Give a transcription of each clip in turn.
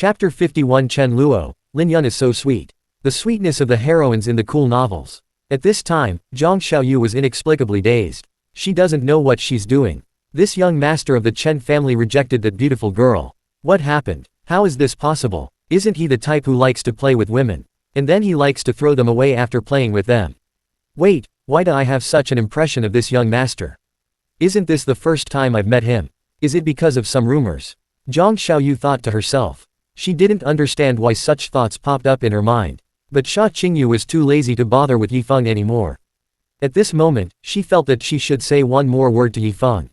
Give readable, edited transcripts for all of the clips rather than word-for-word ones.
Chapter 51 Chen Luo, Lin Yun is so sweet. The sweetness of the heroines in the cool novels. At this time, Zhang Xiaoyu was inexplicably dazed. She doesn't know what she's doing. This young master of the Chen family rejected that beautiful girl. What happened? How is this possible? Isn't he the type who likes to play with women? And then he likes to throw them away after playing with them. Wait, why do I have such an impression of this young master? Isn't this the first time I've met him? Is it because of some rumors? Zhang Xiaoyu thought to herself. She didn't understand why such thoughts popped up in her mind. But Sha Qingyu was too lazy to bother with Yifeng anymore. At this moment, she felt that she should say one more word to Yifeng.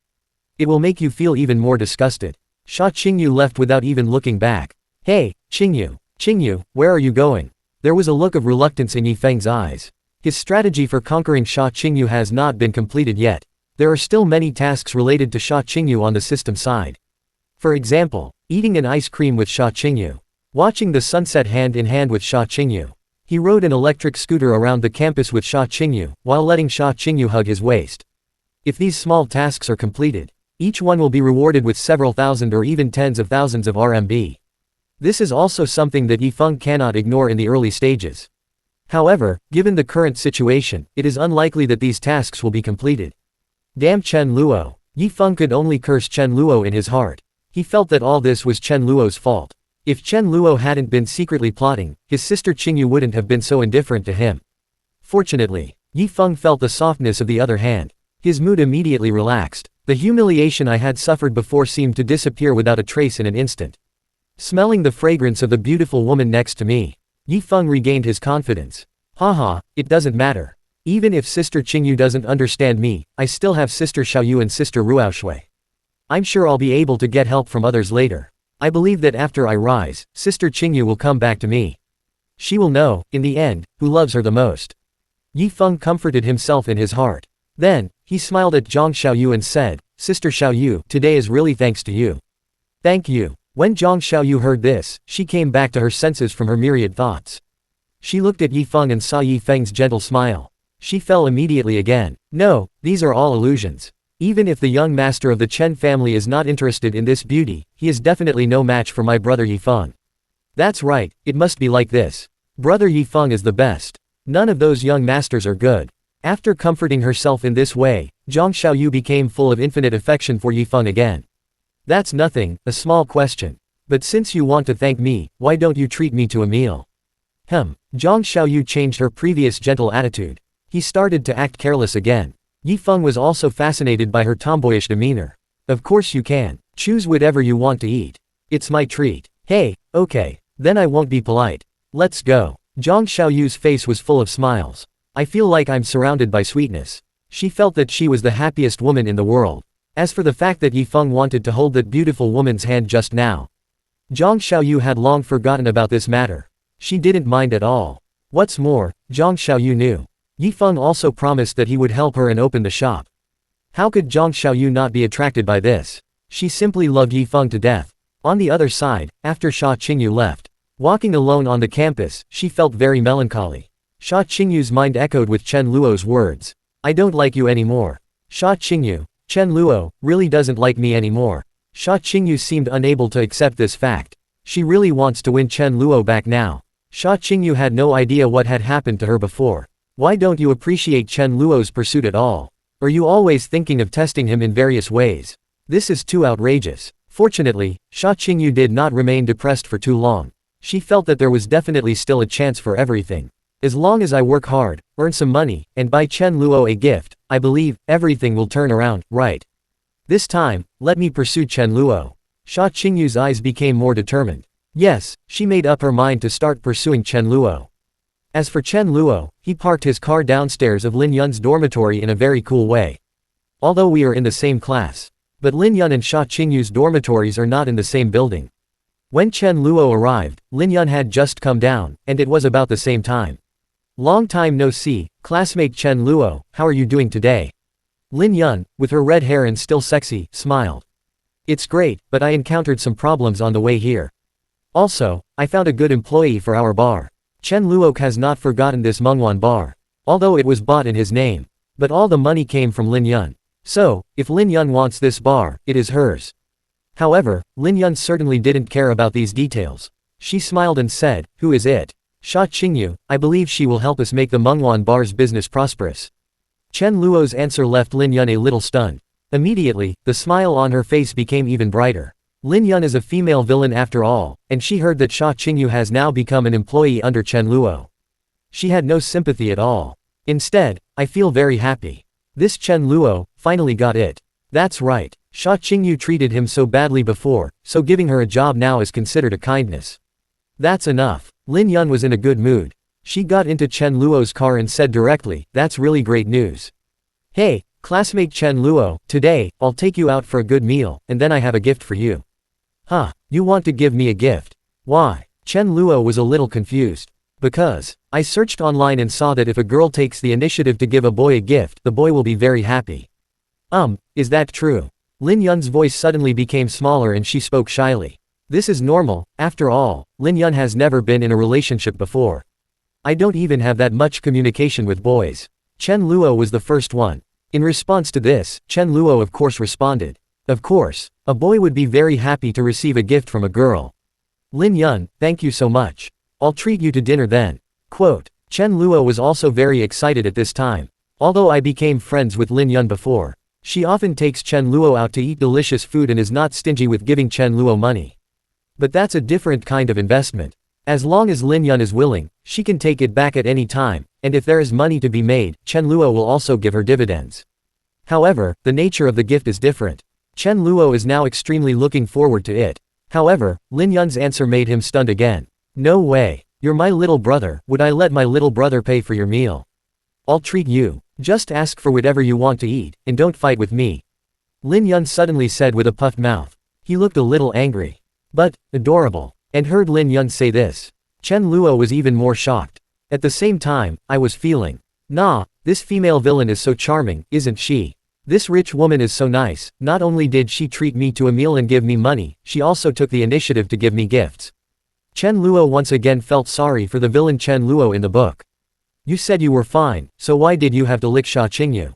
It will make you feel even more disgusted. Sha Qingyu left without even looking back. Hey, Qingyu, where are you going? There was a look of reluctance in Yifeng's eyes. His strategy for conquering Sha Qingyu has not been completed yet. There are still many tasks related to Sha Qingyu on the system side. For example, eating an ice cream with Sha Qingyu. Watching the sunset hand in hand with Sha Qingyu. He rode an electric scooter around the campus with Sha Qingyu, while letting Sha Qingyu hug his waist. If these small tasks are completed, each one will be rewarded with several thousand or even tens of thousands of RMB. This is also something that Yifeng cannot ignore in the early stages. However, given the current situation, it is unlikely that these tasks will be completed. Damn Chen Luo. Yifeng could only curse Chen Luo in his heart. He felt that all this was Chen Luo's fault. If Chen Luo hadn't been secretly plotting, his sister Qingyu wouldn't have been so indifferent to him. Fortunately, Yifeng felt the softness of the other hand. His mood immediately relaxed. The humiliation I had suffered before seemed to disappear without a trace in an instant. Smelling the fragrance of the beautiful woman next to me, Yifeng regained his confidence. Haha, it doesn't matter. Even if Sister Qingyu doesn't understand me, I still have Sister Xiaoyu and Sister Ruaoshui. I'm sure I'll be able to get help from others later. I believe that after I rise, Sister Qingyu will come back to me. She will know, in the end, who loves her the most. Yifeng comforted himself in his heart. Then, he smiled at Zhang Xiaoyu and said, Sister Xiaoyu, today is really thanks to you. Thank you. When Zhang Xiaoyu heard this, she came back to her senses from her myriad thoughts. She looked at Yifeng and saw Yifeng's gentle smile. She fell immediately again. No, these are all illusions. Even if the young master of the Chen family is not interested in this beauty, he is definitely no match for my brother Yifeng. That's right, it must be like this. Brother Yifeng is the best. None of those young masters are good. After comforting herself in this way, Zhang Xiaoyu became full of infinite affection for Yifeng again. That's nothing, a small question. But since you want to thank me, why don't you treat me to a meal? Zhang Xiaoyu changed her previous gentle attitude. He started to act careless again. Yifeng was also fascinated by her tomboyish demeanor. Of course you can. Choose whatever you want to eat. It's my treat. Hey, okay. Then I won't be polite. Let's go. Zhang Xiaoyu's face was full of smiles. I feel like I'm surrounded by sweetness. She felt that she was the happiest woman in the world. As for the fact that Yifeng wanted to hold that beautiful woman's hand just now, Zhang Xiaoyu had long forgotten about this matter. She didn't mind at all. What's more, Zhang Xiaoyu knew. Yifeng also promised that he would help her and open the shop. How could Zhang Xiaoyu not be attracted by this? She simply loved Yifeng to death. On the other side, after Sha Qingyu left, walking alone on the campus, she felt very melancholy. Sha Qingyu's mind echoed with Chen Luo's words. I don't like you anymore. Sha Qingyu, Chen Luo, really doesn't like me anymore. Sha Qingyu seemed unable to accept this fact. She really wants to win Chen Luo back now. Sha Qingyu had no idea what had happened to her before. Why don't you appreciate Chen Luo's pursuit at all? Are you always thinking of testing him in various ways? This is too outrageous. Fortunately, Sha Qingyu did not remain depressed for too long. She felt that there was definitely still a chance for everything. As long as I work hard, earn some money, and buy Chen Luo a gift, I believe, everything will turn around, right? This time, let me pursue Chen Luo. Sha Qingyu's eyes became more determined. Yes, she made up her mind to start pursuing Chen Luo. As for Chen Luo, he parked his car downstairs of Lin Yun's dormitory in a very cool way. Although we are in the same class. But Lin Yun and Sha Qingyu's dormitories are not in the same building. When Chen Luo arrived, Lin Yun had just come down, and it was about the same time. Long time no see, classmate Chen Luo, how are you doing today? Lin Yun, with her red hair and still sexy, smiled. It's great, but I encountered some problems on the way here. Also, I found a good employee for our bar. Chen Luo has not forgotten this Manhwa bar. Although it was bought in his name. But all the money came from Lin Yun. So, if Lin Yun wants this bar, it is hers. However, Lin Yun certainly didn't care about these details. She smiled and said, "Who is it?" "Sha Qingyu, I believe she will help us make the Manhwa bar's business prosperous." Chen Luo's answer left Lin Yun a little stunned. Immediately, the smile on her face became even brighter. Lin Yun is a female villain after all, and she heard that Sha Qingyu has now become an employee under Chen Luo. She had no sympathy at all. Instead, "I feel very happy. This Chen Luo finally got it. That's right. Sha Qingyu treated him so badly before, so giving her a job now is considered a kindness. That's enough." Lin Yun was in a good mood. She got into Chen Luo's car and said directly, "That's really great news. Hey, classmate Chen Luo, today, I'll take you out for a good meal, and then I have a gift for you." "Huh, you want to give me a gift? Why?" Chen Luo was a little confused. "Because I searched online and saw that if a girl takes the initiative to give a boy a gift, the boy will be very happy." Is that true?" Lin Yun's voice suddenly became smaller and she spoke shyly. "This is normal, after all, Lin Yun has never been in a relationship before. I don't even have that much communication with boys." Chen Luo was the first one. In response to this, Chen Luo of course responded. "Of course, a boy would be very happy to receive a gift from a girl. Lin Yun, thank you so much. I'll treat you to dinner then." Quote. Chen Luo was also very excited at this time. "Although I became friends with Lin Yun before, she often takes Chen Luo out to eat delicious food and is not stingy with giving Chen Luo money. But that's a different kind of investment. As long as Lin Yun is willing, she can take it back at any time, and if there is money to be made, Chen Luo will also give her dividends. However, the nature of the gift is different. Chen Luo is now extremely looking forward to it. However, Lin Yun's answer made him stunned again. "No way. You're my little brother, would I let my little brother pay for your meal? I'll treat you. Just ask for whatever you want to eat, and don't fight with me." Lin Yun suddenly said with a puffed mouth. He looked a little angry. But, adorable. And heard Lin Yun say this. Chen Luo was even more shocked. At the same time, I was feeling. Nah, this female villain is so charming, isn't she? This rich woman is so nice, not only did she treat me to a meal and give me money, she also took the initiative to give me gifts. Chen Luo once again felt sorry for the villain Chen Luo in the book. "You said you were fine, so why did you have to lick Sha Qingyu?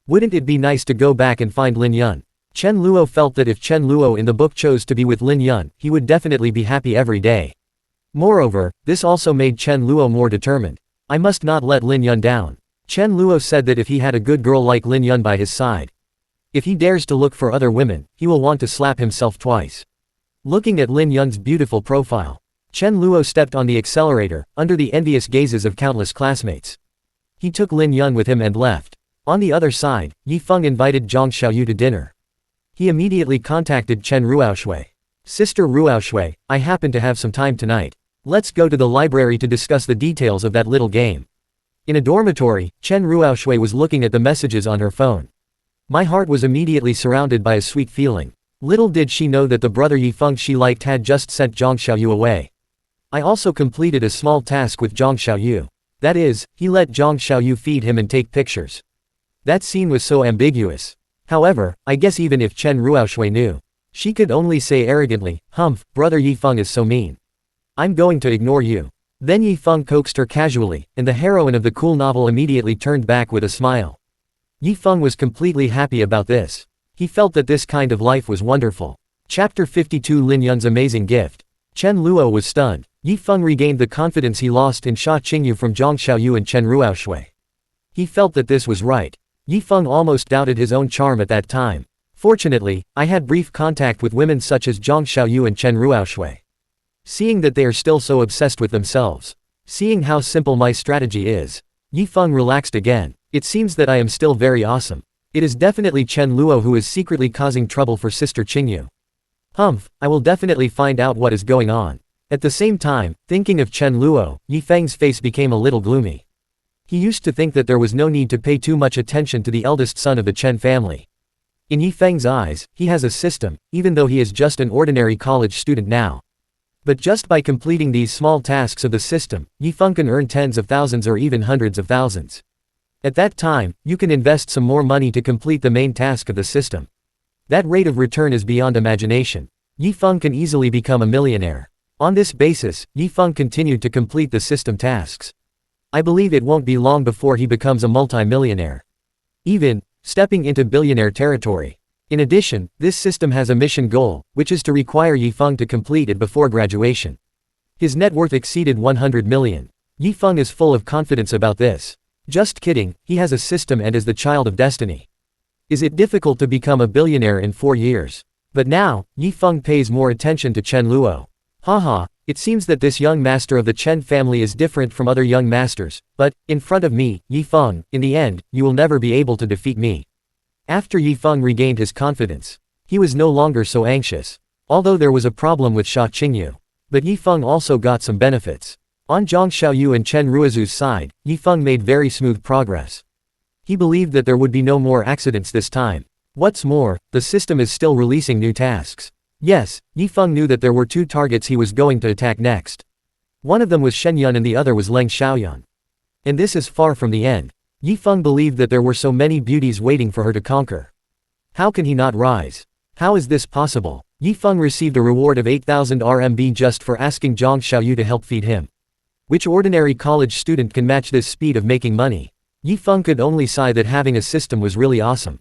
Wouldn't it be nice to go back and find Lin Yun?" Chen Luo felt that if Chen Luo in the book chose to be with Lin Yun, he would definitely be happy every day. Moreover, this also made Chen Luo more determined. "I must not let Lin Yun down." Chen Luo said that if he had a good girl like Lin Yun by his side, if he dares to look for other women, he will want to slap himself twice. Looking at Lin Yun's beautiful profile, Chen Luo stepped on the accelerator, under the envious gazes of countless classmates. He took Lin Yun with him and left. On the other side, Yi Feng invited Zhang Xiaoyu to dinner. He immediately contacted Chen Ruoxue. "Sister Ruoxue, I happen to have some time tonight. Let's go to the library to discuss the details of that little game." In a dormitory, Chen Ruoxue was looking at the messages on her phone. My heart was immediately surrounded by a sweet feeling. Little did she know that the brother Yi Feng she liked had just sent Zhang Xiaoyu away. I also completed a small task with Zhang Xiaoyu. That is, he let Zhang Xiaoyu feed him and take pictures. That scene was so ambiguous. However, I guess even if Chen Ruoxue knew, she could only say arrogantly, "Humph, brother Yi Feng is so mean. I'm going to ignore you." Then Yi Feng coaxed her casually, and the heroine of the cool novel immediately turned back with a smile. Yi Feng was completely happy about this. He felt that this kind of life was wonderful. Chapter 52 Lin Yun's amazing gift. Chen Luo was stunned. Yi Feng regained the confidence he lost in Sha Qingyu from Zhang Xiaoyu and Chen Ruoxue. He felt that this was right. Yi Feng almost doubted his own charm at that time. Fortunately, I had brief contact with women such as Zhang Xiaoyu and Chen Ruoxue. Seeing that they are still so obsessed with themselves. Seeing how simple my strategy is. Yi Feng relaxed again. It seems that I am still very awesome. It is definitely Chen Luo who is secretly causing trouble for Sister Qingyu. Humph, I will definitely find out what is going on. At the same time, thinking of Chen Luo, Yi Feng's face became a little gloomy. He used to think that there was no need to pay too much attention to the eldest son of the Chen family. In Yi Feng's eyes, he has a system, even though he is just an ordinary college student now. But just by completing these small tasks of the system, Yi Feng can earn tens of thousands or even hundreds of thousands. At that time, you can invest some more money to complete the main task of the system. That rate of return is beyond imagination. Yi Feng can easily become a millionaire. On this basis, Yi Feng continued to complete the system tasks. I believe it won't be long before he becomes a multi-millionaire. Even stepping into billionaire territory. In addition, this system has a mission goal, which is to require Yi Feng to complete it before graduation. His net worth exceeded 100 million. Yi Feng is full of confidence about this. Just kidding, he has a system and is the child of destiny. Is it difficult to become a billionaire in 4 years? But now, Yi Feng pays more attention to Chen Luo. Haha, it seems that this young master of the Chen family is different from other young masters, but, in front of me, Yi Feng, in the end, you will never be able to defeat me. After Yi Feng regained his confidence, he was no longer so anxious. Although there was a problem with Sha Qingyu. But Yi Feng also got some benefits. On Zhang Xiaoyu and Chen Ruizu's side, Yi Feng made very smooth progress. He believed that there would be no more accidents this time. What's more, the system is still releasing new tasks. Yes, Yi Feng knew that there were 2 targets he was going to attack next. One of them was Shen Yun and the other was Leng Xiaoyan. And this is far from the end. Yi Feng believed that there were so many beauties waiting for her to conquer. How can he not rise? How is this possible? Yi Feng received a reward of 8,000 RMB just for asking Zhang Xiaoyu to help feed him. Which ordinary college student can match this speed of making money? Yi Feng could only sigh that having a system was really awesome.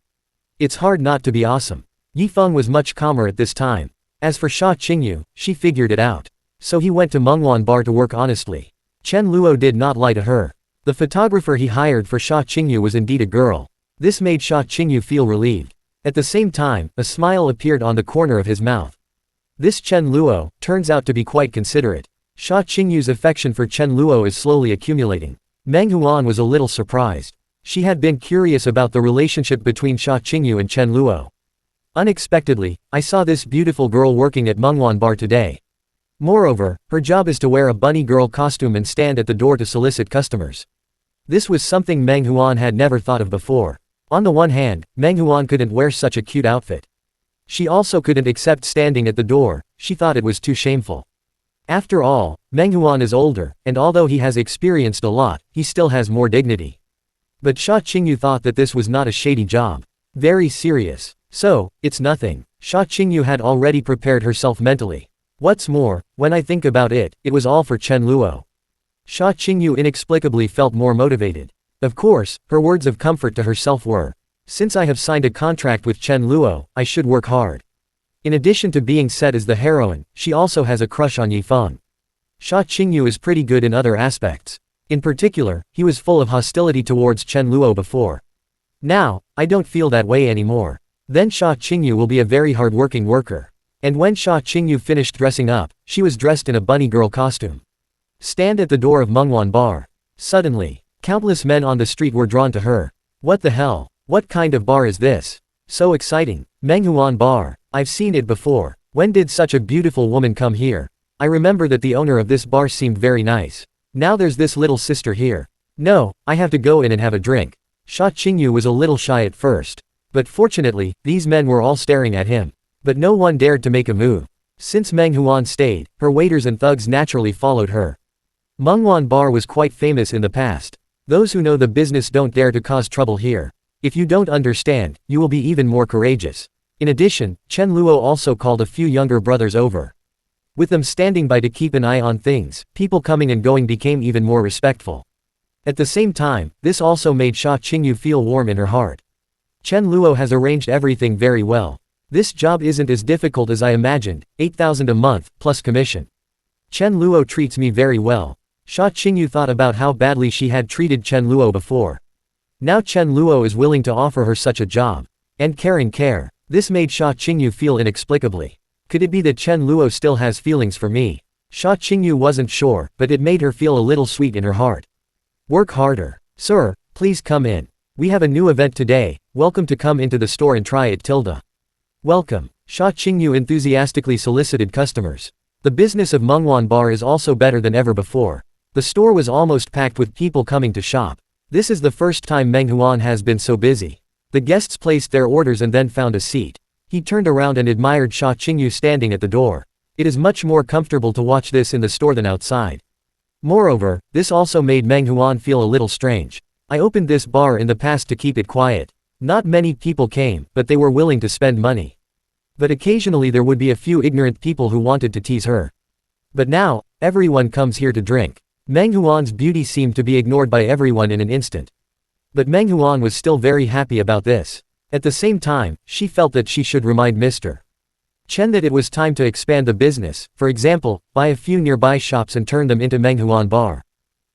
It's hard not to be awesome. Yi Feng was much calmer at this time. As for Sha Qingyu, she figured it out. So he went to Manhwa bar to work honestly. Chen Luo did not lie to her. The photographer he hired for Sha Qingyu was indeed a girl. This made Sha Qingyu feel relieved. At the same time, a smile appeared on the corner of his mouth. This Chen Luo turns out to be quite considerate. Sha Qingyu's affection for Chen Luo is slowly accumulating. Meng Huan was a little surprised. She had been curious about the relationship between Sha Qingyu and Chen Luo. Unexpectedly, I saw this beautiful girl working at Manhwa bar today. Moreover, her job is to wear a bunny girl costume and stand at the door to solicit customers. This was something Meng Huan had never thought of before. On the one hand, Meng Huan couldn't wear such a cute outfit. She also couldn't accept standing at the door, she thought it was too shameful. After all, Meng Huan is older, and although he has experienced a lot, he still has more dignity. But Sha Qingyu thought that this was not a shady job. Very serious. So, it's nothing. Sha Qingyu had already prepared herself mentally. What's more, when I think about it, it was all for Chen Luo. Sha Qingyu inexplicably felt more motivated. Of course, her words of comfort to herself were, since I have signed a contract with Chen Luo, I should work hard. In addition to being set as the heroine, she also has a crush on Yi Feng. Sha Qingyu is pretty good in other aspects. In particular, he was full of hostility towards Chen Luo before. Now, I don't feel that way anymore. Then Sha Qingyu will be a very hard-working worker. And when Sha Qingyu finished dressing up, she was dressed in a bunny girl costume. Stand at the door of Manhwa bar. Suddenly, countless men on the street were drawn to her. What the hell? What kind of bar is this? So exciting. Manhwa bar. I've seen it before. When did such a beautiful woman come here? I remember that the owner of this bar seemed very nice. Now there's this little sister here. No, I have to go in and have a drink. Sha Qingyu was a little shy at first. But fortunately, these men were all staring at him. But no one dared to make a move. Since Meng Huan stayed, her waiters and thugs naturally followed her. Manhwa bar was quite famous in the past. Those who know the business don't dare to cause trouble here. If you don't understand, you will be even more courageous. In addition, Chen Luo also called a few younger brothers over. With them standing by to keep an eye on things, people coming and going became even more respectful. At the same time, this also made Sha Qingyu feel warm in her heart. Chen Luo has arranged everything very well. This job isn't as difficult as I imagined, 8,000 a month, plus commission. Chen Luo treats me very well. Sha Qingyu thought about how badly she had treated Chen Luo before. Now Chen Luo is willing to offer her such a job. And care. This made Sha Qingyu feel inexplicably. Could it be that Chen Luo still has feelings for me? Sha Qingyu wasn't sure, but it made her feel a little sweet in her heart. Work harder. Sir, please come in. We have a new event today, welcome to come into the store and try it. Welcome. Sha Qingyu enthusiastically solicited customers. The business of Manhwa bar is also better than ever before. The store was almost packed with people coming to shop. This is the first time Meng Huan has been so busy. The guests placed their orders and then found a seat. He turned around and admired Sha Qingyu standing at the door. It is much more comfortable to watch this in the store than outside. Moreover, this also made Meng Huan feel a little strange. I opened this bar in the past to keep it quiet. Not many people came, but they were willing to spend money. But occasionally there would be a few ignorant people who wanted to tease her. But now, everyone comes here to drink. Meng Huan's beauty seemed to be ignored by everyone in an instant. But Meng Huan was still very happy about this. At the same time, she felt that she should remind Mr. Chen that it was time to expand the business, for example, buy a few nearby shops and turn them into Manhwa bar.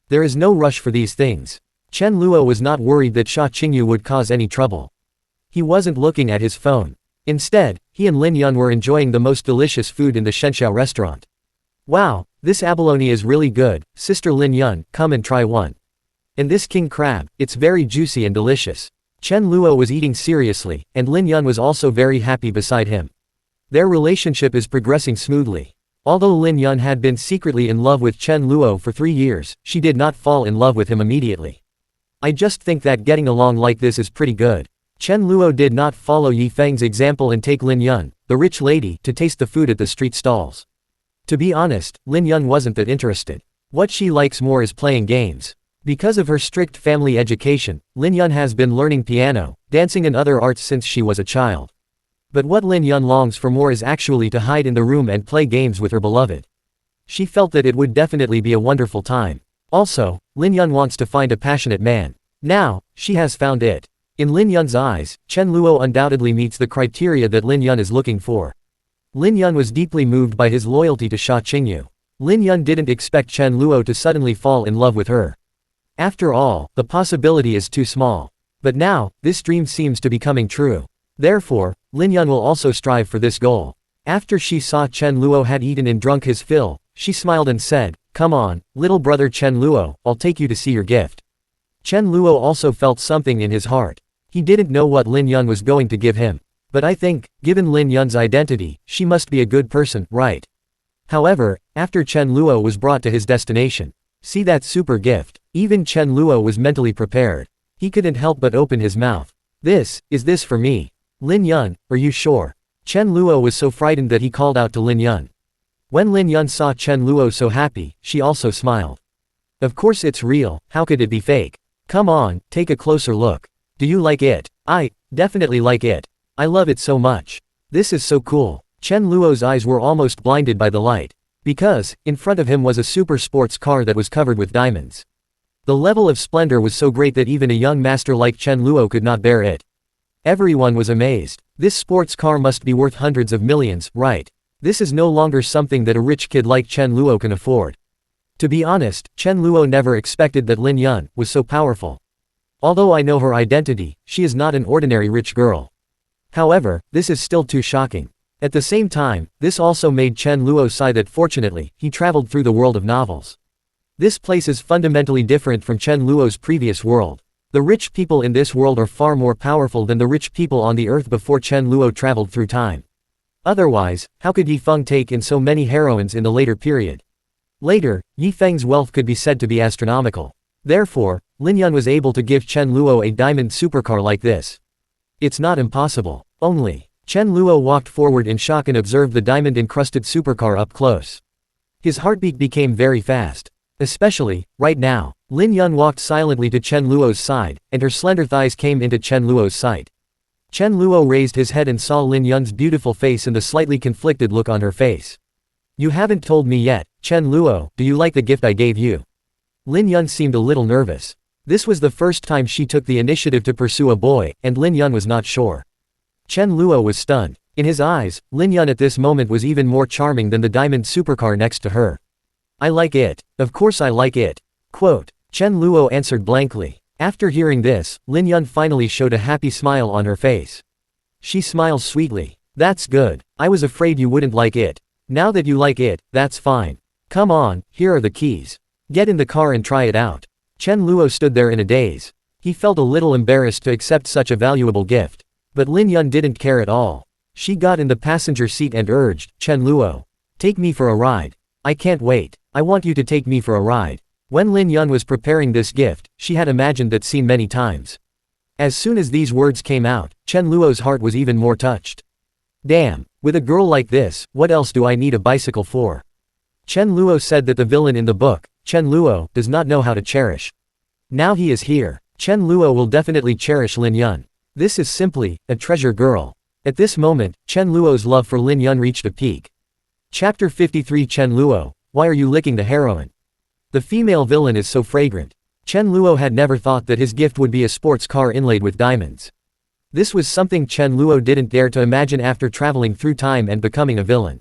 There is no rush for these things. Chen Luo was not worried that Sha Qingyu would cause any trouble. He wasn't looking at his phone. Instead, he and Lin Yun were enjoying the most delicious food in the Shenxiao restaurant. Wow, this abalone is really good, Sister Lin Yun, come and try one. And this king crab, it's very juicy and delicious. Chen Luo was eating seriously, and Lin Yun was also very happy beside him. Their relationship is progressing smoothly. Although Lin Yun had been secretly in love with Chen Luo for 3 years, she did not fall in love with him immediately. I just think that getting along like this is pretty good. Chen Luo did not follow Yi Feng's example and take Lin Yun, the rich lady, to taste the food at the street stalls. To be honest, Lin Yun wasn't that interested. What she likes more is playing games. Because of her strict family education, Lin Yun has been learning piano, dancing and other arts since she was a child. But what Lin Yun longs for more is actually to hide in the room and play games with her beloved. She felt that it would definitely be a wonderful time. Also, Lin Yun wants to find a passionate man. Now, she has found it. In Lin Yun's eyes, Chen Luo undoubtedly meets the criteria that Lin Yun is looking for. Lin Yun was deeply moved by his loyalty to Sha Qingyu. Lin Yun didn't expect Chen Luo to suddenly fall in love with her. After all, the possibility is too small. But now, this dream seems to be coming true. Therefore, Lin Yun will also strive for this goal. After she saw Chen Luo had eaten and drunk his fill, she smiled and said, "Come on, little brother Chen Luo, I'll take you to see your gift." Chen Luo also felt something in his heart. He didn't know what Lin Yun was going to give him. But I think, given Lin Yun's identity, she must be a good person, right? However, after Chen Luo was brought to his destination, see that super gift, even Chen Luo was mentally prepared. He couldn't help but open his mouth. Is this for me? Lin Yun, are you sure? Chen Luo was so frightened that he called out to Lin Yun. When Lin Yun saw Chen Luo so happy, she also smiled. Of course it's real, how could it be fake? Come on, take a closer look. Do you like it? I definitely like it. I love it so much. This is so cool. Chen Luo's eyes were almost blinded by the light. Because, in front of him was a super sports car that was covered with diamonds. The level of splendor was so great that even a young master like Chen Luo could not bear it. Everyone was amazed. This sports car must be worth hundreds of millions, right? This is no longer something that a rich kid like Chen Luo can afford. To be honest, Chen Luo never expected that Lin Yun was so powerful. Although I know her identity, she is not an ordinary rich girl. However, this is still too shocking. At the same time, this also made Chen Luo sigh that fortunately, he traveled through the world of novels. This place is fundamentally different from Chen Luo's previous world. The rich people in this world are far more powerful than the rich people on the earth before Chen Luo traveled through time. Otherwise, how could Yi Feng take in so many heroines in the later period? Later, Yi Feng's wealth could be said to be astronomical. Therefore, Lin Yun was able to give Chen Luo a diamond supercar like this. It's not impossible. Only. Chen Luo walked forward in shock and observed the diamond-encrusted supercar up close. His heartbeat became very fast. Especially, right now, Lin Yun walked silently to Chen Luo's side, and her slender thighs came into Chen Luo's sight. Chen Luo raised his head and saw Lin Yun's beautiful face and the slightly conflicted look on her face. You haven't told me yet, Chen Luo, do you like the gift I gave you? Lin Yun seemed a little nervous. This was the first time she took the initiative to pursue a boy, and Lin Yun was not sure. Chen Luo was stunned. In his eyes, Lin Yun at this moment was even more charming than the diamond supercar next to her. I like it. Of course I like it. Quote. Chen Luo answered blankly. After hearing this, Lin Yun finally showed a happy smile on her face. She smiles sweetly. That's good. I was afraid you wouldn't like it. Now that you like it, that's fine. Come on, here are the keys. Get in the car and try it out. Chen Luo stood there in a daze. He felt a little embarrassed to accept such a valuable gift. But Lin Yun didn't care at all. She got in the passenger seat and urged, Chen Luo. Take me for a ride. I can't wait. I want you to take me for a ride. When Lin Yun was preparing this gift, she had imagined that scene many times. As soon as these words came out, Chen Luo's heart was even more touched. Damn, with a girl like this, what else do I need a bicycle for? Chen Luo said that the villain in the book, Chen Luo, does not know how to cherish. Now he is here. Chen Luo will definitely cherish Lin Yun. This is simply a treasure girl. At this moment, Chen Luo's love for Lin Yun reached a peak. Chapter 53 Chen Luo, why are you licking the heroine? The female villain is so fragrant. Chen Luo had never thought that his gift would be a sports car inlaid with diamonds. This was something Chen Luo didn't dare to imagine after traveling through time and becoming a villain.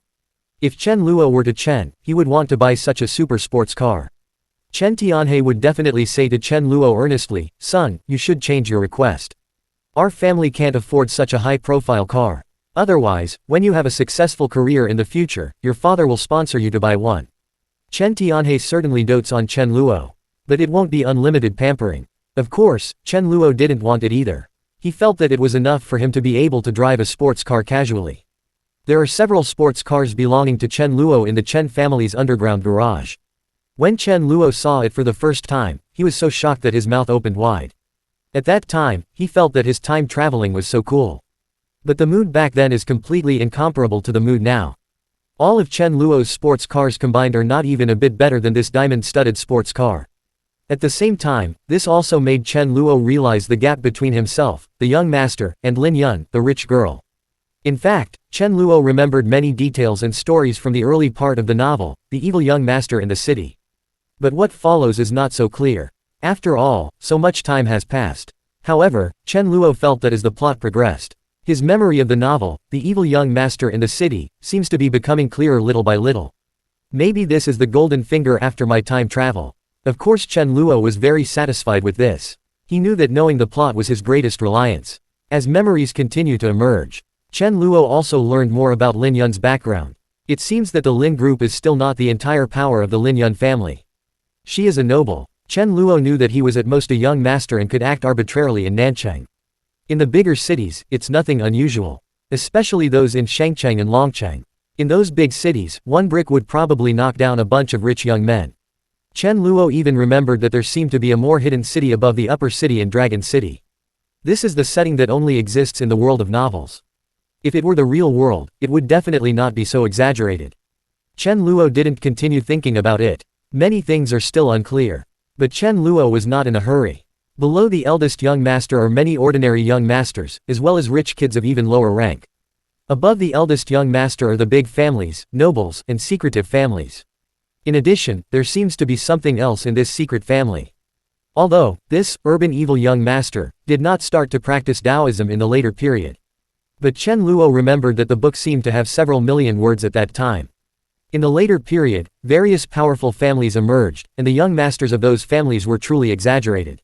If Chen Luo were to Chen, he would want to buy such a super sports car. Chen Tianhe would definitely say to Chen Luo earnestly, "Son, you should change your request. Our family can't afford such a high-profile car. Otherwise, when you have a successful career in the future, your father will sponsor you to buy one." Chen Tianhe certainly dotes on Chen Luo. But it won't be unlimited pampering. Of course, Chen Luo didn't want it either. He felt that it was enough for him to be able to drive a sports car casually. There are several sports cars belonging to Chen Luo in the Chen family's underground garage. When Chen Luo saw it for the first time, he was so shocked that his mouth opened wide. At that time, he felt that his time traveling was so cool. But the mood back then is completely incomparable to the mood now. All of Chen Luo's sports cars combined are not even a bit better than this diamond-studded sports car. At the same time, this also made Chen Luo realize the gap between himself, the young master, and Lin Yun, the rich girl. In fact, Chen Luo remembered many details and stories from the early part of the novel, The Evil Young Master in the City. But what follows is not so clear. After all, so much time has passed. However, Chen Luo felt that as the plot progressed, his memory of the novel, The Evil Young Master in the City, seems to be becoming clearer little by little. Maybe this is the golden finger after my time travel. Of course Chen Luo was very satisfied with this. He knew that knowing the plot was his greatest reliance. As memories continue to emerge, Chen Luo also learned more about Lin Yun's background. It seems that the Lin group is still not the entire power of the Lin Yun family. She is a noble. Chen Luo knew that he was at most a young master and could act arbitrarily in Nanchang. In the bigger cities, it's nothing unusual. Especially those in Shangcheng and Longcheng. In those big cities, one brick would probably knock down a bunch of rich young men. Chen Luo even remembered that there seemed to be a more hidden city above the upper city in Dragon City. This is the setting that only exists in the world of novels. If it were the real world, it would definitely not be so exaggerated. Chen Luo didn't continue thinking about it. Many things are still unclear. But Chen Luo was not in a hurry. Below the eldest young master are many ordinary young masters, as well as rich kids of even lower rank. Above the eldest young master are the big families, nobles, and secretive families. In addition, there seems to be something else in this secret family. Although, this, urban evil young master, did not start to practice Taoism in the later period. But Chen Luo remembered that the book seemed to have several million words at that time. In the later period, various powerful families emerged, and the young masters of those families were truly exaggerated.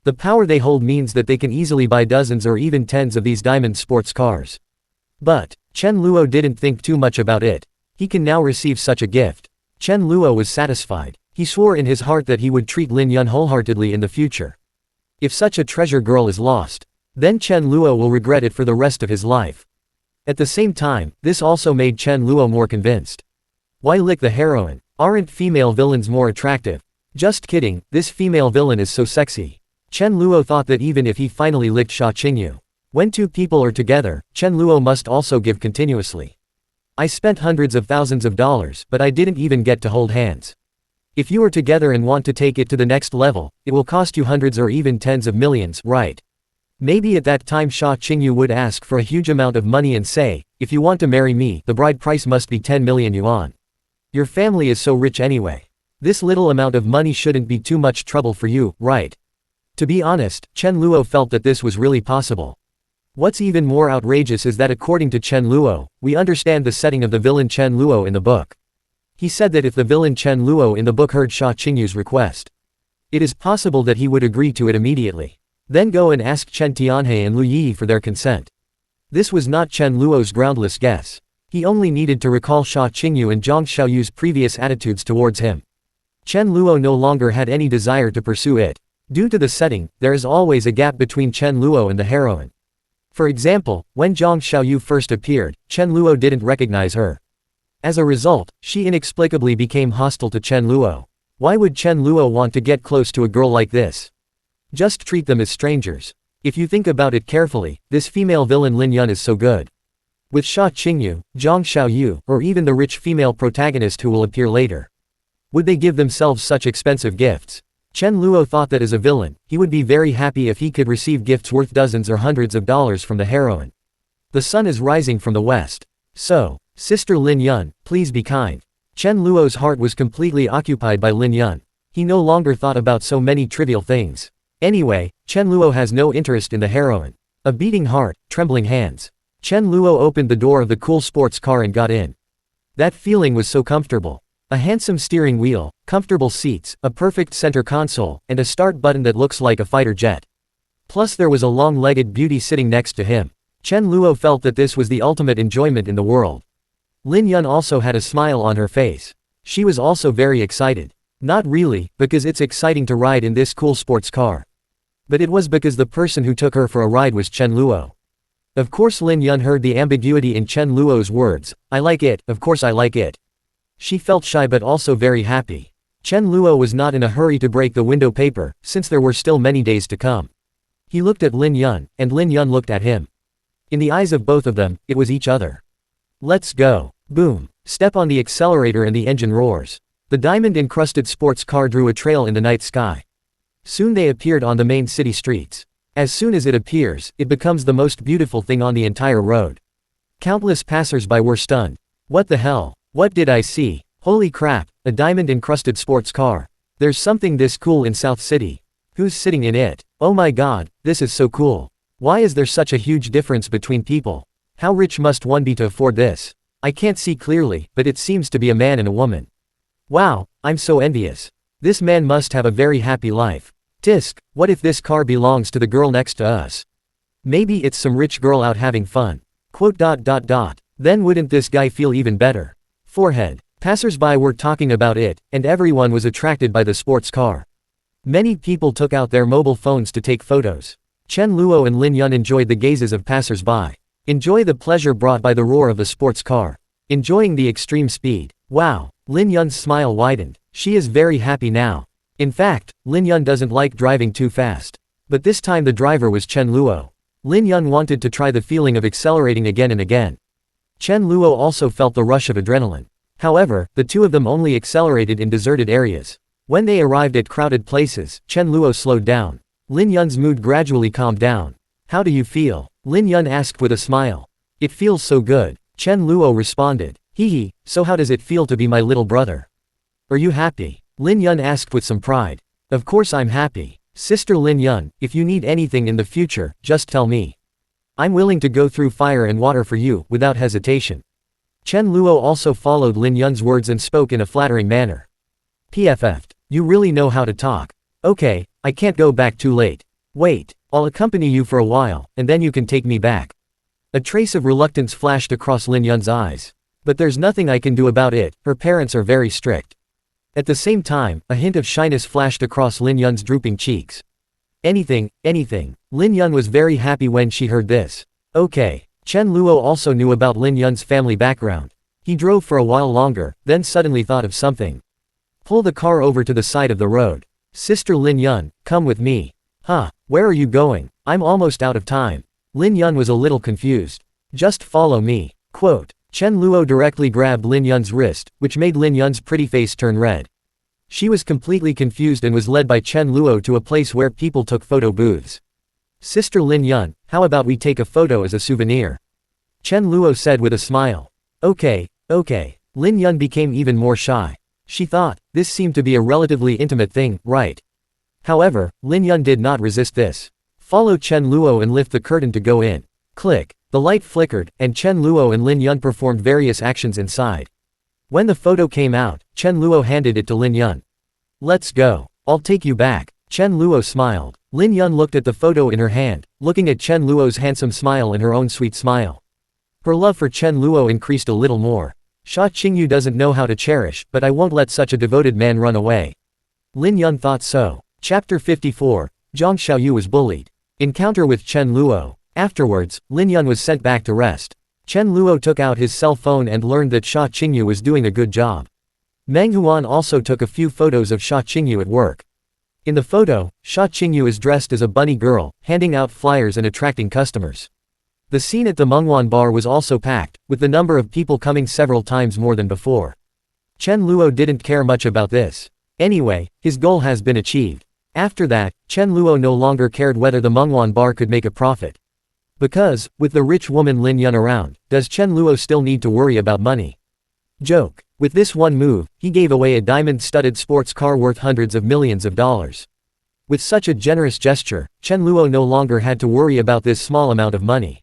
The power they hold means that they can easily buy dozens or even tens of these diamond sports cars. But Chen Luo didn't think too much about it. He can now receive such a gift. Chen Luo was satisfied. He swore in his heart that he would treat Lin Yun wholeheartedly in the future. If such a treasure girl is lost, then Chen Luo will regret it for the rest of his life. At the same time, this also made Chen Luo more convinced. Why lick the heroine? Aren't female villains more attractive? Just kidding, this female villain is so sexy. Chen Luo thought that even if he finally licked Sha Qingyu. When two people are together, Chen Luo must also give continuously. I spent hundreds of thousands of dollars, but I didn't even get to hold hands. If you are together and want to take it to the next level, it will cost you hundreds or even tens of millions, right? Maybe at that time Sha Qingyu would ask for a huge amount of money and say, if you want to marry me, the bride price must be 10 million yuan. Your family is so rich anyway. This little amount of money shouldn't be too much trouble for you, right? To be honest, Chen Luo felt that this was really possible. What's even more outrageous is that according to Chen Luo, we understand the setting of the villain Chen Luo in the book. He said that if the villain Chen Luo in the book heard Sha Qingyu's request, it is possible that he would agree to it immediately. Then go and ask Chen Tianhe and Lu Yi for their consent. This was not Chen Luo's groundless guess. He only needed to recall Sha Qingyu and Zhang Xiaoyu's previous attitudes towards him. Chen Luo no longer had any desire to pursue it. Due to the setting, there is always a gap between Chen Luo and the heroine. For example, when Zhang Xiaoyu first appeared, Chen Luo didn't recognize her. As a result, she inexplicably became hostile to Chen Luo. Why would Chen Luo want to get close to a girl like this? Just treat them as strangers. If you think about it carefully, this female villain Lin Yun is so good. With Sha Qingyu, Zhang Xiaoyu, or even the rich female protagonist who will appear later. Would they give themselves such expensive gifts? Chen Luo thought that as a villain, he would be very happy if he could receive gifts worth dozens or hundreds of dollars from the heroine. The sun is rising from the west. So, Sister Lin Yun, please be kind. Chen Luo's heart was completely occupied by Lin Yun. He no longer thought about so many trivial things. Anyway, Chen Luo has no interest in the heroine. A beating heart, trembling hands. Chen Luo opened the door of the cool sports car and got in. That feeling was so comfortable. A handsome steering wheel, comfortable seats, a perfect center console, and a start button that looks like a fighter jet. Plus there was a long-legged beauty sitting next to him. Chen Luo felt that this was the ultimate enjoyment in the world. Lin Yun also had a smile on her face. She was also very excited. Not really, because it's exciting to ride in this cool sports car. But it was because the person who took her for a ride was Chen Luo. Of course Lin Yun heard the ambiguity in Chen Luo's words, "I like it, of course I like it." She felt shy but also very happy. Chen Luo was not in a hurry to break the window paper, since there were still many days to come. He looked at Lin Yun, and Lin Yun looked at him. In the eyes of both of them, it was each other. Let's go. Boom. Step on the accelerator and the engine roars. The diamond-encrusted sports car drew a trail in the night sky. Soon they appeared on the main city streets. As soon as it appears, it becomes the most beautiful thing on the entire road. Countless passers-by were stunned. What the hell? What did I see? Holy crap, a diamond-encrusted sports car. There's something this cool in South City. Who's sitting in it? Oh my god, this is so cool. Why is there such a huge difference between people? How rich must one be to afford this? I can't see clearly, but it seems to be a man and a woman. Wow, I'm so envious. This man must have a very happy life. Tisk, what if this car belongs to the girl next to us? Maybe it's some rich girl out having fun. Then wouldn't this guy feel even better? Forehead. Passers-by were talking about it, and everyone was attracted by the sports car. Many people took out their mobile phones to take photos. Chen Luo and Lin Yun enjoyed the gazes of passers-by. Enjoy the pleasure brought by the roar of the sports car. Enjoying the extreme speed. Wow. Lin Yun's smile widened. She is very happy now. In fact, Lin Yun doesn't like driving too fast. But this time the driver was Chen Luo. Lin Yun wanted to try the feeling of accelerating again and again. Chen Luo also felt the rush of adrenaline. However, the two of them only accelerated in deserted areas. When they arrived at crowded places, Chen Luo slowed down. Lin Yun's mood gradually calmed down. How do you feel? Lin Yun asked with a smile. It feels so good. Chen Luo responded. Hee, so how does it feel to be my little brother? Are you happy? Lin Yun asked with some pride. Of course I'm happy. Sister Lin Yun, if you need anything in the future, just tell me. I'm willing to go through fire and water for you, without hesitation. Chen Luo also followed Lin Yun's words and spoke in a flattering manner. PFF'd. You really know how to talk. Okay, I can't go back too late. Wait, I'll accompany you for a while, and then you can take me back. A trace of reluctance flashed across Lin Yun's eyes. But there's nothing I can do about it, her parents are very strict. At the same time, a hint of shyness flashed across Lin Yun's drooping cheeks. Anything. Lin Yun was very happy when she heard this. Okay. Chen Luo also knew about Lin Yun's family background. He drove for a while longer, then suddenly thought of something. Pull the car over to the side of the road. Sister Lin Yun, come with me. Huh, where are you going? I'm almost out of time. Lin Yun was a little confused. Just follow me. Quote. Chen Luo directly grabbed Lin Yun's wrist, which made Lin Yun's pretty face turn red. She was completely confused and was led by Chen Luo to a place where people took photo booths. Sister Lin Yun, how about we take a photo as a souvenir? Chen Luo said with a smile. Okay. Lin Yun became even more shy. She thought, this seemed to be a relatively intimate thing, right? However, Lin Yun did not resist this. Follow Chen Luo and lift the curtain to go in. Click. The light flickered, and Chen Luo and Lin Yun performed various actions inside. When the photo came out, Chen Luo handed it to Lin Yun. Let's go. I'll take you back. Chen Luo smiled. Lin Yun looked at the photo in her hand, looking at Chen Luo's handsome smile and her own sweet smile. Her love for Chen Luo increased a little more. Sha Qingyu doesn't know how to cherish, but I won't let such a devoted man run away. Lin Yun thought so. Chapter 54. Zhang Xiaoyu was bullied. Encounter with Chen Luo. Afterwards, Lin Yun was sent back to rest. Chen Luo took out his cell phone and learned that Sha Qingyu was doing a good job. Manhwa also took a few photos of Sha Qingyu at work. In the photo, Sha Qingyu is dressed as a bunny girl, handing out flyers and attracting customers. The scene at the Manhwa bar was also packed, with the number of people coming several times more than before. Chen Luo didn't care much about this. Anyway, his goal has been achieved. After that, Chen Luo no longer cared whether the Manhwa bar could make a profit. Because, with the rich woman Lin Yun around, does Chen Luo still need to worry about money? Joke. With this one move, he gave away a diamond-studded sports car worth hundreds of millions of dollars. With such a generous gesture, Chen Luo no longer had to worry about this small amount of money.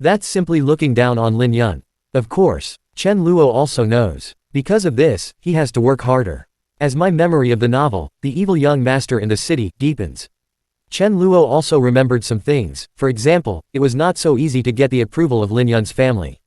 That's simply looking down on Lin Yun. Of course, Chen Luo also knows. Because of this, he has to work harder. As my memory of the novel, The Evil Young Master in the City, deepens. Chen Luo also remembered some things. For example, it was not so easy to get the approval of Lin Yun's family.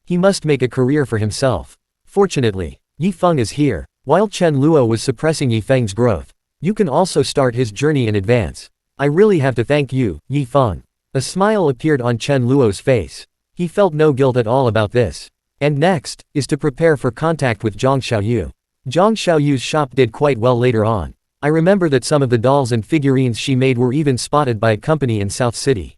He must make a career for himself. Fortunately, Yi Feng is here. While Chen Luo was suppressing Yi Feng's growth, you can also start his journey in advance. I really have to thank you, Yi Feng. A smile appeared on Chen Luo's face. He felt no guilt at all about this. And next, is to prepare for contact with Zhang Xiaoyu. Zhang Xiaoyu's shop did quite well later on. I remember that some of the dolls and figurines she made were even spotted by a company in South City.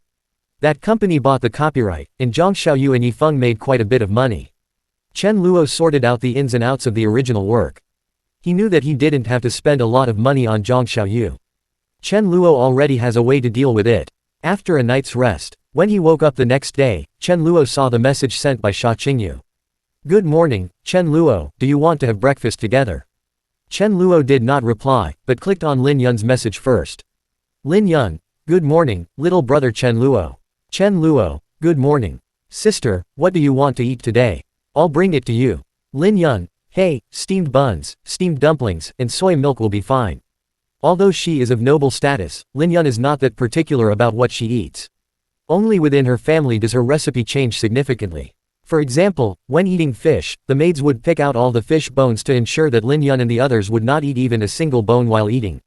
That company bought the copyright, and Zhang Xiaoyu and Yi Feng made quite a bit of money. Chen Luo sorted out the ins and outs of the original work. He knew that he didn't have to spend a lot of money on Zhang Xiaoyu. Chen Luo already has a way to deal with it. After a night's rest, when he woke up the next day, Chen Luo saw the message sent by Sha Qingyu. Good morning, Chen Luo, do you want to have breakfast together? Chen Luo did not reply, but clicked on Lin Yun's message first. Lin Yun, good morning, little brother Chen Luo. Chen Luo, good morning. Sister, what do you want to eat today? I'll bring it to you. Lin Yun, hey, steamed buns, steamed dumplings, and soy milk will be fine. Although she is of noble status, Lin Yun is not that particular about what she eats. Only within her family does her recipe change significantly. For example, when eating fish, the maids would pick out all the fish bones to ensure that Lin Yun and the others would not eat even a single bone while eating.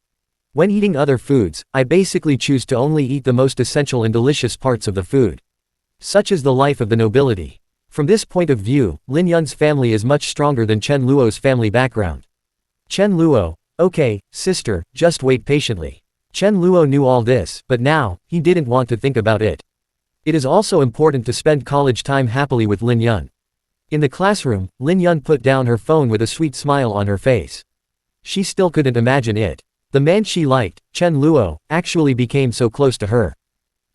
When eating other foods, I basically choose to only eat the most essential and delicious parts of the food. Such is the life of the nobility. From this point of view, Lin Yun's family is much stronger than Chen Luo's family background. Chen Luo, okay, sister, just wait patiently. Chen Luo knew all this, but now, he didn't want to think about it. It is also important to spend college time happily with Lin Yun. In the classroom, Lin Yun put down her phone with a sweet smile on her face. She still couldn't imagine it. The man she liked, Chen Luo, actually became so close to her.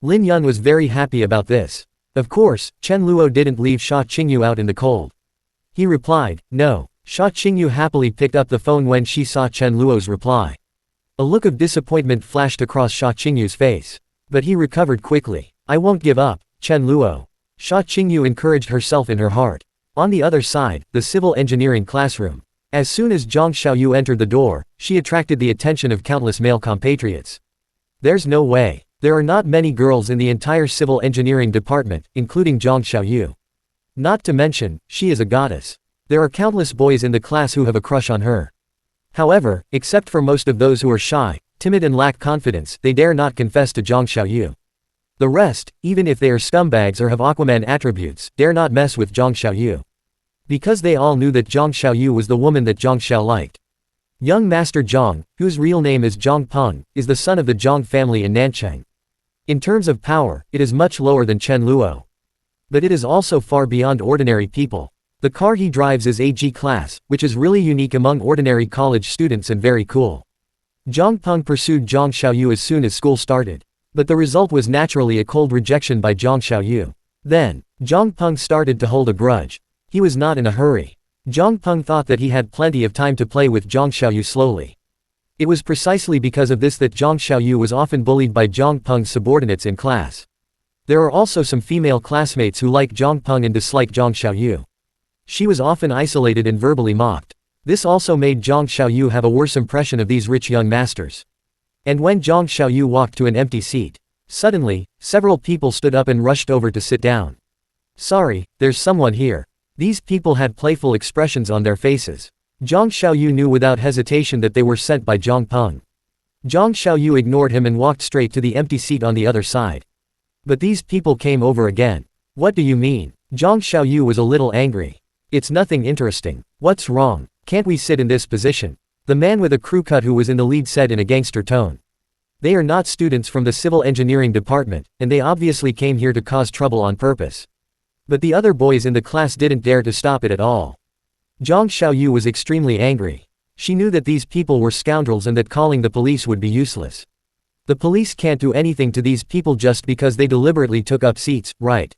Lin Yun was very happy about this. Of course, Chen Luo didn't leave Sha Qingyu out in the cold. He replied, no. Sha Qingyu happily picked up the phone when she saw Chen Luo's reply. A look of disappointment flashed across Sha Qingyu's face. But he recovered quickly. I won't give up, Chen Luo. Sha Qingyu encouraged herself in her heart. On the other side, the civil engineering classroom. As soon as Zhang Xiaoyu entered the door, she attracted the attention of countless male compatriots. There's no way. There are not many girls in the entire civil engineering department, including Zhang Xiaoyu. Not to mention, she is a goddess. There are countless boys in the class who have a crush on her. However, except for most of those who are shy, timid and lack confidence, they dare not confess to Zhang Xiaoyu. The rest, even if they are scumbags or have Aquaman attributes, dare not mess with Zhang Xiaoyu. Because they all knew that Zhang Xiaoyu was the woman that Zhang Xiao liked. Young Master Zhang, whose real name is Zhang Peng, is the son of the Zhang family in Nanchang. In terms of power, it is much lower than Chen Luo. But it is also far beyond ordinary people. The car he drives is a G-Class, which is really unique among ordinary college students and very cool. Zhang Peng pursued Zhang Xiaoyu as soon as school started. But the result was naturally a cold rejection by Zhang Xiaoyu. Then, Zhang Peng started to hold a grudge. He was not in a hurry. Zhang Peng thought that he had plenty of time to play with Zhang Xiaoyu slowly. It was precisely because of this that Zhang Xiaoyu was often bullied by Zhang Peng's subordinates in class. There are also some female classmates who like Zhang Peng and dislike Zhang Xiaoyu. She was often isolated and verbally mocked. This also made Zhang Xiaoyu have a worse impression of these rich young masters. And when Zhang Xiaoyu walked to an empty seat, suddenly, several people stood up and rushed over to sit down. Sorry, there's someone here. These people had playful expressions on their faces. Zhang Xiaoyu knew without hesitation that they were sent by Zhang Peng. Zhang Xiaoyu ignored him and walked straight to the empty seat on the other side. But these people came over again. What do you mean? Zhang Xiaoyu was a little angry. It's nothing interesting. What's wrong? Can't we sit in this position? The man with a crew cut who was in the lead said in a gangster tone. They are not students from the civil engineering department, and they obviously came here to cause trouble on purpose. But the other boys in the class didn't dare to stop it at all. Zhang Xiaoyu was extremely angry. She knew that these people were scoundrels and that calling the police would be useless. The police can't do anything to these people just because they deliberately took up seats, right?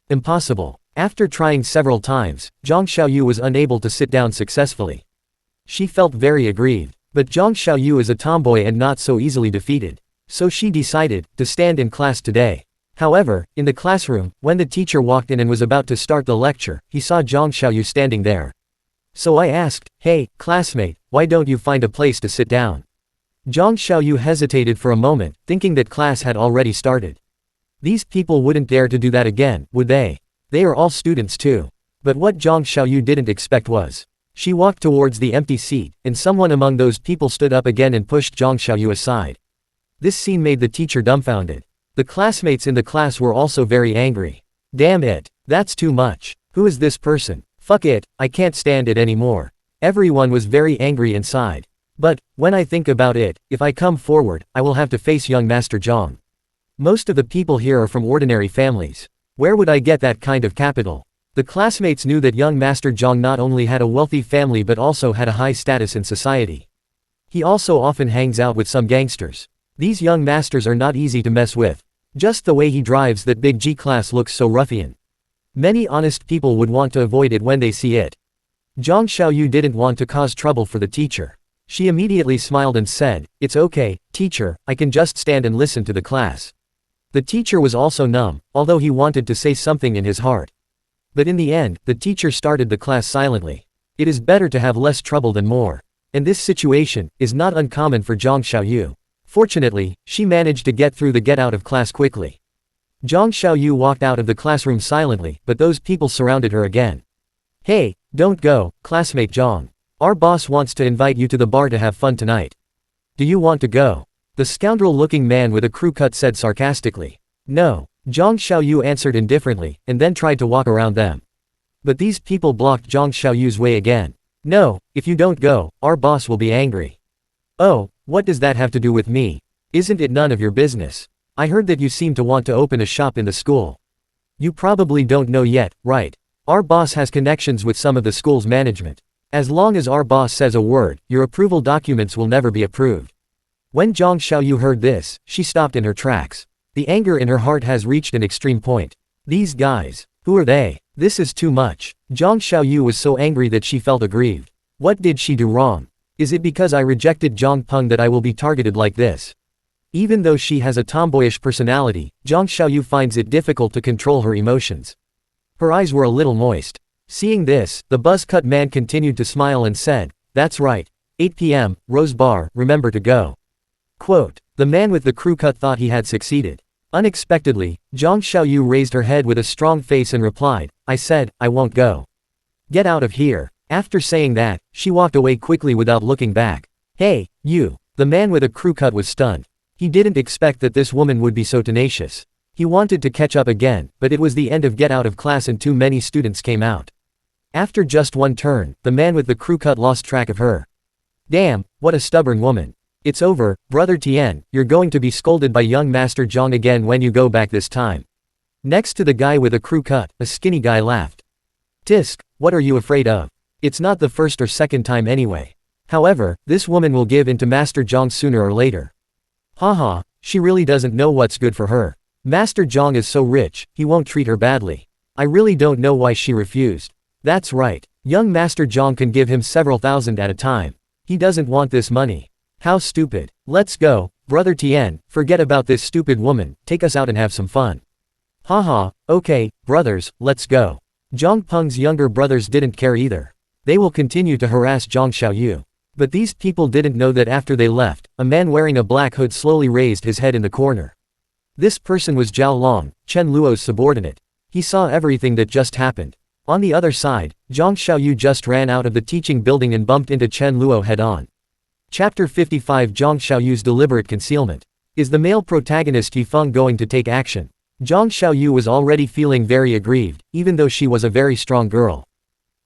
Impossible. After trying several times, Zhang Xiaoyu was unable to sit down successfully. She felt very aggrieved. But Zhang Xiaoyu is a tomboy and not so easily defeated. So she decided to stand in class today. However, in the classroom, when the teacher walked in and was about to start the lecture, he saw Zhang Xiaoyu standing there. So I asked, "Hey, classmate, why don't you find a place to sit down?" Zhang Xiaoyu hesitated for a moment, thinking that class had already started. These people wouldn't dare to do that again, would they? They are all students too. But what Zhang Xiaoyu didn't expect was, she walked towards the empty seat, and someone among those people stood up again and pushed Zhang Xiaoyu aside. This scene made the teacher dumbfounded. The classmates in the class were also very angry. Damn it, that's too much. Who is this person? Fuck it, I can't stand it anymore. Everyone was very angry inside. But, when I think about it, if I come forward, I will have to face young Master Zhang. Most of the people here are from ordinary families. Where would I get that kind of capital? The classmates knew that young Master Zhang not only had a wealthy family but also had a high status in society. He also often hangs out with some gangsters. These young masters are not easy to mess with. Just the way he drives that big G-Class looks so ruffian. Many honest people would want to avoid it when they see it. Zhang Xiaoyu didn't want to cause trouble for the teacher. She immediately smiled and said, "It's okay, teacher, I can just stand and listen to the class." The teacher was also numb, although he wanted to say something in his heart. But in the end, the teacher started the class silently. It is better to have less trouble than more. And this situation is not uncommon for Zhang Xiaoyu. Fortunately, she managed to get through the get out of class quickly. Zhang Xiaoyu walked out of the classroom silently, but those people surrounded her again. "Hey, don't go, classmate Zhang. Our boss wants to invite you to the bar to have fun tonight. Do you want to go?" The scoundrel-looking man with a crew cut said sarcastically. "No," Zhang Xiaoyu answered indifferently, and then tried to walk around them. But these people blocked Zhang Xiaoyu's way again. "No, if you don't go, our boss will be angry." "Oh, what does that have to do with me? Isn't it none of your business? I heard that you seem to want to open a shop in the school. You probably don't know yet, right? Our boss has connections with some of the school's management. As long as our boss says a word, your approval documents will never be approved." When Zhang Xiaoyu heard this, she stopped in her tracks. The anger in her heart has reached an extreme point. These guys, who are they? This is too much. Zhang Xiaoyu was so angry that she felt aggrieved. What did she do wrong? Is it because I rejected Zhang Peng that I will be targeted like this? Even though she has a tomboyish personality, Zhang Xiaoyu finds it difficult to control her emotions. Her eyes were a little moist. Seeing this, the buzz-cut man continued to smile and said, "That's right. 8 p.m., Rose Bar, remember to go." Quote. The man with the crew cut thought he had succeeded. Unexpectedly, Zhang Xiaoyu raised her head with a strong face and replied, "I said, I won't go. Get out of here." After saying that, she walked away quickly without looking back. "Hey, you." The man with a crew cut was stunned. He didn't expect that this woman would be so tenacious. He wanted to catch up again, but it was the end of get out of class and too many students came out. After just one turn, the man with the crew cut lost track of her. Damn, what a stubborn woman. It's over, Brother Tian, you're going to be scolded by young Master Zhang again when you go back this time. Next to the guy with a crew cut, a skinny guy laughed. Tisk, what are you afraid of? It's not the first or second time anyway. However, this woman will give in to Master Zhang sooner or later. Haha, she really doesn't know what's good for her. Master Zhang is so rich, he won't treat her badly. I really don't know why she refused. That's right, young Master Zhang can give him several thousand at a time. He doesn't want this money. How stupid. Let's go, Brother Tian, forget about this stupid woman, take us out and have some fun. Haha, okay, brothers, let's go. Zhang Peng's younger brothers didn't care either. They will continue to harass Zhang Xiaoyu. But these people didn't know that after they left, a man wearing a black hood slowly raised his head in the corner. This person was Zhao Long, Chen Luo's subordinate. He saw everything that just happened. On the other side, Zhang Xiaoyu just ran out of the teaching building and bumped into Chen Luo head-on. Chapter 55 Zhang Xiaoyu's deliberate concealment. Is the male protagonist Yifeng going to take action? Zhang Xiaoyu was already feeling very aggrieved, even though she was a very strong girl.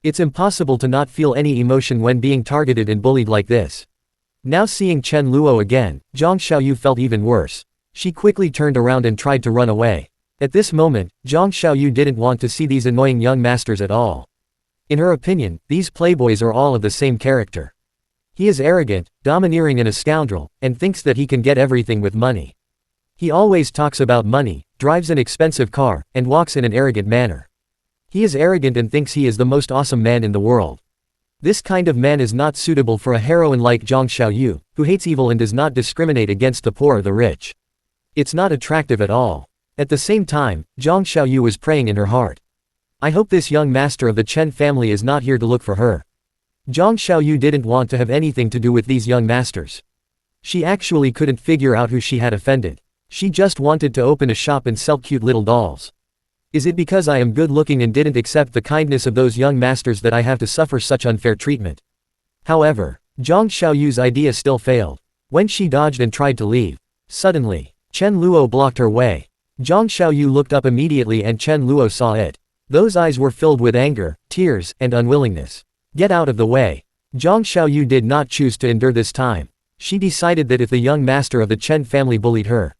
It's impossible to not feel any emotion when being targeted and bullied like this. Now seeing Chen Luo again, Zhang Xiaoyu felt even worse. She quickly turned around and tried to run away. At this moment, Zhang Xiaoyu didn't want to see these annoying young masters at all. In her opinion, these playboys are all of the same character. He is arrogant, domineering and a scoundrel, and thinks that he can get everything with money. He always talks about money, drives an expensive car, and walks in an arrogant manner. He is arrogant and thinks he is the most awesome man in the world. This kind of man is not suitable for a heroine like Zhang Xiaoyu, who hates evil and does not discriminate against the poor or the rich. It's not attractive at all. At the same time, Zhang Xiaoyu was praying in her heart. I hope this young master of the Chen family is not here to look for her. Zhang Xiaoyu didn't want to have anything to do with these young masters. She actually couldn't figure out who she had offended. She just wanted to open a shop and sell cute little dolls. Is it because I am good looking and didn't accept the kindness of those young masters that I have to suffer such unfair treatment? However, Zhang Xiaoyu's idea still failed. When she dodged and tried to leave, suddenly, Chen Luo blocked her way. Zhang Xiaoyu looked up immediately and Chen Luo saw it. Those eyes were filled with anger, tears, and unwillingness. Get out of the way. Zhang Xiaoyu did not choose to endure this time. She decided that if the young master of the Chen family bullied her,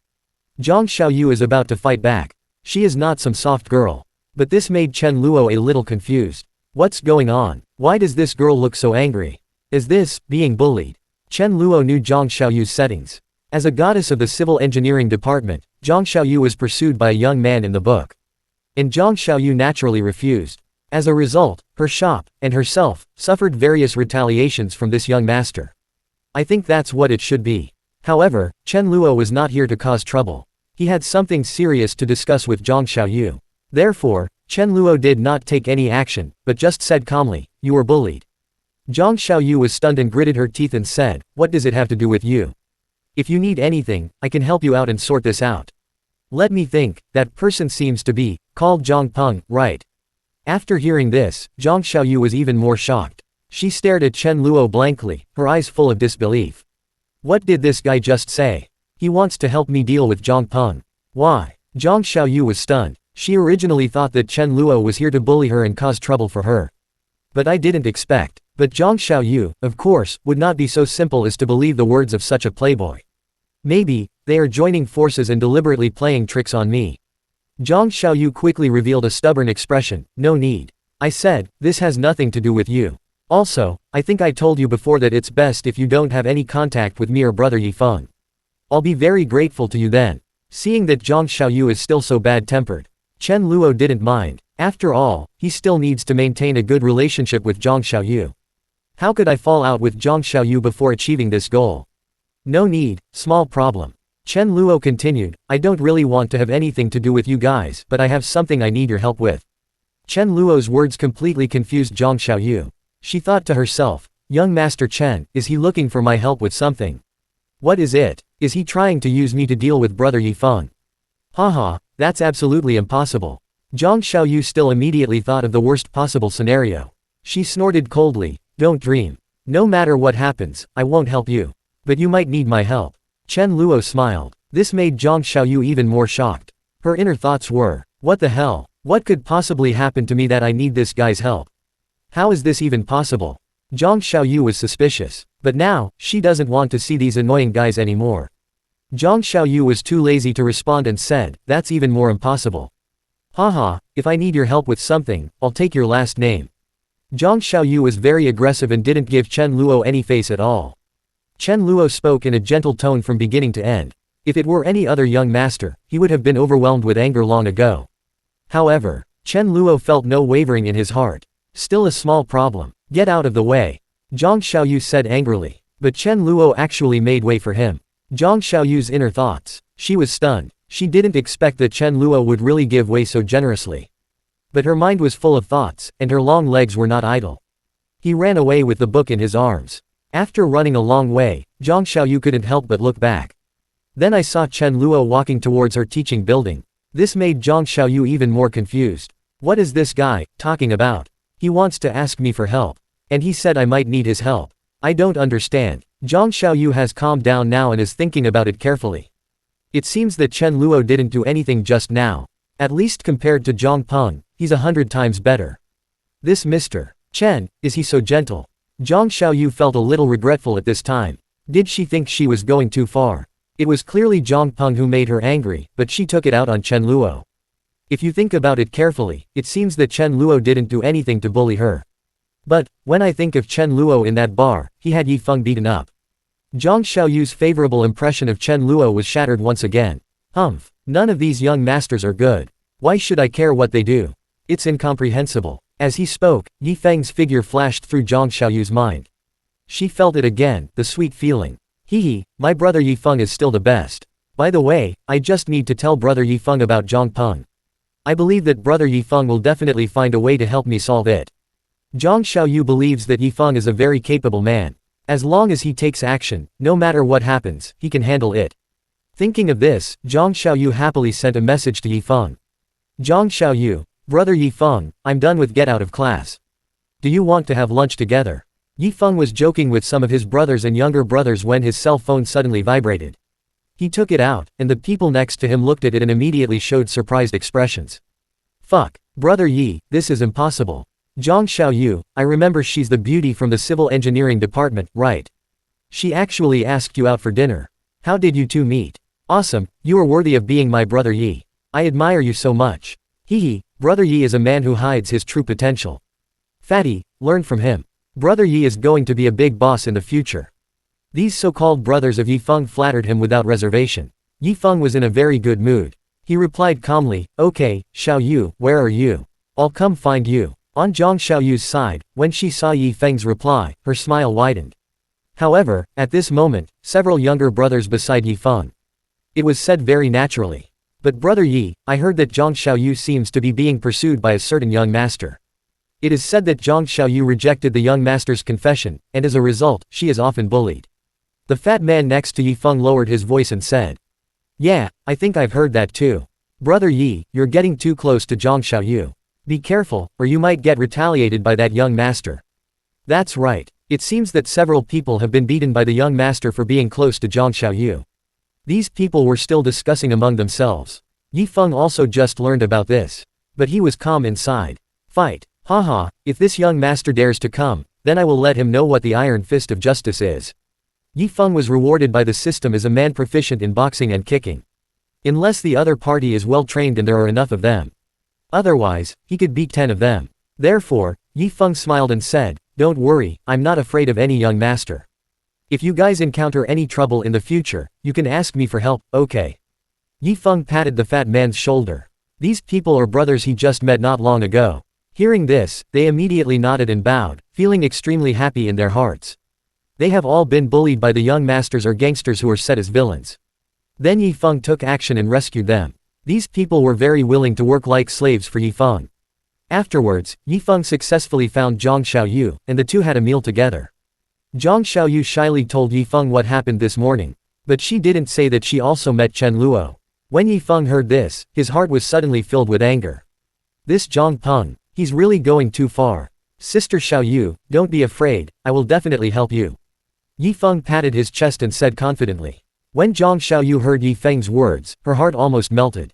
Zhang Xiaoyu is about to fight back. She is not some soft girl. But this made Chen Luo a little confused. What's going on? Why does this girl look so angry? Is this being bullied? Chen Luo knew Zhang Xiaoyu's settings. As a goddess of the civil engineering department, Zhang Xiaoyu was pursued by a young man in the book. And Zhang Xiaoyu naturally refused. As a result, her shop, and herself, suffered various retaliations from this young master. I think that's what it should be. However, Chen Luo was not here to cause trouble. He had something serious to discuss with Zhang Xiaoyu. Therefore, Chen Luo did not take any action, but just said calmly, "You were bullied." Zhang Xiaoyu was stunned and gritted her teeth and said, "What does it have to do with you? If you need anything, I can help you out and sort this out." Let me think, that person seems to be called Zhang Peng, right? After hearing this, Zhang Xiaoyu was even more shocked. She stared at Chen Luo blankly, her eyes full of disbelief. What did this guy just say? He wants to help me deal with Zhang Peng. Why? Zhang Xiaoyu was stunned. She originally thought that Chen Luo was here to bully her and cause trouble for her. But I didn't expect. But Zhang Xiaoyu, of course, would not be so simple as to believe the words of such a playboy. Maybe, they are joining forces and deliberately playing tricks on me. Zhang Xiaoyu quickly revealed a stubborn expression, "No need. I said, this has nothing to do with you. Also, I think I told you before that it's best if you don't have any contact with me or brother Yifeng. I'll be very grateful to you then." Seeing that Zhang Xiaoyu is still so bad-tempered, Chen Luo didn't mind. After all, he still needs to maintain a good relationship with Zhang Xiaoyu. How could I fall out with Zhang Xiaoyu before achieving this goal? No need, small problem. Chen Luo continued, "I don't really want to have anything to do with you guys, but I have something I need your help with." Chen Luo's words completely confused Zhang Xiaoyu. She thought to herself, "Young Master Chen, is he looking for my help with something? What is it? Is he trying to use me to deal with brother Yifeng? Haha, that's absolutely impossible." Zhang Xiaoyu still immediately thought of the worst possible scenario. She snorted coldly, "Don't dream. No matter what happens, I won't help you. But you might need my help." Chen Luo smiled. This made Zhang Xiaoyu even more shocked. Her inner thoughts were, what the hell? What could possibly happen to me that I need this guy's help? How is this even possible? Zhang Xiaoyu was suspicious. But now, she doesn't want to see these annoying guys anymore. Zhang Xiaoyu was too lazy to respond and said, "That's even more impossible. Haha, if I need your help with something, I'll take your last name." Zhang Xiaoyu was very aggressive and didn't give Chen Luo any face at all. Chen Luo spoke in a gentle tone from beginning to end. If it were any other young master, he would have been overwhelmed with anger long ago. However, Chen Luo felt no wavering in his heart. Still a small problem. Get out of the way. Zhang Xiaoyu said angrily. But Chen Luo actually made way for him. Zhang Xiaoyu's inner thoughts. She was stunned. She didn't expect that Chen Luo would really give way so generously. But her mind was full of thoughts, and her long legs were not idle. He ran away with the book in his arms. After running a long way, Zhang Xiaoyu couldn't help but look back. Then I saw Chen Luo walking towards her teaching building. This made Zhang Xiaoyu even more confused. What is this guy talking about? He wants to ask me for help. And he said I might need his help. I don't understand. Zhang Xiaoyu has calmed down now and is thinking about it carefully. It seems that Chen Luo didn't do anything just now. At least compared to Zhang Peng, he's 100 times better. This Mr. Chen, is he so gentle? Zhang Xiaoyu felt a little regretful at this time. Did she think she was going too far? It was clearly Zhang Peng who made her angry, but she took it out on Chen Luo. If you think about it carefully, it seems that Chen Luo didn't do anything to bully her. But, when I think of Chen Luo in that bar, he had Yifeng beaten up. Zhang Xiaoyu's favorable impression of Chen Luo was shattered once again. Humph, none of these young masters are good. Why should I care what they do? It's incomprehensible. As he spoke, Yi Feng's figure flashed through Zhang Xiaoyu's mind. She felt it again, the sweet feeling. Hee, my brother Yi Feng is still the best. By the way, I just need to tell brother Yi Feng about Zhang Peng. I believe that brother Yi Feng will definitely find a way to help me solve it. Zhang Xiaoyu believes that Yi Feng is a very capable man. As long as he takes action, no matter what happens, he can handle it. Thinking of this, Zhang Xiaoyu happily sent a message to Yi Feng. Zhang Xiaoyu, brother Yi Feng, I'm done with get out of class. Do you want to have lunch together? Yi Feng was joking with some of his brothers and younger brothers when his cell phone suddenly vibrated. He took it out, and the people next to him looked at it and immediately showed surprised expressions. Fuck, brother Yi, this is impossible. Zhang Xiaoyu, I remember she's the beauty from the civil engineering department, right? She actually asked you out for dinner. How did you two meet? Awesome, you are worthy of being my brother Yi. I admire you so much. Hee, brother Yi is a man who hides his true potential. Fatty, learn from him. Brother Yi is going to be a big boss in the future. These so-called brothers of Yi Feng flattered him without reservation. Yi Feng was in a very good mood. He replied calmly, okay, Xiaoyu, where are you? I'll come find you. On Zhang Xiaoyu's side, when she saw Yi Feng's reply, her smile widened. However, at this moment, several younger brothers beside Yi Feng. It was said very naturally. But brother Yi, I heard that Zhang Xiaoyu seems to be being pursued by a certain young master. It is said that Zhang Xiaoyu rejected the young master's confession, and as a result, she is often bullied. The fat man next to Yi Feng lowered his voice and said. Yeah, I think I've heard that too. Brother Yi, you're getting too close to Zhang Xiaoyu. Be careful, or you might get retaliated by that young master. That's right. It seems that several people have been beaten by the young master for being close to Zhang Xiaoyu. These people were still discussing among themselves. Yi Feng also just learned about this. But he was calm inside. Fight. Haha, if this young master dares to come, then I will let him know what the iron fist of justice is. Yi Feng was rewarded by the system as a man proficient in boxing and kicking. Unless the other party is well trained and there are enough of them. Otherwise, he could beat 10 of them. Therefore, Yi Feng smiled and said, don't worry, I'm not afraid of any young master. If you guys encounter any trouble in the future, you can ask me for help, okay? Yi Feng patted the fat man's shoulder. These people are brothers he just met not long ago. Hearing this, they immediately nodded and bowed, feeling extremely happy in their hearts. They have all been bullied by the young masters or gangsters who are set as villains. Then Yi Feng took action and rescued them. These people were very willing to work like slaves for Yi Feng. Afterwards, Yi Feng successfully found Zhang Xiaoyu, and the two had a meal together. Zhang Xiaoyu shyly told Yi Feng what happened this morning. But she didn't say that she also met Chen Luo. When Yi Feng heard this, his heart was suddenly filled with anger. This Zhang Peng. He's really going too far. Sister Xiaoyu, don't be afraid, I will definitely help you. Yi Feng patted his chest and said confidently. When Zhang Xiaoyu heard Yi Feng's words, her heart almost melted.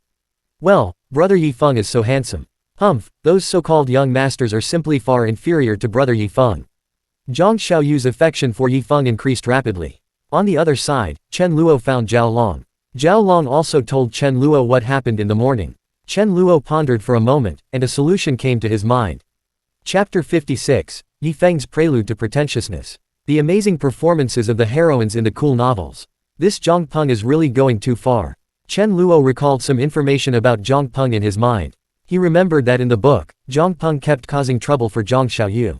Well, brother Yi Feng is so handsome. Humph, those so-called young masters are simply far inferior to brother Yi Feng. Zhang Xiaoyu's affection for Yi Feng increased rapidly. On the other side, Chen Luo found Zhao Long. Zhao Long also told Chen Luo what happened in the morning. Chen Luo pondered for a moment, and a solution came to his mind. Chapter 56, Yi Feng's Prelude to Pretentiousness. The amazing performances of the heroines in the cool novels. This Zhang Peng is really going too far. Chen Luo recalled some information about Zhang Peng in his mind. He remembered that in the book, Zhang Peng kept causing trouble for Zhang Xiaoyu.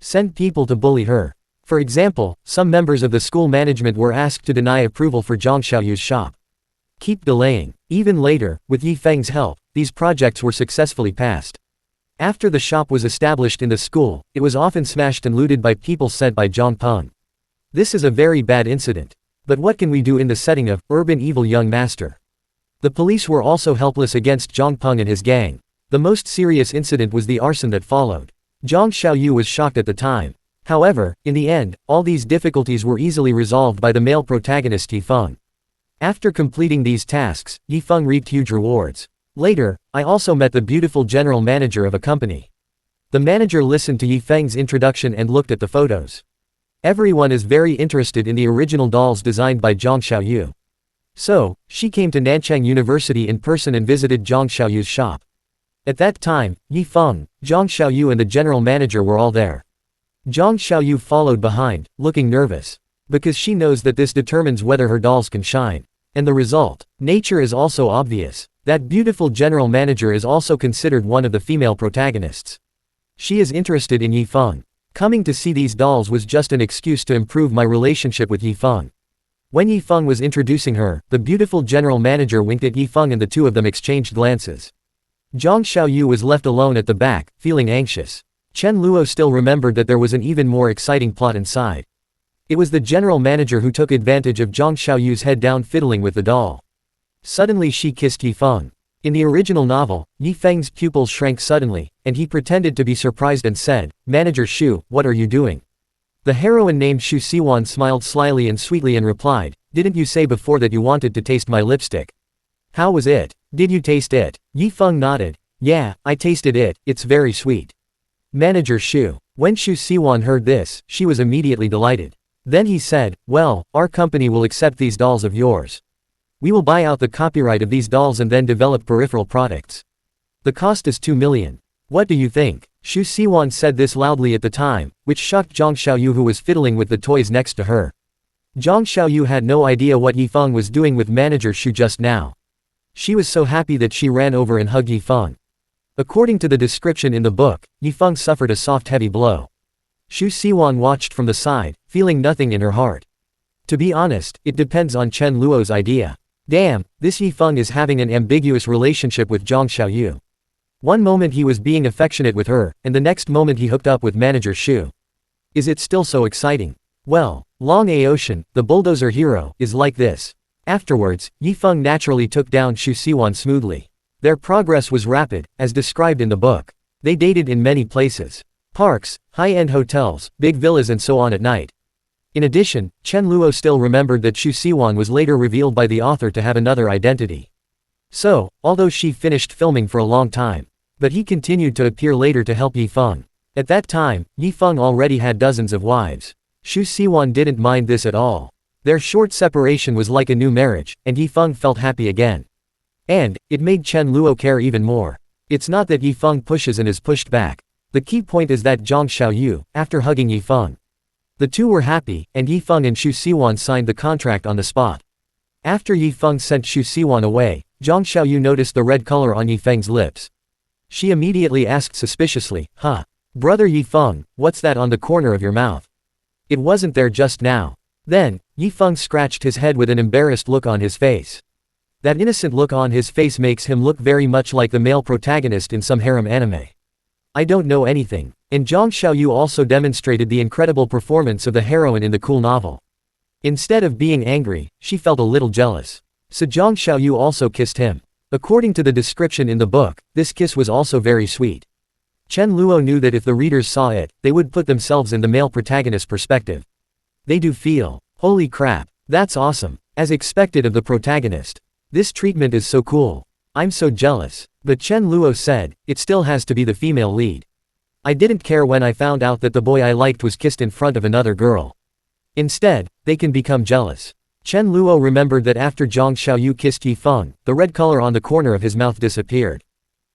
Sent people to bully her. For example, some members of the school management were asked to deny approval for Zhang Xiaoyu's shop. Keep delaying. Even later, with Yi Feng's help, these projects were successfully passed. After the shop was established in the school, it was often smashed and looted by people sent by Zhang Peng. This is a very bad incident. But what can we do in the setting of urban evil young master? The police were also helpless against Zhang Peng and his gang. The most serious incident was the arson that followed. Zhang Xiaoyu was shocked at the time. However, in the end, all these difficulties were easily resolved by the male protagonist Yi Feng. After completing these tasks, Yi Feng reaped huge rewards. Later, I also met the beautiful general manager of a company. The manager listened to Yi Feng's introduction and looked at the photos. Everyone is very interested in the original dolls designed by Zhang Xiaoyu. So, she came to Nanchang University in person and visited Zhang Xiaoyu's shop. At that time, Yi Feng, Zhang Xiaoyu and the general manager were all there. Zhang Xiaoyu followed behind, looking nervous. Because she knows that this determines whether her dolls can shine. And the result, nature is also obvious. That beautiful general manager is also considered one of the female protagonists. She is interested in Yifeng. Coming to see these dolls was just an excuse to improve my relationship with Yifeng. When Yifeng was introducing her, the beautiful general manager winked at Yifeng and the two of them exchanged glances. Zhang Xiaoyu was left alone at the back, feeling anxious. Chen Luo still remembered that there was an even more exciting plot inside. It was the general manager who took advantage of Zhang Xiaoyu's head down fiddling with the doll. Suddenly she kissed Yifeng. In the original novel, Yifeng's pupils shrank suddenly, and he pretended to be surprised and said, "Manager Shu, what are you doing?" The heroine named Shu Siwan smiled slyly and sweetly and replied, "Didn't you say before that you wanted to taste my lipstick? How was it? Did you taste it?" Yifeng nodded. "Yeah, I tasted it, it's very sweet." Manager Shu. When Shu Siwan heard this, she was immediately delighted. Then he said, "Well, our company will accept these dolls of yours. We will buy out the copyright of these dolls and then develop peripheral products. The cost is 2 million. What do you think?" Shu Siwan said this loudly at the time, which shocked Zhang Xiaoyu who was fiddling with the toys next to her. Zhang Xiaoyu had no idea what Yifeng was doing with Manager Shu just now. She was so happy that she ran over and hugged Yifeng. According to the description in the book, Yifeng suffered a soft heavy blow. Shu Siwan watched from the side, feeling nothing in her heart. To be honest, it depends on Chen Luo's idea. Damn, this Yifeng is having an ambiguous relationship with Zhang Xiaoyu. One moment he was being affectionate with her, and the next moment he hooked up with Manager Shu. Is it still so exciting? Well, Long Aocean, the bulldozer hero, is like this. Afterwards, Yifeng naturally took down Shu Siwan smoothly. Their progress was rapid, as described in the book. They dated in many places. Parks, high-end hotels, big villas and so on at night. In addition, Chen Luo still remembered that Shu Siwan was later revealed by the author to have another identity. So, although she finished filming for a long time, but he continued to appear later to help Yifeng. At that time, Yifeng already had dozens of wives. Shu Siwan didn't mind this at all. Their short separation was like a new marriage, and Yifeng felt happy again. And, it made Chen Luo care even more. It's not that Yifeng pushes and is pushed back. The key point is that Zhang Xiaoyu, after hugging Yifeng. The two were happy, and Yifeng and Shu Siwan signed the contract on the spot. After Yifeng sent Shu Siwan away, Zhang Xiaoyu noticed the red color on Yifeng's lips. She immediately asked suspiciously, "Huh? Brother Yifeng, what's that on the corner of your mouth? It wasn't there just now." Then, Yifeng scratched his head with an embarrassed look on his face. That innocent look on his face makes him look very much like the male protagonist in some harem anime. "I don't know anything." And Zhang Xiaoyu also demonstrated the incredible performance of the heroine in the cool novel. Instead of being angry, she felt a little jealous. So Zhang Xiaoyu also kissed him. According to the description in the book, this kiss was also very sweet. Chen Luo knew that if the readers saw it, they would put themselves in the male protagonist's perspective. They do feel, holy crap, that's awesome, as expected of the protagonist. This treatment is so cool. I'm so jealous. But Chen Luo said, it still has to be the female lead. I didn't care when I found out that the boy I liked was kissed in front of another girl. Instead, they can become jealous. Chen Luo remembered that after Zhang Xiaoyu kissed Yifeng, the red color on the corner of his mouth disappeared.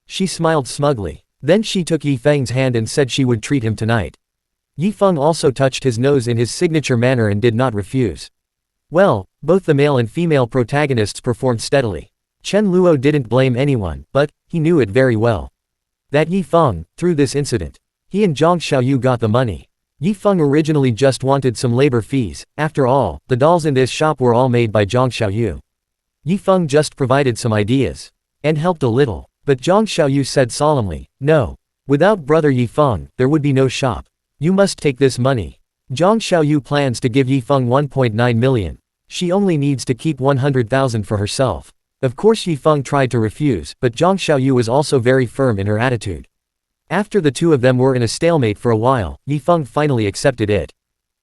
She smiled smugly. Then she took Yifeng's hand and said she would treat him tonight. Yifeng also touched his nose in his signature manner and did not refuse. Well, both the male and female protagonists performed steadily. Chen Luo didn't blame anyone, but he knew it very well. That Yifeng, through this incident, he and Zhang Xiaoyu got the money. Yifeng originally just wanted some labor fees. After all, the dolls in this shop were all made by Zhang Xiaoyu. Yifeng just provided some ideas. And helped a little. But Zhang Xiaoyu said solemnly, "No. Without brother Yifeng, there would be no shop. You must take this money." Zhang Xiaoyu plans to give Yifeng 1.9 million. She only needs to keep 100,000 for herself. Of course Yifeng tried to refuse, but Zhang Xiaoyu was also very firm in her attitude. After the two of them were in a stalemate for a while, Yifeng finally accepted it.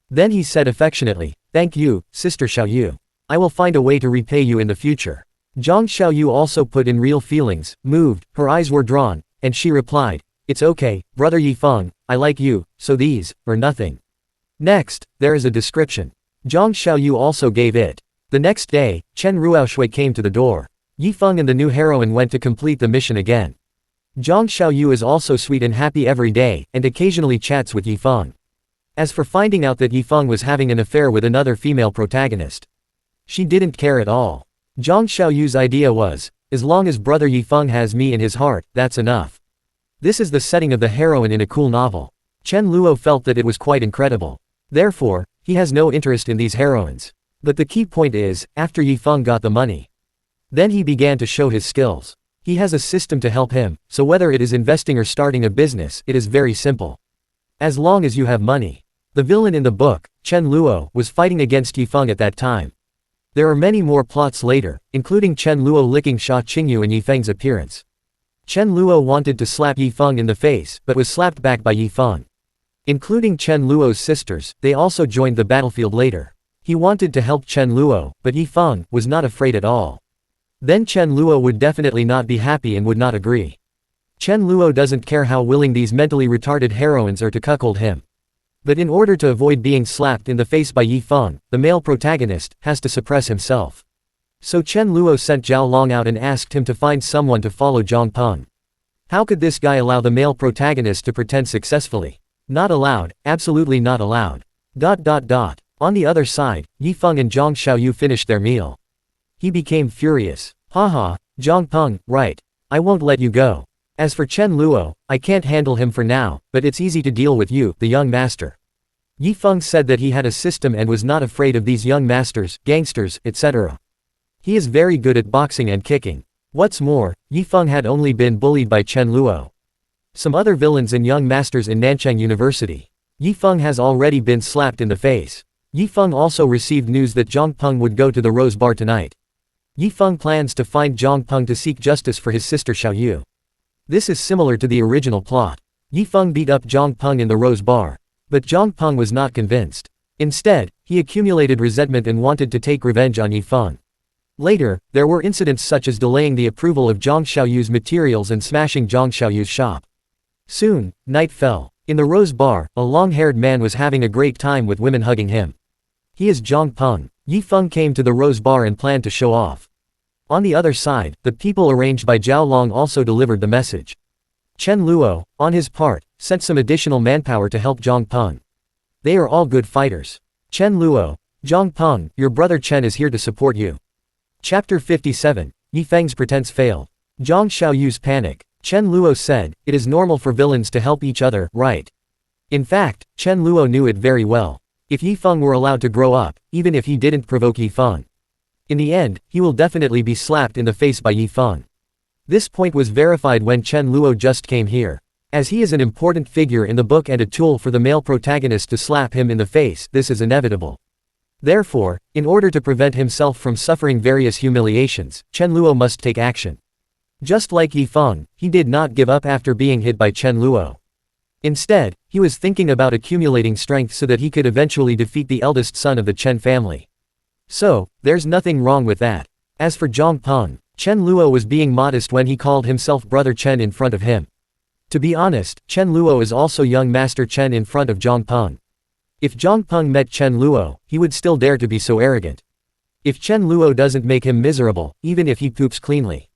Then he said affectionately, "Thank you, Sister Xiaoyu. I will find a way to repay you in the future." Zhang Xiaoyu also put in real feelings, moved, her eyes were drawn, and she replied, "It's okay, brother Yifeng, I like you, so these, or nothing." Next, there is a description. Zhang Xiaoyu also gave it. The next day, Chen Ruoxue came to the door. Yifeng and the new heroine went to complete the mission again. Zhang Xiaoyu is also sweet and happy every day, and occasionally chats with Yifeng. As for finding out that Yifeng was having an affair with another female protagonist, she didn't care at all. Zhang Xiaoyu's idea was, as long as brother Yifeng has me in his heart, that's enough. This is the setting of the heroine in a cool novel. Chen Luo felt that it was quite incredible. Therefore, he has no interest in these heroines. But the key point is, after Yi Feng got the money, then he began to show his skills. He has a system to help him, so whether it is investing or starting a business, it is very simple. As long as you have money. The villain in the book, Chen Luo, was fighting against Yi Feng at that time. There are many more plots later, including Chen Luo licking Sha Qingyu and Yi Feng's appearance. Chen Luo wanted to slap Yi Feng in the face but was slapped back by Yi Feng. Including Chen Luo's sisters, they also joined the battlefield later. He wanted to help Chen Luo, but Yi Feng was not afraid at all. Then Chen Luo would definitely not be happy and would not agree. Chen Luo doesn't care how willing these mentally retarded heroines are to cuckold him. But in order to avoid being slapped in the face by Yi Feng, the male protagonist has to suppress himself. So Chen Luo sent Zhao Long out and asked him to find someone to follow Zhang Peng. How could this guy allow the male protagonist to pretend successfully? Not allowed, absolutely not allowed. On the other side, Yi Feng and Zhang Xiaoyu finished their meal. He became furious. Haha, Zhang Peng, right. I won't let you go. As for Chen Luo, I can't handle him for now, but it's easy to deal with you, the young master. Yi Feng said that he had a system and was not afraid of these young masters, gangsters, etc. He is very good at boxing and kicking. What's more, Yi Feng had only been bullied by Chen Luo. Some other villains and young masters in Nanchang University. Yi Feng has already been slapped in the face. Yi Feng also received news that Zhang Peng would go to the Rose Bar tonight. Yi Feng plans to find Zhang Peng to seek justice for his sister Xiaoyu. This is similar to the original plot. Yi Feng beat up Zhang Peng in the Rose Bar. But Zhang Peng was not convinced. Instead, he accumulated resentment and wanted to take revenge on Yi Feng. Later, there were incidents such as delaying the approval of Zhang Xiaoyu's materials and smashing Zhang Xiaoyu's shop. Soon, night fell. In the Rose Bar, a long-haired man was having a great time with women hugging him. He is Zhang Peng. Yi Feng came to the Rose Bar and planned to show off. On the other side, the people arranged by Zhao Long also delivered the message. Chen Luo, on his part, sent some additional manpower to help Zhang Peng. They are all good fighters. Chen Luo, Zhang Peng, your brother Chen is here to support you. Chapter 57, Yi Feng's pretense failed. Zhang Xiaoyu's panic. Chen Luo said, it is normal for villains to help each other, right? In fact, Chen Luo knew it very well. If Yi Feng were allowed to grow up, even if he didn't provoke Yi Feng, in the end, he will definitely be slapped in the face by Yi Feng. This point was verified when Chen Luo just came here. As he is an important figure in the book and a tool for the male protagonist to slap him in the face, this is inevitable. Therefore, in order to prevent himself from suffering various humiliations, Chen Luo must take action. Just like Yi Feng, he did not give up after being hit by Chen Luo. Instead, he was thinking about accumulating strength so that he could eventually defeat the eldest son of the Chen family. So, there's nothing wrong with that. As for Zhang Peng, Chen Luo was being modest when he called himself Brother Chen in front of him. To be honest, Chen Luo is also young Master Chen in front of Zhang Peng. If Zhang Peng met Chen Luo, he would still dare to be so arrogant. If Chen Luo doesn't make him miserable, even if he poops cleanly.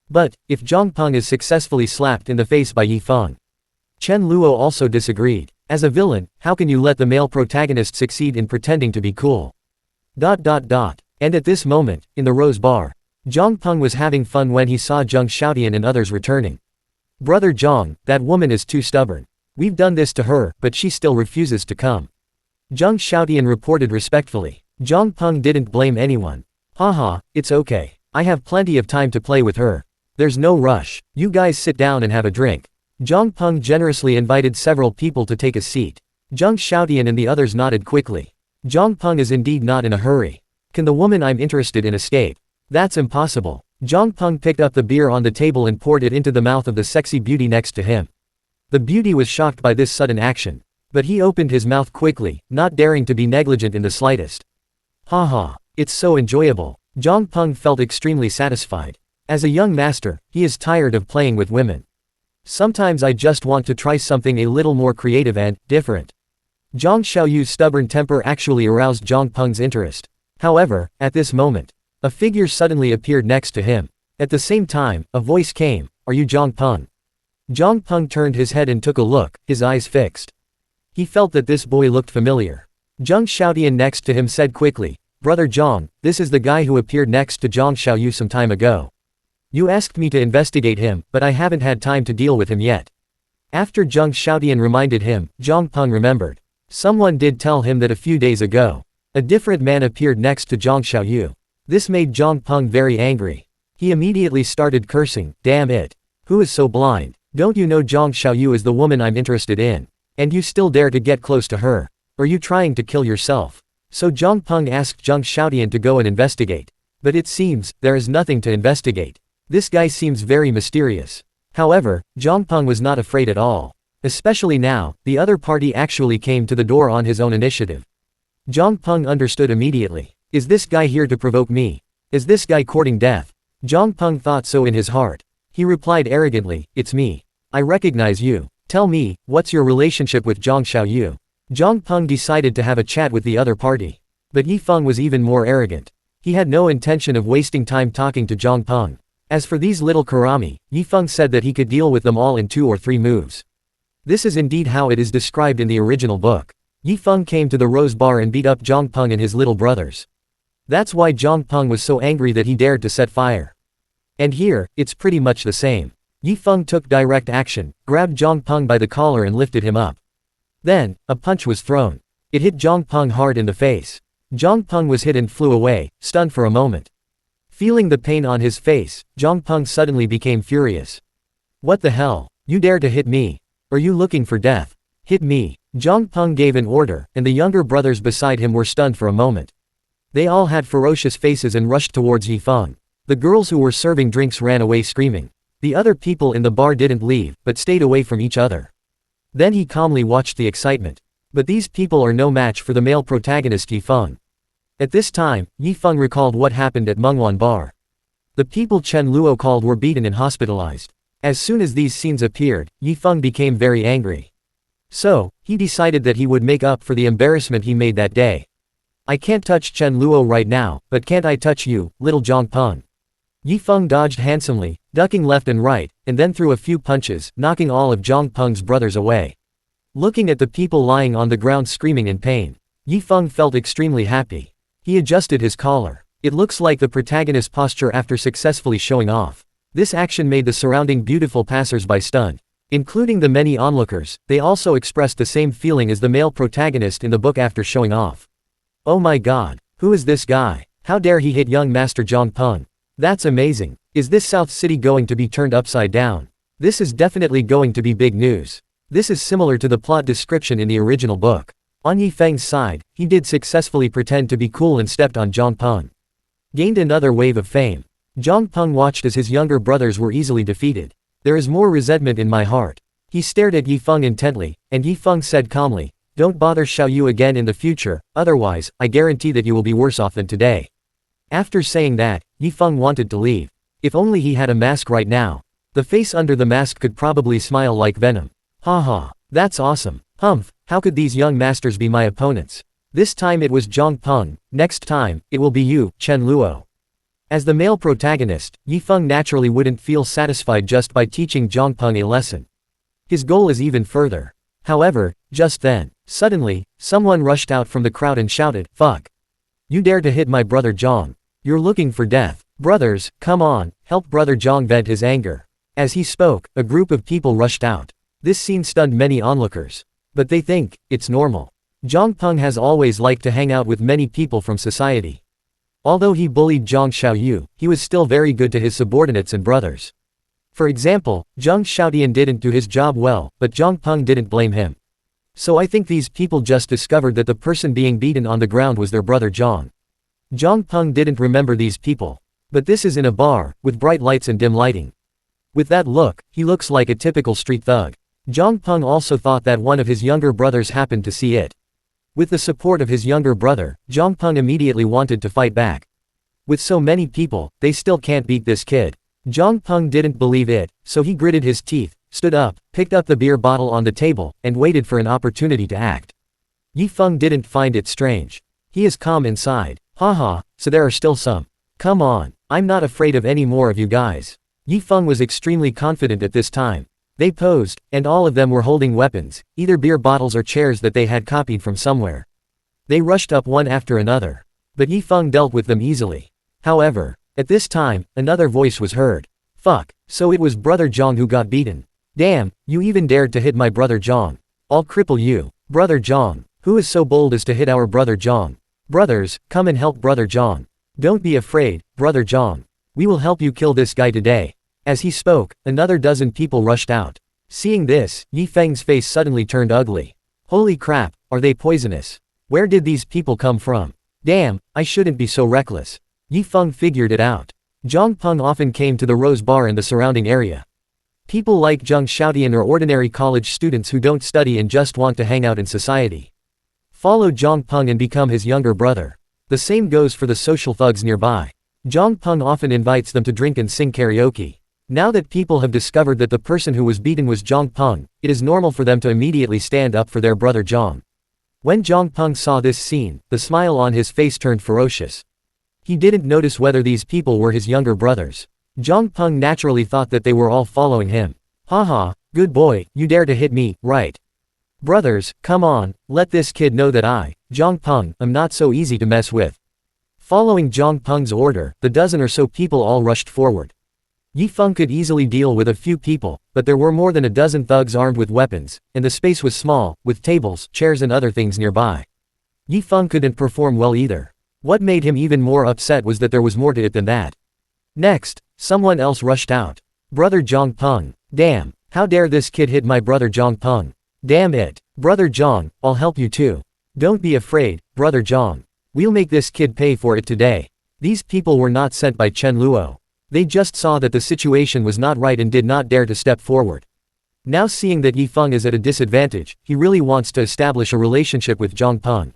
But, if Zhang Peng is successfully slapped in the face by Yi Feng. Chen Luo also disagreed. As a villain, how can you let the male protagonist succeed in pretending to be cool? And at this moment, in the Rose Bar, Zhang Peng was having fun when he saw Zhang Xiaotian and others returning. Brother Zhang, that woman is too stubborn. We've done this to her, but she still refuses to come. Zhang Xiaotian reported respectfully. Zhang Peng didn't blame anyone. Haha, it's okay. I have plenty of time to play with her. There's no rush. You guys sit down and have a drink. Zhang Peng generously invited several people to take a seat. Zhang Xiaotian and the others nodded quickly. Zhang Peng is indeed not in a hurry. Can the woman I'm interested in escape? That's impossible. Zhang Peng picked up the beer on the table and poured it into the mouth of the sexy beauty next to him. The beauty was shocked by this sudden action. But he opened his mouth quickly, not daring to be negligent in the slightest. Haha, it's so enjoyable. Zhang Peng felt extremely satisfied. As a young master, he is tired of playing with women. Sometimes I just want to try something a little more creative and different. Zhang Xiaoyu's stubborn temper actually aroused Zhang Peng's interest. However, at this moment, a figure suddenly appeared next to him. At the same time, a voice came, "Are you Zhang Peng?" Zhang Peng turned his head and took a look, his eyes fixed. He felt that this boy looked familiar. Zhang Xiaotian next to him said quickly, "Brother Zhang, this is the guy who appeared next to Zhang Xiaoyu some time ago. You asked me to investigate him, but I haven't had time to deal with him yet. After Zhang Xiaotian reminded him, Zhang Peng remembered. Someone did tell him that a few days ago, a different man appeared next to Zhang Xiaoyu. This made Zhang Peng very angry. He immediately started cursing, damn it. Who is so blind? Don't you know Zhang Xiaoyu is the woman I'm interested in? And you still dare to get close to her? Are you trying to kill yourself? So Zhang Peng asked Zhang Xiaotian to go and investigate. But it seems, there is nothing to investigate. This guy seems very mysterious. However, Zhang Peng was not afraid at all. Especially now, the other party actually came to the door on his own initiative. Zhang Peng understood immediately. Is this guy here to provoke me? Is this guy courting death? Zhang Peng thought so in his heart. He replied arrogantly, it's me. I recognize you. Tell me, what's your relationship with Zhang Xiaoyu? Zhang Peng decided to have a chat with the other party. But Yi Feng was even more arrogant. He had no intention of wasting time talking to Zhang Peng. As for these little Kurami, Yi Feng said that he could deal with them all in 2 or 3 moves. This is indeed how it is described in the original book. Yi Feng came to the Rose Bar and beat up Zhang Peng and his little brothers. That's why Zhang Peng was so angry that he dared to set fire. And here, it's pretty much the same. Yi Feng took direct action, grabbed Zhang Peng by the collar and lifted him up. Then, a punch was thrown. It hit Zhang Peng hard in the face. Zhang Peng was hit and flew away, stunned for a moment. Feeling the pain on his face, Zhang Peng suddenly became furious. What the hell? You dare to hit me? Are you looking for death? Hit me. Zhang Peng gave an order, and the younger brothers beside him were stunned for a moment. They all had ferocious faces and rushed towards Yi Feng. The girls who were serving drinks ran away screaming. The other people in the bar didn't leave, but stayed away from each other. Then he calmly watched the excitement. But these people are no match for the male protagonist Yi Feng. At this time, Yi Feng recalled what happened at Manhwa bar. The people Chen Luo called were beaten and hospitalized. As soon as these scenes appeared, Yi Feng became very angry. So, he decided that he would make up for the embarrassment he made that day. I can't touch Chen Luo right now, but can't I touch you, little Zhang Peng? Yi Feng dodged handsomely, ducking left and right, and then threw a few punches, knocking all of Zhang Peng's brothers away. Looking at the people lying on the ground screaming in pain, Yi Feng felt extremely happy. He adjusted his collar. It looks like the protagonist's posture after successfully showing off. This action made the surrounding beautiful passers-by stunned. Including the many onlookers, they also expressed the same feeling as the male protagonist in the book after showing off. Oh my god, who is this guy? How dare he hit young Master Zhang Peng? That's amazing. Is this South City going to be turned upside down? This is definitely going to be big news. This is similar to the plot description in the original book. On Yi Feng's side, he did successfully pretend to be cool and stepped on Zhang Peng. Gained another wave of fame. Zhang Peng watched as his younger brothers were easily defeated. There is more resentment in my heart. He stared at Yi Feng intently, and Yi Feng said calmly, don't bother Xiaoyu again in the future, otherwise, I guarantee that you will be worse off than today. After saying that, Yi Feng wanted to leave. If only he had a mask right now. The face under the mask could probably smile like venom. Haha, that's awesome. Humph, how could these young masters be my opponents? This time it was Zhang Peng, next time, it will be you, Chen Luo. As the male protagonist, Yi Feng naturally wouldn't feel satisfied just by teaching Zhang Peng a lesson. His goal is even further. However, just then, suddenly, someone rushed out from the crowd and shouted, fuck. You dare to hit my brother Zhang. You're looking for death. Brothers, come on, help brother Zhang vent his anger. As he spoke, a group of people rushed out. This scene stunned many onlookers. But they think, it's normal. Zhang Peng has always liked to hang out with many people from society. Although he bullied Zhang Xiaoyu, he was still very good to his subordinates and brothers. For example, Zhang Xiaotian didn't do his job well, but Zhang Peng didn't blame him. So I think these people just discovered that the person being beaten on the ground was their brother Zhang. Zhang Peng didn't remember these people. But this is in a bar, with bright lights and dim lighting. With that look, he looks like a typical street thug. Zhang Peng also thought that one of his younger brothers happened to see it. With the support of his younger brother, Zhang Peng immediately wanted to fight back. With so many people, they still can't beat this kid. Zhang Peng didn't believe it, so he gritted his teeth, stood up, picked up the beer bottle on the table, and waited for an opportunity to act. Yi Feng didn't find it strange. He is calm inside. Haha, so there are still some. Come on, I'm not afraid of any more of you guys. Yi Feng was extremely confident at this time. They posed, and all of them were holding weapons, either beer bottles or chairs that they had copied from somewhere. They rushed up one after another. But Yi Feng dealt with them easily. However, at this time, another voice was heard. Fuck, so it was brother Zhang who got beaten. Damn, you even dared to hit my brother Zhang. I'll cripple you. Brother Zhang. Who is so bold as to hit our brother Zhang? Brothers, come and help brother Zhang. Don't be afraid, brother Zhang. We will help you kill this guy today. As he spoke, another dozen people rushed out. Seeing this, Yi Feng's face suddenly turned ugly. Holy crap, are they poisonous? Where did these people come from? Damn, I shouldn't be so reckless. Yi Feng figured it out. Zhang Peng often came to the Rose Bar in the surrounding area. People like Zhang Xiaotian are ordinary college students who don't study and just want to hang out in society. Follow Zhang Peng and become his younger brother. The same goes for the social thugs nearby. Zhang Peng often invites them to drink and sing karaoke. Now that people have discovered that the person who was beaten was Zhang Peng, it is normal for them to immediately stand up for their brother Zhang. When Zhang Peng saw this scene, the smile on his face turned ferocious. He didn't notice whether these people were his younger brothers. Zhang Peng naturally thought that they were all following him. Haha, good boy, you dare to hit me, right? Brothers, come on, let this kid know that I, Zhang Peng, am not so easy to mess with. Following Zhang Peng's order, the dozen or so people all rushed forward. Yi Feng could easily deal with a few people, but there were more than a dozen thugs armed with weapons, and the space was small, with tables, chairs and other things nearby. Yi Feng couldn't perform well either. What made him even more upset was that there was more to it than that. Next, someone else rushed out. Brother Zhang Peng. Damn, how dare this kid hit my brother Zhang Peng. Damn it. Brother Zhang, I'll help you too. Don't be afraid, brother Zhang. We'll make this kid pay for it today. These people were not sent by Chen Luo. They just saw that the situation was not right and did not dare to step forward. Now seeing that Yi Feng is at a disadvantage, he really wants to establish a relationship with Zhang Peng.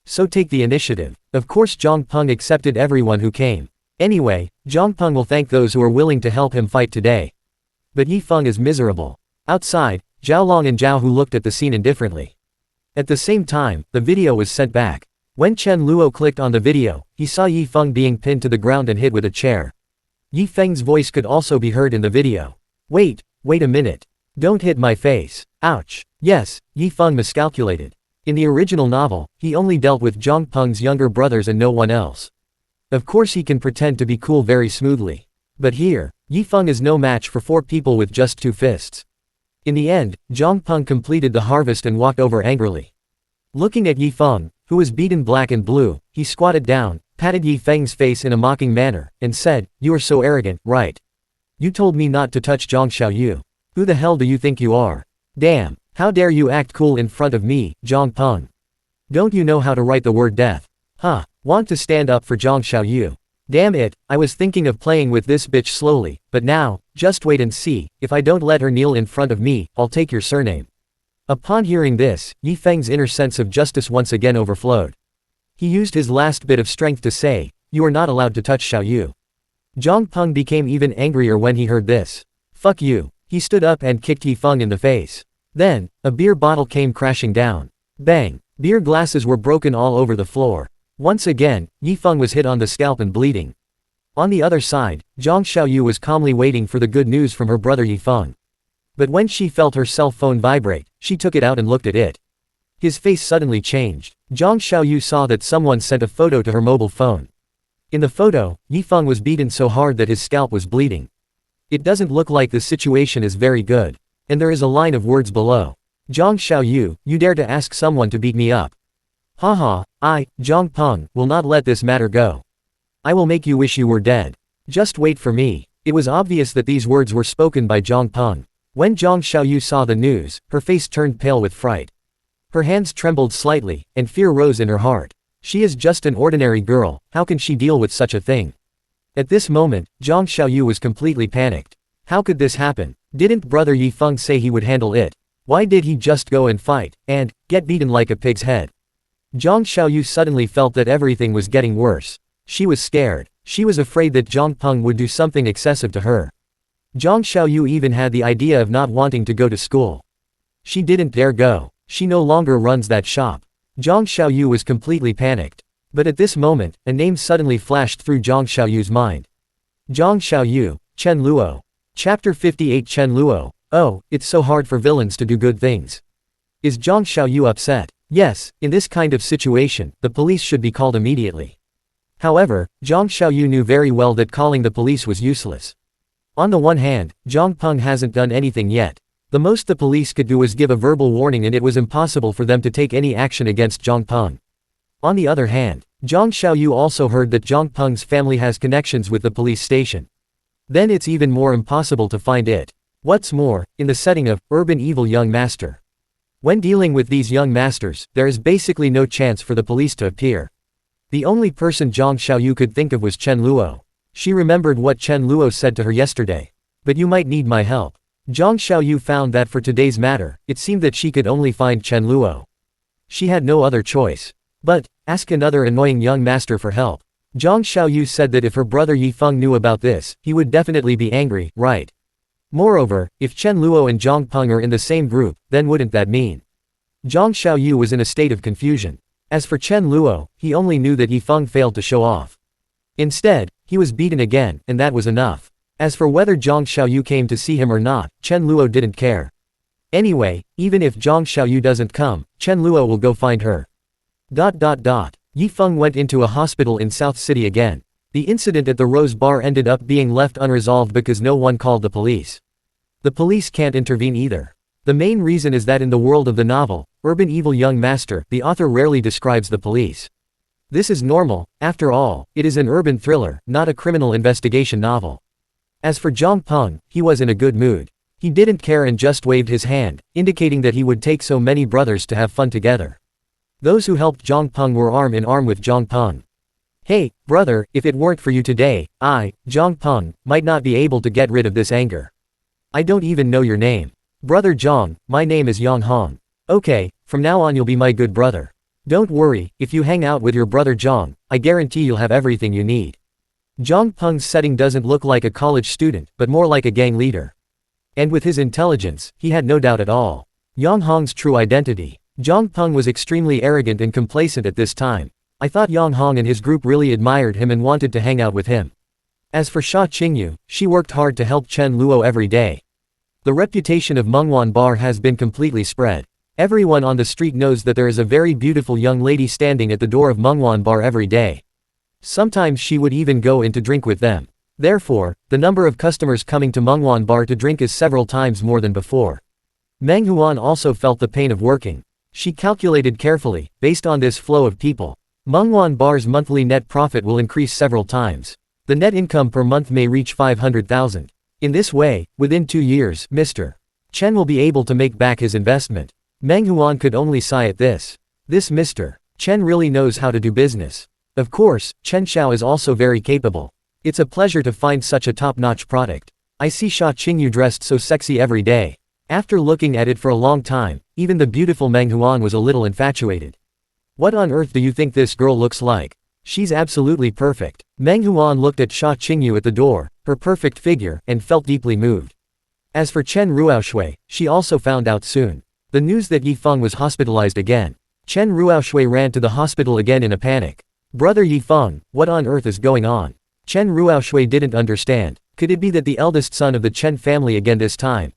So take the initiative. Of course Zhang Peng accepted everyone who came. Anyway, Zhang Peng will thank those who are willing to help him fight today. But Yi Feng is miserable. Outside, Zhao Long and Zhao Hu looked at the scene indifferently. At the same time, the video was sent back. When Chen Luo clicked on the video, he saw Yi Feng being pinned to the ground and hit with a chair. Yi Feng's voice could also be heard in the video. Wait a minute. Don't hit my face. Ouch. Yes, Yi Feng miscalculated. In the original novel, he only dealt with Zhang Peng's younger brothers and no one else. Of course he can pretend to be cool very smoothly. But here, Yi Feng is no match for 4 people with just 2 fists. In the end, Zhang Peng completed the harvest and walked over angrily. Looking at Yi Feng, who was beaten black and blue, he squatted down, patted Yi Feng's face in a mocking manner, and said, "You are so arrogant, right? You told me not to touch Zhang Xiaoyu. Who the hell do you think you are? Damn, how dare you act cool in front of me, Zhang Peng? Don't you know how to write the word death? Huh, want to stand up for Zhang Xiaoyu? Damn it, I was thinking of playing with this bitch slowly, but now, just wait and see, if I don't let her kneel in front of me, I'll take your surname." Upon hearing this, Yi Feng's inner sense of justice once again overflowed. He used his last bit of strength to say, "You are not allowed to touch Xiaoyu." Zhang Peng became even angrier when he heard this. "Fuck you." He stood up and kicked Yi Feng in the face. Then, a beer bottle came crashing down. Bang! Beer glasses were broken all over the floor. Once again, Yi Feng was hit on the scalp and bleeding. On the other side, Zhang Xiaoyu was calmly waiting for the good news from her brother Yi Feng. But when she felt her cell phone vibrate, she took it out and looked at it. His face suddenly changed. Zhang Xiaoyu saw that someone sent a photo to her mobile phone. In the photo, Yi Feng was beaten so hard that his scalp was bleeding. It doesn't look like the situation is very good. And there is a line of words below. "Zhang Xiaoyu, you dare to ask someone to beat me up. Haha, I, Zhang Peng, will not let this matter go. I will make you wish you were dead. Just wait for me." It was obvious that these words were spoken by Zhang Peng. When Zhang Xiaoyu saw the news, her face turned pale with fright. Her hands trembled slightly, and fear rose in her heart. She is just an ordinary girl, how can she deal with such a thing? At this moment, Zhang Xiaoyu was completely panicked. How could this happen? Didn't brother Yi Feng say he would handle it? Why did he just go and fight, and get beaten like a pig's head? Zhang Xiaoyu suddenly felt that everything was getting worse. She was scared. She was afraid that Zhang Peng would do something excessive to her. Zhang Xiaoyu even had the idea of not wanting to go to school. She didn't dare go. She no longer runs that shop. Zhang Xiaoyu was completely panicked. But at this moment, a name suddenly flashed through Zhang Xiaoyu's mind. Zhang Xiaoyu, Chen Luo. Chapter 58 Chen Luo. Oh, it's so hard for villains to do good things. Is Zhang Xiaoyu upset? Yes, in this kind of situation, the police should be called immediately. However, Zhang Xiaoyu knew very well that calling the police was useless. On the one hand, Zhang Peng hasn't done anything yet. The most the police could do was give a verbal warning, and it was impossible for them to take any action against Zhang Peng. On the other hand, Zhang Xiaoyu also heard that Zhang Peng's family has connections with the police station. Then it's even more impossible to find it. What's more, in the setting of urban evil young master. When dealing with these young masters, there is basically no chance for the police to appear. The only person Zhang Xiaoyu could think of was Chen Luo. She remembered what Chen Luo said to her yesterday. But you might need my help. Zhang Xiaoyu found that for today's matter, it seemed that she could only find Chen Luo. She had no other choice. But, ask another annoying young master for help. Zhang Xiaoyu said that if her brother Yi Feng knew about this, he would definitely be angry, right? Moreover, if Chen Luo and Zhang Peng are in the same group, then wouldn't that mean? Zhang Xiaoyu was in a state of confusion. As for Chen Luo, he only knew that Yi Feng failed to show off. Instead, he was beaten again, and that was enough. As for whether Zhang Xiaoyu came to see him or not, Chen Luo didn't care. Anyway, even if Zhang Xiaoyu doesn't come, Chen Luo will go find her. Yi Feng went into a hospital in South City again. The incident at the Rose Bar ended up being left unresolved because no one called the police. The police can't intervene either. The main reason is that in the world of the novel, Urban Evil Young Master, the author rarely describes the police. This is normal, after all, it is an urban thriller, not a criminal investigation novel. As for Zhang Peng, he was in a good mood. He didn't care and just waved his hand, indicating that he would take so many brothers to have fun together. Those who helped Zhang Peng were arm in arm with Zhang Peng. Hey, brother, if it weren't for you today, I, Zhang Peng, might not be able to get rid of this anger. I don't even know your name. Brother Zhang, my name is Yang Hong. Okay, from now on you'll be my good brother. Don't worry, if you hang out with your brother Zhang, I guarantee you'll have everything you need. Zhang Peng's setting doesn't look like a college student, but more like a gang leader. And with his intelligence, he had no doubt at all. Yang Hong's true identity. Zhang Peng was extremely arrogant and complacent at this time. I thought Yang Hong and his group really admired him and wanted to hang out with him. As for Xia Qingyu, she worked hard to help Chen Luo every day. The reputation of Manhwa Bar has been completely spread. Everyone on the street knows that there is a very beautiful young lady standing at the door of Manhwa Bar every day. Sometimes she would even go in to drink with them. Therefore, the number of customers coming to Manhwa Bar to drink is several times more than before. Meng Huan also felt the pain of working. She calculated carefully, based on this flow of people, Manhwa Bar's monthly net profit will increase several times. The net income per month may reach 500,000. In this way, within 2 years, Mr. Chen will be able to make back his investment. Meng Huan could only sigh at this. This Mr. Chen really knows how to do business. Of course, Chen Xiao is also very capable. It's a pleasure to find such a top-notch product. I see Xia Qingyu dressed so sexy every day. After looking at it for a long time, even the beautiful Meng Huan was a little infatuated. What on earth do you think this girl looks like? She's absolutely perfect. Meng Huan looked at Xia Qingyu at the door, her perfect figure, and felt deeply moved. As for Chen Ruoxue, she also found out soon. The news that Yi Feng was hospitalized again. Chen Ruoxue ran to the hospital again in a panic. Brother Yi Feng, what on earth is going on? Chen Ruoxue didn't understand. Could it be that the eldest son of the Chen family again this time?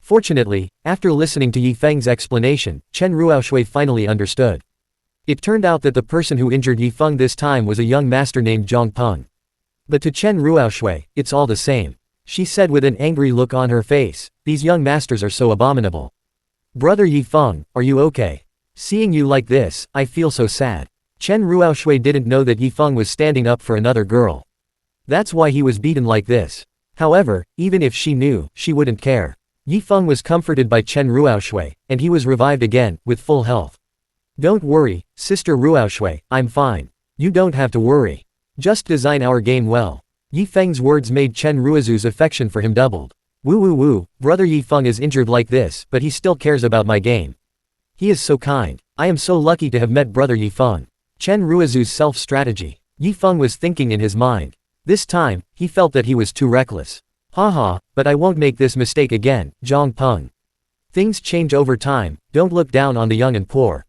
Fortunately, after listening to Yi Feng's explanation, Chen Ruoxue finally understood. It turned out that the person who injured Yi Feng this time was a young master named Zhang Peng. But to Chen Ruoxue, it's all the same. She said with an angry look on her face, these young masters are so abominable. Brother Yi Feng, are you okay? Seeing you like this, I feel so sad. Chen Ruoxue didn't know that Yi Feng was standing up for another girl. That's why he was beaten like this. However, even if she knew, she wouldn't care. Yi Feng was comforted by Chen Ruoxue, and he was revived again, with full health. Don't worry, Sister Ruoxue, I'm fine. You don't have to worry. Just design our game well. Yi Feng's words made Chen Ruoxue's affection for him doubled. Woo woo woo, brother Yi Feng is injured like this, but he still cares about my game. He is so kind. I am so lucky to have met brother Yi Feng. Chen Ruoxue's self-strategy. Yi Feng was thinking in his mind. This time, he felt that he was too reckless. Haha, but I won't make this mistake again, Zhang Peng. Things change over time, don't look down on the young and poor.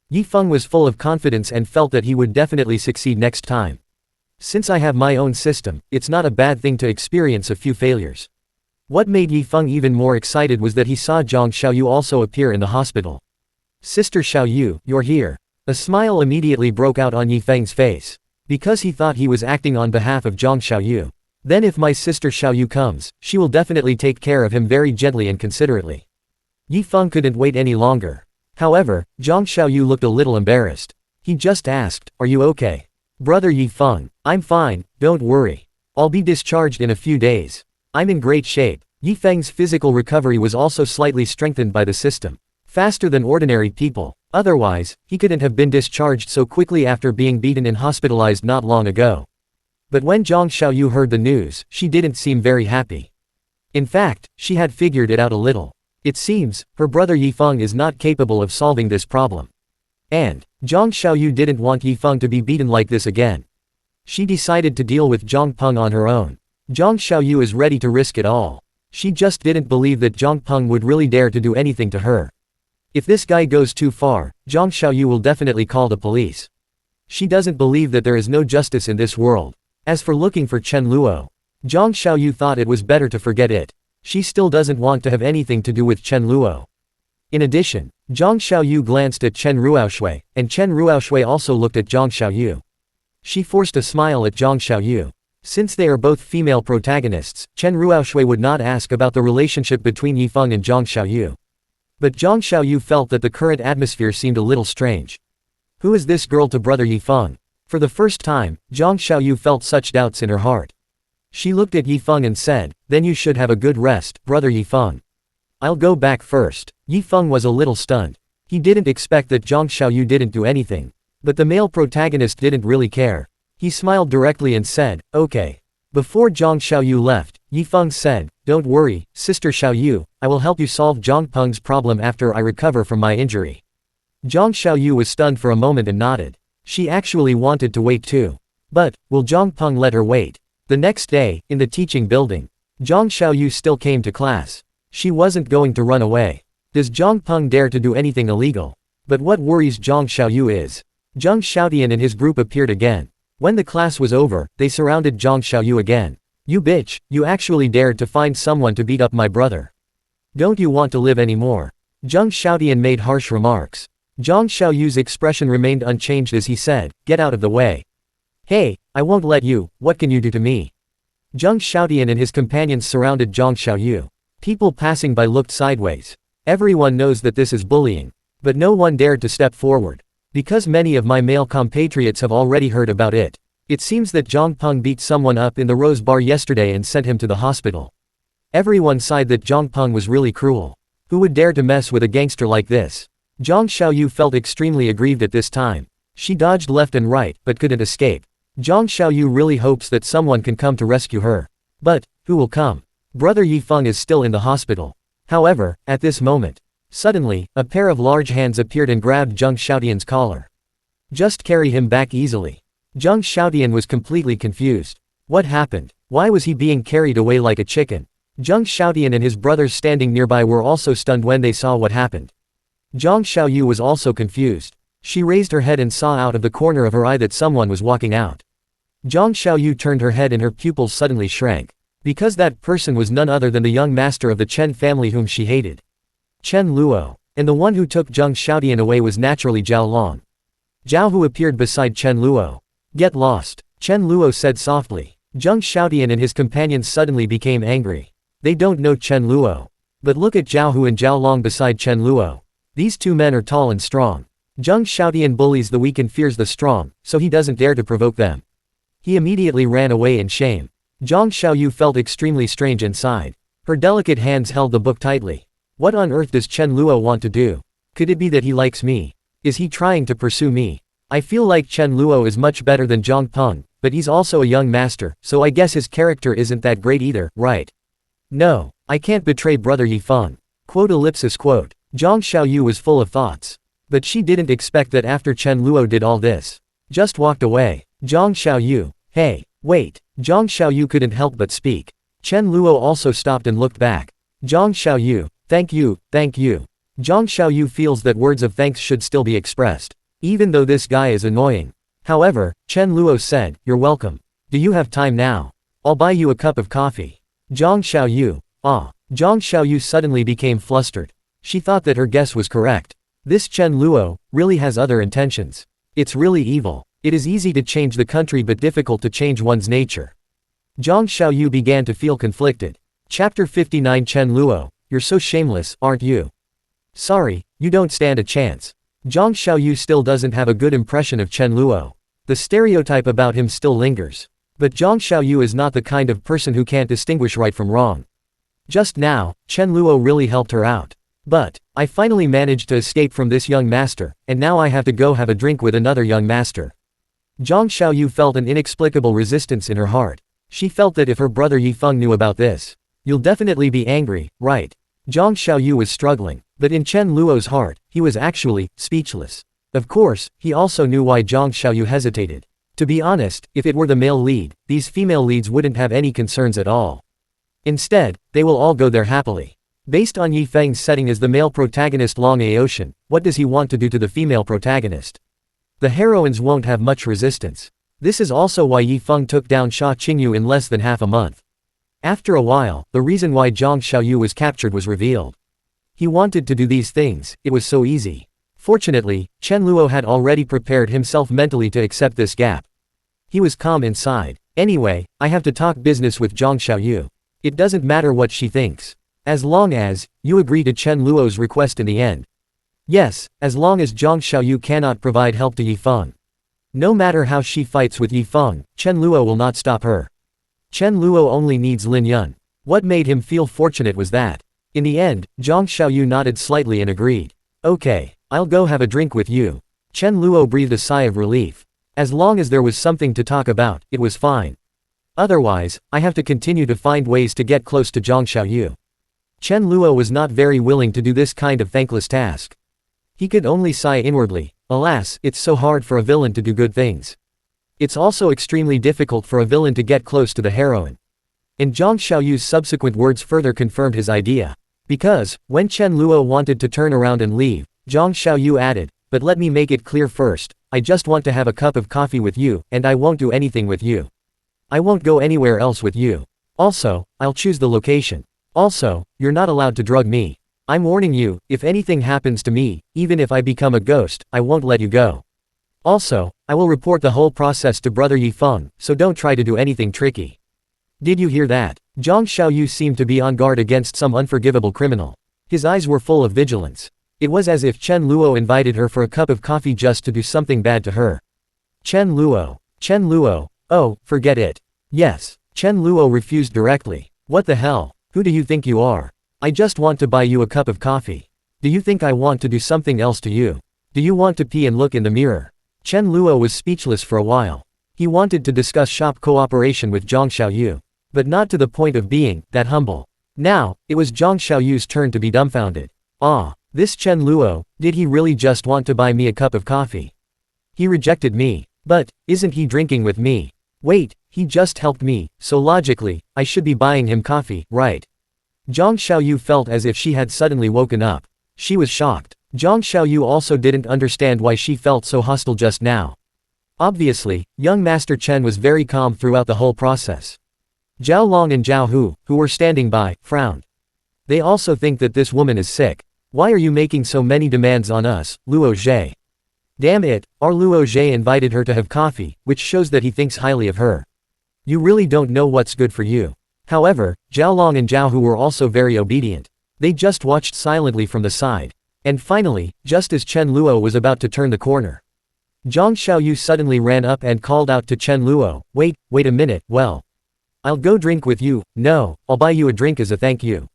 Yi Feng was full of confidence and felt that he would definitely succeed next time. Since I have my own system, it's not a bad thing to experience a few failures. What made Yi Feng even more excited was that he saw Zhang Xiaoyu also appear in the hospital. Sister Xiaoyu, you're here. A smile immediately broke out on Yi Feng's face. Because he thought he was acting on behalf of Zhang Xiaoyu. Then if my sister Xiaoyu comes, she will definitely take care of him very gently and considerately. Yi Feng couldn't wait any longer. However, Zhang Xiaoyu looked a little embarrassed. He just asked, "Are you okay?" "Brother Yi Feng, I'm fine, don't worry. I'll be discharged in a few days. I'm in great shape." Yi Feng's physical recovery was also slightly strengthened by the system. Faster than ordinary people. Otherwise, he couldn't have been discharged so quickly after being beaten and hospitalized not long ago. But when Zhang Xiaoyu heard the news, she didn't seem very happy. In fact, she had figured it out a little. It seems, her brother Yi Feng is not capable of solving this problem. And, Zhang Xiaoyu didn't want Yi Feng to be beaten like this again. She decided to deal with Zhang Peng on her own. Zhang Xiaoyu is ready to risk it all. She just didn't believe that Zhang Peng would really dare to do anything to her. If this guy goes too far, Zhang Xiaoyu will definitely call the police. She doesn't believe that there is no justice in this world. As for looking for Chen Luo, Zhang Xiaoyu thought it was better to forget it. She still doesn't want to have anything to do with Chen Luo. In addition, Zhang Xiaoyu glanced at Chen Ruoxue, and Chen Ruoxue also looked at Zhang Xiaoyu. She forced a smile at Zhang Xiaoyu. Since they are both female protagonists, Chen Ruoxue would not ask about the relationship between Yi Feng and Zhang Xiaoyu. But Zhang Xiaoyu felt that the current atmosphere seemed a little strange. Who is this girl to brother Yi Feng? For the first time, Zhang Xiaoyu felt such doubts in her heart. She looked at Yi Feng and said, "Then you should have a good rest, brother Yi Feng. I'll go back first." Yi Feng was a little stunned. He didn't expect that Zhang Xiaoyu didn't do anything. But the male protagonist didn't really care. He smiled directly and said, "Okay." Before Zhang Xiaoyu left, Yi Feng said, "Don't worry, Sister Xiaoyu, I will help you solve Zhang Peng's problem after I recover from my injury." Zhang Xiaoyu was stunned for a moment and nodded. She actually wanted to wait too. But, will Zhang Peng let her wait? The next day, in the teaching building, Zhang Xiaoyu still came to class. She wasn't going to run away. Does Zhang Peng dare to do anything illegal? But what worries Zhang Xiaoyu is, Zhang Xiaotian and his group appeared again. When the class was over, they surrounded Zhang Xiaoyu again. "You bitch, you actually dared to find someone to beat up my brother. Don't you want to live anymore?" Zhang Xiaotian made harsh remarks. Zhang Xiaoyu's expression remained unchanged as he said, "Get out of the way. Hey, I won't let you, what can you do to me?" Zhang Xiaotian and his companions surrounded Zhang Xiaoyu. People passing by looked sideways. Everyone knows that this is bullying. But no one dared to step forward. Because many of my male compatriots have already heard about it. It seems that Zhang Peng beat someone up in the Rose Bar yesterday and sent him to the hospital. Everyone sighed that Zhang Peng was really cruel. Who would dare to mess with a gangster like this? Zhang Xiaoyu felt extremely aggrieved at this time. She dodged left and right, but couldn't escape. Zhang Xiaoyu really hopes that someone can come to rescue her. But, who will come? Brother Yi Feng is still in the hospital. However, at this moment, suddenly, a pair of large hands appeared and grabbed Zhang Xiaotian's collar. "Just carry him back easily." Zhang Xiaotian was completely confused. What happened? Why was he being carried away like a chicken? Zhang Xiaotian and his brothers standing nearby were also stunned when they saw what happened. Zhang Xiaoyu was also confused. She raised her head and saw out of the corner of her eye that someone was walking out. Zhang Xiaoyu turned her head and her pupils suddenly shrank. Because that person was none other than the young master of the Chen family whom she hated. Chen Luo. And the one who took Zhang Xiaotian away was naturally Zhao Long. Zhao Hu appeared beside Chen Luo. "Get lost," Chen Luo said softly. Zhang Xiaotian and his companions suddenly became angry. They don't know Chen Luo. But look at Zhao Hu and Zhao Long beside Chen Luo. These two men are tall and strong. Zhang Xiaotian bullies the weak and fears the strong, so he doesn't dare to provoke them. He immediately ran away in shame. Zhang Xiaoyu felt extremely strange inside. Her delicate hands held the book tightly. What on earth does Chen Luo want to do? Could it be that he likes me? Is he trying to pursue me? I feel like Chen Luo is much better than Zhang Peng, but he's also a young master, so I guess his character isn't that great either, right? No, I can't betray brother Yi Feng. Quote. Zhang Xiaoyu was full of thoughts. But she didn't expect that after Chen Luo did all this. Just walked away. Zhang Xiaoyu. Hey, wait. Zhang Xiaoyu couldn't help but speak. Chen Luo also stopped and looked back. Zhang Xiaoyu. Thank you, thank you. Zhang Xiaoyu feels that words of thanks should still be expressed. Even though this guy is annoying. However, Chen Luo said, "You're welcome. Do you have time now? I'll buy you a cup of coffee." Zhang Xiaoyu. Ah. Zhang Xiaoyu suddenly became flustered. She thought that her guess was correct. This Chen Luo really has other intentions. It's really evil. It is easy to change the country but difficult to change one's nature. Zhang Xiaoyu began to feel conflicted. Chapter 59. Chen Luo, you're so shameless, aren't you? Sorry, you don't stand a chance. Zhang Xiaoyu still doesn't have a good impression of Chen Luo. The stereotype about him still lingers. But Zhang Xiaoyu is not the kind of person who can't distinguish right from wrong. Just now, Chen Luo really helped her out. But, I finally managed to escape from this young master, and now I have to go have a drink with another young master. Zhang Xiaoyu felt an inexplicable resistance in her heart. She felt that if her brother Yifeng knew about this, you'll definitely be angry, right? Zhang Xiaoyu was struggling, but in Chen Luo's heart, he was actually speechless. Of course, he also knew why Zhang Xiaoyu hesitated. To be honest, if it were the male lead, these female leads wouldn't have any concerns at all. Instead, they will all go there happily. Based on Yifeng's setting as the male protagonist Long Aocean, what does he want to do to the female protagonist? The heroines won't have much resistance. This is also why Yifeng took down Sha Qingyu in less than half a month. After a while, the reason why Zhang Xiaoyu was captured was revealed. He wanted to do these things, it was so easy. Fortunately, Chen Luo had already prepared himself mentally to accept this gap. He was calm inside. Anyway, I have to talk business with Zhang Xiaoyu. It doesn't matter what she thinks. As long as, you agree to Chen Luo's request in the end. Yes, as long as Zhang Xiaoyu cannot provide help to Yifeng. No matter how she fights with Yifeng, Chen Luo will not stop her. Chen Luo only needs Lin Yun. What made him feel fortunate was that. In the end, Zhang Xiaoyu nodded slightly and agreed. Okay, I'll go have a drink with you. Chen Luo breathed a sigh of relief. As long as there was something to talk about, it was fine. Otherwise, I have to continue to find ways to get close to Zhang Xiaoyu. Chen Luo was not very willing to do this kind of thankless task. He could only sigh inwardly. Alas, it's so hard for a villain to do good things. It's also extremely difficult for a villain to get close to the heroine. And Zhang Xiaoyu's subsequent words further confirmed his idea. Because, when Chen Luo wanted to turn around and leave, Zhang Xiaoyu added, but let me make it clear first, I just want to have a cup of coffee with you, and I won't do anything with you. I won't go anywhere else with you. Also, I'll choose the location. Also, you're not allowed to drug me. I'm warning you, if anything happens to me, even if I become a ghost, I won't let you go. Also, I will report the whole process to Brother Yifeng, so don't try to do anything tricky. Did you hear that? Zhang Xiaoyu seemed to be on guard against some unforgivable criminal. His eyes were full of vigilance. It was as if Chen Luo invited her for a cup of coffee just to do something bad to her. Chen Luo. Chen Luo. Oh, forget it. Yes. Chen Luo refused directly. What the hell? Who do you think you are? I just want to buy you a cup of coffee. Do you think I want to do something else to you? Do you want to pee and look in the mirror? Chen Luo was speechless for a while. He wanted to discuss shop cooperation with Zhang Xiaoyu. But not to the point of being that humble. Now, it was Zhang Xiaoyu's turn to be dumbfounded. Ah, this Chen Luo, did he really just want to buy me a cup of coffee? He rejected me. But, isn't he drinking with me? Wait, he just helped me, so logically, I should be buying him coffee, right? Zhang Xiaoyu felt as if she had suddenly woken up. She was shocked. Zhang Xiaoyu also didn't understand why she felt so hostile just now. Obviously, young Master Chen was very calm throughout the whole process. Zhao Long and Zhao Hu, who were standing by, frowned. They also think that this woman is sick. Why are you making so many demands on us, Luo Zhe? Damn it, our Luo Zhe invited her to have coffee, which shows that he thinks highly of her. You really don't know what's good for you. However, Zhao Long and Zhao Hu were also very obedient. They just watched silently from the side. And finally, just as Chen Luo was about to turn the corner, Zhang Xiaoyu suddenly ran up and called out to Chen Luo, wait a minute, well. I'll go drink with you, no, I'll buy you a drink as a thank you.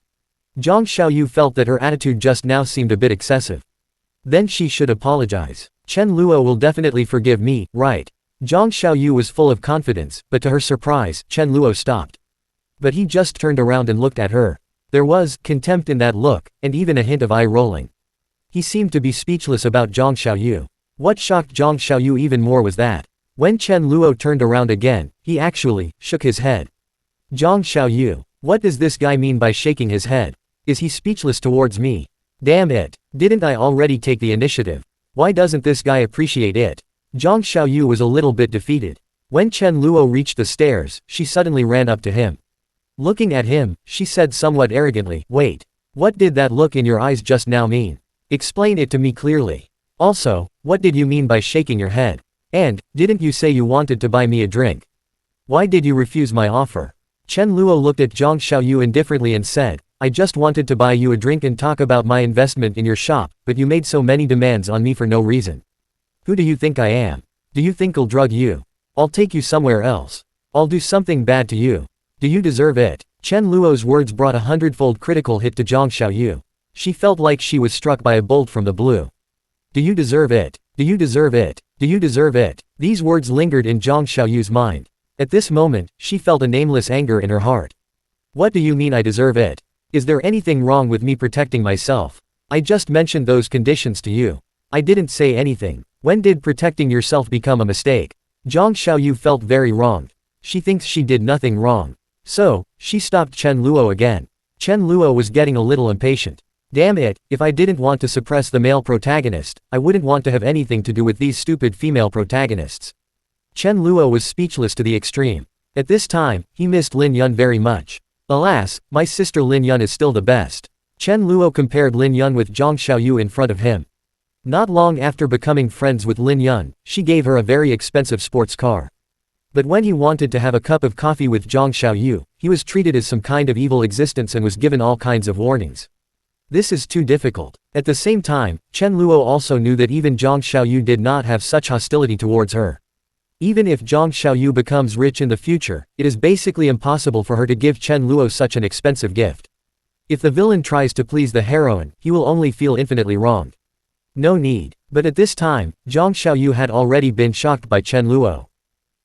Zhang Xiaoyu felt that her attitude just now seemed a bit excessive. Then she should apologize. Chen Luo will definitely forgive me, right? Zhang Xiaoyu was full of confidence, but to her surprise, Chen Luo stopped. But he just turned around and looked at her. There was contempt in that look, and even a hint of eye rolling. He seemed to be speechless about Zhang Xiaoyu. What shocked Zhang Xiaoyu even more was that, when Chen Luo turned around again, he actually shook his head. Zhang Xiaoyu, what does this guy mean by shaking his head? Is he speechless towards me? Damn it, didn't I already take the initiative? Why doesn't this guy appreciate it? Zhang Xiaoyu was a little bit defeated. When Chen Luo reached the stairs, she suddenly ran up to him. Looking at him, she said somewhat arrogantly, wait. What did that look in your eyes just now mean? Explain it to me clearly. Also, what did you mean by shaking your head? And, didn't you say you wanted to buy me a drink? Why did you refuse my offer? Chen Luo looked at Zhang Xiaoyu indifferently and said, I just wanted to buy you a drink and talk about my investment in your shop, but you made so many demands on me for no reason. Who do you think I am? Do you think I'll drug you? I'll take you somewhere else. I'll do something bad to you. Do you deserve it? Chen Luo's words brought a hundredfold critical hit to Zhang Xiaoyu. She felt like she was struck by a bolt from the blue. Do you deserve it? Do you deserve it? Do you deserve it? These words lingered in Zhang Xiaoyu's mind. At this moment, she felt a nameless anger in her heart. What do you mean I deserve it? Is there anything wrong with me protecting myself? I just mentioned those conditions to you. I didn't say anything. When did protecting yourself become a mistake? Zhang Xiaoyu felt very wronged. She thinks she did nothing wrong. So, she stopped Chen Luo again. Chen Luo was getting a little impatient. Damn it, if I didn't want to suppress the male protagonist, I wouldn't want to have anything to do with these stupid female protagonists. Chen Luo was speechless to the extreme. At this time, he missed Lin Yun very much. Alas, my sister Lin Yun is still the best. Chen Luo compared Lin Yun with Zhang Xiaoyu in front of him. Not long after becoming friends with Lin Yun, she gave her a very expensive sports car. But when he wanted to have a cup of coffee with Zhang Xiaoyu, he was treated as some kind of evil existence and was given all kinds of warnings. This is too difficult. At the same time, Chen Luo also knew that even Zhang Xiaoyu did not have such hostility towards her. Even if Zhang Xiaoyu becomes rich in the future, it is basically impossible for her to give Chen Luo such an expensive gift. If the villain tries to please the heroine, he will only feel infinitely wronged. No need. But at this time, Zhang Xiaoyu had already been shocked by Chen Luo.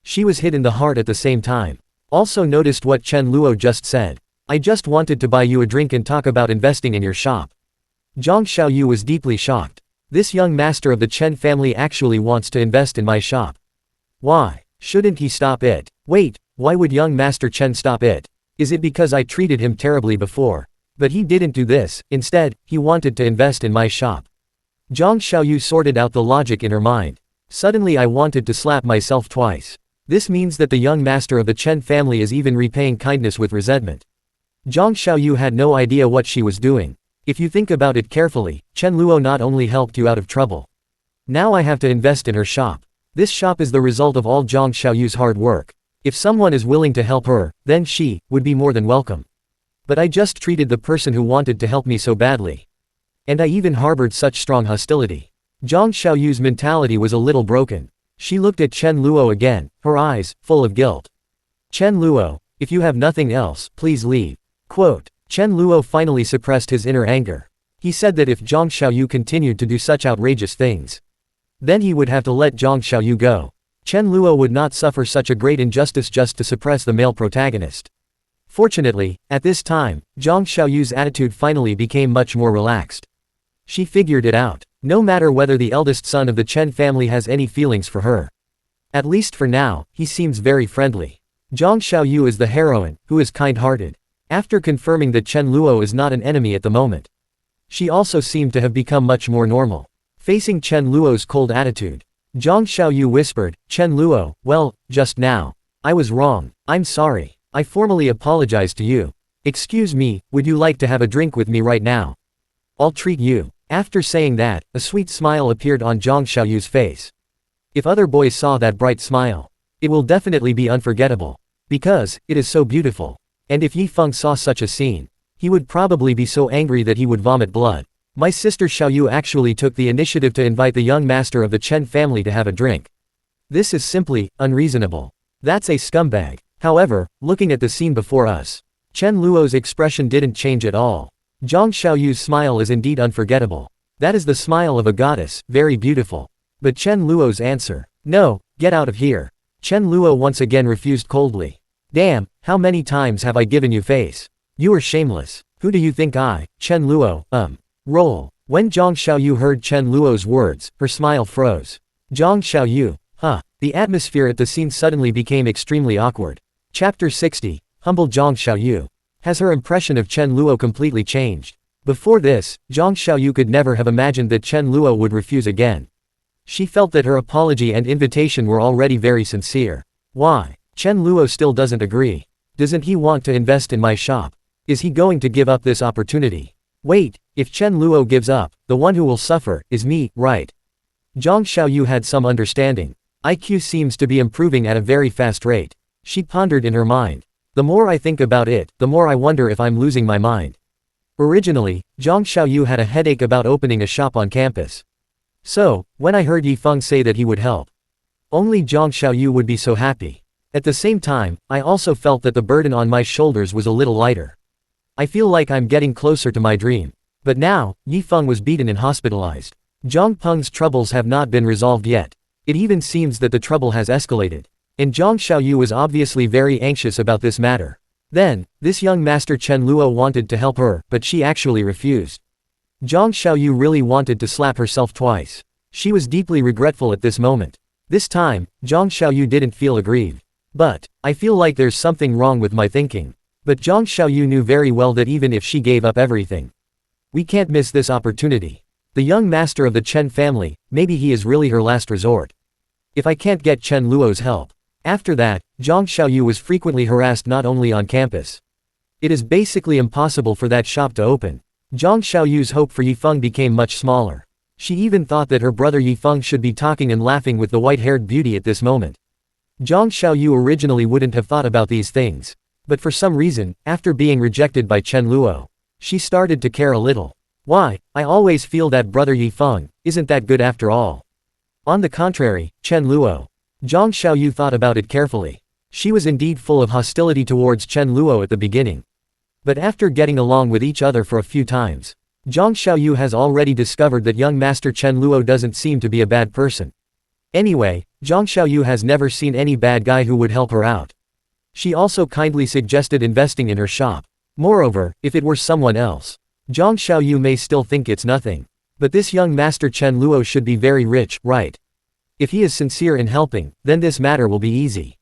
She was hit in the heart at the same time. Also noticed what Chen Luo just said. I just wanted to buy you a drink and talk about investing in your shop. Zhang Xiaoyu was deeply shocked. This young master of the Chen family actually wants to invest in my shop. Why? Shouldn't he stop it? Wait, why would young Master Chen stop it? Is it because I treated him terribly before? But he didn't do this, instead, he wanted to invest in my shop. Zhang Xiaoyu sorted out the logic in her mind. Suddenly I wanted to slap myself twice. This means that the young master of the Chen family is even repaying kindness with resentment. Zhang Xiaoyu had no idea what she was doing. If you think about it carefully, Chen Luo not only helped you out of trouble. Now I have to invest in her shop. This shop is the result of all Zhang Xiaoyu's hard work. If someone is willing to help her, then she would be more than welcome. But I just treated the person who wanted to help me so badly. And I even harbored such strong hostility. Zhang Xiaoyu's mentality was a little broken. She looked at Chen Luo again, her eyes full of guilt. Chen Luo, if you have nothing else, please leave. Quote. Chen Luo finally suppressed his inner anger. He said that if Zhang Xiaoyu continued to do such outrageous things, then he would have to let Zhang Xiaoyu go. Chen Luo would not suffer such a great injustice just to suppress the male protagonist. Fortunately, at this time, Zhang Xiaoyu's attitude finally became much more relaxed. She figured it out. No matter whether the eldest son of the Chen family has any feelings for her. At least for now, he seems very friendly. Zhang Xiaoyu is the heroine, who is kind-hearted. After confirming that Chen Luo is not an enemy at the moment, she also seemed to have become much more normal. Facing Chen Luo's cold attitude, Zhang Xiaoyu whispered, Chen Luo, well, just now. I was wrong. I'm sorry. I formally apologize to you. Excuse me, would you like to have a drink with me right now? I'll treat you. After saying that, a sweet smile appeared on Zhang Xiaoyu's face. If other boys saw that bright smile, it will definitely be unforgettable. Because, it is so beautiful. And if Yi Feng saw such a scene, he would probably be so angry that he would vomit blood. My sister Xiaoyu actually took the initiative to invite the young master of the Chen family to have a drink. This is simply unreasonable. That's a scumbag. However, looking at the scene before us, Chen Luo's expression didn't change at all. Zhang Xiaoyu's smile is indeed unforgettable. That is the smile of a goddess, very beautiful. But Chen Luo's answer, no, get out of here. Chen Luo once again refused coldly. Damn, how many times have I given you face? You are shameless. Who do you think I, Chen Luo, roll. When Zhang Xiaoyu heard Chen Luo's words, her smile froze. Zhang Xiaoyu, The atmosphere at the scene suddenly became extremely awkward. Chapter 60, Humble Zhang Xiaoyu. Has her impression of Chen Luo completely changed? Before this, Zhang Xiaoyu could never have imagined that Chen Luo would refuse again. She felt that her apology and invitation were already very sincere. Why? Chen Luo still doesn't agree. Doesn't he want to invest in my shop? Is he going to give up this opportunity? Wait, if Chen Luo gives up, the one who will suffer is me, right? Zhang Xiaoyu had some understanding. IQ seems to be improving at a very fast rate. She pondered in her mind. The more I think about it, the more I wonder if I'm losing my mind. Originally, Zhang Xiaoyu had a headache about opening a shop on campus. So, when I heard Yifeng say that he would help, only Zhang Xiaoyu would be so happy. At the same time, I also felt that the burden on my shoulders was a little lighter. I feel like I'm getting closer to my dream. But now, Yifeng was beaten and hospitalized. Zhang Peng's troubles have not been resolved yet. It even seems that the trouble has escalated. And Zhang Xiaoyu was obviously very anxious about this matter. Then, this young master Chen Luo wanted to help her, but she actually refused. Zhang Xiaoyu really wanted to slap herself twice. She was deeply regretful at this moment. This time, Zhang Xiaoyu didn't feel aggrieved. But, I feel like there's something wrong with my thinking. But Zhang Xiaoyu knew very well that even if she gave up everything, we can't miss this opportunity. The young master of the Chen family, maybe he is really her last resort. If I can't get Chen Luo's help. After that, Zhang Xiaoyu was frequently harassed not only on campus. It is basically impossible for that shop to open. Zhang Xiaoyu's hope for Yifeng became much smaller. She even thought that her brother Yifeng should be talking and laughing with the white-haired beauty at this moment. Zhang Xiaoyu originally wouldn't have thought about these things. But for some reason, after being rejected by Chen Luo, she started to care a little. Why, I always feel that brother Yifeng isn't that good after all. On the contrary, Chen Luo. Zhang Xiaoyu thought about it carefully. She was indeed full of hostility towards Chen Luo at the beginning. But after getting along with each other for a few times, Zhang Xiaoyu has already discovered that young master Chen Luo doesn't seem to be a bad person. Anyway, Zhang Xiaoyu has never seen any bad guy who would help her out. She also kindly suggested investing in her shop. Moreover, if it were someone else, Zhang Xiaoyu may still think it's nothing. But this young master Chen Luo should be very rich, right? If he is sincere in helping, then this matter will be easy.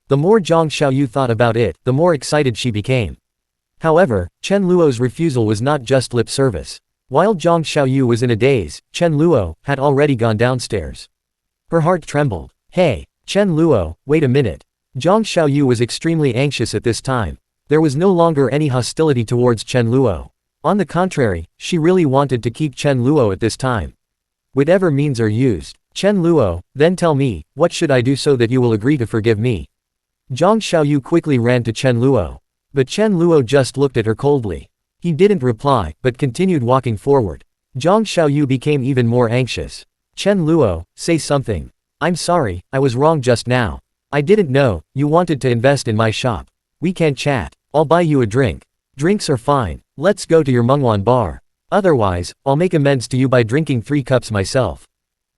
The more Zhang Xiaoyu thought about it, the more excited she became. However, Chen Luo's refusal was not just lip service. While Zhang Xiaoyu was in a daze, Chen Luo had already gone downstairs. Her heart trembled. Hey, Chen Luo, wait a minute. Zhang Xiaoyu was extremely anxious at this time. There was no longer any hostility towards Chen Luo. On the contrary, she really wanted to keep Chen Luo at this time. Whatever means are used. Chen Luo, then tell me, what should I do so that you will agree to forgive me? Zhang Xiaoyu quickly ran to Chen Luo. But Chen Luo just looked at her coldly. He didn't reply, but continued walking forward. Zhang Xiaoyu became even more anxious. Chen Luo, say something. I'm sorry, I was wrong just now. I didn't know, you wanted to invest in my shop. We can chat. I'll buy you a drink. Drinks are fine. Let's go to your Manhwa bar. Otherwise, I'll make amends to you by drinking 3 cups myself.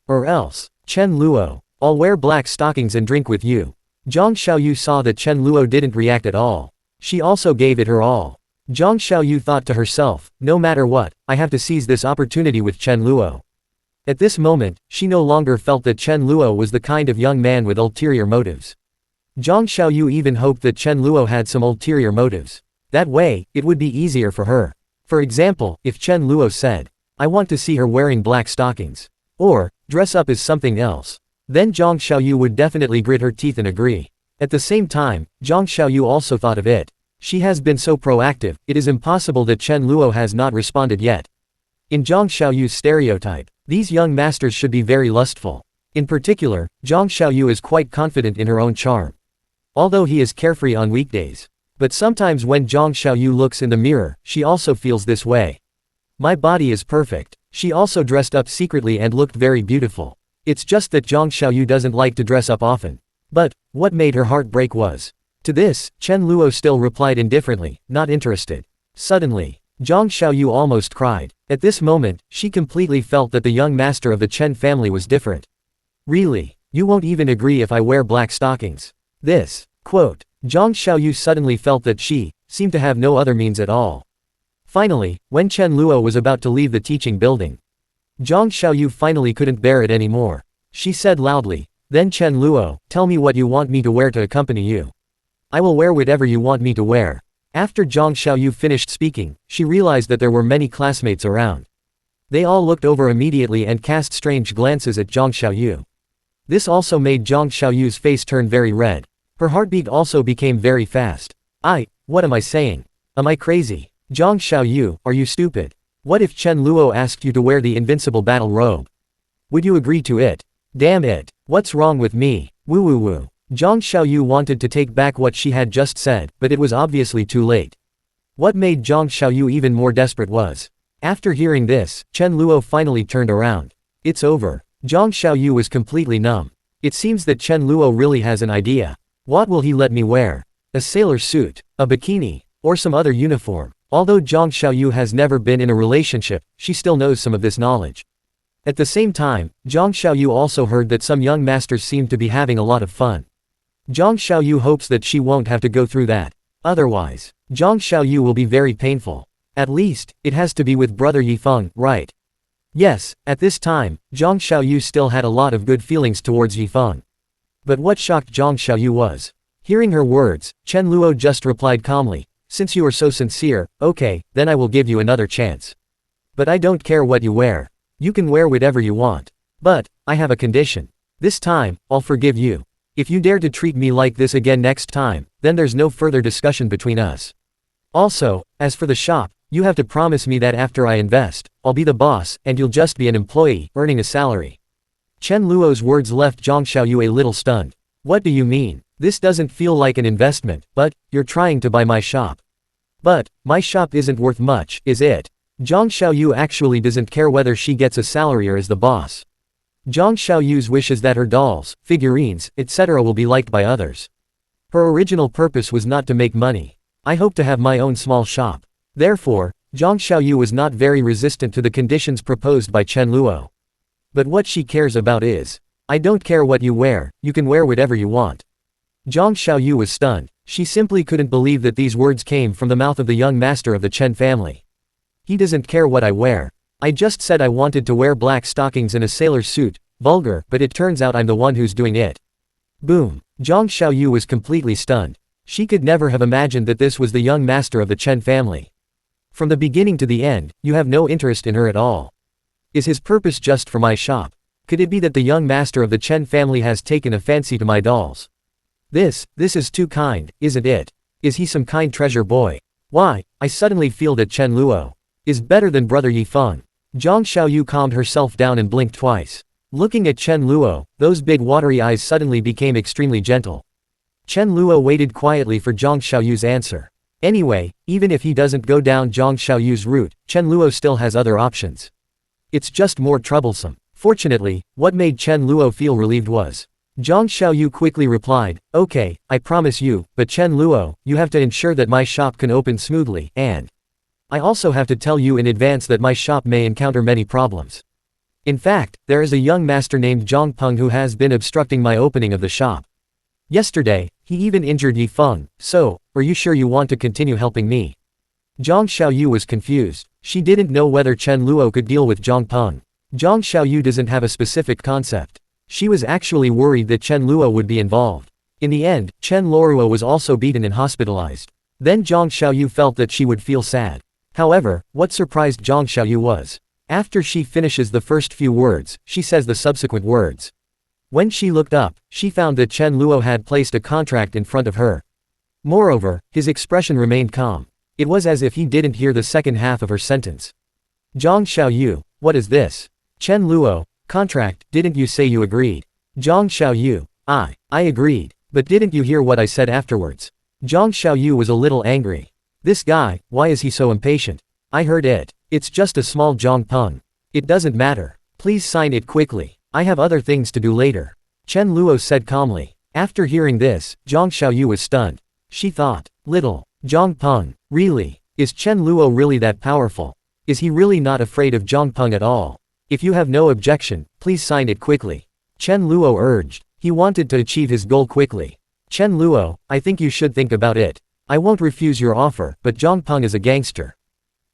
Or else, Chen Luo, I'll wear black stockings and drink with you. Zhang Xiaoyu saw that Chen Luo didn't react at all. She also gave it her all. Zhang Xiaoyu thought to herself, no matter what, I have to seize this opportunity with Chen Luo. At this moment, she no longer felt that Chen Luo was the kind of young man with ulterior motives. Zhang Xiaoyu even hoped that Chen Luo had some ulterior motives. That way, it would be easier for her. For example, if Chen Luo said, I want to see her wearing black stockings. Or, dress up as something else. Then Zhang Xiaoyu would definitely grit her teeth and agree. At the same time, Zhang Xiaoyu also thought of it. She has been so proactive, it is impossible that Chen Luo has not responded yet. In Zhang Xiaoyu's stereotype, these young masters should be very lustful. In particular, Zhang Xiaoyu is quite confident in her own charm. Although he is carefree on weekdays. But sometimes when Zhang Xiaoyu looks in the mirror, she also feels this way. My body is perfect. She also dressed up secretly and looked very beautiful. It's just that Zhang Xiaoyu doesn't like to dress up often. But, what made her heart break was. To this, Chen Luo still replied indifferently, not interested. Suddenly, Zhang Xiaoyu almost cried. At this moment, she completely felt that the young master of the Chen family was different. Really? You won't even agree if I wear black stockings? This, quote. Zhang Xiaoyu suddenly felt that she seemed to have no other means at all. Finally, when Chen Luo was about to leave the teaching building, Zhang Xiaoyu finally couldn't bear it anymore. She said loudly, then Chen Luo, tell me what you want me to wear to accompany you. I will wear whatever you want me to wear. After Zhang Xiaoyu finished speaking, she realized that there were many classmates around. They all looked over immediately and cast strange glances at Zhang Xiaoyu. This also made Zhang Xiaoyu's face turn very red. Her heartbeat also became very fast. What am I saying? Am I crazy? Zhang Xiaoyu, are you stupid? What if Chen Luo asked you to wear the invincible battle robe? Would you agree to it? Damn it. What's wrong with me? Woo woo woo. Zhang Xiaoyu wanted to take back what she had just said, but it was obviously too late. What made Zhang Xiaoyu even more desperate was, after hearing this, Chen Luo finally turned around. It's over. Zhang Xiaoyu was completely numb. It seems that Chen Luo really has an idea. What will he let me wear? A sailor suit, a bikini, or some other uniform? Although Zhang Xiaoyu has never been in a relationship, she still knows some of this knowledge. At the same time, Zhang Xiaoyu also heard that some young masters seem to be having a lot of fun. Zhang Xiaoyu hopes that she won't have to go through that. Otherwise, Zhang Xiaoyu will be very painful. At least, it has to be with brother Yifeng, right? Yes, at this time, Zhang Xiaoyu still had a lot of good feelings towards Yifeng. But what shocked Zhang Xiaoyu was, hearing her words, Chen Luo just replied calmly, since you are so sincere, okay, then I will give you another chance. But I don't care what you wear. You can wear whatever you want. But, I have a condition. This time, I'll forgive you. If you dare to treat me like this again next time, then there's no further discussion between us. Also, as for the shop, you have to promise me that after I invest, I'll be the boss, and you'll just be an employee, earning a salary. Chen Luo's words left Zhang Xiaoyu a little stunned. What do you mean? This doesn't feel like an investment, but, you're trying to buy my shop. But, my shop isn't worth much, is it? Zhang Xiaoyu actually doesn't care whether she gets a salary or is the boss. Zhang Xiaoyu's wish is that her dolls, figurines, etc. will be liked by others. Her original purpose was not to make money. I hope to have my own small shop. Therefore, Zhang Xiaoyu was not very resistant to the conditions proposed by Chen Luo. But what she cares about is, I don't care what you wear, you can wear whatever you want. Zhang Xiaoyu was stunned. She simply couldn't believe that these words came from the mouth of the young master of the Chen family. He doesn't care what I wear. I just said I wanted to wear black stockings and a sailor's suit, vulgar, but it turns out I'm the one who's doing it. Boom. Zhang Xiaoyu was completely stunned. She could never have imagined that this was the young master of the Chen family. From the beginning to the end, you have no interest in her at all. Is his purpose just for my shop? Could it be that the young master of the Chen family has taken a fancy to my dolls? This is too kind, isn't it? Is he some kind treasure boy? Why, I suddenly feel that Chen Luo is better than brother Yifeng. Zhang Xiaoyu calmed herself down and blinked twice. Looking at Chen Luo, those big watery eyes suddenly became extremely gentle. Chen Luo waited quietly for Zhang Xiaoyu's answer. Anyway, even if he doesn't go down Zhang Xiaoyu's route, Chen Luo still has other options. It's just more troublesome. Fortunately, what made Chen Luo feel relieved was, Zhang Xiaoyu quickly replied, okay, I promise you, but Chen Luo, you have to ensure that my shop can open smoothly, and I also have to tell you in advance that my shop may encounter many problems. In fact, there is a young master named Zhang Peng who has been obstructing my opening of the shop. Yesterday, he even injured Yifeng, so, are you sure you want to continue helping me? Zhang Xiaoyu was confused. She didn't know whether Chen Luo could deal with Zhang Peng. Zhang Xiaoyu doesn't have a specific concept. She was actually worried that Chen Luo would be involved. In the end, Chen Luo was also beaten and hospitalized. Then Zhang Xiaoyu felt that she would feel sad. However, what surprised Zhang Xiaoyu was, after she finishes the first few words, she says the subsequent words. When she looked up, she found that Chen Luo had placed a contract in front of her. Moreover, his expression remained calm. It was as if he didn't hear the second half of her sentence. Zhang Xiaoyu, what is this? Chen Luo, contract, didn't you say you agreed? Zhang Xiaoyu, I agreed, but didn't you hear what I said afterwards? Zhang Xiaoyu was a little angry. This guy, why is he so impatient? I heard it. It's just a small Zhang Peng. It doesn't matter. Please sign it quickly. I have other things to do later. Chen Luo said calmly. After hearing this, Zhang Xiaoyu was stunned. She thought, little Zhang Peng, really? Is Chen Luo really that powerful? Is he really not afraid of Zhang Peng at all? If you have no objection, please sign it quickly. Chen Luo urged. He wanted to achieve his goal quickly. Chen Luo, I think you should think about it. I won't refuse your offer, but Zhang Peng is a gangster.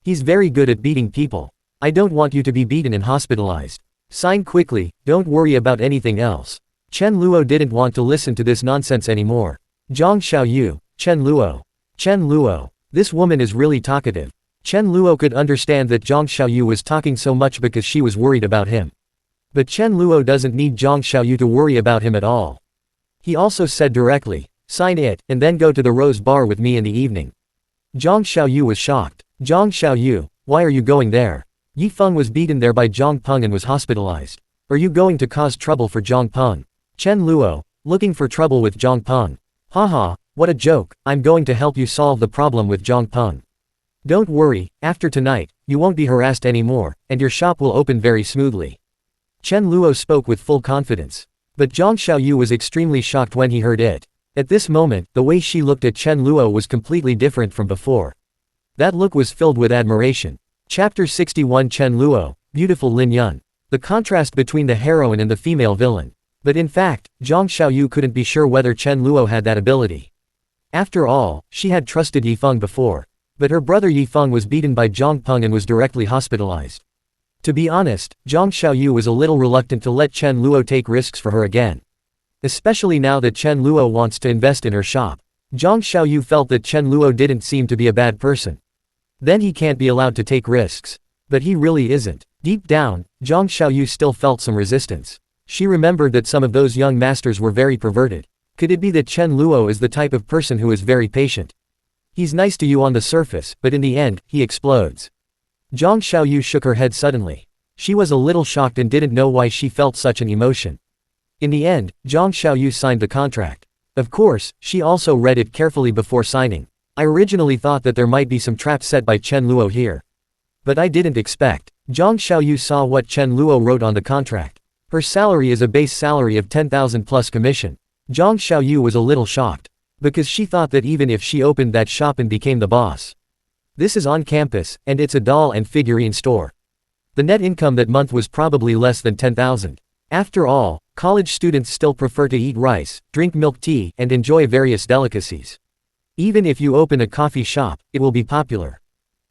He's very good at beating people. I don't want you to be beaten and hospitalized. Sign quickly, don't worry about anything else. Chen Luo didn't want to listen to this nonsense anymore. Zhang Xiaoyu, Chen Luo, this woman is really talkative. Chen Luo could understand that Zhang Xiaoyu was talking so much because she was worried about him. But Chen Luo doesn't need Zhang Xiaoyu to worry about him at all. He also said directly, sign it, and then go to the Rose Bar with me in the evening. Zhang Xiaoyu was shocked. Zhang Xiaoyu, why are you going there? Yifeng was beaten there by Zhang Peng and was hospitalized. Are you going to cause trouble for Zhang Peng? Chen Luo, looking for trouble with Zhang Peng. Haha, what a joke, I'm going to help you solve the problem with Zhang Peng. Don't worry, after tonight, you won't be harassed anymore, and your shop will open very smoothly. Chen Luo spoke with full confidence. But Zhang Xiaoyu was extremely shocked when he heard it. At this moment, the way she looked at Chen Luo was completely different from before. That look was filled with admiration. Chapter 61 Chen Luo, Beautiful Lin Yun. The contrast between the heroine and the female villain. But in fact, Zhang Xiaoyu couldn't be sure whether Chen Luo had that ability. After all, she had trusted Yifeng before. But her brother Yifeng was beaten by Zhang Peng and was directly hospitalized. To be honest, Zhang Xiaoyu was a little reluctant to let Chen Luo take risks for her again. Especially now that Chen Luo wants to invest in her shop. Zhang Xiaoyu felt that Chen Luo didn't seem to be a bad person. Then he can't be allowed to take risks. But he really isn't. Deep down, Zhang Xiaoyu still felt some resistance. She remembered that some of those young masters were very perverted. Could it be that Chen Luo is the type of person who is very patient? He's nice to you on the surface, but in the end, he explodes. Zhang Xiaoyu shook her head suddenly. She was a little shocked and didn't know why she felt such an emotion. In the end, Zhang Xiaoyu signed the contract. Of course, she also read it carefully before signing. I originally thought that there might be some trap set by Chen Luo here. But I didn't expect. Zhang Xiaoyu saw what Chen Luo wrote on the contract. Her salary is a base salary of 10,000 plus commission. Zhang Xiaoyu was a little shocked. Because she thought that even if she opened that shop and became the boss. This is on campus, and it's a doll and figurine store. The net income that month was probably less than 10,000. After all, college students still prefer to eat rice, drink milk tea, and enjoy various delicacies. Even if you open a coffee shop, it will be popular.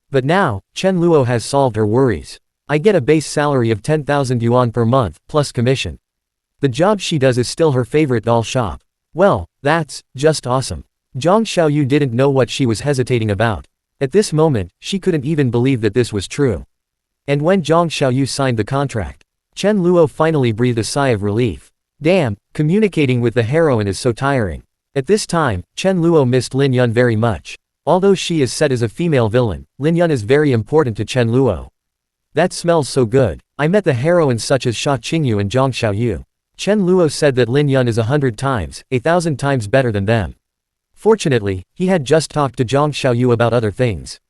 But now, Chen Luo has solved her worries. I get a base salary of 10,000 yuan per month, plus commission. The job she does is still her favorite doll shop. Well, that's just awesome. Zhang Xiaoyu didn't know what she was hesitating about. At this moment, she couldn't even believe that this was true. And when Zhang Xiaoyu signed the contract, Chen Luo finally breathed a sigh of relief. Damn, communicating with the heroine is so tiring. At this time, Chen Luo missed Lin Yun very much. Although she is set as a female villain, Lin Yun is very important to Chen Luo. That smells so good. I met the heroines such as Sha Qingyu and Zhang Xiaoyu. Chen Luo said that Lin Yun is 100 times, 1,000 times better than them. Fortunately, he had just talked to Zhang Xiaoyu about other things.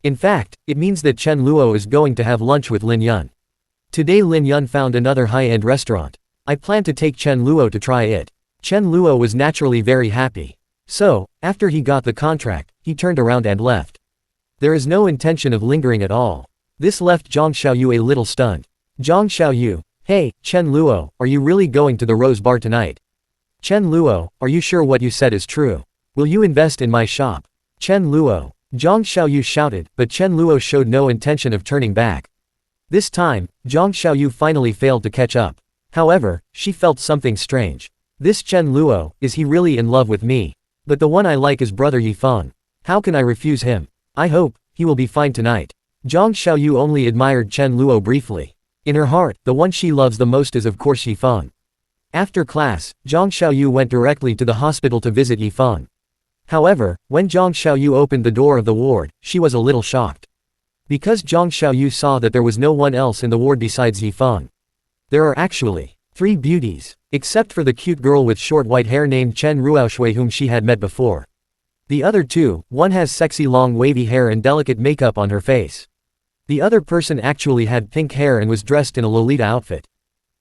In fact, it means that Chen Luo is going to have lunch with Lin Yun. Today Lin Yun found another high-end restaurant. I plan to take Chen Luo to try it. Chen Luo was naturally very happy. So, after he got the contract, he turned around and left. There is no intention of lingering at all. This left Zhang Xiaoyu a little stunned. Zhang Xiaoyu, hey, Chen Luo, are you really going to the Rose Bar tonight? Chen Luo, are you sure what you said is true? Will you invest in my shop? Chen Luo. Zhang Xiaoyu shouted, but Chen Luo showed no intention of turning back. This time, Zhang Xiaoyu finally failed to catch up. However, she felt something strange. This Chen Luo, is he really in love with me? But the one I like is brother Yifeng. How can I refuse him? I hope he will be fine tonight. Zhang Xiaoyu only admired Chen Luo briefly. In her heart, the one she loves the most is of course Yifeng. After class, Zhang Xiaoyu went directly to the hospital to visit Yifeng. However, when Zhang Xiaoyu opened the door of the ward, she was a little shocked. Because Zhang Xiaoyu saw that there was no one else in the ward besides Yifeng. There are actually 3 beauties, except for the cute girl with short white hair named Chen Ruoxue whom she had met before. The other 2, one has sexy long wavy hair and delicate makeup on her face. The other person actually had pink hair and was dressed in a Lolita outfit.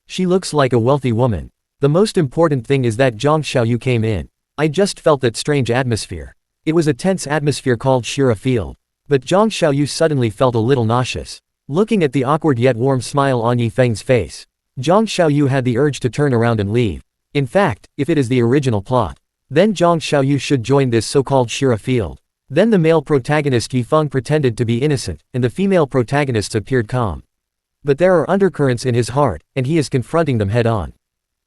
She looks like a wealthy woman. The most important thing is that Zhang Xiaoyu came in. I just felt that strange atmosphere. It was a tense atmosphere called Shira Field. But Zhang Xiaoyu suddenly felt a little nauseous. Looking at the awkward yet warm smile on Yifeng's face, Zhang Xiaoyu had the urge to turn around and leave. In fact, if it is the original plot, then Zhang Xiaoyu should join this so-called Shira Field. Then the male protagonist Yifeng pretended to be innocent, and the female protagonists appeared calm. But there are undercurrents in his heart, and he is confronting them head-on.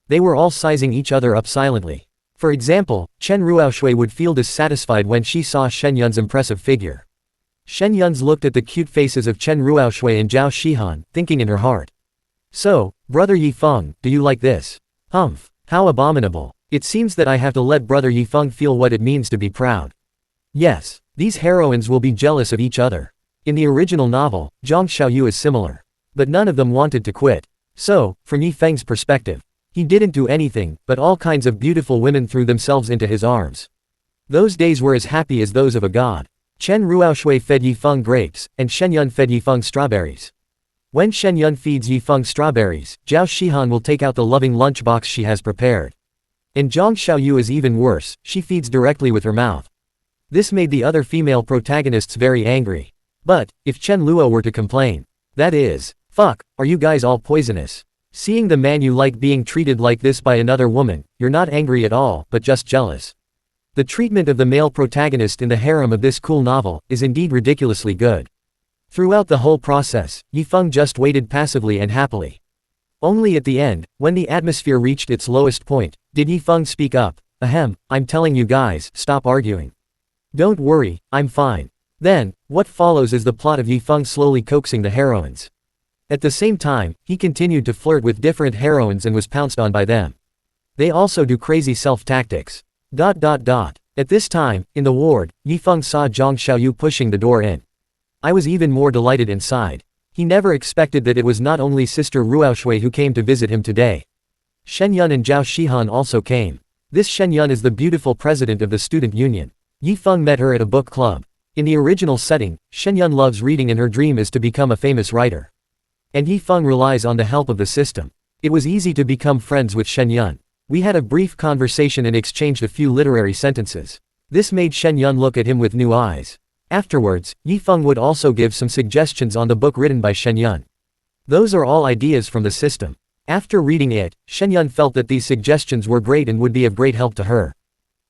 They were all sizing each other up silently. For example, Chen Ruoxue would feel dissatisfied when she saw Shen Yun's impressive figure. Shen Yun's looked at the cute faces of Chen Ruoxue and Zhao Shihan, thinking in her heart. So, brother Yifeng, do you like this? Humph, how abominable. It seems that I have to let brother Yifeng feel what it means to be proud. Yes, these heroines will be jealous of each other. In the original novel, Zhang Xiaoyu is similar. But none of them wanted to quit. So, from Yifeng's perspective, he didn't do anything, but all kinds of beautiful women threw themselves into his arms. Those days were as happy as those of a god. Chen Ruoxue fed Yifeng grapes, and Shenyun fed Yifeng strawberries. When Shenyun feeds Yifeng strawberries, Zhao Shihan will take out the loving lunchbox she has prepared. And Zhang Xiaoyu is even worse, she feeds directly with her mouth. This made the other female protagonists very angry. But, if Chen Luo were to complain, that is, fuck, are you guys all poisonous? Seeing the man you like being treated like this by another woman, you're not angry at all, but just jealous. The treatment of the male protagonist in the harem of this cool novel is indeed ridiculously good. Throughout the whole process, Yifeng just waited passively and happily. Only at the end, when the atmosphere reached its lowest point, did Yifeng speak up. Ahem, I'm telling you guys, stop arguing. Don't worry, I'm fine. Then, what follows is the plot of Yifeng slowly coaxing the heroines. At the same time, he continued to flirt with different heroines and was pounced on by them. They also do crazy self-tactics. At this time, in the ward, Yifeng saw Zhang Xiaoyu pushing the door in. I was even more delighted inside. He never expected that it was not only Sister Ruoxue who came to visit him today. Shenyun and Zhao Shihan also came. This Shenyun is the beautiful president of the student union. Yifeng met her at a book club. In the original setting, Shenyun loves reading and her dream is to become a famous writer. And Yifeng relies on the help of the system. It was easy to become friends with Shenyun. We had a brief conversation and exchanged a few literary sentences. This made Shenyun look at him with new eyes. Afterwards, Yifeng would also give some suggestions on the book written by Shenyun. Those are all ideas from the system. After reading it, Shenyun felt that these suggestions were great and would be of great help to her.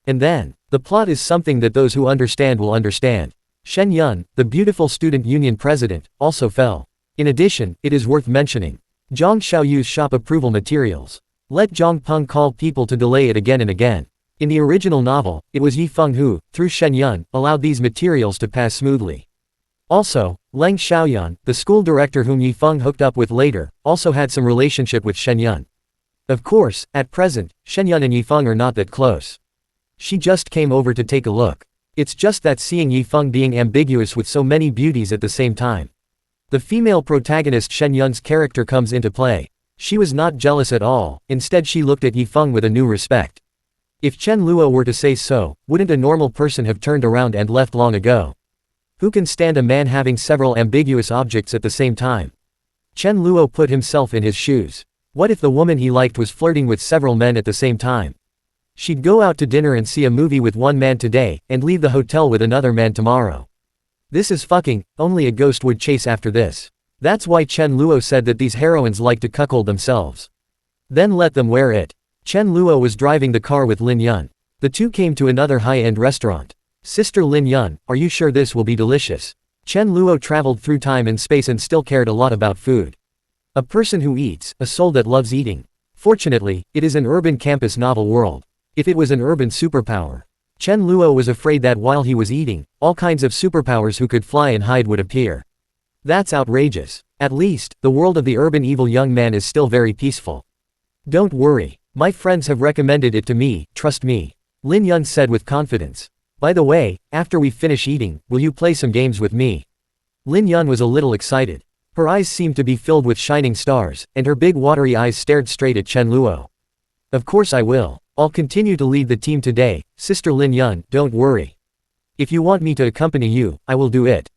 And then, the plot is something that those who understand will understand. Shenyun, the beautiful student union president, also fell. In addition, it is worth mentioning Zhang Xiaoyu's shop approval materials. Let Zhang Peng call people to delay it again and again. In the original novel, it was Yifeng who, through Shenyun, allowed these materials to pass smoothly. Also, Leng Xiaoyan, the school director whom Yifeng hooked up with later, also had some relationship with Shenyun. Of course, at present, Shenyun and Yifeng are not that close. She just came over to take a look. It's just that seeing Yifeng being ambiguous with so many beauties at the same time. The female protagonist Shenyun's character comes into play. She was not jealous at all, instead she looked at Yifeng with a new respect. If Chen Luo were to say so, wouldn't a normal person have turned around and left long ago? Who can stand a man having several ambiguous objects at the same time? Chen Luo put himself in his shoes. What if the woman he liked was flirting with several men at the same time? She'd go out to dinner and see a movie with one man today, and leave the hotel with another man tomorrow. This is fucking, only a ghost would chase after this. That's why Chen Luo said that these heroines like to cuckold themselves. Then let them wear it. Chen Luo was driving the car with Lin Yun. The two came to another high-end restaurant. Sister Lin Yun, are you sure this will be delicious? Chen Luo traveled through time and space and still cared a lot about food. A person who eats, a soul that loves eating. Fortunately, it is an urban campus novel world. If it was an urban superpower. Chen Luo was afraid that while he was eating, all kinds of superpowers who could fly and hide would appear. That's outrageous. At least, the world of the urban evil young man is still very peaceful. Don't worry. My friends have recommended it to me, trust me. Lin Yun said with confidence. By the way, after we finish eating, will you play some games with me? Lin Yun was a little excited. Her eyes seemed to be filled with shining stars, and her big watery eyes stared straight at Chen Luo. Of course I will. I'll continue to lead the team today, Sister Lin Yun, don't worry. If you want me to accompany you, I will do it.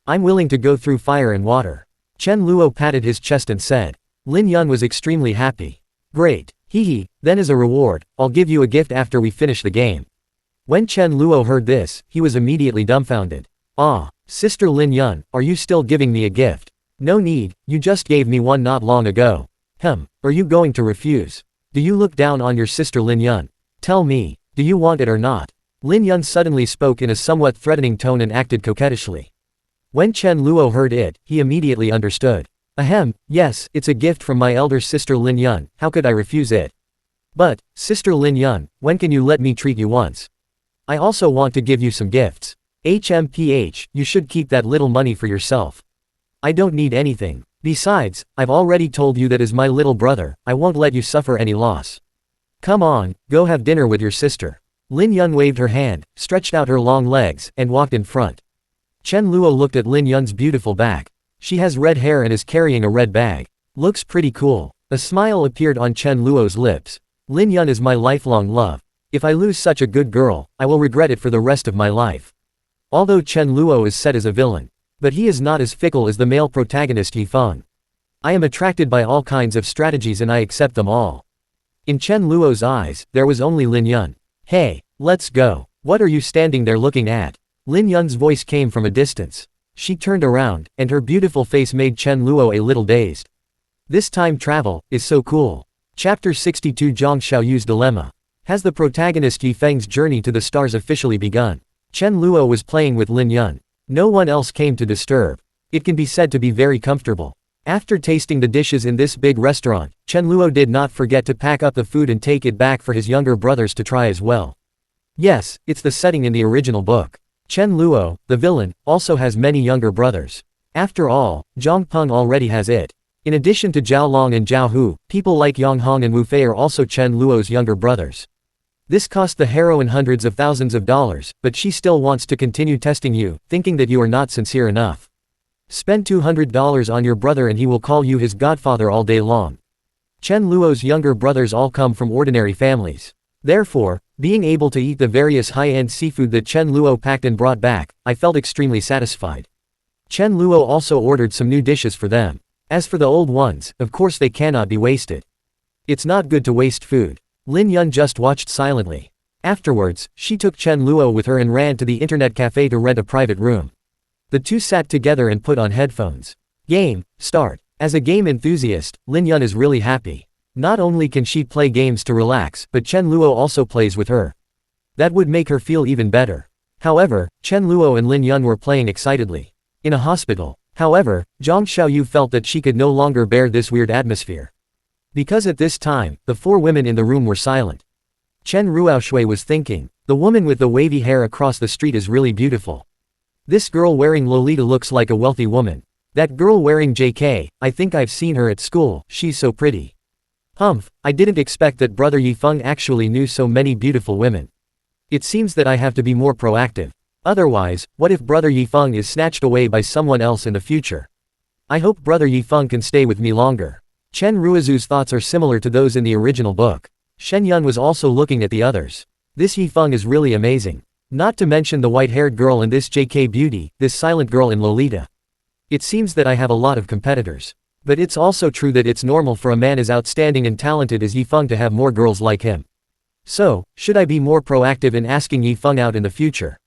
I'm willing to go through fire and water. Chen Luo patted his chest and said. Lin Yun was extremely happy. Great. Hee, then as a reward, I'll give you a gift after we finish the game. When Chen Luo heard this, he was immediately dumbfounded. Ah, Sister Lin Yun, are you still giving me a gift? No need, you just gave me one not long ago. Are you going to refuse? Do you look down on your sister Lin Yun? Tell me, do you want it or not? Lin Yun suddenly spoke in a somewhat threatening tone and acted coquettishly. When Chen Luo heard it, he immediately understood. Ahem, yes, it's a gift from my elder sister Lin Yun, how could I refuse it? But, Sister Lin Yun, when can you let me treat you once? I also want to give you some gifts. HMPH, you should keep that little money for yourself. I don't need anything. Besides, I've already told you that as my little brother, I won't let you suffer any loss. Come on, go have dinner with your sister. Lin Yun waved her hand, stretched out her long legs, and walked in front. Chen Luo looked at Lin Yun's beautiful back. She has red hair and is carrying a red bag. Looks pretty cool. A smile appeared on Chen Luo's lips. Lin Yun is my lifelong love. If I lose such a good girl, I will regret it for the rest of my life. Although Chen Luo is set as a villain. But he is not as fickle as the male protagonist Yi Feng. I am attracted by all kinds of strategies and I accept them all. In Chen Luo's eyes, there was only Lin Yun. Hey, let's go. What are you standing there looking at? Lin Yun's voice came from a distance. She turned around, and her beautiful face made Chen Luo a little dazed. This time travel is so cool. Chapter 62 Zhang Xiaoyu's Dilemma. Has the protagonist Yi Feng's journey to the stars officially begun? Chen Luo was playing with Lin Yun. No one else came to disturb. It can be said to be very comfortable. After tasting the dishes in this big restaurant, Chen Luo did not forget to pack up the food and take it back for his younger brothers to try as well. Yes, it's the setting in the original book. Chen Luo, the villain, also has many younger brothers. After all, Zhang Peng already has it. In addition to Zhao Long and Zhao Hu, people like Yang Hong and Wu Fei are also Chen Luo's younger brothers. This cost the heroine hundreds of thousands of dollars, but she still wants to continue testing you, thinking that you are not sincere enough. Spend $200 on your brother and he will call you his godfather all day long. Chen Luo's younger brothers all come from ordinary families. Therefore, being able to eat the various high-end seafood that Chen Luo packed and brought back, I felt extremely satisfied. Chen Luo also ordered some new dishes for them. As for the old ones, of course they cannot be wasted. It's not good to waste food. Lin Yun just watched silently. Afterwards, she took Chen Luo with her and ran to the internet cafe to rent a private room. The two sat together and put on headphones. Game, start. As a game enthusiast, Lin Yun is really happy. Not only can she play games to relax, but Chen Luo also plays with her. That would make her feel even better. However, Chen Luo and Lin Yun were playing excitedly. In a hospital. However, Zhang Xiaoyu felt that she could no longer bear this weird atmosphere. Because at this time, the four women in the room were silent. Chen Ruoxue was thinking, the woman with the wavy hair across the street is really beautiful. This girl wearing Lolita looks like a wealthy woman. That girl wearing JK, I think I've seen her at school, she's so pretty. Humph, I didn't expect that brother Yi Feng actually knew so many beautiful women. It seems that I have to be more proactive. Otherwise, what if brother Yi Feng is snatched away by someone else in the future? I hope brother Yi Feng can stay with me longer. Chen Ruozu's thoughts are similar to those in the original book. Shen Yun was also looking at the others. This Yi Feng is really amazing. Not to mention the white-haired girl and this JK beauty, this silent girl in Lolita. It seems that I have a lot of competitors. But it's also true that it's normal for a man as outstanding and talented as Yi Feng to have more girls like him. So, should I be more proactive in asking Yi Feng out in the future?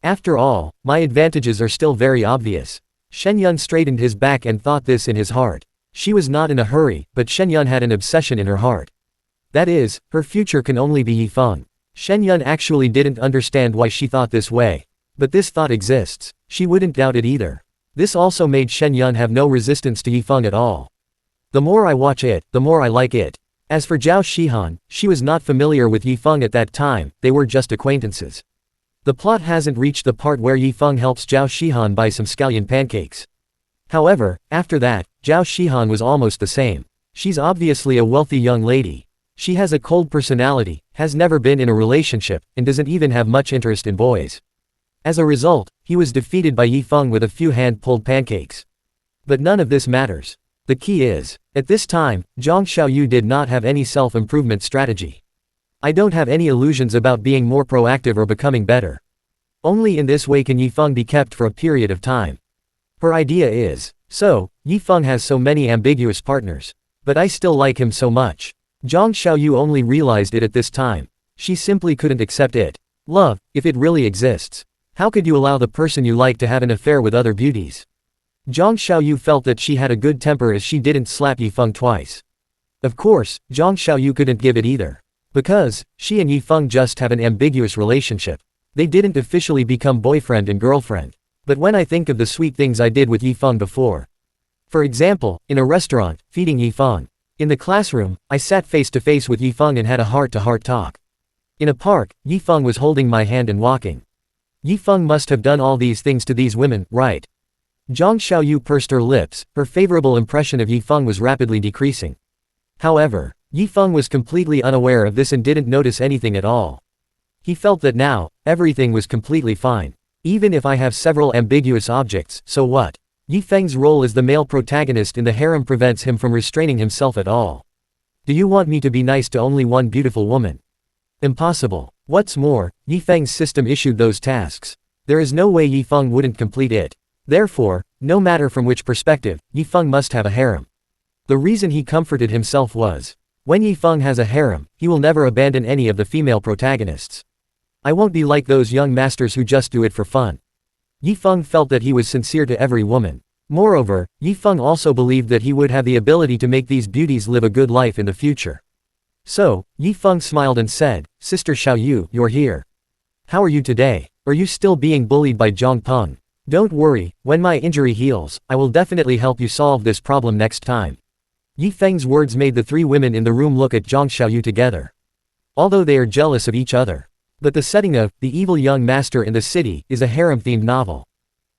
After all, my advantages are still very obvious. Shen Yun straightened his back and thought this in his heart. She was not in a hurry, but Shen Yun had an obsession in her heart. That is, her future can only be Yi Feng. Shen Yun actually didn't understand why she thought this way. But this thought exists. She wouldn't doubt it either. This also made Shen Yun have no resistance to Yi Feng at all. The more I watch it, the more I like it. As for Zhao Shihan, she was not familiar with Yi Feng at that time, they were just acquaintances. The plot hasn't reached the part where Yi Feng helps Zhao Shihan buy some scallion pancakes. However, after that, Zhao Shihan was almost the same. She's obviously a wealthy young lady. She has a cold personality, has never been in a relationship, and doesn't even have much interest in boys. As a result, he was defeated by Yi Feng with a few hand-pulled pancakes. But none of this matters. The key is, at this time, Zhang Xiaoyu did not have any self-improvement strategy. I don't have any illusions about being more proactive or becoming better. Only in this way can Yi Feng be kept for a period of time. Her idea is, so, Yi Feng has so many ambiguous partners. But I still like him so much. Zhang Xiaoyu only realized it at this time. She simply couldn't accept it. Love, if it really exists. How could you allow the person you like to have an affair with other beauties? Zhang Xiaoyu felt that she had a good temper as she didn't slap Yi Feng twice. Of course, Zhang Xiaoyu couldn't give it either. Because, she and Yi Feng just have an ambiguous relationship. They didn't officially become boyfriend and girlfriend. But when I think of the sweet things I did with Yi Feng before. For example, in a restaurant, feeding Yi Feng. In the classroom, I sat face to face with Yi Feng and had a heart-to-heart talk. In a park, Yi Feng was holding my hand and walking. Yi Feng must have done all these things to these women, right? Zhang Xiaoyu pursed her lips, her favorable impression of Yi Feng was rapidly decreasing. However, Yi Feng was completely unaware of this and didn't notice anything at all. He felt that now, everything was completely fine. Even if I have several ambiguous objects, so what? Yi Feng's role as the male protagonist in the harem prevents him from restraining himself at all. Do you want me to be nice to only one beautiful woman? Impossible. What's more, Yi Feng's system issued those tasks. There is no way Yifeng wouldn't complete it. Therefore, no matter from which perspective, Yifeng must have a harem. The reason he comforted himself was, when Yifeng has a harem, he will never abandon any of the female protagonists. I won't be like those young masters who just do it for fun. Yifeng felt that he was sincere to every woman. Moreover, Yifeng also believed that he would have the ability to make these beauties live a good life in the future. So, Yifeng smiled and said, Sister Xiaoyu, you're here. How are you today? Are you still being bullied by Zhang Peng? Don't worry, when my injury heals, I will definitely help you solve this problem next time. Yifeng's words made the three women in the room look at Zhang Xiaoyu together. Although they are jealous of each other. But the setting of The Evil Young Master in the City is a harem-themed novel.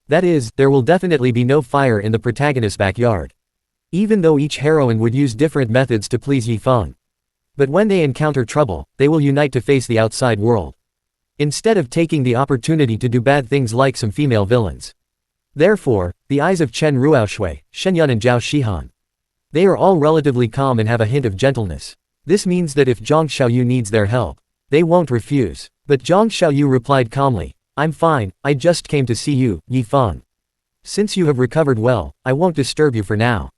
That is, there will definitely be no fire in the protagonist's backyard. Even though each heroine would use different methods to please Yifeng. But when they encounter trouble, they will unite to face the outside world. Instead of taking the opportunity to do bad things like some female villains. Therefore, the eyes of Chen Ruoxue, Shenyun and Zhao Shihan. They are all relatively calm and have a hint of gentleness. This means that if Zhang Xiaoyu needs their help, they won't refuse. But Zhang Xiaoyu replied calmly, I'm fine, I just came to see you, Yifeng. Since you have recovered well, I won't disturb you for now.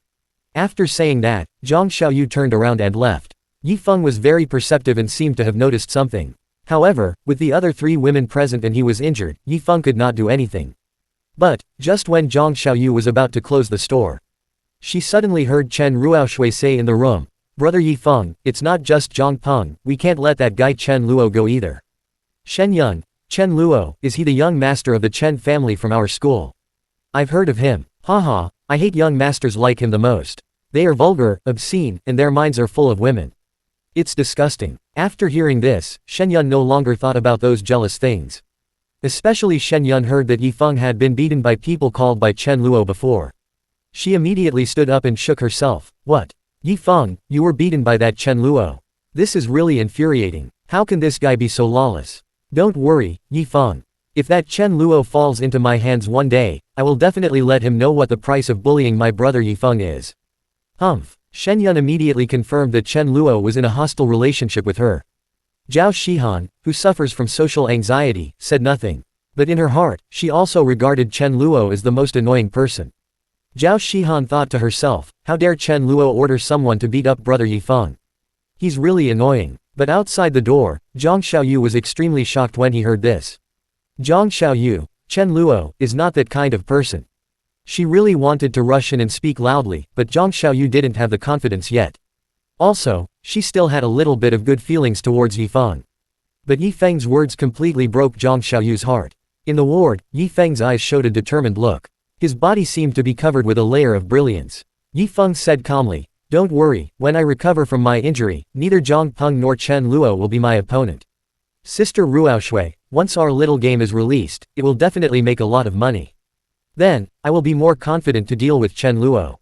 After saying that, Zhang Xiaoyu turned around and left. Yifeng was very perceptive and seemed to have noticed something. However, with the other three women present and he was injured, Yifeng could not do anything. But, just when Zhang Xiaoyu was about to close the store, she suddenly heard Chen Ruoxue say in the room, Brother Yifeng, it's not just Zhang Peng, we can't let that guy Chen Luo go either. Shenyun, Chen Luo, is he the young master of the Chen family from our school? I've heard of him. Haha, I hate young masters like him the most. They are vulgar, obscene, and their minds are full of women. It's disgusting. After hearing this, Shenyun no longer thought about those jealous things. Especially Shenyun heard that Yifeng had been beaten by people called by Chen Luo before. She immediately stood up and shook herself. What? Yifeng, you were beaten by that Chen Luo. This is really infuriating. How can this guy be so lawless? Don't worry, Yifeng. If that Chen Luo falls into my hands one day, I will definitely let him know what the price of bullying my brother Yifeng is. Humph. Shenyun immediately confirmed that Chen Luo was in a hostile relationship with her. Zhao Shihan, who suffers from social anxiety, said nothing. But in her heart, she also regarded Chen Luo as the most annoying person. Zhao Shihan thought to herself, how dare Chen Luo order someone to beat up brother Yifeng? He's really annoying. But outside the door, Zhang Xiaoyu was extremely shocked when he heard this. Zhang Xiaoyu, Chen Luo, is not that kind of person. She really wanted to rush in and speak loudly, but Zhang Xiaoyu didn't have the confidence yet. Also, she still had a little bit of good feelings towards Yifeng. But Yifeng's words completely broke Zhang Xiaoyu's heart. In the ward, Yifeng's eyes showed a determined look. His body seemed to be covered with a layer of brilliance. Yifeng said calmly, Don't worry, when I recover from my injury, neither Zhang Peng nor Chen Luo will be my opponent. Sister Ruoxue, once our little game is released, it will definitely make a lot of money. Then, I will be more confident to deal with Chen Luo.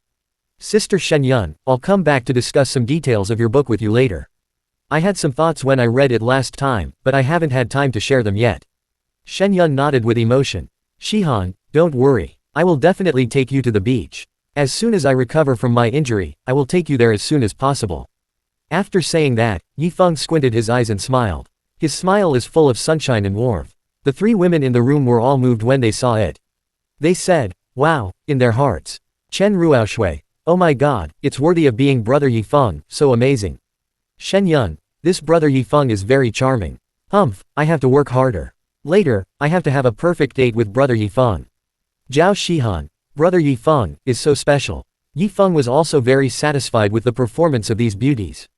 Sister Shenyun, I'll come back to discuss some details of your book with you later. I had some thoughts when I read it last time, but I haven't had time to share them yet. Shenyun nodded with emotion. Shihan, don't worry. I will definitely take you to the beach. As soon as I recover from my injury, I will take you there as soon as possible. After saying that, Yifeng squinted his eyes and smiled. His smile is full of sunshine and warmth. The three women in the room were all moved when they saw it. They said, wow, in their hearts. Chen Ruoxue, oh my god, it's worthy of being brother Yifeng, so amazing. Shenyun, this brother Yifeng is very charming. Humph, I have to work harder. Later, I have to have a perfect date with brother Yifeng. Zhao Shihan, brother Yifeng, is so special. Yifeng was also very satisfied with the performance of these beauties.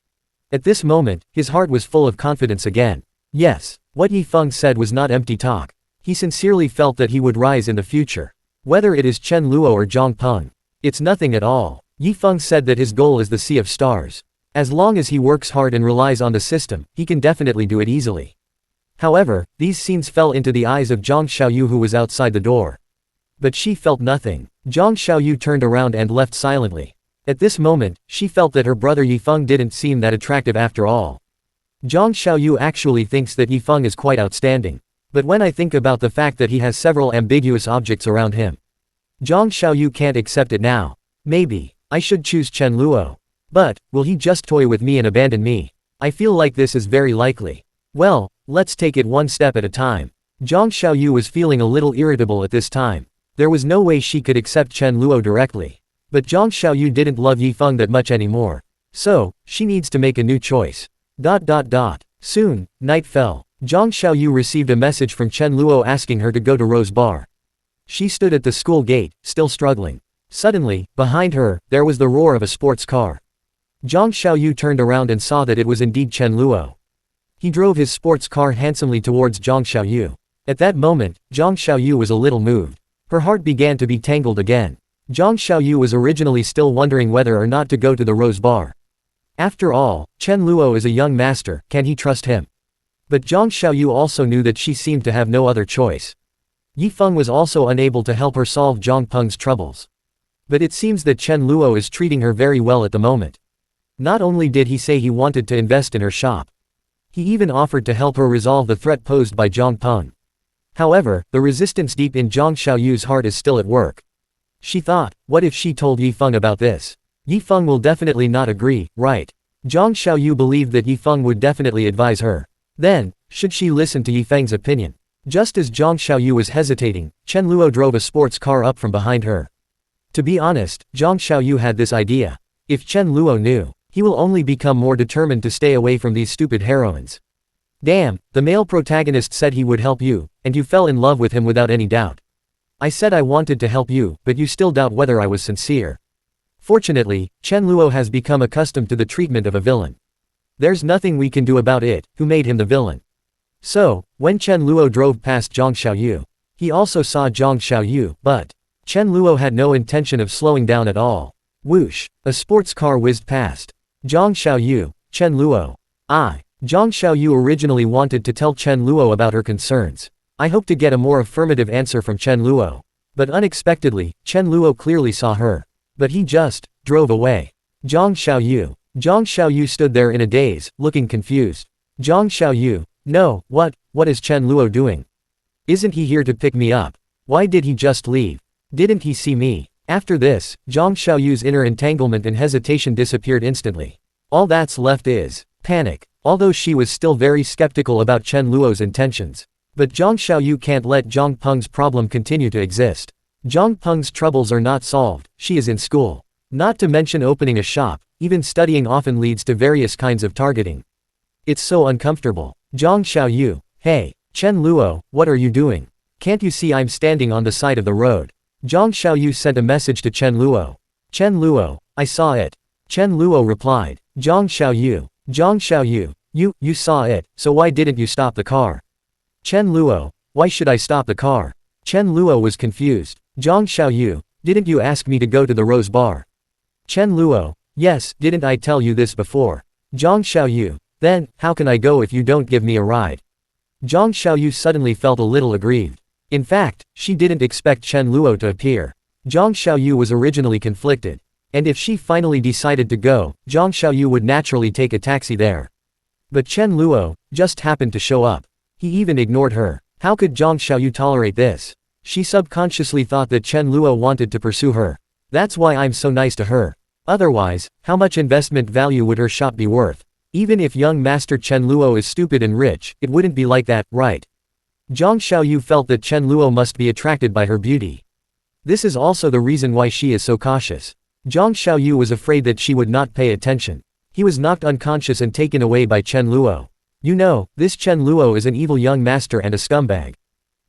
At this moment, his heart was full of confidence again. Yes, what Yifeng said was not empty talk. He sincerely felt that he would rise in the future. Whether it is Chen Luo or Zhang Peng, it's nothing at all. Yifeng said that his goal is the Sea of Stars. As long as he works hard and relies on the system, he can definitely do it easily. However, these scenes fell into the eyes of Zhang Xiaoyu who was outside the door. But she felt nothing. Zhang Xiaoyu turned around and left silently. At this moment, she felt that her brother Yifeng didn't seem that attractive after all. Zhang Xiaoyu actually thinks that Yifeng is quite outstanding. But when I think about the fact that he has several ambiguous objects around him, Zhang Xiaoyu can't accept it now. Maybe I should choose Chen Luo. But will he just toy with me and abandon me? I feel like this is very likely. Well, let's take it one step at a time. Zhang Xiaoyu was feeling a little irritable at this time. There was no way she could accept Chen Luo directly. But Zhang Xiaoyu didn't love Yifeng that much anymore. So, she needs to make a new choice. Soon, night fell. Zhang Xiaoyu received a message from Chen Luo asking her to go to Rose Bar. She stood at the school gate, still struggling. Suddenly, behind her, there was the roar of a sports car. Zhang Xiaoyu turned around and saw that it was indeed Chen Luo. He drove his sports car handsomely towards Zhang Xiaoyu. At that moment, Zhang Xiaoyu was a little moved. Her heart began to be tangled again. Zhang Xiaoyu was originally still wondering whether or not to go to the Rose Bar. After all, Chen Luo is a young master, can he trust him? But Zhang Xiaoyu also knew that she seemed to have no other choice. Yifeng was also unable to help her solve Zhang Peng's troubles. But it seems that Chen Luo is treating her very well at the moment. Not only did he say he wanted to invest in her shop, he even offered to help her resolve the threat posed by Zhang Peng. However, the resistance deep in Zhang Xiaoyu's heart is still at work. She thought, what if she told Yifeng about this? Yifeng will definitely not agree, right? Zhang Xiaoyu believed that Yifeng would definitely advise her. Then, should she listen to Yifeng's opinion? Just as Zhang Xiaoyu was hesitating, Chen Luo drove a sports car up from behind her. To be honest, Zhang Xiaoyu had this idea. If Chen Luo knew, he will only become more determined to stay away from these stupid heroines. Damn, the male protagonist said he would help you, and you fell in love with him without any doubt. I said I wanted to help you, but you still doubt whether I was sincere. Fortunately, Chen Luo has become accustomed to the treatment of a villain. There's nothing we can do about it, who made him the villain. So, when Chen Luo drove past Zhang Xiaoyu, he also saw Zhang Xiaoyu, but Chen Luo had no intention of slowing down at all. Whoosh, a sports car whizzed past. Zhang Xiaoyu, Chen Luo. Zhang Xiaoyu originally wanted to tell Chen Luo about her concerns. I hope to get a more affirmative answer from Chen Luo. But unexpectedly, Chen Luo clearly saw her. But he just drove away. Zhang Xiaoyu stood there in a daze, looking confused. Zhang Xiaoyu, no, what is Chen Luo doing? Isn't he here to pick me up? Why did he just leave? Didn't he see me? After this, Zhang Xiaoyu's inner entanglement and hesitation disappeared instantly. All that's left is panic. Although she was still very skeptical about Chen Luo's intentions. But Zhang Xiaoyu can't let Zhang Peng's problem continue to exist. Zhang Peng's troubles are not solved, she is in school. Not to mention opening a shop, even studying often leads to various kinds of targeting. It's so uncomfortable. Zhang Xiaoyu, hey, Chen Luo, what are you doing? Can't you see I'm standing on the side of the road? Zhang Xiaoyu sent a message to Chen Luo. Chen Luo, I saw it. Chen Luo replied. Zhang Xiaoyu, you saw it, so why didn't you stop the car? Chen Luo, why should I stop the car? Chen Luo was confused. Zhang Xiaoyu, didn't you ask me to go to the Rose Bar? Chen Luo, yes, didn't I tell you this before? Zhang Xiaoyu, then, how can I go if you don't give me a ride? Zhang Xiaoyu suddenly felt a little aggrieved. In fact, she didn't expect Chen Luo to appear. Zhang Xiaoyu was originally conflicted. And if she finally decided to go, Zhang Xiaoyu would naturally take a taxi there. But Chen Luo just happened to show up. He even ignored her. How could Zhang Xiaoyu tolerate this? She subconsciously thought that Chen Luo wanted to pursue her. That's why I'm so nice to her. Otherwise, how much investment value would her shop be worth? Even if young master Chen Luo is stupid and rich, it wouldn't be like that, right? Zhang Xiaoyu felt that Chen Luo must be attracted by her beauty. This is also the reason why she is so cautious. Zhang Xiaoyu was afraid that she would not pay attention. He was knocked unconscious and taken away by Chen Luo. You know, this Chen Luo is an evil young master and a scumbag.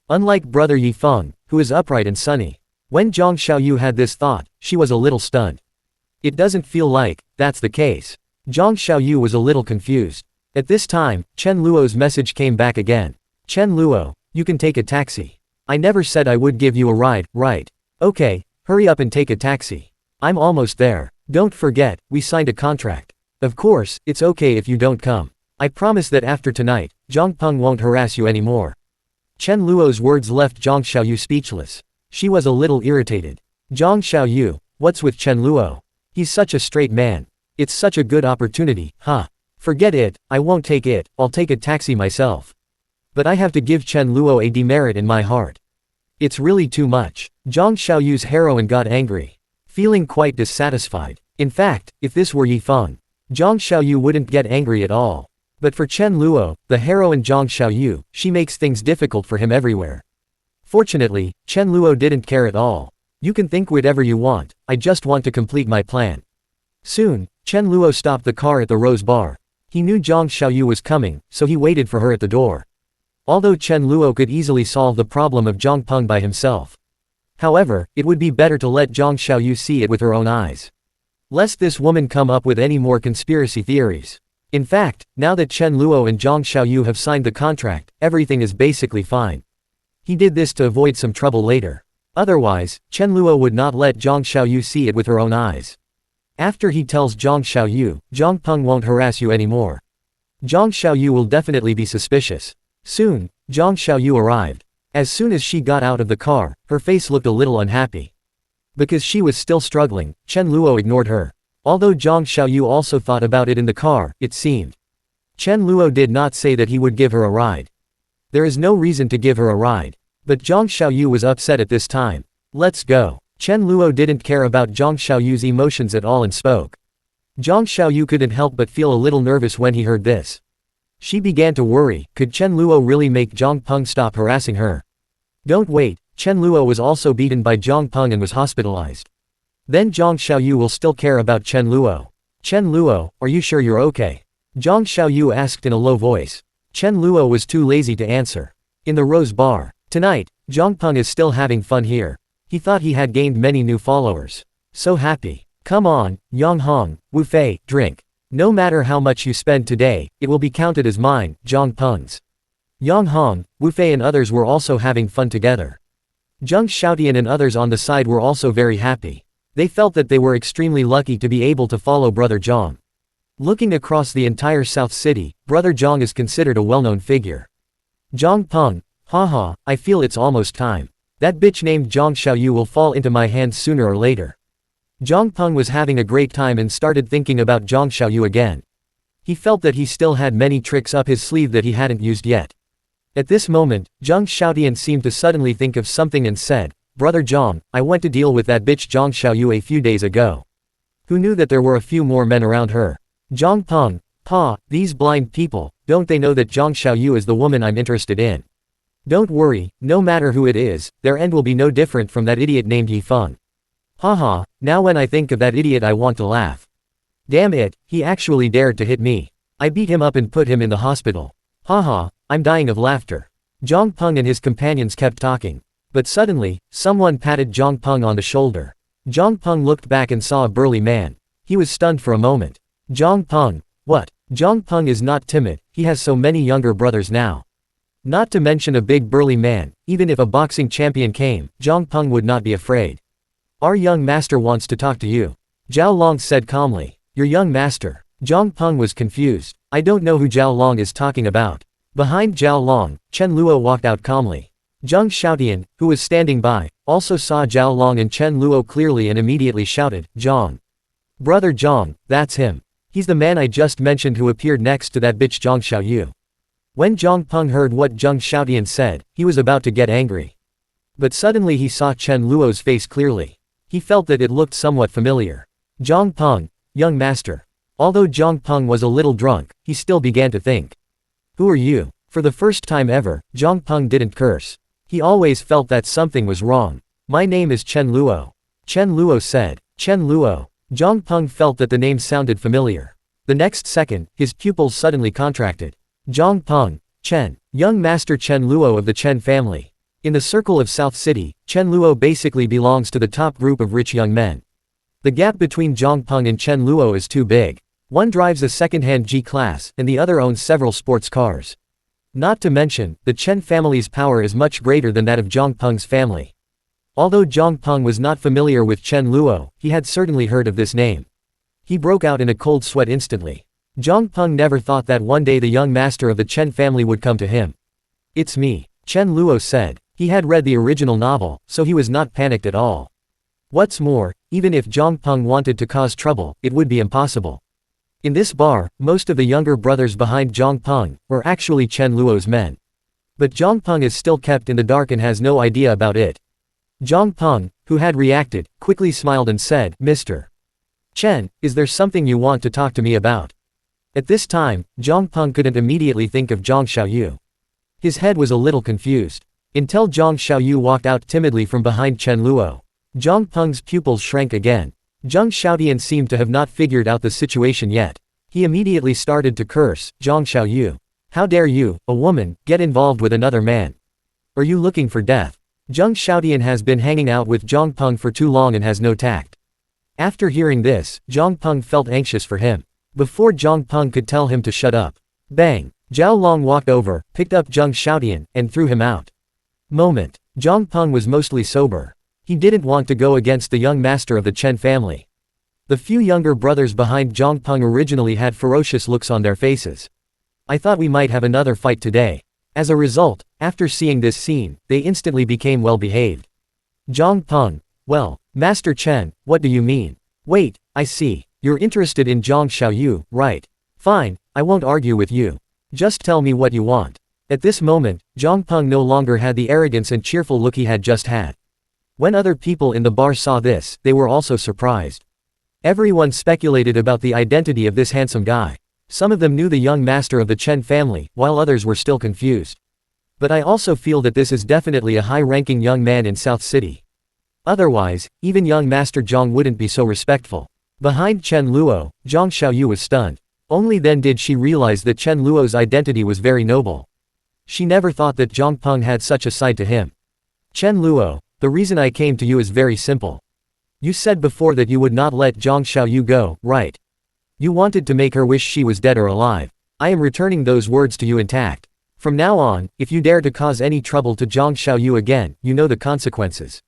Unlike brother Yifeng, who is upright and sunny. When Zhang Xiaoyu had this thought, she was a little stunned. It doesn't feel like that's the case. Zhang Xiaoyu was a little confused. At this time, Chen Luo's message came back again. Chen Luo, you can take a taxi. I never said I would give you a ride, right? Okay, hurry up and take a taxi. I'm almost there. Don't forget, we signed a contract. Of course, it's okay if you don't come. I promise that after tonight, Zhang Peng won't harass you anymore. Chen Luo's words left Zhang Xiaoyu speechless. She was a little irritated. Zhang Xiaoyu, what's with Chen Luo? He's such a straight man. It's such a good opportunity, huh? Forget it, I won't take it, I'll take a taxi myself. But I have to give Chen Luo a demerit in my heart. It's really too much. Zhang Xiaoyu's heroine got angry. Feeling quite dissatisfied. In fact, if this were Yifeng, Zhang Xiaoyu wouldn't get angry at all. But for Chen Luo, the heroine Zhang Xiaoyu, she makes things difficult for him everywhere. Fortunately, Chen Luo didn't care at all. You can think whatever you want, I just want to complete my plan. Soon, Chen Luo stopped the car at the Rose Bar. He knew Zhang Xiaoyu was coming, so he waited for her at the door. Although Chen Luo could easily solve the problem of Zhang Peng by himself. However, it would be better to let Zhang Xiaoyu see it with her own eyes. Lest this woman come up with any more conspiracy theories. In fact, now that Chen Luo and Zhang Xiaoyu have signed the contract, everything is basically fine. He did this to avoid some trouble later. Otherwise, Chen Luo would not let Zhang Xiaoyu see it with her own eyes. After he tells Zhang Xiaoyu, Zhang Peng won't harass you anymore. Zhang Xiaoyu will definitely be suspicious. Soon, Zhang Xiaoyu arrived. As soon as she got out of the car, her face looked a little unhappy. Because she was still struggling, Chen Luo ignored her. Although Zhang Xiaoyu also thought about it in the car, it seemed. Chen Luo did not say that he would give her a ride. There is no reason to give her a ride. But Zhang Xiaoyu was upset at this time. Let's go. Chen Luo didn't care about Zhang Xiaoyu's emotions at all and spoke. Zhang Xiaoyu couldn't help but feel a little nervous when he heard this. She began to worry, could Chen Luo really make Zhang Peng stop harassing her? Don't wait, Chen Luo was also beaten by Zhang Peng and was hospitalized. Then Zhang Xiaoyu will still care about Chen Luo. Chen Luo, are you sure you're okay? Zhang Xiaoyu asked in a low voice. Chen Luo was too lazy to answer. In the Rose Bar. Tonight, Zhang Peng is still having fun here. He thought he had gained many new followers. So happy. Come on, Yang Hong, Wu Fei, drink. No matter how much you spend today, it will be counted as mine, Zhang Peng's. Yang Hong, Wu Fei and others were also having fun together. Zhang Xiaotian and others on the side were also very happy. They felt that they were extremely lucky to be able to follow Brother Zhang. Looking across the entire South City, Brother Zhang is considered a well-known figure. Zhang Peng, haha, I feel it's almost time. That bitch named Zhang Xiaoyu will fall into my hands sooner or later. Zhang Peng was having a great time and started thinking about Zhang Xiaoyu again. He felt that he still had many tricks up his sleeve that he hadn't used yet. At this moment, Zhang Xiaotian seemed to suddenly think of something and said, Brother Zhang, I went to deal with that bitch Zhang Xiaoyu a few days ago. Who knew that there were a few more men around her? Zhang Peng, pa, these blind people, don't they know that Zhang Xiaoyu is the woman I'm interested in? Don't worry, no matter who it is, their end will be no different from that idiot named Yi Feng. Haha, now when I think of that idiot I want to laugh. Damn it, he actually dared to hit me. I beat him up and put him in the hospital. Haha, I'm dying of laughter. Zhang Peng and his companions kept talking. But suddenly, someone patted Zhang Peng on the shoulder. Zhang Peng looked back and saw a burly man. He was stunned for a moment. Zhang Peng, what? Zhang Peng is not timid, he has so many younger brothers now. Not to mention a big burly man, even if a boxing champion came, Zhang Peng would not be afraid. Our young master wants to talk to you. Zhao Long said calmly. Your young master. Zhang Peng was confused. I don't know who Zhao Long is talking about. Behind Zhao Long, Chen Luo walked out calmly. Zhang Xiaotian, who was standing by, also saw Zhao Long and Chen Luo clearly and immediately shouted, Zhang. Brother Zhang, that's him. He's the man I just mentioned who appeared next to that bitch Zhang Xiaoyu. When Zhang Peng heard what Zhang Xiaotian said, he was about to get angry. But suddenly he saw Chen Luo's face clearly. He felt that it looked somewhat familiar. Zhang Peng, young master. Although Zhang Peng was a little drunk, he still began to think. Who are you? For the first time ever, Zhang Peng didn't curse. He always felt that something was wrong. My name is Chen Luo. Chen Luo said. Chen Luo. Zhang Peng felt that the name sounded familiar. The next second, his pupils suddenly contracted. Zhang Peng, Chen, young master Chen Luo of the Chen family. In the circle of South City, Chen Luo basically belongs to the top group of rich young men. The gap between Zhang Peng and Chen Luo is too big. One drives a second-hand G-Class, and the other owns several sports cars. Not to mention, the Chen family's power is much greater than that of Zhang Peng's family. Although Zhang Peng was not familiar with Chen Luo, he had certainly heard of this name. He broke out in a cold sweat instantly. Zhang Peng never thought that one day the young master of the Chen family would come to him. It's me, Chen Luo said. He had read the original novel, so he was not panicked at all. What's more, even if Zhang Peng wanted to cause trouble, it would be impossible. In this bar, most of the younger brothers behind Zhang Peng were actually Chen Luo's men. But Zhang Peng is still kept in the dark and has no idea about it. Zhang Peng, who had reacted, quickly smiled and said, Mr. Chen, is there something you want to talk to me about? At this time, Zhang Peng couldn't immediately think of Zhang Xiaoyu. His head was a little confused. Until Zhang Xiaoyu walked out timidly from behind Chen Luo. Zhang Peng's pupils shrank again. Zhang Xiaotian seemed to have not figured out the situation yet. He immediately started to curse, Zhang Xiaoyu. How dare you, a woman, get involved with another man? Are you looking for death? Zhang Xiaotian has been hanging out with Zhang Peng for too long and has no tact. After hearing this, Zhang Peng felt anxious for him. Before Zhang Peng could tell him to shut up. Bang! Zhao Long walked over, picked up Zhang Xiaotian, and threw him out. Moment. Zhang Peng was mostly sober. He didn't want to go against the young master of the Chen family. The few younger brothers behind Zhang Peng originally had ferocious looks on their faces. I thought we might have another fight today. As a result, after seeing this scene, they instantly became well-behaved. Zhang Peng. Well, Master Chen, what do you mean? Wait, I see. You're interested in Zhang Xiaoyu, right? Fine, I won't argue with you. Just tell me what you want. At this moment, Zhang Peng no longer had the arrogance and cheerful look he had just had. When other people in the bar saw this, they were also surprised. Everyone speculated about the identity of this handsome guy. Some of them knew the young master of the Chen family, while others were still confused. But I also feel that this is definitely a high-ranking young man in South City. Otherwise, even young Master Zhang wouldn't be so respectful. Behind Chen Luo, Zhang Xiaoyu was stunned. Only then did she realize that Chen Luo's identity was very noble. She never thought that Zhang Peng had such a side to him. Chen Luo, the reason I came to you is very simple. You said before that you would not let Zhang Xiaoyu go, right? You wanted to make her wish she was dead or alive. I am returning those words to you intact. From now on, if you dare to cause any trouble to Zhang Xiaoyu again, you know the consequences.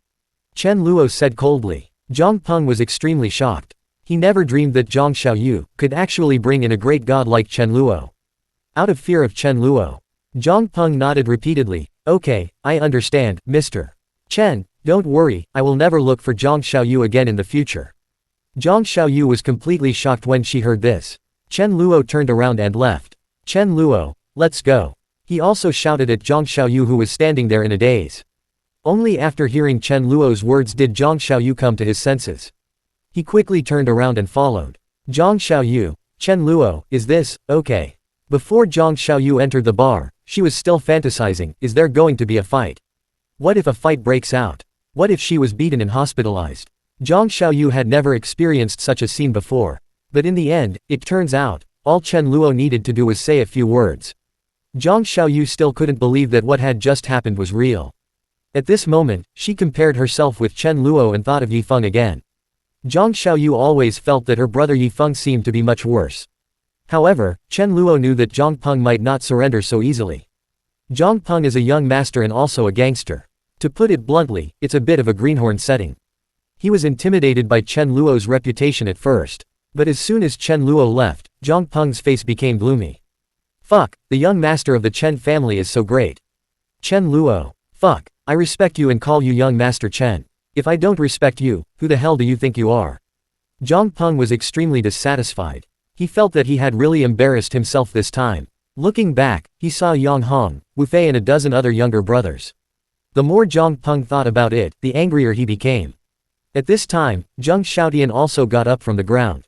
Chen Luo said coldly. Zhang Peng was extremely shocked. He never dreamed that Zhang Xiaoyu could actually bring in a great god like Chen Luo. Out of fear of Chen Luo, Zhang Peng nodded repeatedly. Okay, I understand, Mr. Chen, don't worry, I will never look for Zhang Xiaoyu again in the future. Zhang Xiaoyu was completely shocked when she heard this. Chen Luo turned around and left. Chen Luo, let's go. He also shouted at Zhang Xiaoyu who was standing there in a daze. Only after hearing Chen Luo's words did Zhang Xiaoyu come to his senses. He quickly turned around and followed. Zhang Xiaoyu, Chen Luo, is this, okay? Before Zhang Xiaoyu entered the bar, she was still fantasizing, is there going to be a fight? What if a fight breaks out? What if she was beaten and hospitalized? Zhang Xiaoyu had never experienced such a scene before. But in the end, it turns out, all Chen Luo needed to do was say a few words. Zhang Xiaoyu still couldn't believe that what had just happened was real. At this moment, she compared herself with Chen Luo and thought of Yifeng again. Zhang Xiaoyu always felt that her brother Yifeng seemed to be much worse. However, Chen Luo knew that Zhang Peng might not surrender so easily. Zhang Peng is a young master and also a gangster. To put it bluntly, it's a bit of a greenhorn setting. He was intimidated by Chen Luo's reputation at first. But as soon as Chen Luo left, Zhang Peng's face became gloomy. Fuck, the young master of the Chen family is so great. Chen Luo. Fuck, I respect you and call you young master Chen. If I don't respect you, who the hell do you think you are? Zhang Peng was extremely dissatisfied. He felt that he had really embarrassed himself this time. Looking back, he saw Yang Hong, Wu Fei and a dozen other younger brothers. The more Zhang Peng thought about it, the angrier he became. At this time, Zhang Xiaotian also got up from the ground.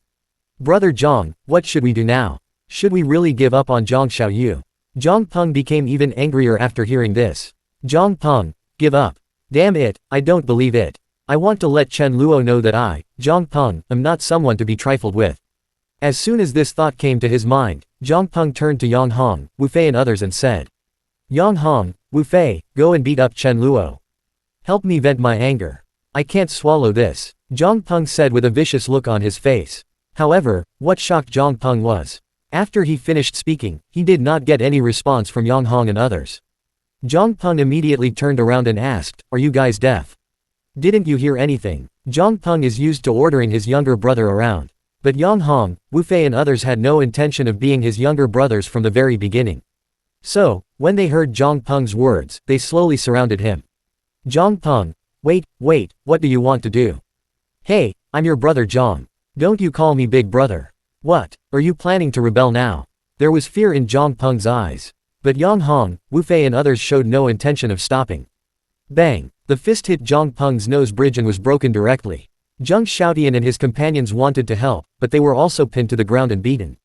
Brother Zhang, what should we do now? Should we really give up on Zhang Xiaoyu? Zhang Peng became even angrier after hearing this. Zhang Peng, give up. Damn it, I don't believe it. I want to let Chen Luo know that I, Zhang Peng, am not someone to be trifled with. As soon as this thought came to his mind, Zhang Peng turned to Yang Hong, Wu Fei and others and said. Yang Hong, Wu Fei, go and beat up Chen Luo. Help me vent my anger. I can't swallow this, Zhang Peng said with a vicious look on his face. However, what shocked Zhang Peng was, after he finished speaking, he did not get any response from Yang Hong and others. Zhang Peng immediately turned around and asked, are you guys deaf? Didn't you hear anything? Zhang Peng is used to ordering his younger brother around. But Yang Hong, Wu Fei and others had no intention of being his younger brothers from the very beginning. So, when they heard Zhang Peng's words, they slowly surrounded him. Zhang Peng, wait, what do you want to do? Hey, I'm your brother Zhang. Don't you call me big brother. What, are you planning to rebel now? There was fear in Zhang Peng's eyes. But Yang Hong, Wu Fei and others showed no intention of stopping. Bang, the fist hit Zhang Peng's nose bridge and was broken directly. Zhang Xiaotian and his companions wanted to help, but they were also pinned to the ground and beaten.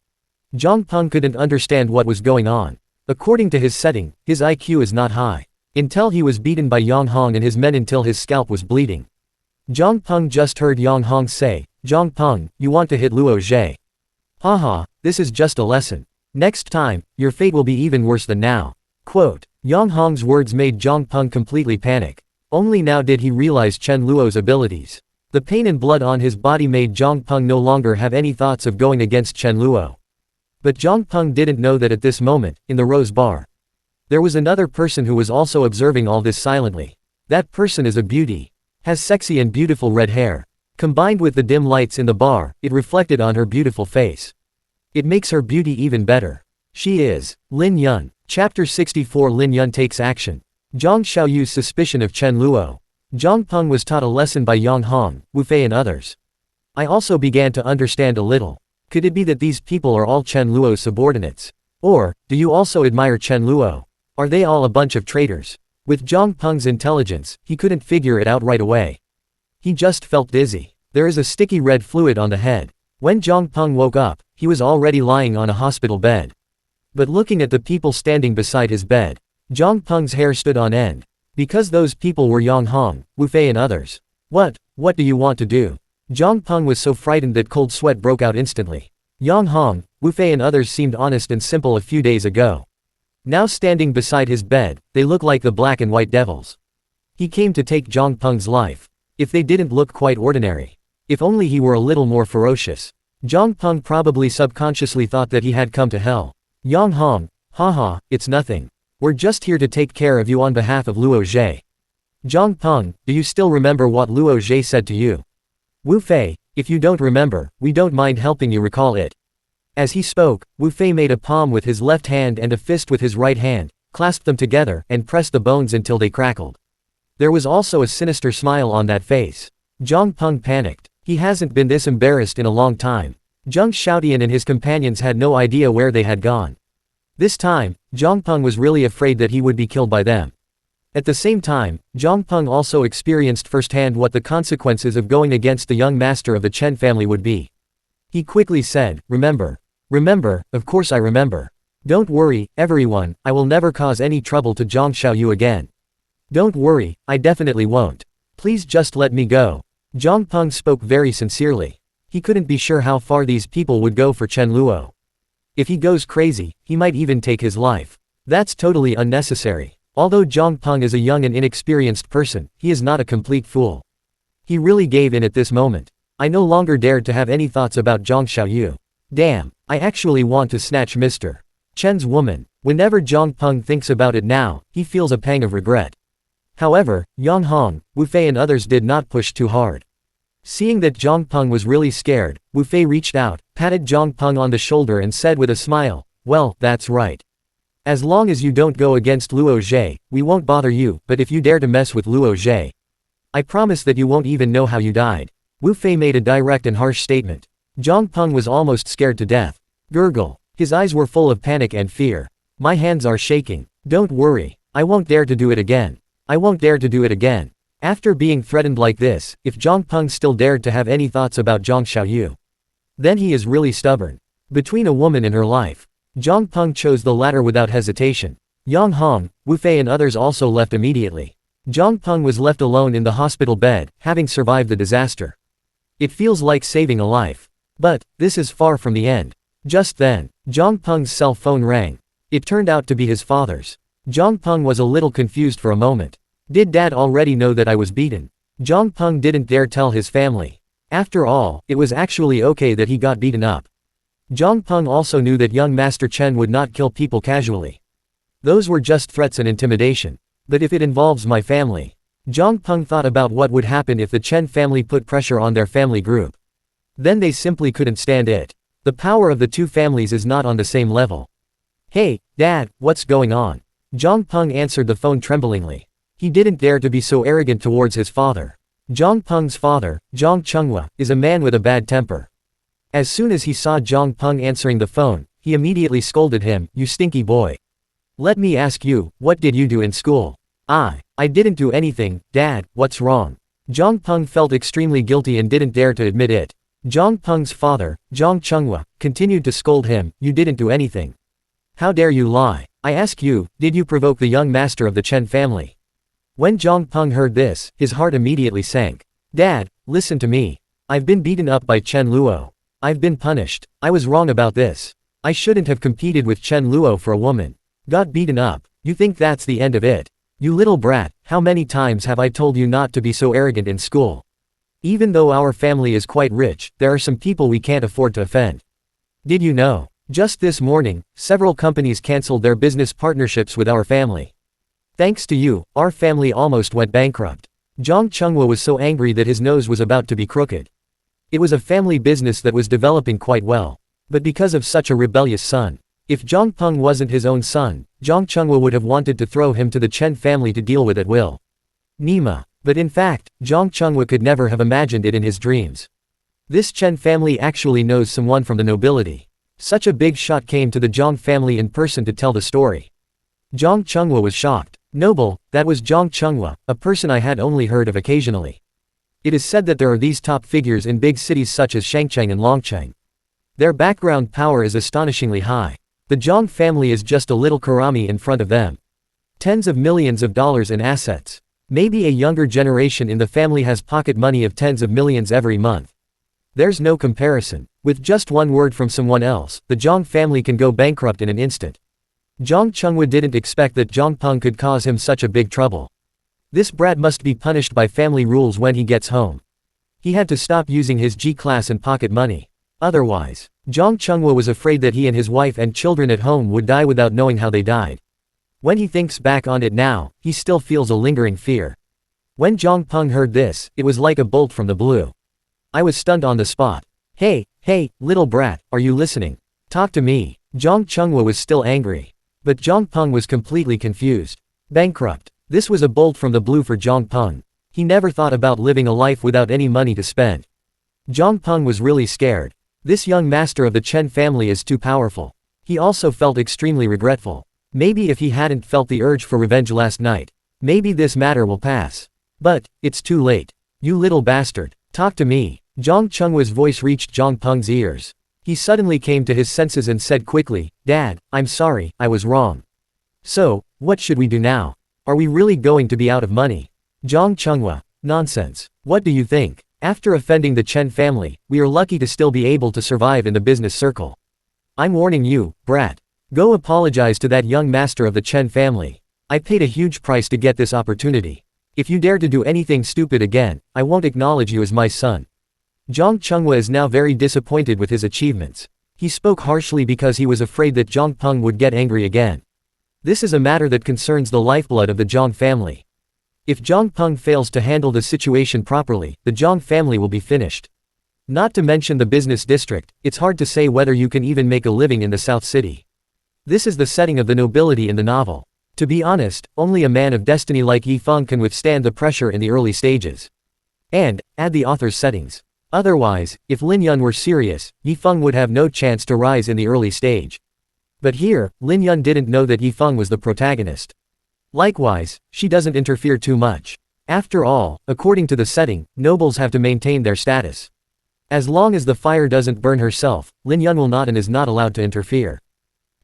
Jong Peng couldn't understand what was going on. According to his setting, his IQ is not high. Until he was beaten by Yang Hong and his men until his scalp was bleeding. Jong Peng just heard Yang Hong say, "Jong Peng, you want to hit Luo Zhe. Haha, this is just a lesson. Next time, your fate will be even worse than now." Quote. Yang Hong's words made Jong Peng completely panic. Only now did he realize Chen Luo's abilities. The pain and blood on his body made Jong Peng no longer have any thoughts of going against Chen Luo. But Jong Peng didn't know that at this moment, in the Rose Bar, there was another person who was also observing all this silently. That person is a beauty. Has sexy and beautiful red hair. Combined with the dim lights in the bar, it reflected on her beautiful face. It makes her beauty even better. She is Lin Yun. Chapter 64. Lin Yun takes action. Zhang Xiaoyu's suspicion of Chen Luo. Jong Peng was taught a lesson by Yang Hong, Wu Fei and others. I also began to understand a little. Could it be that these people are all Chen Luo's subordinates? Or, do you also admire Chen Luo? Are they all a bunch of traitors? With Jong Peng's intelligence, he couldn't figure it out right away. He just felt dizzy. There is a sticky red fluid on the head. When Jong Peng woke up, he was already lying on a hospital bed. But looking at the people standing beside his bed, Jong Peng's hair stood on end. Because those people were Yang Hong, Wu Fei and others. What do you want to do? Jong Peng was so frightened that cold sweat broke out instantly. Yang Hong, Wu Fei and others seemed honest and simple a few days ago. Now standing beside his bed, they look like the black and white devils. He came to take Jong Peng's life. If they didn't look quite ordinary. If only he were a little more ferocious. Jong Peng probably subconsciously thought that he had come to hell. Yang Hong, haha, it's nothing. We're just here to take care of you on behalf of Luo Zhe. Jong Peng, do you still remember what Luo Zhe said to you? Wu Fei, if you don't remember, we don't mind helping you recall it. As he spoke, Wu Fei made a palm with his left hand and a fist with his right hand, clasped them together, and pressed the bones until they crackled. There was also a sinister smile on that face. Jong Peng panicked. He hasn't been this embarrassed in a long time. Zhang Xiaotian and his companions had no idea where they had gone. This time, Jong Peng was really afraid that he would be killed by them. At the same time, Jong Peng also experienced firsthand what the consequences of going against the young master of the Chen family would be. He quickly said, "Remember. Remember, of course I remember. Don't worry, everyone, I will never cause any trouble to Zhang Xiaoyu again. Don't worry, I definitely won't. Please just let me go." Jong Peng spoke very sincerely. He couldn't be sure how far these people would go for Chen Luo. If he goes crazy, he might even take his life. That's totally unnecessary. Although Jong Peng is a young and inexperienced person, he is not a complete fool. He really gave in at this moment. I no longer dared to have any thoughts about Zhang Xiaoyu. Damn, I actually want to snatch Mr. Chen's woman. Whenever Jong Peng thinks about it now, he feels a pang of regret. However, Yang Hong, Wu Fei and others did not push too hard. Seeing that Jong Peng was really scared, Wu Fei reached out, patted Jong Peng on the shoulder and said with a smile, "Well, that's right. As long as you don't go against Luo Zhe, we won't bother you, but if you dare to mess with Luo Zhe, I promise that you won't even know how you died." Wu Fei made a direct and harsh statement. Jong Peng was almost scared to death. Gurgle. His eyes were full of panic and fear. "My hands are shaking. Don't worry. I won't dare to do it again. I won't dare to do it again." After being threatened like this, if Jong Peng still dared to have any thoughts about Zhang Xiaoyu, then he is really stubborn. Between a woman and her life, Jong Peng chose the latter without hesitation. Yang Hong, Wu Fei and others also left immediately. Jong Peng was left alone in the hospital bed, having survived the disaster. It feels like saving a life. But, this is far from the end. Just then, Jong Peng's cell phone rang. It turned out to be his father's. Jong Peng was a little confused for a moment. Did Dad already know that I was beaten? Jong Peng didn't dare tell his family. After all, it was actually okay that he got beaten up. Jong Peng also knew that young Master Chen would not kill people casually. Those were just threats and intimidation. But if it involves my family. Jong Peng thought about what would happen if the Chen family put pressure on their family group. Then they simply couldn't stand it. The power of the two families is not on the same level. "Hey, Dad, what's going on?" Jong Peng answered the phone tremblingly. He didn't dare to be so arrogant towards his father. Jong Peng's father, Jong Chunghua, is a man with a bad temper. As soon as he saw Jong Peng answering the phone, he immediately scolded him, "You stinky boy. Let me ask you, what did you do in school?" I didn't do anything, Dad, what's wrong?" Jong Peng felt extremely guilty and didn't dare to admit it. Zhang Peng's father, Zhang Chunghua, continued to scold him, "You didn't do anything. How dare you lie? I ask you, did you provoke the young master of the Chen family?" When Zhang Peng heard this, his heart immediately sank. "Dad, listen to me. I've been beaten up by Chen Luo. I've been punished. I was wrong about this. I shouldn't have competed with Chen Luo for a woman. Got beaten up. You think that's the end of it? You little brat, how many times have I told you not to be so arrogant in school? Even though our family is quite rich, there are some people we can't afford to offend. Did you know? Just this morning, several companies canceled their business partnerships with our family. Thanks to you, our family almost went bankrupt." Zhang Chunghua was so angry that his nose was about to be crooked. It was a family business that was developing quite well. But because of such a rebellious son. If Zhang Peng wasn't his own son, Zhang Chunghua would have wanted to throw him to the Chen family to deal with at will. Nima. But in fact, Zhang Chunghua could never have imagined it in his dreams. This Chen family actually knows someone from the nobility. Such a big shot came to the Zhang family in person to tell the story. Zhang Chunghua was shocked. "Noble, that was Zhang Chunghua, a person I had only heard of occasionally. It is said that there are these top figures in big cities such as Shangcheng and Longcheng. Their background power is astonishingly high. The Zhang family is just a little karami in front of them. Tens of millions of dollars in assets. Maybe a younger generation in the family has pocket money of tens of millions every month. There's no comparison. With just one word from someone else, the Zhang family can go bankrupt in an instant." Zhang Chunghua didn't expect that Zhang Peng could cause him such a big trouble. This brat must be punished by family rules when he gets home. He had to stop using his G-class and pocket money. Otherwise, Zhang Chunghua was afraid that he and his wife and children at home would die without knowing how they died. When he thinks back on it now, he still feels a lingering fear. When Zhang Peng heard this, it was like a bolt from the blue. "I was stunned on the spot. Hey, little brat, are you listening? Talk to me." Zhang Chunghua was still angry. But Zhang Peng was completely confused. Bankrupt. This was a bolt from the blue for Zhang Peng. He never thought about living a life without any money to spend. Zhang Peng was really scared. This young master of the Chen family is too powerful. He also felt extremely regretful. Maybe if he hadn't felt the urge for revenge last night, maybe this matter will pass. But, it's too late. "You little bastard. Talk to me." Zhang Chunghua's voice reached Zhang Peng's ears. He suddenly came to his senses and said quickly, "Dad, I'm sorry, I was wrong. So, what should we do now? Are we really going to be out of money?" Zhang Chunghua. "Nonsense. What do you think? After offending the Chen family, we are lucky to still be able to survive in the business circle. I'm warning you, brat. Go apologize to that young master of the Chen family. I paid a huge price to get this opportunity. If you dare to do anything stupid again, I won't acknowledge you as my son." Zhang Chunghua is now very disappointed with his achievements. He spoke harshly because he was afraid that Zhang Peng would get angry again. This is a matter that concerns the lifeblood of the Zhang family. If Zhang Peng fails to handle the situation properly, the Zhang family will be finished. Not to mention the business district, it's hard to say whether you can even make a living in the South City. This is the setting of the nobility in the novel. To be honest, only a man of destiny like Yi Feng can withstand the pressure in the early stages. And, add the author's settings. Otherwise, if Lin Yun were serious, Yi Feng would have no chance to rise in the early stage. But here, Lin Yun didn't know that Yi Feng was the protagonist. Likewise, she doesn't interfere too much. After all, according to the setting, nobles have to maintain their status. As long as the fire doesn't burn herself, Lin Yun will not and is not allowed to interfere.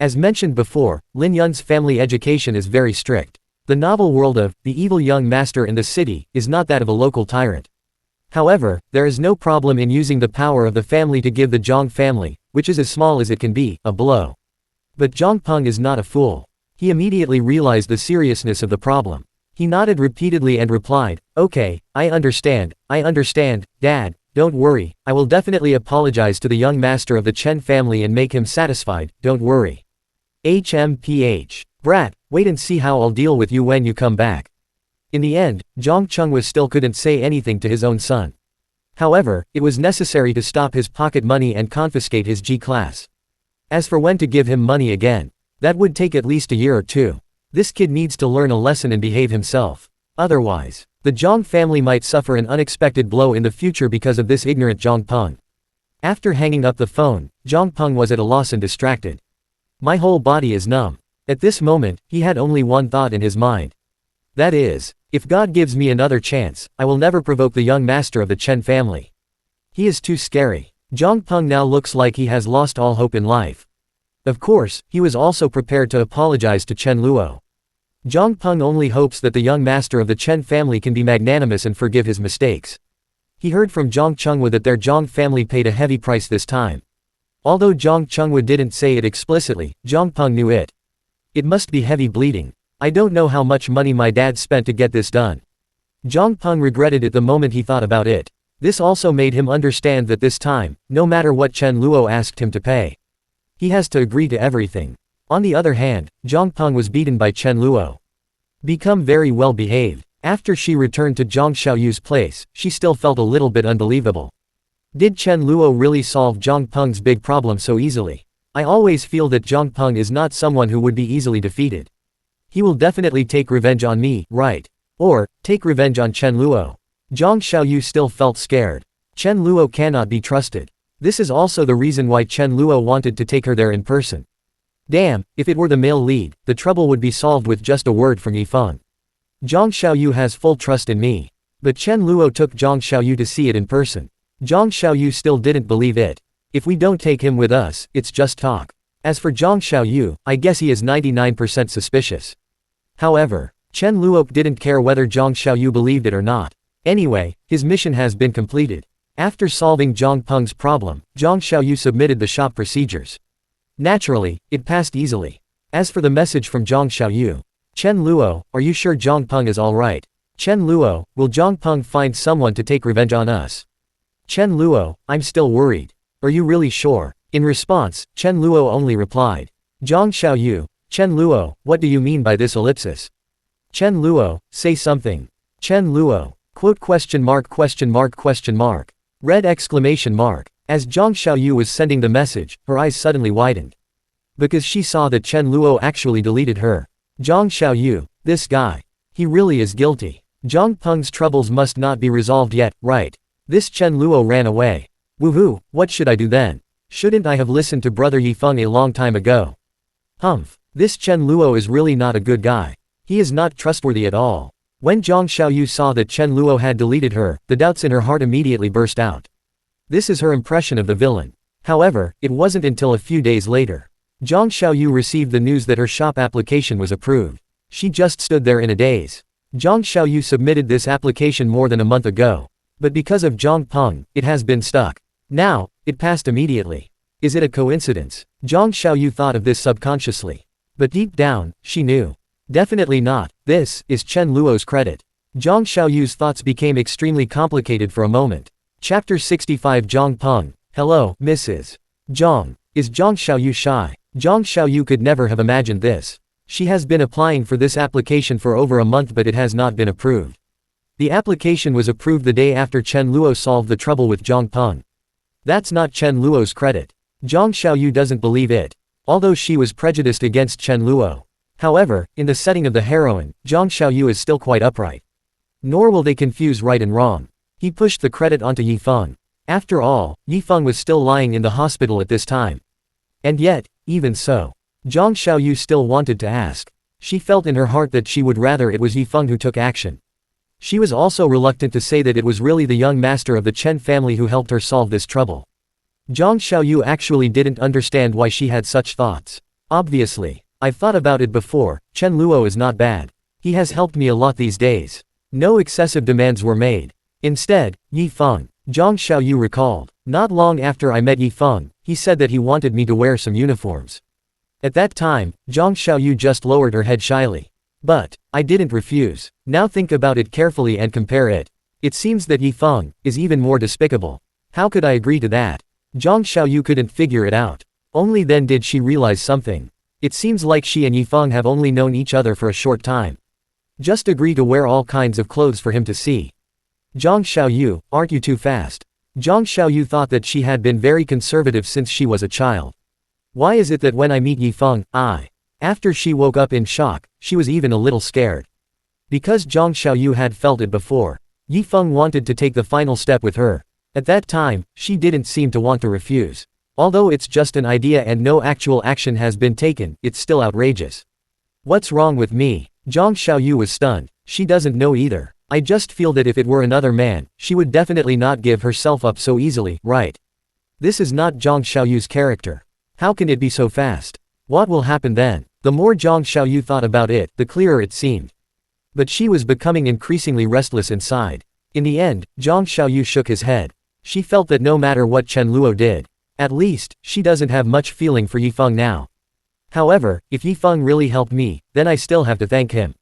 As mentioned before, Lin Yun's family education is very strict. The novel world of the evil young master in the city is not that of a local tyrant. However, there is no problem in using the power of the family to give the Zhang family, which is as small as it can be, a blow. But Zhang Peng is not a fool. He immediately realized the seriousness of the problem. He nodded repeatedly and replied, "Okay, I understand, Dad, don't worry, I will definitely apologize to the young master of the Chen family and make him satisfied, don't worry. HMPH. Brat, wait and see how I'll deal with you when you come back." In the end, Zhang Chunghua still couldn't say anything to his own son. However, it was necessary to stop his pocket money and confiscate his G-class. As for when to give him money again, that would take at least a year or two. This kid needs to learn a lesson and behave himself. Otherwise, the Zhang family might suffer an unexpected blow in the future because of this ignorant Zhang Peng. After hanging up the phone, Zhang Peng was at a loss and distracted. My whole body is numb. At this moment, he had only one thought in his mind. That is, if God gives me another chance, I will never provoke the young master of the Chen family. He is too scary. Zhang Peng now looks like he has lost all hope in life. Of course, he was also prepared to apologize to Chen Luo. Zhang Peng only hopes that the young master of the Chen family can be magnanimous and forgive his mistakes. He heard from Zhang Chunghwa that their Zhang family paid a heavy price this time. Although Zhang Chunghwa didn't say it explicitly, Zhang Peng knew it. It must be heavy bleeding. I don't know how much money my dad spent to get this done. Zhang Peng regretted it the moment he thought about it. This also made him understand that this time, no matter what Chen Luo asked him to pay, he has to agree to everything. On the other hand, Zhang Peng was beaten by Chen Luo. Become very well behaved. After she returned to Zhang Xiaoyu's place, she still felt a little bit unbelievable. Did Chen Luo really solve Zhang Peng's big problem so easily? I always feel that Zhang Peng is not someone who would be easily defeated. He will definitely take revenge on me, right? Or, take revenge on Chen Luo. Zhang Xiaoyu still felt scared. Chen Luo cannot be trusted. This is also the reason why Chen Luo wanted to take her there in person. Damn, if it were the male lead, the trouble would be solved with just a word from Yifeng. Zhang Xiaoyu has full trust in me. But Chen Luo took Zhang Xiaoyu to see it in person. Zhang Xiaoyu still didn't believe it. If we don't take him with us, it's just talk. As for Zhang Xiaoyu, I guess he is 99% suspicious. However, Chen Luo didn't care whether Zhang Xiaoyu believed it or not. Anyway, his mission has been completed. After solving Zhang Peng's problem, Zhang Xiaoyu submitted the shop procedures. Naturally, it passed easily. As for the message from Zhang Xiaoyu, Chen Luo, are you sure Zhang Peng is alright? Chen Luo, will Zhang Peng find someone to take revenge on us? Chen Luo, I'm still worried. Are you really sure? In response, Chen Luo only replied. Zhang Xiaoyu, Chen Luo, what do you mean by this ellipsis? Chen Luo, say something. Chen Luo, quote question mark question mark question mark. Red exclamation mark. As Zhang Xiaoyu was sending the message, her eyes suddenly widened. Because she saw that Chen Luo actually deleted her. Zhang Xiaoyu, this guy. He really is guilty. Zhang Peng's troubles must not be resolved yet, right? This Chen Luo ran away. Woohoo, what should I do then? Shouldn't I have listened to brother Yifeng a long time ago? Humph. This Chen Luo is really not a good guy. He is not trustworthy at all. When Zhang Xiaoyu saw that Chen Luo had deleted her, the doubts in her heart immediately burst out. This is her impression of the villain. However, it wasn't until a few days later. Zhang Xiaoyu received the news that her shop application was approved. She just stood there in a daze. Zhang Xiaoyu submitted this application more than a month ago. But because of Zhang Peng, it has been stuck. Now, it passed immediately. Is it a coincidence? Zhang Xiaoyu thought of this subconsciously. But deep down, she knew. Definitely not. This is Chen Luo's credit. Zhang Xiaoyu's thoughts became extremely complicated for a moment. Chapter 65 Zhang Peng. Hello, Mrs. Zhang. Is Zhang Xiaoyu shy? Zhang Xiaoyu could never have imagined this. She has been applying for this application for over a month but it has not been approved. The application was approved the day after Chen Luo solved the trouble with Zhang Peng. That's not Chen Luo's credit. Zhang Xiaoyu doesn't believe it. Although she was prejudiced against Chen Luo. However, in the setting of the heroine, Zhang Xiaoyu is still quite upright. Nor will they confuse right and wrong. He pushed the credit onto Yifeng. After all, Yifeng was still lying in the hospital at this time. And yet, even so, Zhang Xiaoyu still wanted to ask. She felt in her heart that she would rather it was Yifeng who took action. She was also reluctant to say that it was really the young master of the Chen family who helped her solve this trouble. Zhang Xiaoyu actually didn't understand why she had such thoughts. Obviously, I've thought about it before, Chen Luo is not bad. He has helped me a lot these days. No excessive demands were made. Instead, Yifeng, Zhang Xiaoyu recalled. Not long after I met Yifeng, he said that he wanted me to wear some uniforms. At that time, Zhang Xiaoyu just lowered her head shyly. But, I didn't refuse. Now think about it carefully and compare it. It seems that Yifeng is even more despicable. How could I agree to that? Zhang Xiaoyu couldn't figure it out. Only then did she realize something. It seems like she and Yifeng have only known each other for a short time. Just agree to wear all kinds of clothes for him to see. Zhang Xiaoyu, aren't you too fast? Zhang Xiaoyu thought that she had been very conservative since she was a child. Why is it that when I meet Yifeng, After she woke up in shock, she was even a little scared. Because Zhang Xiaoyu had felt it before. Yifeng wanted to take the final step with her. At that time, she didn't seem to want to refuse. Although it's just an idea and no actual action has been taken, it's still outrageous. What's wrong with me? Zhang Xiaoyu was stunned. She doesn't know either. I just feel that if it were another man, she would definitely not give herself up so easily, right? This is not Zhang Xiaoyu's character. How can it be so fast? What will happen then? The more Zhang Xiaoyu thought about it, the clearer it seemed. But she was becoming increasingly restless inside. In the end, Zhang Xiaoyu shook his head. She felt that no matter what Chen Luo did, at least, she doesn't have much feeling for Yifeng now. However, if Yifeng really helped me, then I still have to thank him.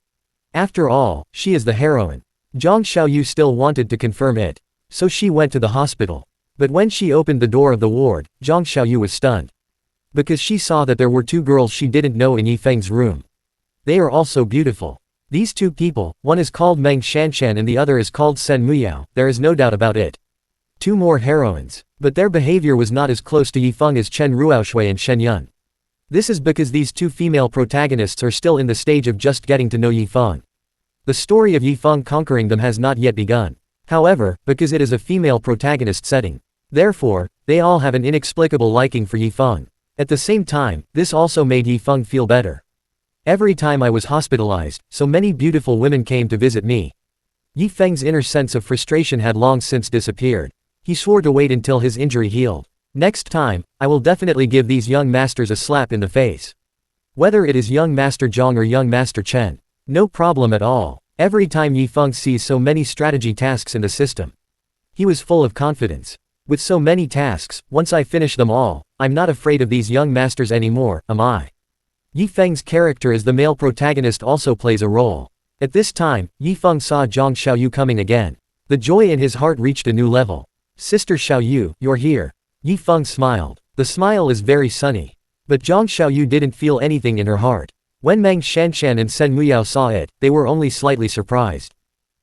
After all, she is the heroine. Zhang Xiaoyu still wanted to confirm it. So she went to the hospital. But when she opened the door of the ward, Zhang Xiaoyu was stunned. Because she saw that there were two girls she didn't know in Yifeng's room. They are also beautiful. These two people, one is called Meng Shanshan and the other is called Sen Muyao, there is no doubt about it. Two more heroines. But their behavior was not as close to Yifeng as Chen Ruoxue and Shen Yun. This is because these two female protagonists are still in the stage of just getting to know Yifeng. The story of Yifeng conquering them has not yet begun. However, because it is a female protagonist setting, therefore, they all have an inexplicable liking for Yifeng. At the same time, this also made Yifeng feel better. Every time I was hospitalized, so many beautiful women came to visit me. Yifeng's inner sense of frustration had long since disappeared. He swore to wait until his injury healed. Next time, I will definitely give these young masters a slap in the face. Whether it is young Master Zhang or young Master Chen. No problem at all. Every time Yifeng sees so many strategy tasks in the system, he was full of confidence. With so many tasks, once I finish them all, I'm not afraid of these young masters anymore, am I? Yifeng's character as the male protagonist also plays a role. At this time, Yifeng saw Zhang Xiaoyu coming again. The joy in his heart reached a new level. Sister Xiaoyu, you're here. Yifeng smiled. The smile is very sunny. But Zhang Xiaoyu didn't feel anything in her heart. When Meng Shanshan and Sen Muyao saw it, they were only slightly surprised.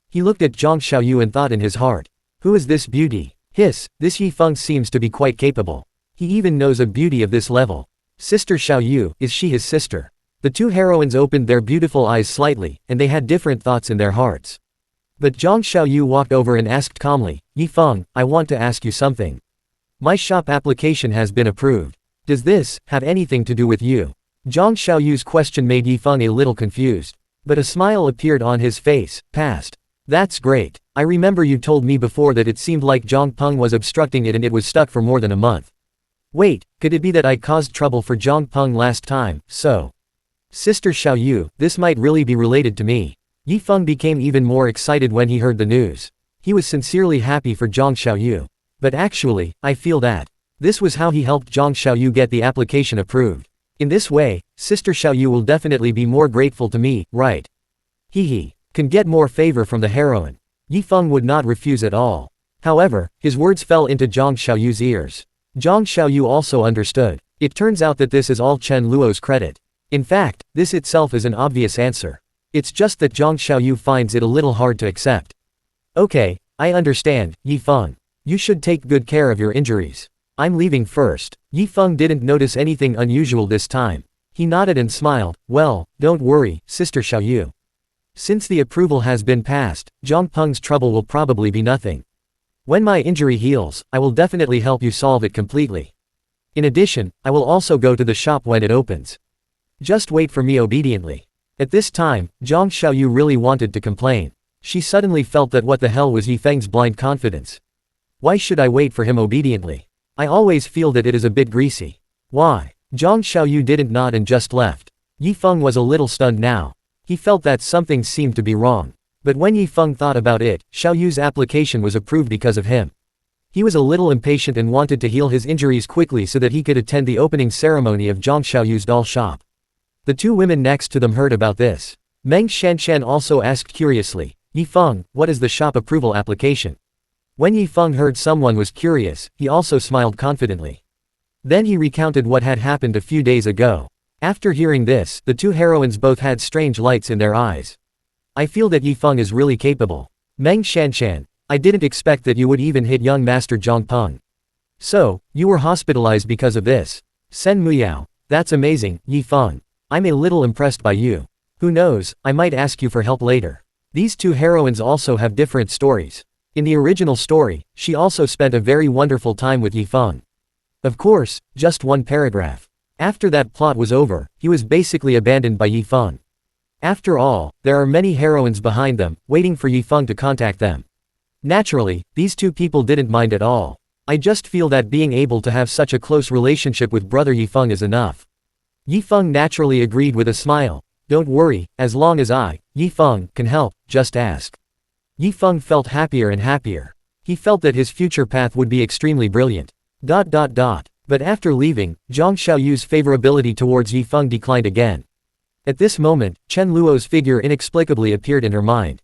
He looked at Zhang Xiaoyu and thought in his heart, who is this beauty? This Yifeng seems to be quite capable. He even knows a beauty of this level. Sister Xiaoyu, is she his sister? The two heroines opened their beautiful eyes slightly, and they had different thoughts in their hearts. But Zhang Xiaoyu walked over and asked calmly, Yifeng, I want to ask you something. My shop application has been approved. Does this have anything to do with you? Zhang Xiaoyu's question made Yifeng a little confused. But a smile appeared on his face. Passed. That's great. I remember you told me before that it seemed like Zhang Peng was obstructing it and it was stuck for more than a month. Wait, could it be that I caused trouble for Zhang Peng last time, so? Sister Xiaoyu, this might really be related to me. Yifeng became even more excited when he heard the news. He was sincerely happy for Zhang Xiaoyu. But actually, I feel that this was how he helped Zhang Xiaoyu get the application approved. In this way, Sister Xiaoyu will definitely be more grateful to me, right? Can get more favor from the heroine. Yifeng would not refuse at all. However, his words fell into Zhang Xiaoyu's ears. Zhang Xiaoyu also understood. It turns out that this is all Chen Luo's credit. In fact, this itself is an obvious answer. It's just that Zhang Xiaoyu finds it a little hard to accept. Okay, I understand, Yifeng. You should take good care of your injuries. I'm leaving first. Yifeng didn't notice anything unusual this time. He nodded and smiled. Well, don't worry, Sister Xiaoyu. Since the approval has been passed, Zhang Peng's trouble will probably be nothing. When my injury heals, I will definitely help you solve it completely. In addition, I will also go to the shop when it opens. Just wait for me obediently. At this time, Zhang Xiaoyu really wanted to complain. She suddenly felt that what the hell was Yifeng's blind confidence. Why should I wait for him obediently? I always feel that it is a bit greasy. Why? Zhang Xiaoyu didn't nod and just left. Yifeng was a little stunned now. He felt that something seemed to be wrong. But when Yifeng thought about it, Xiaoyu's application was approved because of him. He was a little impatient and wanted to heal his injuries quickly so that he could attend the opening ceremony of Zhang Xiaoyu's doll shop. The two women next to them heard about this. Meng Shanshan also asked curiously, Yifeng, what is the shop approval application? When Yifeng heard someone was curious, he also smiled confidently. Then he recounted what had happened a few days ago. After hearing this, the two heroines both had strange lights in their eyes. I feel that Yifeng is really capable. Meng Shanshan, I didn't expect that you would even hit young Master Zhang Peng. So, you were hospitalized because of this. Sen Muyao, that's amazing, Yifeng. I'm a little impressed by you. Who knows, I might ask you for help later. These two heroines also have different stories. In the original story, she also spent a very wonderful time with Yifeng. Of course, just one paragraph. After that plot was over, he was basically abandoned by Yifeng. After all, there are many heroines behind them, waiting for Yifeng to contact them. Naturally, these two people didn't mind at all. I just feel that being able to have such a close relationship with brother Yifeng is enough. Yifeng naturally agreed with a smile. Don't worry, as long as I, Yifeng, can help, just ask. Yifeng felt happier and happier. He felt that his future path would be extremely brilliant. But after leaving, Zhang Xiaoyu's favorability towards Yifeng declined again. At this moment, Chen Luo's figure inexplicably appeared in her mind.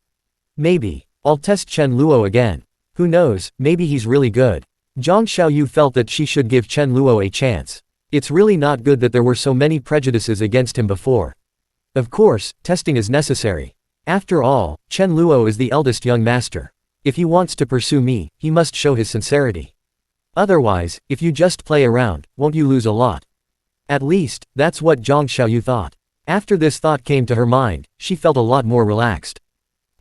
Maybe, I'll test Chen Luo again. Who knows, maybe he's really good. Zhang Xiaoyu felt that she should give Chen Luo a chance. It's really not good that there were so many prejudices against him before. Of course, testing is necessary. After all, Chen Luo is the eldest young master. If he wants to pursue me, he must show his sincerity. Otherwise, if you just play around, won't you lose a lot? At least, that's what Zhang Xiaoyu thought. After this thought came to her mind, she felt a lot more relaxed.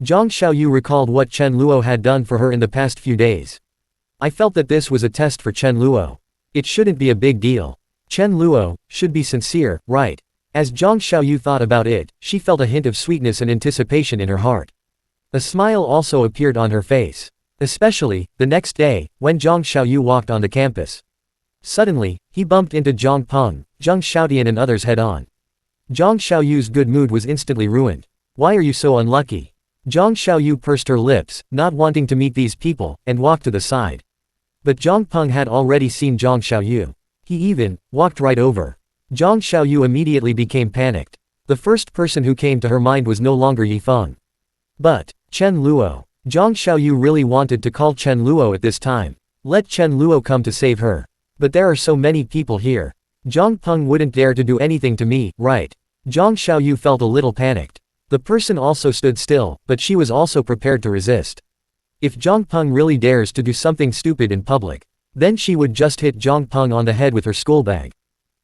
Zhang Xiaoyu recalled what Chen Luo had done for her in the past few days. I felt that this was a test for Chen Luo. It shouldn't be a big deal. Chen Luo should be sincere, right? As Zhang Xiaoyu thought about it, she felt a hint of sweetness and anticipation in her heart. A smile also appeared on her face. Especially, the next day, when Zhang Xiaoyu walked on the campus. Suddenly, he bumped into Zhang Peng, Zhang Xiaotian and others head-on. Zhang Xiaoyu's good mood was instantly ruined. Why are you so unlucky? Zhang Xiaoyu pursed her lips, not wanting to meet these people, and walked to the side. But Zhang Peng had already seen Zhang Xiaoyu. He even walked right over. Zhang Xiaoyu immediately became panicked. The first person who came to her mind was no longer Yifeng, but Chen Luo. Zhang Xiaoyu really wanted to call Chen Luo at this time. Let Chen Luo come to save her. But there are so many people here. Zhang Peng wouldn't dare to do anything to me, right? Zhang Xiaoyu felt a little panicked. The person also stood still, but she was also prepared to resist. If Zhang Peng really dares to do something stupid in public, then she would just hit Zhang Peng on the head with her school bag.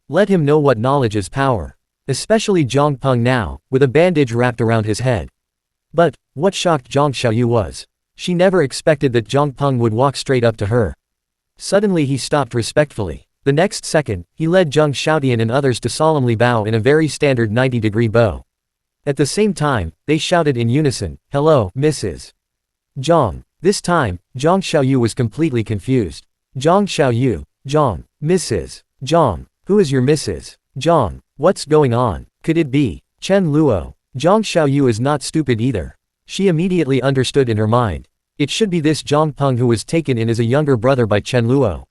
Let him know what knowledge is power. Especially Zhang Peng now, with a bandage wrapped around his head. But, what shocked Zhang Xiaoyu was, she never expected that Zhang Peng would walk straight up to her. Suddenly he stopped respectfully. The next second, he led Zhang Xiaotian and others to solemnly bow in a very standard 90-degree bow. At the same time, they shouted in unison, "Hello, Mrs. Zhang." This time, Zhang Xiaoyu was completely confused. Zhang Xiaoyu, Zhang, Mrs. Zhang, who is your Mrs. Zhang? What's going on? Could it be Chen Luo? Zhang Xiaoyu is not stupid either. She immediately understood in her mind. It should be this Zhang Peng who was taken in as a younger brother by Chen Luo.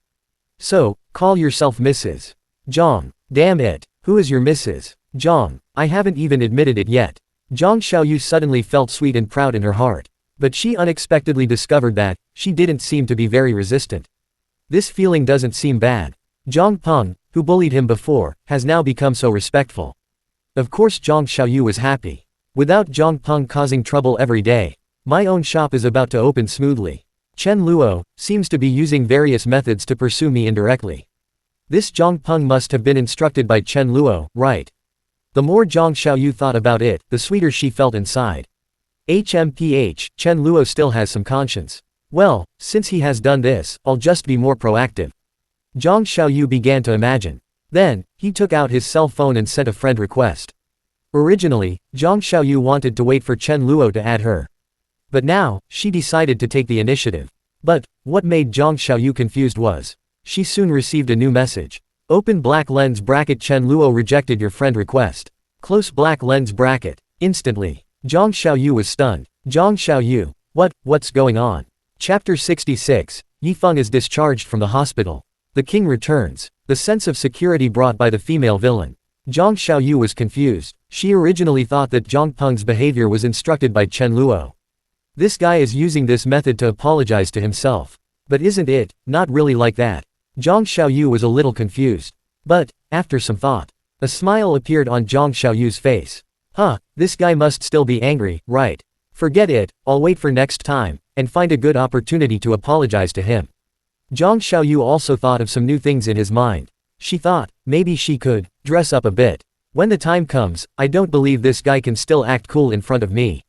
So, call yourself Mrs. Zhang. Damn it, who is your Mrs. Zhang? I haven't even admitted it yet. Zhang Xiaoyu suddenly felt sweet and proud in her heart. But she unexpectedly discovered that she didn't seem to be very resistant. This feeling doesn't seem bad. Zhang Peng, who bullied him before, has now become so respectful. Of course Zhang Xiaoyu was happy. Without Zhang Peng causing trouble every day, my own shop is about to open smoothly. Chen Luo seems to be using various methods to pursue me indirectly. This Zhang Peng must have been instructed by Chen Luo, right? The more Zhang Xiaoyu thought about it, the sweeter she felt inside. HMPH, Chen Luo still has some conscience. Well, since he has done this, I'll just be more proactive. Zhang Xiaoyu began to imagine. Then, he took out his cell phone and sent a friend request. Originally, Zhang Xiaoyu wanted to wait for Chen Luo to add her. But now, she decided to take the initiative. But, what made Zhang Xiaoyu confused was, she soon received a new message. Open black lens bracket. Chen Luo rejected your friend request. Close black lens bracket. Instantly, Zhang Xiaoyu was stunned. Zhang Xiaoyu, what's going on? Chapter 66, Yifeng is discharged from the hospital. The king returns. The sense of security brought by the female villain. Zhang Xiaoyu was confused. She originally thought that Zhang Peng's behavior was instructed by Chen Luo. This guy is using this method to apologize to himself. But isn't it, not really like that? Zhang Xiaoyu was a little confused. But, after some thought, a smile appeared on Zhang Xiaoyu's face. This guy must still be angry, right? Forget it, I'll wait for next time, and find a good opportunity to apologize to him. Zhang Xiaoyu also thought of some new things in his mind. She thought, maybe she could dress up a bit. When the time comes, I don't believe this guy can still act cool in front of me.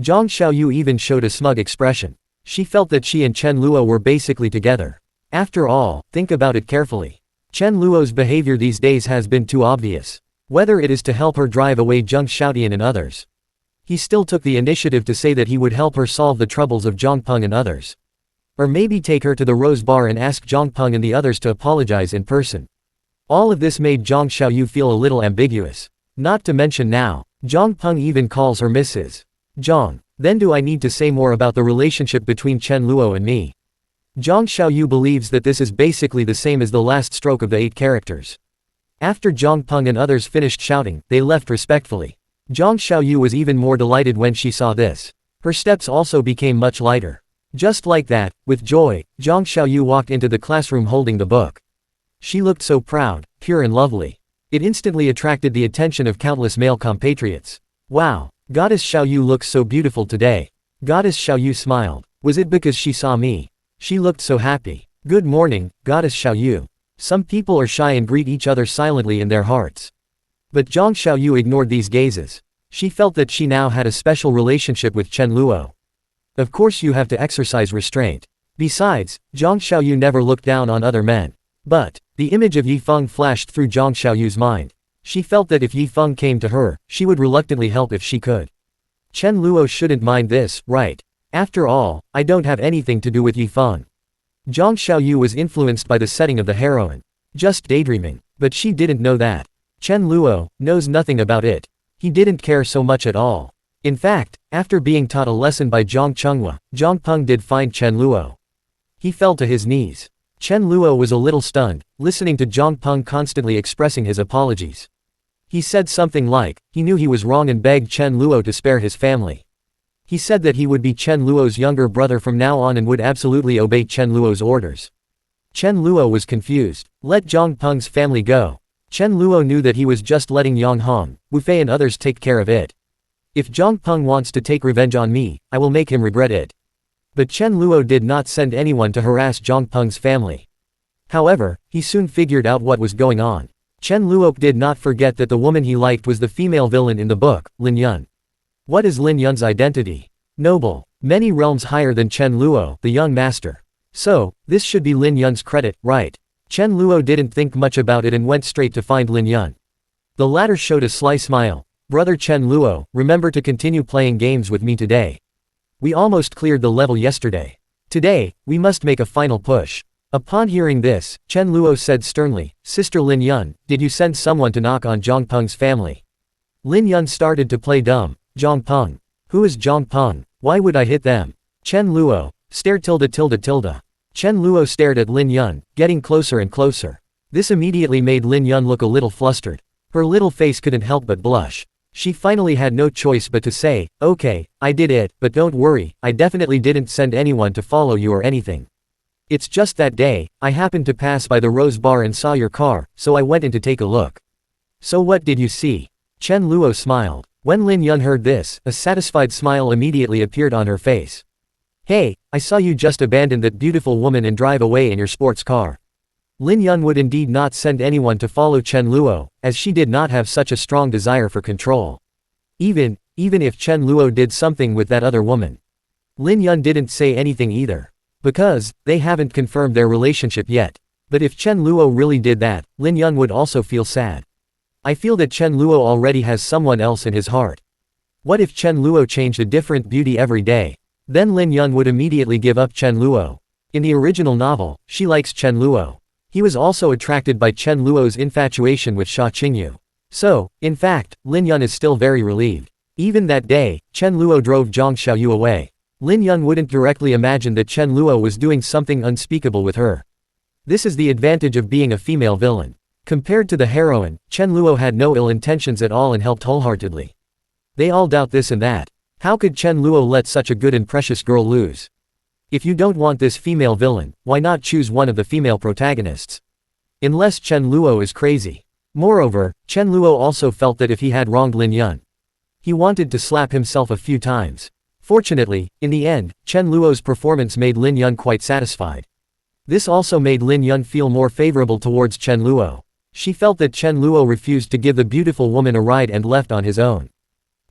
Zhang Xiaoyu even showed a smug expression. She felt that she and Chen Luo were basically together. After all, think about it carefully. Chen Luo's behavior these days has been too obvious. Whether it is to help her drive away Zhang Xiaotian and others. He still took the initiative to say that he would help her solve the troubles of Zhang Peng and others. Or maybe take her to the Rose Bar and ask Zhang Peng and the others to apologize in person. All of this made Zhang Xiaoyu feel a little ambiguous. Not to mention now, Zhang Peng even calls her Mrs. Zhang. Then do I need to say more about the relationship between Chen Luo and me? Zhang Xiaoyu believes that this is basically the same as the last stroke of the 8 characters. After Zhang Peng and others finished shouting, they left respectfully. Zhang Xiaoyu was even more delighted when she saw this. Her steps also became much lighter. Just like that, with joy, Zhang Xiaoyu walked into the classroom holding the book. She looked so proud, pure and lovely. It instantly attracted the attention of countless male compatriots. Wow, Goddess Xiaoyu looks so beautiful today. Goddess Xiaoyu smiled. Was it because she saw me? She looked so happy. Good morning, Goddess Xiaoyu. Some people are shy and greet each other silently in their hearts. But Zhang Xiaoyu ignored these gazes. She felt that she now had a special relationship with Chen Luo. Of course you have to exercise restraint. Besides, Zhang Xiaoyu never looked down on other men. But, the image of Yi Feng flashed through Zhang Xiaoyu's mind. She felt that if Yi Feng came to her, she would reluctantly help if she could. Chen Luo shouldn't mind this, right? After all, I don't have anything to do with Yi Feng. Zhang Xiaoyu was influenced by the setting of the heroine. Just daydreaming. But she didn't know that. Chen Luo knows nothing about it. He didn't care so much at all. In fact, after being taught a lesson by Zhang Chenghua, Zhang Peng did find Chen Luo. He fell to his knees. Chen Luo was a little stunned, listening to Zhang Peng constantly expressing his apologies. He said something like, he knew he was wrong and begged Chen Luo to spare his family. He said that he would be Chen Luo's younger brother from now on and would absolutely obey Chen Luo's orders. Chen Luo was confused. Let Zhang Peng's family go. Chen Luo knew that he was just letting Yang Hong, Wu Fei and others take care of it. If Zhang Peng wants to take revenge on me, I will make him regret it. But Chen Luo did not send anyone to harass Zhang Peng's family. However, he soon figured out what was going on. Chen Luo did not forget that the woman he liked was the female villain in the book, Lin Yun. What is Lin Yun's identity? Noble. Many realms higher than Chen Luo, the young master. So, this should be Lin Yun's credit, right? Chen Luo didn't think much about it and went straight to find Lin Yun. The latter showed a sly smile. Brother Chen Luo, remember to continue playing games with me today. We almost cleared the level yesterday. Today, we must make a final push. Upon hearing this, Chen Luo said sternly, Sister Lin Yun, did you send someone to knock on Zhang Peng's family? Lin Yun started to play dumb. Zhang Peng. Who is Zhang Peng? Why would I hit them? Chen Luo. Stare tilde. Chen Luo stared at Lin Yun, getting closer and closer. This immediately made Lin Yun look a little flustered. Her little face couldn't help but blush. She finally had no choice but to say, okay, I did it, but don't worry, I definitely didn't send anyone to follow you or anything. It's just that day, I happened to pass by the Rose Bar and saw your car, so I went in to take a look. So what did you see? Chen Luo smiled. When Lin Yun heard this, a satisfied smile immediately appeared on her face. Hey, I saw you just abandon that beautiful woman and drive away in your sports car. Lin Yun would indeed not send anyone to follow Chen Luo, as she did not have such a strong desire for control. Even if Chen Luo did something with that other woman. Lin Yun didn't say anything either. Because, they haven't confirmed their relationship yet. But if Chen Luo really did that, Lin Yun would also feel sad. I feel that Chen Luo already has someone else in his heart. What if Chen Luo changed a different beauty every day? Then Lin Yun would immediately give up Chen Luo. In the original novel, she likes Chen Luo. He was also attracted by Chen Luo's infatuation with Sha Qingyu. So, in fact, Lin Yun is still very relieved. Even that day, Chen Luo drove Zhang Xiaoyu away. Lin Yun wouldn't directly imagine that Chen Luo was doing something unspeakable with her. This is the advantage of being a female villain. Compared to the heroine, Chen Luo had no ill intentions at all and helped wholeheartedly. They all doubt this and that. How could Chen Luo let such a good and precious girl lose? If you don't want this female villain, why not choose one of the female protagonists? Unless Chen Luo is crazy. Moreover, Chen Luo also felt that if he had wronged Lin Yun, he wanted to slap himself a few times. Fortunately, in the end, Chen Luo's performance made Lin Yun quite satisfied. This also made Lin Yun feel more favorable towards Chen Luo. She felt that Chen Luo refused to give the beautiful woman a ride and left on his own.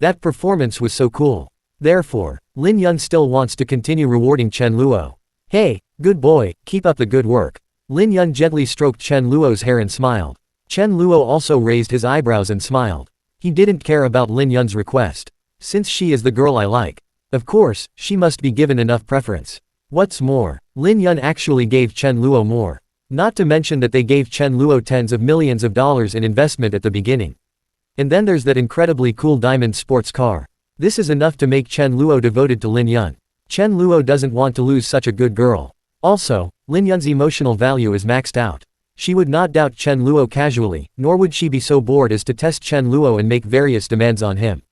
That performance was so cool. Therefore, Lin Yun still wants to continue rewarding Chen Luo. Hey, good boy, keep up the good work. Lin Yun gently stroked Chen Luo's hair and smiled. Chen Luo also raised his eyebrows and smiled. He didn't care about Lin Yun's request. Since she is the girl I like. Of course, she must be given enough preference. What's more, Lin Yun actually gave Chen Luo more. Not to mention that they gave Chen Luo tens of millions of dollars in investment at the beginning. And then there's that incredibly cool diamond sports car. This is enough to make Chen Luo devoted to Lin Yun. Chen Luo doesn't want to lose such a good girl. Also, Lin Yun's emotional value is maxed out. She would not doubt Chen Luo casually, nor would she be so bored as to test Chen Luo and make various demands on him.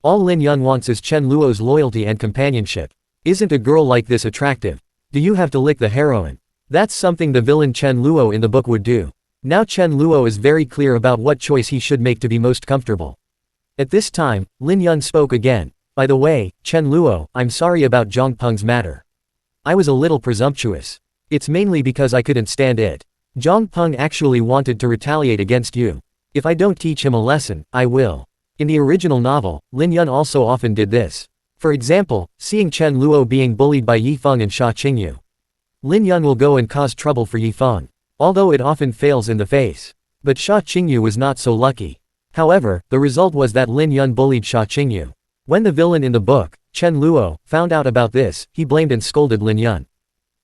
All Lin Yun wants is Chen Luo's loyalty and companionship. Isn't a girl like this attractive? Do you have to lick the heroine? That's something the villain Chen Luo in the book would do. Now Chen Luo is very clear about what choice he should make to be most comfortable. At this time, Lin Yun spoke again. By the way, Chen Luo, I'm sorry about Zhang Peng's matter. I was a little presumptuous. It's mainly because I couldn't stand it. Zhang Peng actually wanted to retaliate against you. If I don't teach him a lesson, I will. In the original novel, Lin Yun also often did this. For example, seeing Chen Luo being bullied by Yi Feng and Sha Qingyu. Lin Yun will go and cause trouble for Yi Feng. Although it often fails in the face. But Sha Qingyu was not so lucky. However, the result was that Lin Yun bullied Sha Qingyu. When the villain in the book, Chen Luo, found out about this, he blamed and scolded Lin Yun.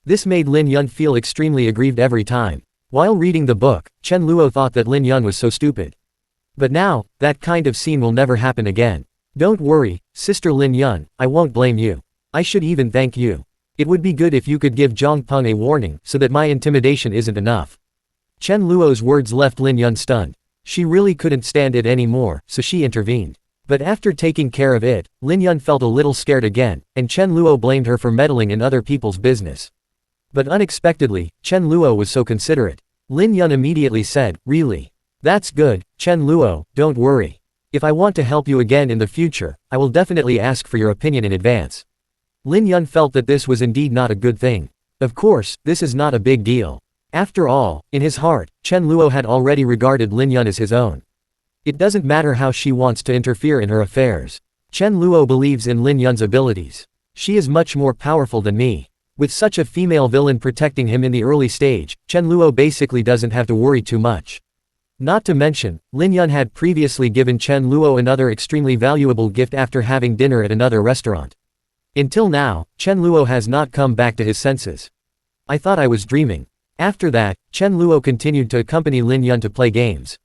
This made Lin Yun feel extremely aggrieved every time. While reading the book, Chen Luo thought that Lin Yun was so stupid. But now, that kind of scene will never happen again. Don't worry, Sister Lin Yun, I won't blame you. I should even thank you. It would be good if you could give Zhang Peng a warning so that my intimidation isn't enough. Chen Luo's words left Lin Yun stunned. She really couldn't stand it anymore, so she intervened. But after taking care of it, Lin Yun felt a little scared again, and Chen Luo blamed her for meddling in other people's business. But unexpectedly, Chen Luo was so considerate. Lin Yun immediately said, "Really? That's good, Chen Luo, don't worry. If I want to help you again in the future, I will definitely ask for your opinion in advance." Lin Yun felt that this was indeed not a good thing. Of course, this is not a big deal. After all, in his heart, Chen Luo had already regarded Lin Yun as his own. It doesn't matter how she wants to interfere in her affairs. Chen Luo believes in Lin Yun's abilities. She is much more powerful than me. With such a female villain protecting him in the early stage, Chen Luo basically doesn't have to worry too much. Not to mention, Lin Yun had previously given Chen Luo another extremely valuable gift after having dinner at another restaurant. Until now, Chen Luo has not come back to his senses. I thought I was dreaming. After that, Chen Luo continued to accompany Lin Yun to play games.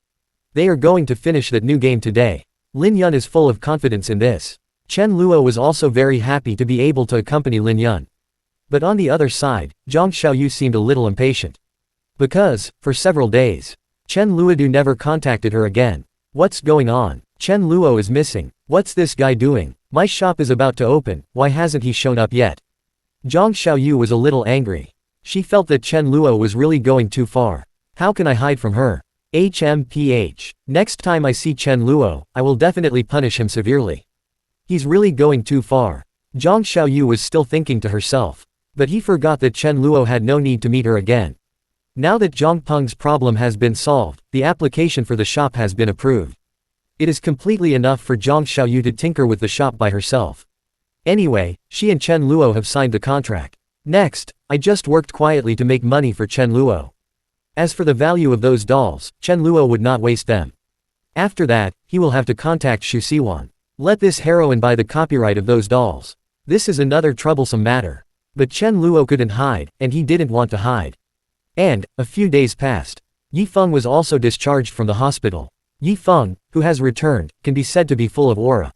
They are going to finish that new game today. Lin Yun is full of confidence in this. Chen Luo was also very happy to be able to accompany Lin Yun. But on the other side, Zhang Xiaoyu seemed a little impatient. Because, for several days, Chen Luodu never contacted her again. What's going on? Chen Luo is missing. What's this guy doing? My shop is about to open, why hasn't he shown up yet? Zhang Xiaoyu was a little angry. She felt that Chen Luo was really going too far. How can I hide from her? HMPH. Next time I see Chen Luo, I will definitely punish him severely. He's really going too far. Zhang Xiaoyu was still thinking to herself. But he forgot that Chen Luo had no need to meet her again. Now that Zhang Peng's problem has been solved, the application for the shop has been approved. It is completely enough for Zhang Xiaoyu to tinker with the shop by herself. Anyway, she and Chen Luo have signed the contract. Next, I just worked quietly to make money for Chen Luo. As for the value of those dolls, Chen Luo would not waste them. After that, he will have to contact Xu Siwan. Let this heroine buy the copyright of those dolls. This is another troublesome matter. But Chen Luo couldn't hide, and he didn't want to hide. And, a few days passed. Yi Feng was also discharged from the hospital. Yi Feng, who has returned, can be said to be full of aura.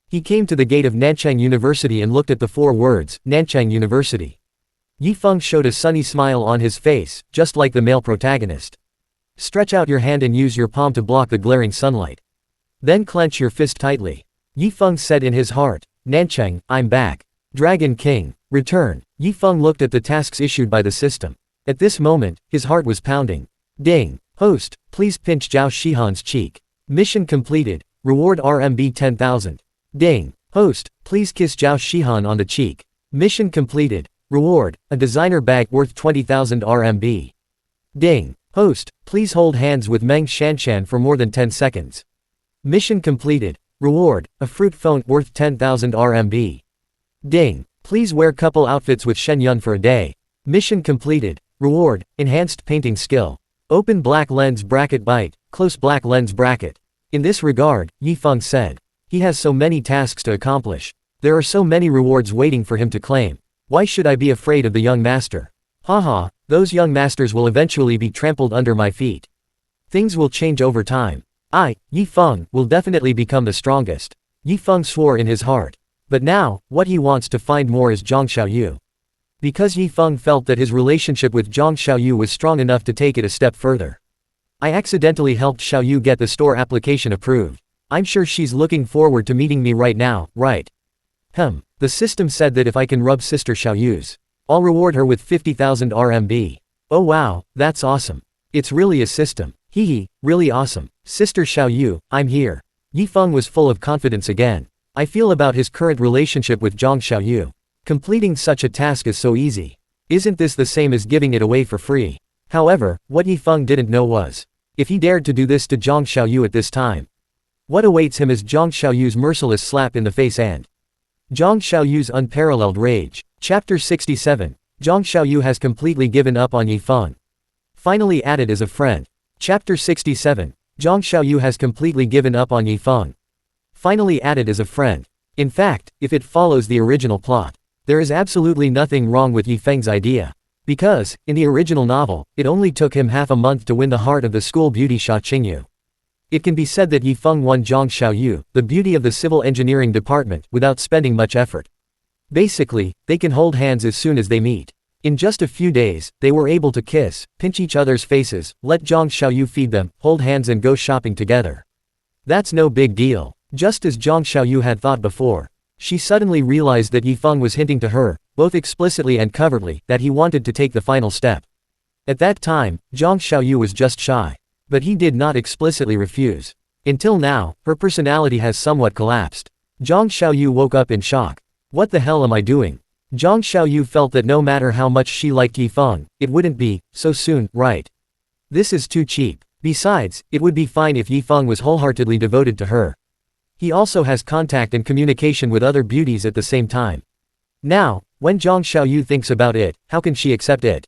He came to the gate of Nanchang University and looked at the 4 words, Nanchang University. Yi Feng showed a sunny smile on his face, just like the male protagonist. Stretch out your hand and use your palm to block the glaring sunlight. Then clench your fist tightly. Yi Feng said in his heart, Nanchang, I'm back. Dragon King, return. Yi Feng looked at the tasks issued by the system. At this moment, his heart was pounding. Ding. Host, please pinch Zhao Shihan's cheek. Mission completed. Reward RMB 10,000. Ding. Host, please kiss Zhao Shihan on the cheek. Mission completed. Reward, a designer bag worth 20,000 RMB. Ding. Host, please hold hands with Meng Shanshan for more than 10 seconds. Mission completed. Reward, a fruit phone worth 10,000 RMB. Ding. Please wear couple outfits with Shen Yun for a day. Mission completed. Reward, enhanced painting skill. Open black lens bracket bite, close black lens bracket. In this regard, Yi Feng said. He has so many tasks to accomplish. There are so many rewards waiting for him to claim. Why should I be afraid of the young master? Haha, those young masters will eventually be trampled under my feet. Things will change over time. I, Yi Feng, will definitely become the strongest. Yi Feng swore in his heart. But now, what he wants to find more is Zhang Xiaoyu. Because Yi Feng felt that his relationship with Zhang Xiaoyu was strong enough to take it a step further. I accidentally helped Xiaoyu get the store application approved. I'm sure she's looking forward to meeting me right now, right? The system said that if I can rub Sister Xiaoyu's, I'll reward her with 50,000 RMB. Oh wow, that's awesome. It's really a system. Hehe, really awesome. Sister Xiaoyu, I'm here. Yi Feng was full of confidence again. I feel about his current relationship with Zhang Xiaoyu. Completing such a task is so easy. Isn't this the same as giving it away for free? However, what Yi Feng didn't know was, if he dared to do this to Zhang Xiaoyu at this time, what awaits him is Zhang Xiaoyu's merciless slap in the face and Zhang Xiaoyu's unparalleled rage. Chapter 67. Zhang Xiaoyu has completely given up on Yi Feng. Finally added as a friend. Chapter 67. Zhang Xiaoyu has completely given up on Yi Feng. Finally added as a friend. In fact, if it follows the original plot, there is absolutely nothing wrong with Yi Feng's idea. Because, in the original novel, it only took him half a month to win the heart of the school beauty Xia Qingyu. It can be said that Yi Feng won Zhang Xiaoyu, the beauty of the civil engineering department, without spending much effort. Basically, they can hold hands as soon as they meet. In just a few days, they were able to kiss, pinch each other's faces, let Zhang Xiaoyu feed them, hold hands and go shopping together. That's no big deal. Just as Zhang Xiaoyu had thought before. She suddenly realized that Yi Feng was hinting to her, both explicitly and covertly, that he wanted to take the final step. At that time, Zhang Xiaoyu was just shy. But he did not explicitly refuse. Until now, her personality has somewhat collapsed. Zhang Xiaoyu woke up in shock. What the hell am I doing? Zhang Xiaoyu felt that no matter how much she liked Yi Feng, it wouldn't be, so soon, right? This is too cheap. Besides, it would be fine if Yi Feng was wholeheartedly devoted to her. He also has contact and communication with other beauties at the same time. Now, when Zhang Xiaoyu thinks about it, how can she accept it?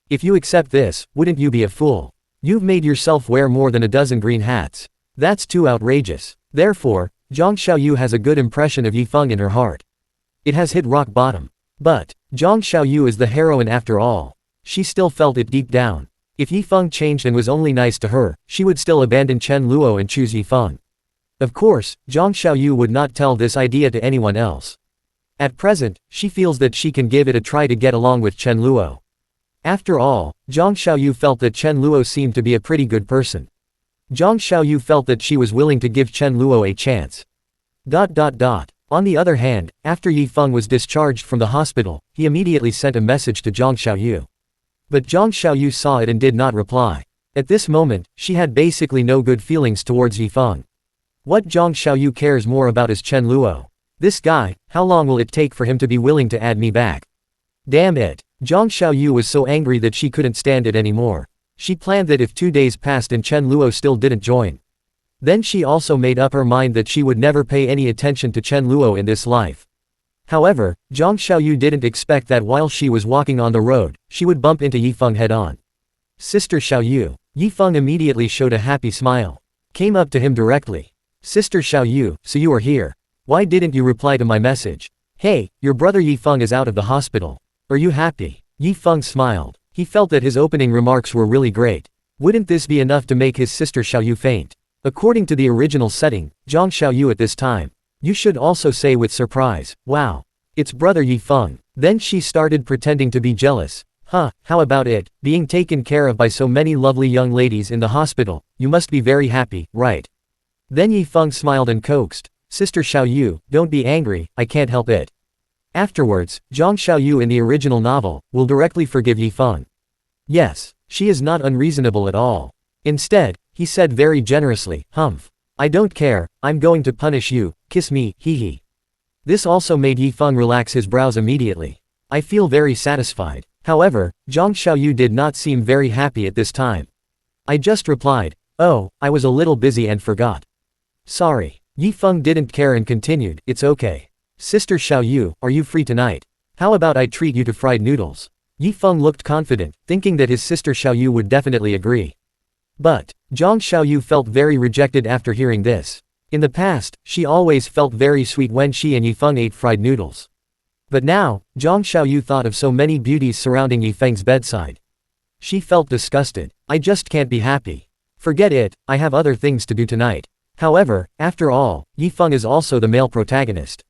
If you accept this, wouldn't you be a fool? You've made yourself wear more than a dozen green hats. That's too outrageous. Therefore, Zhang Xiaoyu has a good impression of Yi Feng in her heart. It has hit rock bottom. But, Zhang Xiaoyu is the heroine after all. She still felt it deep down. If Yi Feng changed and was only nice to her, she would still abandon Chen Luo and choose Yi Feng. Of course, Zhang Xiaoyu would not tell this idea to anyone else. At present, she feels that she can give it a try to get along with Chen Luo. After all, Zhang Xiaoyu felt that Chen Luo seemed to be a pretty good person. Zhang Xiaoyu felt that she was willing to give Chen Luo a chance. On the other hand, after Yi Feng was discharged from the hospital, he immediately sent a message to Zhang Xiaoyu. But Zhang Xiaoyu saw it and did not reply. At this moment, she had basically no good feelings towards Yi Feng. What Zhang Xiaoyu cares more about is Chen Luo. This guy, how long will it take for him to be willing to add me back? Damn it. Zhang Xiaoyu was so angry that she couldn't stand it anymore. She planned that if 2 days passed and Chen Luo still didn't join, then she also made up her mind that she would never pay any attention to Chen Luo in this life. However, Zhang Xiaoyu didn't expect that while she was walking on the road, she would bump into Yi Feng head-on. Sister Xiaoyu. Yi Feng immediately showed a happy smile. Came up to him directly. Sister Xiaoyu, so you are here. Why didn't you reply to my message? Hey, your brother Yi Feng is out of the hospital. Are you happy? Yi Feng smiled. He felt that his opening remarks were really great. Wouldn't this be enough to make his sister Xiaoyu faint? According to the original setting, Zhang Xiaoyu at this time. You should also say with surprise, wow. It's brother Yi Feng. Then she started pretending to be jealous. How about it, being taken care of by so many lovely young ladies in the hospital, you must be very happy, right? Then Yi Feng smiled and coaxed. Sister Xiaoyu, don't be angry, I can't help it. Afterwards, Zhang Xiaoyu in the original novel, will directly forgive Yi Feng. Yes, she is not unreasonable at all. Instead, he said very generously, humph. I don't care, I'm going to punish you, kiss me, hee. This also made Yi Feng relax his brows immediately. I feel very satisfied. However, Zhang Xiaoyu did not seem very happy at this time. I just replied, oh, I was a little busy and forgot. Sorry. Yi Feng didn't care and continued, it's okay. Sister Xiaoyu, are you free tonight? How about I treat you to fried noodles? Yi Feng looked confident, thinking that his sister Xiaoyu would definitely agree. But, Zhang Xiaoyu felt very rejected after hearing this. In the past, she always felt very sweet when she and Yifeng ate fried noodles. But now, Zhang Xiaoyu thought of so many beauties surrounding Yifeng's bedside. She felt disgusted. I just can't be happy. Forget it, I have other things to do tonight. However, after all, Yifeng is also the male protagonist.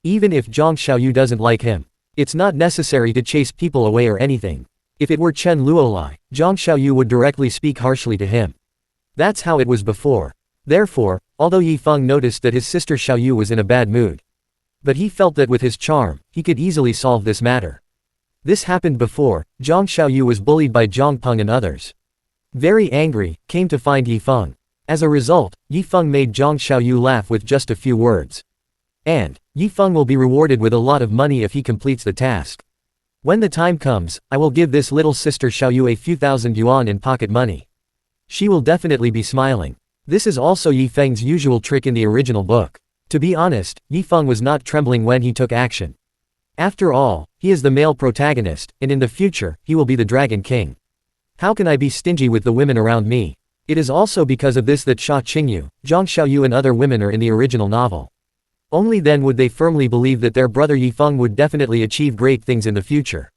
Even if Zhang Xiaoyu doesn't like him, it's not necessary to chase people away or anything. If it were Chen Luolai, Zhang Xiaoyu would directly speak harshly to him. That's how it was before. Therefore, although Yifeng noticed that his sister Xiaoyu was in a bad mood, but he felt that with his charm, he could easily solve this matter. This happened before. Zhang Xiaoyu was bullied by Zhang Peng and others. Very angry, came to find Yifeng. As a result, Yifeng made Zhang Xiaoyu laugh with just a few words. And, Yifeng will be rewarded with a lot of money if he completes the task. When the time comes, I will give this little sister Xiaoyu a few thousand yuan in pocket money. She will definitely be smiling. This is also Yifeng's usual trick in the original book. To be honest, Yifeng was not trembling when he took action. After all, he is the male protagonist, and in the future, he will be the Dragon King. How can I be stingy with the women around me? It is also because of this that Xia Qingyu, Zhang Xiaoyu and other women are in the original novel. Only then would they firmly believe that their brother Yifeng would definitely achieve great things in the future.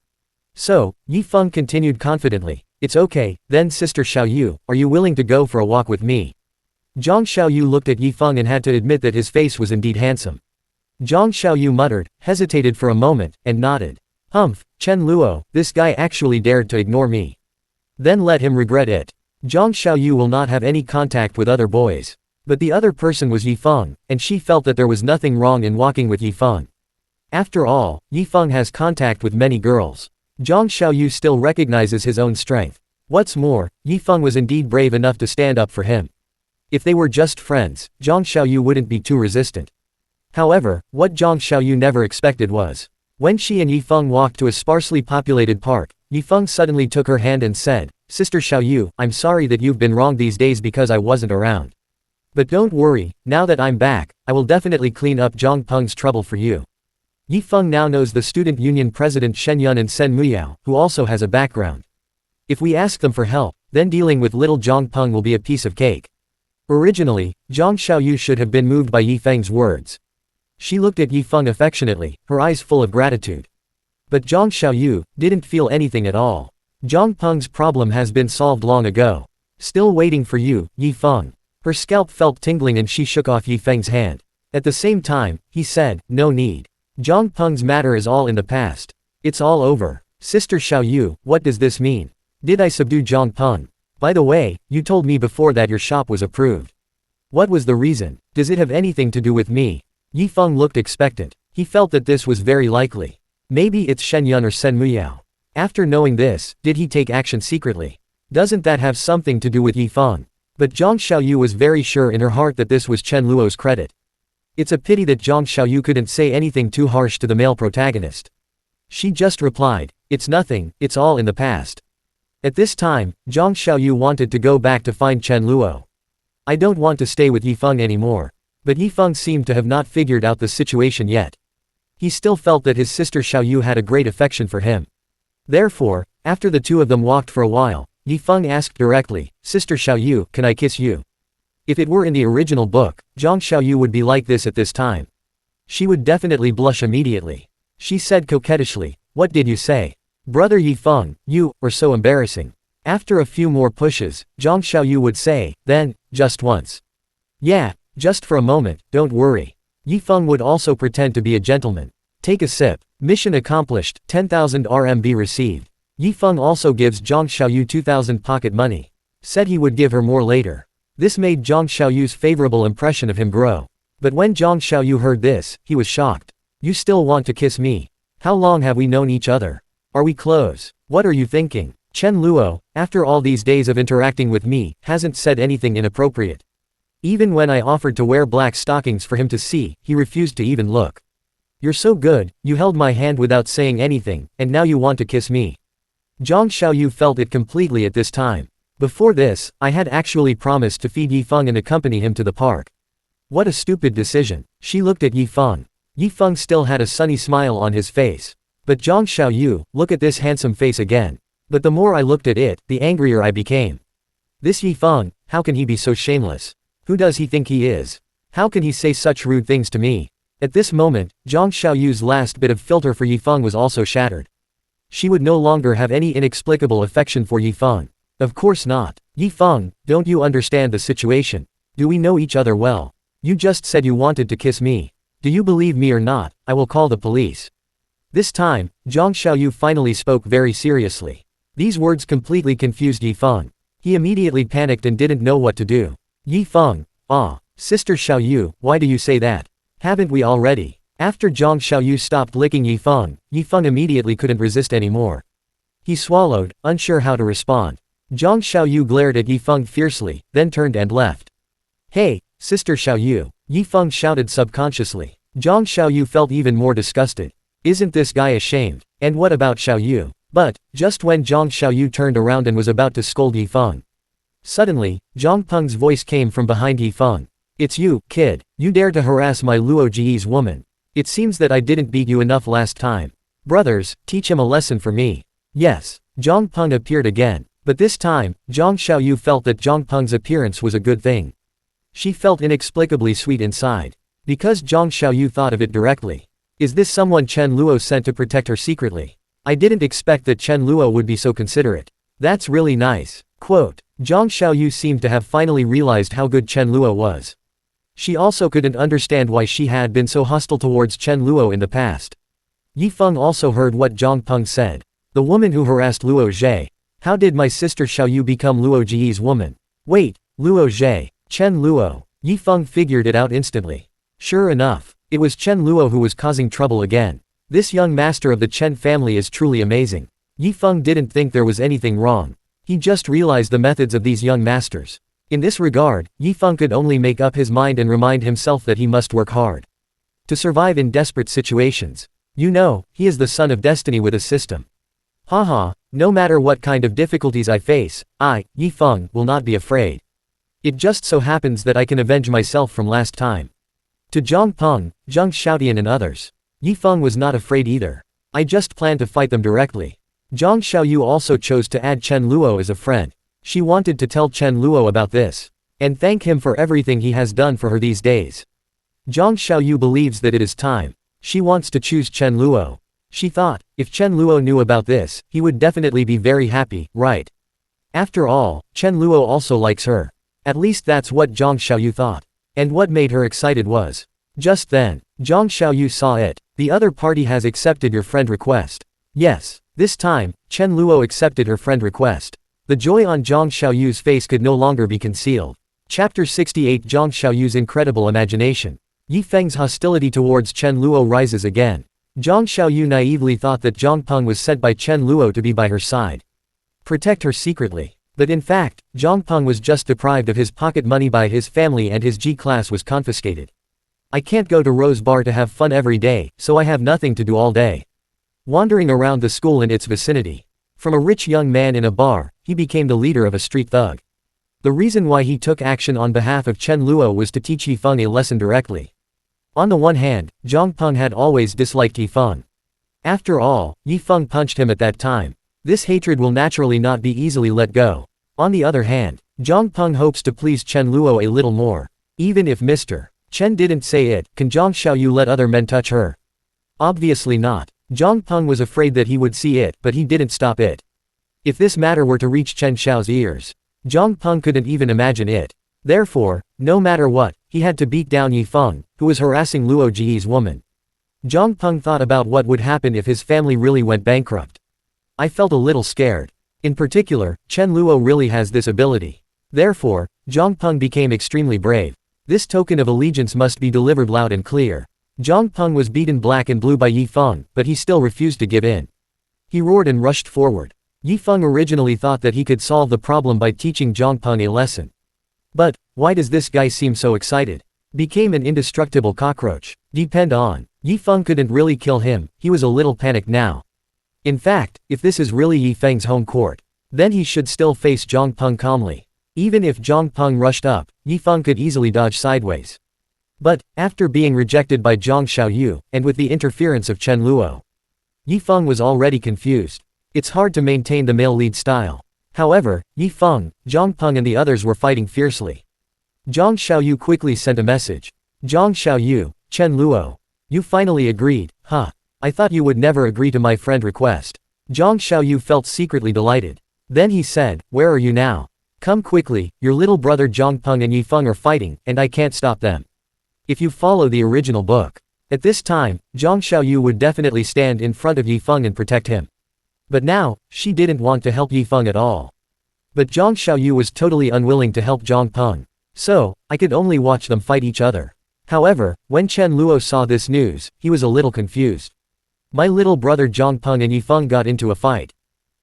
So, Yifeng continued confidently, "It's okay, then sister Xiaoyu, are you willing to go for a walk with me?" Zhang Xiaoyu looked at Yifeng and had to admit that his face was indeed handsome. Zhang Xiaoyu muttered, hesitated for a moment, and nodded. Humph, Chen Luo, this guy actually dared to ignore me. Then let him regret it. Zhang Xiaoyu will not have any contact with other boys. But the other person was Yifeng, and she felt that there was nothing wrong in walking with Yifeng. After all, Yifeng has contact with many girls. Zhang Xiaoyu still recognizes his own strength. What's more, Yifeng was indeed brave enough to stand up for him. If they were just friends, Zhang Xiaoyu wouldn't be too resistant. However, what Zhang Xiaoyu never expected was, when she and Yifeng walked to a sparsely populated park, Yifeng suddenly took her hand and said, "Sister Xiaoyu, I'm sorry that you've been wrong these days because I wasn't around. But don't worry, now that I'm back, I will definitely clean up Zhang Peng's trouble for you." Yifeng now knows the student union president Shen Yun and Sen Muyao, who also has a background. If we ask them for help, then dealing with little Zhang Peng will be a piece of cake. Originally, Zhang Xiaoyu should have been moved by Yifeng's words. She looked at Yifeng affectionately, her eyes full of gratitude. But Zhang Xiaoyu didn't feel anything at all. Zhang Peng's problem has been solved long ago. Still waiting for you, Yifeng. Her scalp felt tingling and she shook off Yifeng's hand. At the same time, he said, "No need. Zhang Peng's matter is all in the past. It's all over. Sister Xiaoyu, what does this mean? Did I subdue Zhang Peng? By the way, you told me before that your shop was approved. What was the reason? Does it have anything to do with me?" Yifeng looked expectant. He felt that this was very likely. Maybe it's Shen Yun or Sen Muyao. After knowing this, did he take action secretly? Doesn't that have something to do with Yifeng? But Zhang Xiaoyu was very sure in her heart that this was Chen Luo's credit. It's a pity that Zhang Xiaoyu couldn't say anything too harsh to the male protagonist. She just replied, "It's nothing, it's all in the past." At this time, Zhang Xiaoyu wanted to go back to find Chen Luo. "I don't want to stay with Yifeng anymore." But Yifeng seemed to have not figured out the situation yet. He still felt that his sister Xiaoyu had a great affection for him. Therefore, after the two of them walked for a while, Yifeng asked directly, "Sister Xiaoyu, can I kiss you?" If it were in the original book, Zhang Xiaoyu would be like this at this time. She would definitely blush immediately. She said coquettishly, "What did you say? Brother Yifeng, you are so embarrassing." After a few more pushes, Zhang Xiaoyu would say, "Then, just once. Yeah, just for a moment, don't worry." Yifeng would also pretend to be a gentleman. "Take a sip. Mission accomplished, 10,000 RMB received." Yifeng also gives Zhang Xiaoyu 2,000 pocket money. Said he would give her more later. This made Zhang Xiaoyu's favorable impression of him grow. But when Zhang Xiaoyu heard this, he was shocked. "You still want to kiss me? How long have we known each other? Are we close? What are you thinking? Chen Luo, after all these days of interacting with me, hasn't said anything inappropriate. Even when I offered to wear black stockings for him to see, he refused to even look. You're so good, you held my hand without saying anything, and now you want to kiss me." Zhang Xiaoyu felt it completely at this time. Before this, I had actually promised to feed Yifeng and accompany him to the park. What a stupid decision. She looked at Yifeng. Yifeng still had a sunny smile on his face. But Zhang Xiaoyu, look at this handsome face again. But the more I looked at it, the angrier I became. This Yi Feng, how can he be so shameless? Who does he think he is? How can he say such rude things to me? At this moment, Zhang Xiaoyu's last bit of filter for Yi Feng was also shattered. She would no longer have any inexplicable affection for Yi Feng. Of course not. Yi Feng, don't you understand the situation? Do we know each other well? You just said you wanted to kiss me. Do you believe me or not? I will call the police. This time, Zhang Xiaoyu finally spoke very seriously. These words completely confused Yi Feng. He immediately panicked and didn't know what to do. Yi Feng, Sister Xiaoyu, why do you say that? Haven't we already? After Zhang Xiaoyu stopped licking Yi Feng immediately couldn't resist anymore. He swallowed, unsure how to respond. Zhang Xiaoyu glared at Yi Feng fiercely, then turned and left. Hey, Sister Xiaoyu, Yi Feng shouted subconsciously. Zhang Xiaoyu felt even more disgusted. Isn't this guy ashamed? And what about Xiaoyu? But, just when Zhang Xiaoyu turned around and was about to scold Yi Feng, suddenly, Zhang Peng's voice came from behind Yi Feng. It's you, kid. You dare to harass my Luo Ji's woman. It seems that I didn't beat you enough last time. Brothers, teach him a lesson for me. Yes, Zhang Peng appeared again. But this time, Zhang Xiaoyu felt that Zhang Peng's appearance was a good thing. She felt inexplicably sweet inside. Because Zhang Xiaoyu thought of it directly. Is this someone Chen Luo sent to protect her secretly? I didn't expect that Chen Luo would be so considerate. That's really nice. Quote, Zhang Xiaoyu seemed to have finally realized how good Chen Luo was. She also couldn't understand why she had been so hostile towards Chen Luo in the past. Yi Feng also heard what Zhang Peng said. The woman who harassed Luo Zhe. How did my sister Xiaoyu become Luo Ji's woman? Wait, Luo Zhe, Chen Luo. Yi Feng figured it out instantly. Sure enough, it was Chen Luo who was causing trouble again. This young master of the Chen family is truly amazing. Yi Feng didn't think there was anything wrong. He just realized the methods of these young masters. In this regard, Yi Feng could only make up his mind and remind himself that he must work hard to survive in desperate situations. You know, he is the son of destiny with a system. Haha, no matter what kind of difficulties I face, I, Yi Feng, will not be afraid. It just so happens that I can avenge myself from last time. To Zhang Peng, Zhang Xiaotian and others, Yi Feng was not afraid either. I just plan to fight them directly. Zhang Xiaoyu also chose to add Chen Luo as a friend. She wanted to tell Chen Luo about this, and thank him for everything he has done for her these days. Zhang Xiaoyu believes that it is time. She wants to choose Chen Luo. She thought, if Chen Luo knew about this, he would definitely be very happy, right? After all, Chen Luo also likes her. At least that's what Zhang Xiaoyu thought. And what made her excited was, just then, Zhang Xiaoyu saw it. The other party has accepted your friend request. Yes, this time, Chen Luo accepted her friend request. The joy on Zhang Xiaoyu's face could no longer be concealed. Chapter 68 Zhang Xiaoyu's incredible imagination. Yi Feng's hostility towards Chen Luo rises again. Zhang Xiaoyu naively thought that Zhang Peng was sent by Chen Luo to be by her side. Protect her secretly. But in fact, Zhang Peng was just deprived of his pocket money by his family and his G-class was confiscated. I can't go to Rose Bar to have fun every day, so I have nothing to do all day. Wandering around the school and its vicinity. From a rich young man in a bar, he became the leader of a street thug. The reason why he took action on behalf of Chen Luo was to teach Yi Feng a lesson directly. On the one hand, Zhang Peng had always disliked Yi Feng. After all, Yi Feng punched him at that time. This hatred will naturally not be easily let go. On the other hand, Zhang Peng hopes to please Chen Luo a little more. Even if Mr. Chen didn't say it, can Zhang Xiaoyu let other men touch her? Obviously not. Zhang Peng was afraid that he would see it, but he didn't stop it. If this matter were to reach Chen Xiao's ears, Zhang Peng couldn't even imagine it. Therefore, no matter what, he had to beat down Yi Feng, who was harassing Luo Ji's woman. Zhang Peng thought about what would happen if his family really went bankrupt. I felt a little scared. In particular, Chen Luo really has this ability. Therefore, Zhang Peng became extremely brave. This token of allegiance must be delivered loud and clear. Zhang Peng was beaten black and blue by Yi Feng, but he still refused to give in. He roared and rushed forward. Yi Feng originally thought that he could solve the problem by teaching Zhang Peng a lesson. But, why does this guy seem so excited? Became an indestructible cockroach. Depend on. Yi Feng couldn't really kill him, he was a little panicked now. In fact, if this is really Yi Feng's home court, then he should still face Zhang Peng calmly. Even if Zhang Peng rushed up, Yi Feng could easily dodge sideways. But, after being rejected by Zhang Xiaoyu, and with the interference of Chen Luo, Yi Feng was already confused. It's hard to maintain the male lead style. However, Yi Feng, Zhang Peng and the others were fighting fiercely. Zhang Xiaoyu quickly sent a message. Zhang Xiaoyu, Chen Luo. You finally agreed, huh? I thought you would never agree to my friend request. Zhang Xiaoyu felt secretly delighted. Then he said, where are you now? Come quickly, your little brother Zhang Peng and Yi Feng are fighting, and I can't stop them. If you follow the original book. At this time, Zhang Xiaoyu would definitely stand in front of Yi Feng and protect him. But now, she didn't want to help Yi Feng at all. But Zhang Xiaoyu was totally unwilling to help Zhang Peng. So, I could only watch them fight each other. However, when Chen Luo saw this news, he was a little confused. My little brother Zhang Peng and Yi Feng got into a fight.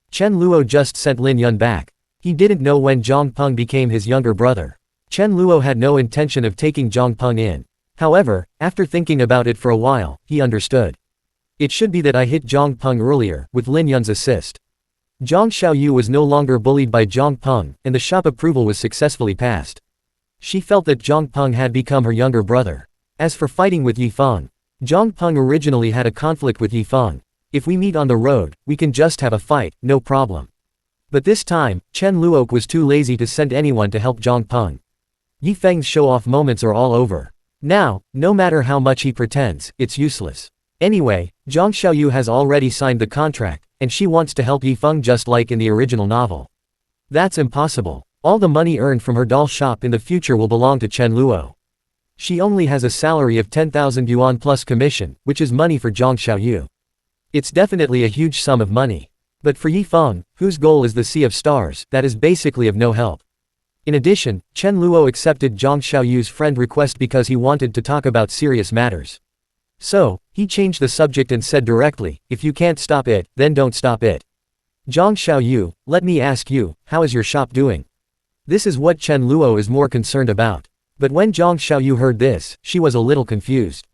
Chen Luo just sent Lin Yun back. He didn't know when Zhang Peng became his younger brother. Chen Luo had no intention of taking Zhang Peng in. However, after thinking about it for a while, he understood. It should be that I hit Zhang Peng earlier, with Lin Yun's assist. Zhang Xiaoyu was no longer bullied by Zhang Peng, and the shop approval was successfully passed. She felt that Zhang Peng had become her younger brother. As for fighting with Yi Feng, Zhang Peng originally had a conflict with Yi Feng. If we meet on the road, we can just have a fight, no problem. But this time, Chen Luo was too lazy to send anyone to help Zhang Peng. Yi Feng's show-off moments are all over. Now, no matter how much he pretends, it's useless. Anyway, Zhang Xiaoyu has already signed the contract, and she wants to help Yi Feng just like in the original novel. That's impossible. All the money earned from her doll shop in the future will belong to Chen Luo. She only has a salary of 10,000 yuan plus commission, which is money for Zhang Xiaoyu. It's definitely a huge sum of money. But for Yi Feng, whose goal is the Sea of Stars, that is basically of no help. In addition, Chen Luo accepted Zhang Xiaoyu's friend request because he wanted to talk about serious matters. So, he changed the subject and said directly, if you can't stop it, then don't stop it. Zhang Xiaoyu, let me ask you, how is your shop doing? This is what Chen Luo is more concerned about. But when Zhang Xiaoyu heard this, she was a little confused.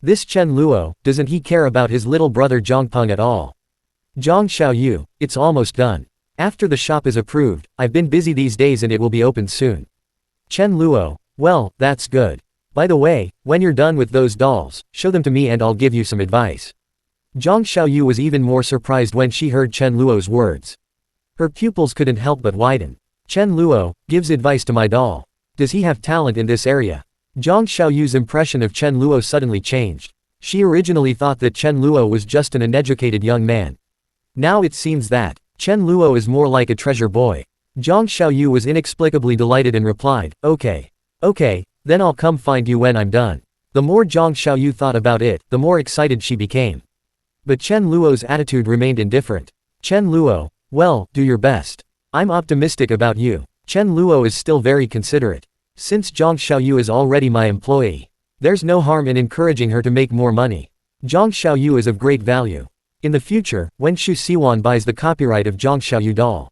This Chen Luo, doesn't he care about his little brother Zhang Peng at all? Zhang Xiaoyu, it's almost done. After the shop is approved, I've been busy these days and it will be open soon. Chen Luo, well, that's good. By the way, when you're done with those dolls, show them to me and I'll give you some advice. Zhang Xiaoyu was even more surprised when she heard Chen Luo's words. Her pupils couldn't help but widen. Chen Luo gives advice to my doll. Does he have talent in this area? Zhang Xiaoyu's impression of Chen Luo suddenly changed. She originally thought that Chen Luo was just an uneducated young man. Now it seems that Chen Luo is more like a treasure boy. Zhang Xiaoyu was inexplicably delighted and replied, okay, then I'll come find you when I'm done. The more Zhang Xiaoyu thought about it, the more excited she became. But Chen Luo's attitude remained indifferent. Chen Luo, well, do your best. I'm optimistic about you. Chen Luo is still very considerate. Since Zhang Xiaoyu is already my employee, there's no harm in encouraging her to make more money. Zhang Xiaoyu is of great value. In the future, when Xu Siwan buys the copyright of Zhang Xiaoyu doll,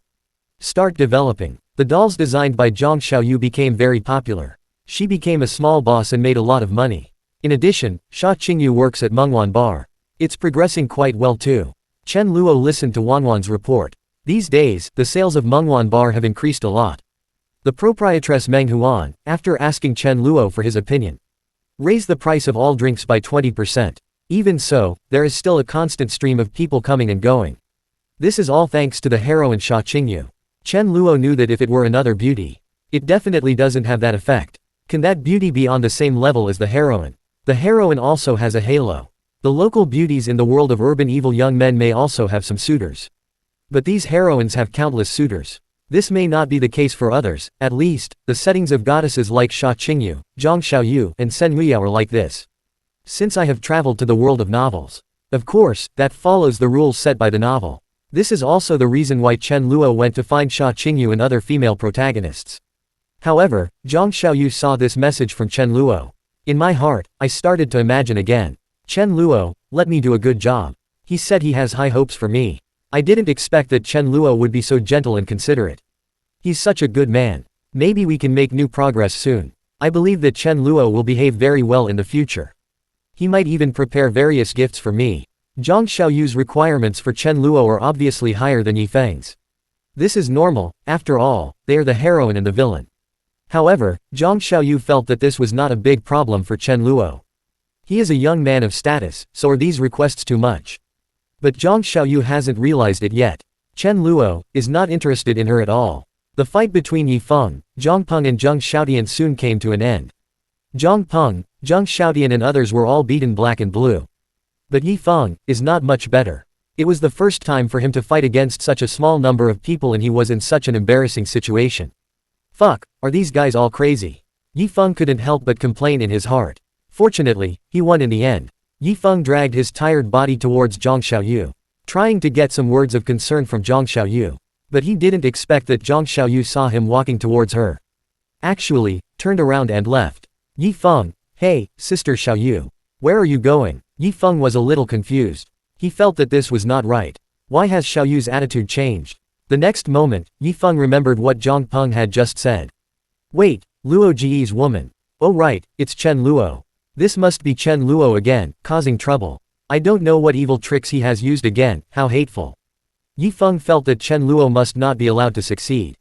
start developing. The dolls designed by Zhang Xiaoyu became very popular. She became a small boss and made a lot of money. In addition, Sha Qingyu works at Manhwa Bar. It's progressing quite well too. Chen Luo listened to Wanwan's report. These days, the sales of Manhwa Bar have increased a lot. The proprietress Meng Huan, after asking Chen Luo for his opinion, raised the price of all drinks by 20%. Even so, there is still a constant stream of people coming and going. This is all thanks to the heroine Sha Qingyu. Chen Luo knew that if it were another beauty, it definitely doesn't have that effect. Can that beauty be on the same level as the heroine? The heroine also has a halo. The local beauties in the world of urban evil young men may also have some suitors. But these heroines have countless suitors. This may not be the case for others, at least, the settings of goddesses like Sha Qingyu, Zhang Xiaoyu, and Sen Huiyao are like this. Since I have traveled to the world of novels. Of course, that follows the rules set by the novel. This is also the reason why Chen Luo went to find Sha Qingyu and other female protagonists. However, Zhang Xiaoyu saw this message from Chen Luo. In my heart, I started to imagine again. Chen Luo, let me do a good job. He said he has high hopes for me. I didn't expect that Chen Luo would be so gentle and considerate. He's such a good man. Maybe we can make new progress soon. I believe that Chen Luo will behave very well in the future. He might even prepare various gifts for me. Zhang Xiaoyu's requirements for Chen Luo are obviously higher than Yi Feng's. This is normal, after all, they are the heroine and the villain. However, Zhang Xiaoyu felt that this was not a big problem for Chen Luo. He is a young man of status, so are these requests too much? But Zhang Xiaoyu hasn't realized it yet. Chen Luo is not interested in her at all. The fight between Yi Feng, Zhang Peng and Zheng Xiaotian soon came to an end. Zhang Peng, Zheng Xiaotian and others were all beaten black and blue. But Yi Feng is not much better. It was the first time for him to fight against such a small number of people and he was in such an embarrassing situation. Fuck, are these guys all crazy? Yi Feng couldn't help but complain in his heart. Fortunately, he won in the end. Yi Feng dragged his tired body towards Zhang Xiaoyu, trying to get some words of concern from Zhang Xiaoyu. But he didn't expect that Zhang Xiaoyu saw him walking towards her. Actually, turned around and left. Yi Feng, hey, Sister Xiaoyu. Where are you going? Yi Feng was a little confused. He felt that this was not right. Why has Xiaoyu's attitude changed? The next moment, Yi Feng remembered what Zhang Peng had just said. Wait, Luo Ji's woman. Oh right, it's Chen Luo. This must be Chen Luo again, causing trouble. I don't know what evil tricks he has used again, how hateful. Yi Feng felt that Chen Luo must not be allowed to succeed.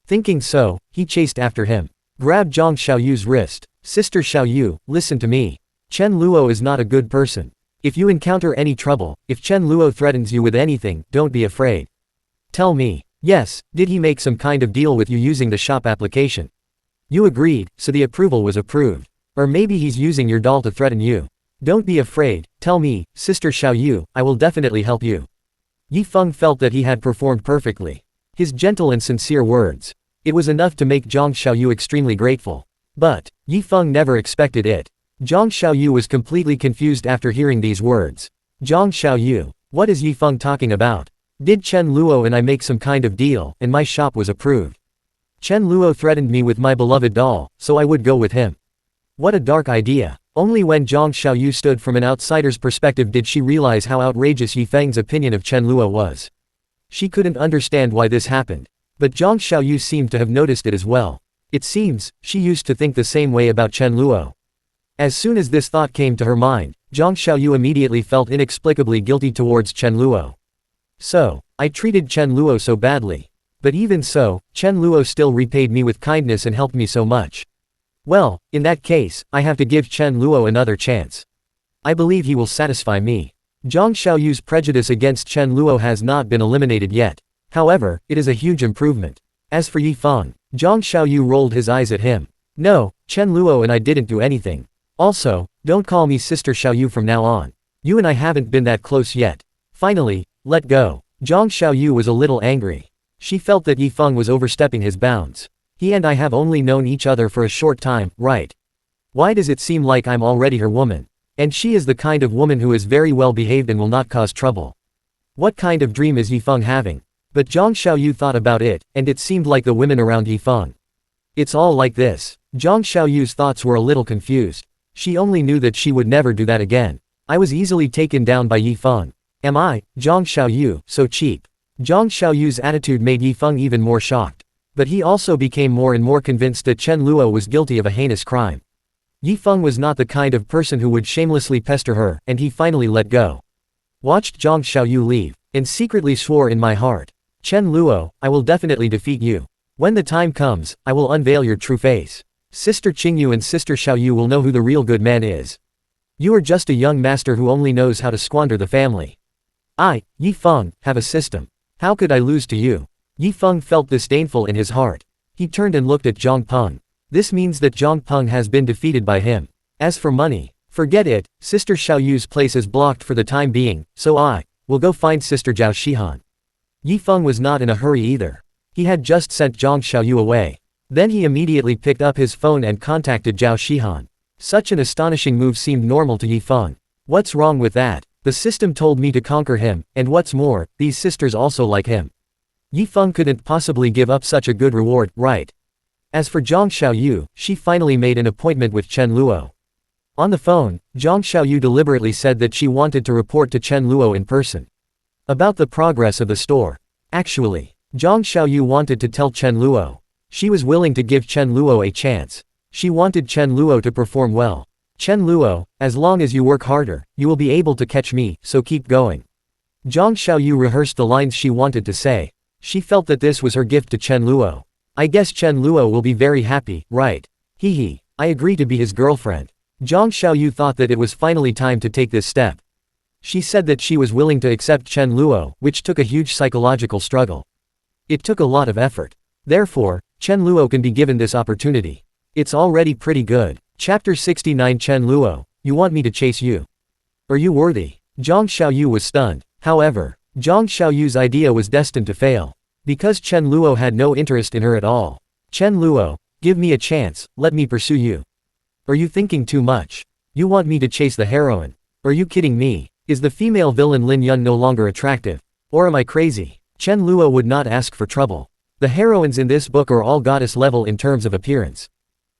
Thinking so, he chased after him. Grabbed Zhang Xiaoyu's wrist. Sister Xiaoyu, listen to me. Chen Luo is not a good person. If you encounter any trouble, if Chen Luo threatens you with anything, don't be afraid. Tell me. Yes, did he make some kind of deal with you using the shop application? You agreed, so the approval was approved. Or maybe he's using your doll to threaten you. Don't be afraid, tell me, Sister Xiaoyu, I will definitely help you. Yi Feng felt that he had performed perfectly. His gentle and sincere words. It was enough to make Zhang Xiaoyu extremely grateful. But, Yi Feng never expected it. Zhang Xiaoyu was completely confused after hearing these words. Zhang Xiaoyu, what is Yi Feng talking about? Did Chen Luo and I make some kind of deal, and my shop was approved? Chen Luo threatened me with my beloved doll, so I would go with him. What a dark idea. Only when Zhang Xiaoyu stood from an outsider's perspective did she realize how outrageous Yi Feng's opinion of Chen Luo was. She couldn't understand why this happened. But Zhang Xiaoyu seemed to have noticed it as well. It seems, she used to think the same way about Chen Luo. As soon as this thought came to her mind, Zhang Xiaoyu immediately felt inexplicably guilty towards Chen Luo. So, I treated Chen Luo so badly. But even so, Chen Luo still repaid me with kindness and helped me so much. Well, in that case, I have to give Chen Luo another chance. I believe he will satisfy me. Zhang Xiaoyu's prejudice against Chen Luo has not been eliminated yet. However, it is a huge improvement. As for Yi Feng, Zhang Xiaoyu rolled his eyes at him. No, Chen Luo and I didn't do anything. Also, don't call me Sister Xiaoyu from now on. You and I haven't been that close yet. Finally, let go. Zhang Xiaoyu was a little angry. She felt that Yi Feng was overstepping his bounds. He and I have only known each other for a short time, right? Why does it seem like I'm already her woman? And she is the kind of woman who is very well behaved and will not cause trouble. What kind of dream is Yi Feng having? But Zhang Xiaoyu thought about it, and it seemed like the women around Yi Feng. It's all like this. Zhang Xiaoyu's thoughts were a little confused. She only knew that she would never do that again. I was easily taken down by Yi Feng. Am I, Zhang Xiaoyu, so cheap? Zhang Xiaoyu's attitude made Yi Feng even more shocked. But he also became more and more convinced that Chen Luo was guilty of a heinous crime. Yi Feng was not the kind of person who would shamelessly pester her, and he finally let go. Watched Zhang Xiaoyu leave, and secretly swore in my heart. Chen Luo, I will definitely defeat you. When the time comes, I will unveil your true face. Sister Qingyu and Sister Xiaoyu will know who the real good man is. You are just a young master who only knows how to squander the family. I, Yi Feng, have a system. How could I lose to you? Yi Feng felt disdainful in his heart. He turned and looked at Zhang Peng. This means that Zhang Peng has been defeated by him. As for money, forget it, Sister Xiaoyu's place is blocked for the time being, so I will go find Sister Zhao Shihan. Yi Feng was not in a hurry either. He had just sent Zhang Xiaoyu away. Then he immediately picked up his phone and contacted Zhao Shihan. Such an astonishing move seemed normal to Yi Feng. What's wrong with that? The system told me to conquer him, and what's more, these sisters also like him. Yi Feng couldn't possibly give up such a good reward, right? As for Zhang Xiaoyu, she finally made an appointment with Chen Luo. On the phone, Zhang Xiaoyu deliberately said that she wanted to report to Chen Luo in person about the progress of the store. Actually, Zhang Xiaoyu wanted to tell Chen Luo. She was willing to give Chen Luo a chance. She wanted Chen Luo to perform well. Chen Luo, as long as you work harder, you will be able to catch me, so keep going. Zhang Xiaoyu rehearsed the lines she wanted to say. She felt that this was her gift to Chen Luo. I guess Chen Luo will be very happy, right? Hee, I agree to be his girlfriend. Zhang Xiaoyu thought that it was finally time to take this step. She said that she was willing to accept Chen Luo, which took a huge psychological struggle. It took a lot of effort. Therefore, Chen Luo can be given this opportunity. It's already pretty good. Chapter 69 Chen Luo, you want me to chase you? Are you worthy? Zhang Xiaoyu was stunned. However, Zhang Xiaoyu's idea was destined to fail. Because Chen Luo had no interest in her at all. Chen Luo, give me a chance, let me pursue you. Are you thinking too much? You want me to chase the heroine? Are you kidding me? Is the female villain Lin Yun no longer attractive? Or am I crazy? Chen Luo would not ask for trouble. The heroines in this book are all goddess level in terms of appearance.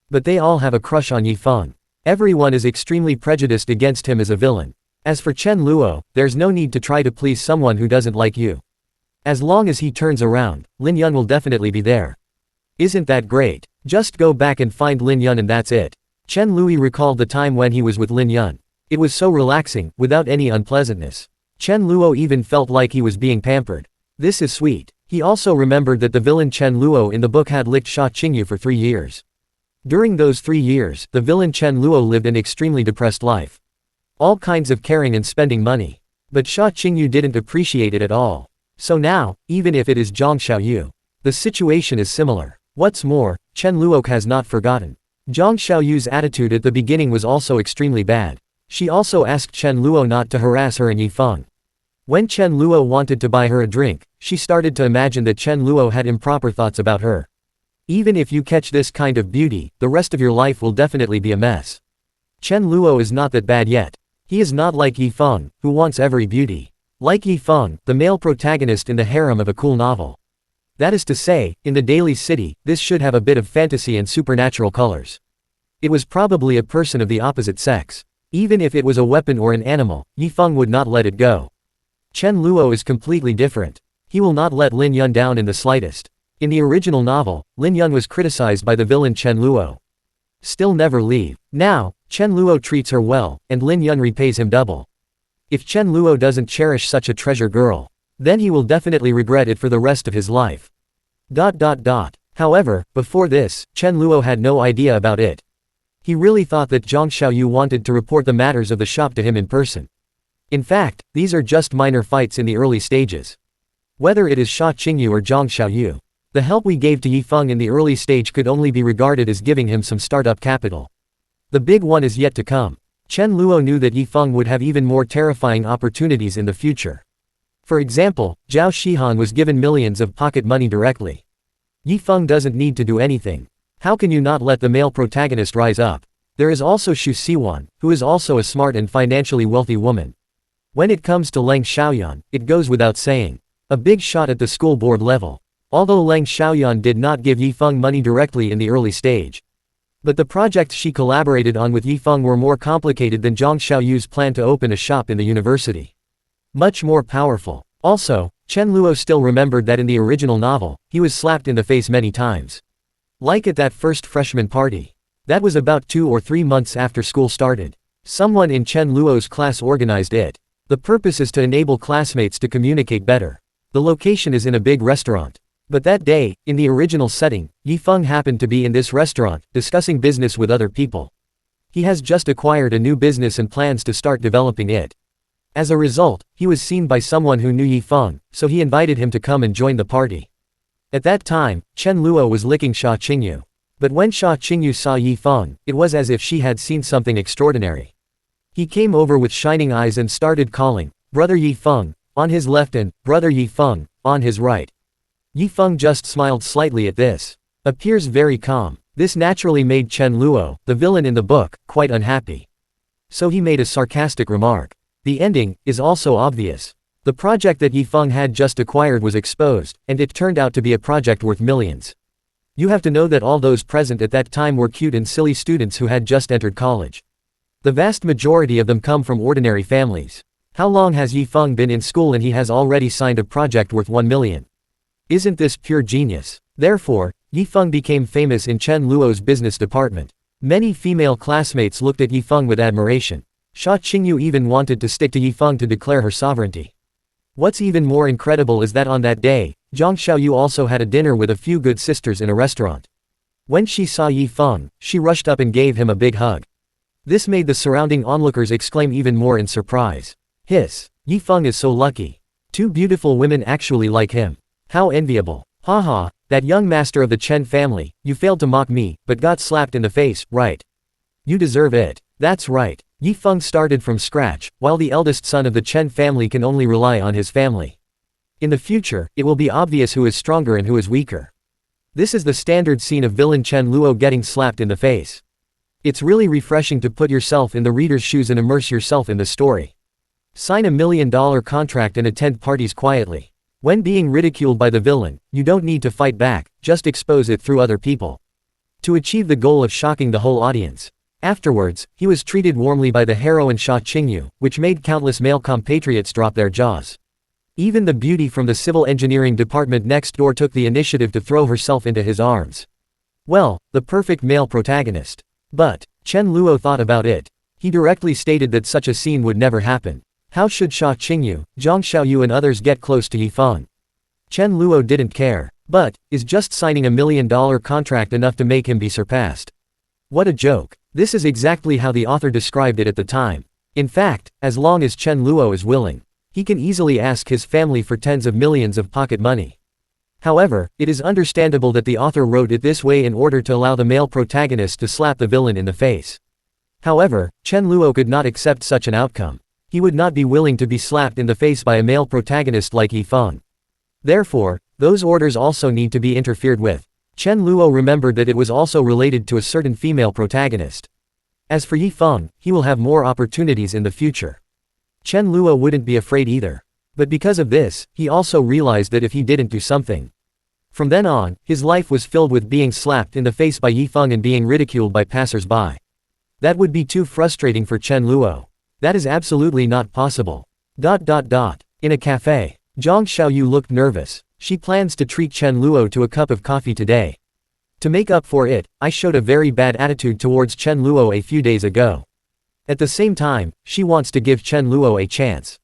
But they all have a crush on Yi Feng. Everyone is extremely prejudiced against him as a villain. As for Chen Luo, there's no need to try to please someone who doesn't like you. As long as he turns around, Lin Yun will definitely be there. Isn't that great? Just go back and find Lin Yun and that's it. Chen Lui recalled the time when he was with Lin Yun. It was so relaxing, without any unpleasantness. Chen Luo even felt like he was being pampered. This is sweet. He also remembered that the villain Chen Luo in the book had licked Sha Qingyu for 3 years. During those 3 years, the villain Chen Luo lived an extremely depressed life. All kinds of caring and spending money. But Sha Qingyu didn't appreciate it at all. So now, even if it is Zhang Xiaoyu, the situation is similar. What's more, Chen Luo has not forgotten. Zhang Xiaoyu's attitude at the beginning was also extremely bad. She also asked Chen Luo not to harass her and Yi Feng. When Chen Luo wanted to buy her a drink, she started to imagine that Chen Luo had improper thoughts about her. Even if you catch this kind of beauty, the rest of your life will definitely be a mess. Chen Luo is not that bad yet. He is not like Yi Feng, who wants every beauty. Like Yi Feng, the male protagonist in the harem of a cool novel. That is to say, in the daily city, this should have a bit of fantasy and supernatural colors. It was probably a person of the opposite sex. Even if it was a weapon or an animal, Yi Feng would not let it go. Chen Luo is completely different. He will not let Lin Yun down in the slightest. In the original novel, Lin Yun was criticized by the villain Chen Luo. Still never leave. Now, Chen Luo treats her well, and Lin Yun repays him double. If Chen Luo doesn't cherish such a treasure girl, then he will definitely regret it for the rest of his life. However, before this, Chen Luo had no idea about it. He really thought that Zhang Xiaoyu wanted to report the matters of the shop to him in person. In fact, these are just minor fights in the early stages. Whether it is Sha Qingyu or Zhang Xiaoyu, the help we gave to Yi Feng in the early stage could only be regarded as giving him some startup capital. The big one is yet to come. Chen Luo knew that Yi Feng would have even more terrifying opportunities in the future. For example, Zhao Shihan was given millions of pocket money directly. Yi Feng doesn't need to do anything. How can you not let the male protagonist rise up? There is also Xu Siwan, who is also a smart and financially wealthy woman. When it comes to Leng Xiaoyan, it goes without saying. A big shot at the school board level. Although Leng Xiaoyan did not give Yi Feng money directly in the early stage. But the projects she collaborated on with Yi Feng were more complicated than Zhang Xiaoyu's plan to open a shop in the university. Much more powerful. Also, Chen Luo still remembered that in the original novel, he was slapped in the face many times. Like at that first freshman party. That was about 2 or 3 months after school started. Someone in Chen Luo's class organized it. The purpose is to enable classmates to communicate better. The location is in a big restaurant. But that day, in the original setting, Yi Feng happened to be in this restaurant, discussing business with other people. He has just acquired a new business and plans to start developing it. As a result, he was seen by someone who knew Yi Feng, so he invited him to come and join the party. At that time, Chen Luo was licking Sha Qingyu. But when Sha Qingyu saw Yi Feng, it was as if she had seen something extraordinary. He came over with shining eyes and started calling, "Brother Yi Feng," on his left and "Brother Yi Feng," on his right. Yi Feng just smiled slightly at this. Appears very calm. This naturally made Chen Luo, the villain in the book, quite unhappy. So he made a sarcastic remark. The ending is also obvious. The project that Yi Feng had just acquired was exposed, and it turned out to be a project worth millions. You have to know that all those present at that time were cute and silly students who had just entered college. The vast majority of them come from ordinary families. How long has Yi Feng been in school and he has already signed a project worth 1 million? Isn't this pure genius? Therefore, Yi Feng became famous in Chen Luo's business department. Many female classmates looked at Yi Feng with admiration. Sha Qingyu even wanted to stick to Yi Feng to declare her sovereignty. What's even more incredible is that on that day, Zhang Xiaoyu also had a dinner with a few good sisters in a restaurant. When she saw Yi Feng, she rushed up and gave him a big hug. This made the surrounding onlookers exclaim even more in surprise. Hiss. Yi Feng is so lucky. 2 beautiful women actually like him. How enviable. Haha, that young master of the Chen family, you failed to mock me, but got slapped in the face, right? You deserve it. That's right. Yi Feng started from scratch, while the eldest son of the Chen family can only rely on his family. In the future, it will be obvious who is stronger and who is weaker. This is the standard scene of villain Chen Luo getting slapped in the face. It's really refreshing to put yourself in the reader's shoes and immerse yourself in the story. Sign $1 million contract and attend parties quietly. When being ridiculed by the villain, you don't need to fight back, just expose it through other people. To achieve the goal of shocking the whole audience. Afterwards, he was treated warmly by the heroine Xia Qingyu, which made countless male compatriots drop their jaws. Even the beauty from the civil engineering department next door took the initiative to throw herself into his arms. Well, the perfect male protagonist. But Chen Luo thought about it. He directly stated that such a scene would never happen. How should Xia Qingyu, Zhang Xiaoyu and others get close to Yi Feng? Chen Luo didn't care. But, is just signing $1 million contract enough to make him be surpassed? What a joke. This is exactly how the author described it at the time. In fact, as long as Chen Luo is willing, he can easily ask his family for tens of millions of pocket money. However, it is understandable that the author wrote it this way in order to allow the male protagonist to slap the villain in the face. However, Chen Luo could not accept such an outcome. He would not be willing to be slapped in the face by a male protagonist like Yi Feng. Therefore, those orders also need to be interfered with. Chen Luo remembered that it was also related to a certain female protagonist. As for Yi Feng, he will have more opportunities in the future. Chen Luo wouldn't be afraid either. But because of this, he also realized that if he didn't do something. From then on, his life was filled with being slapped in the face by Yi Feng and being ridiculed by passers-by. That would be too frustrating for Chen Luo. That is absolutely not possible. In a cafe, Zhang Xiaoyu looked nervous. She plans to treat Chen Luo to a cup of coffee today. To make up for it, I showed a very bad attitude towards Chen Luo a few days ago. At the same time, she wants to give Chen Luo a chance.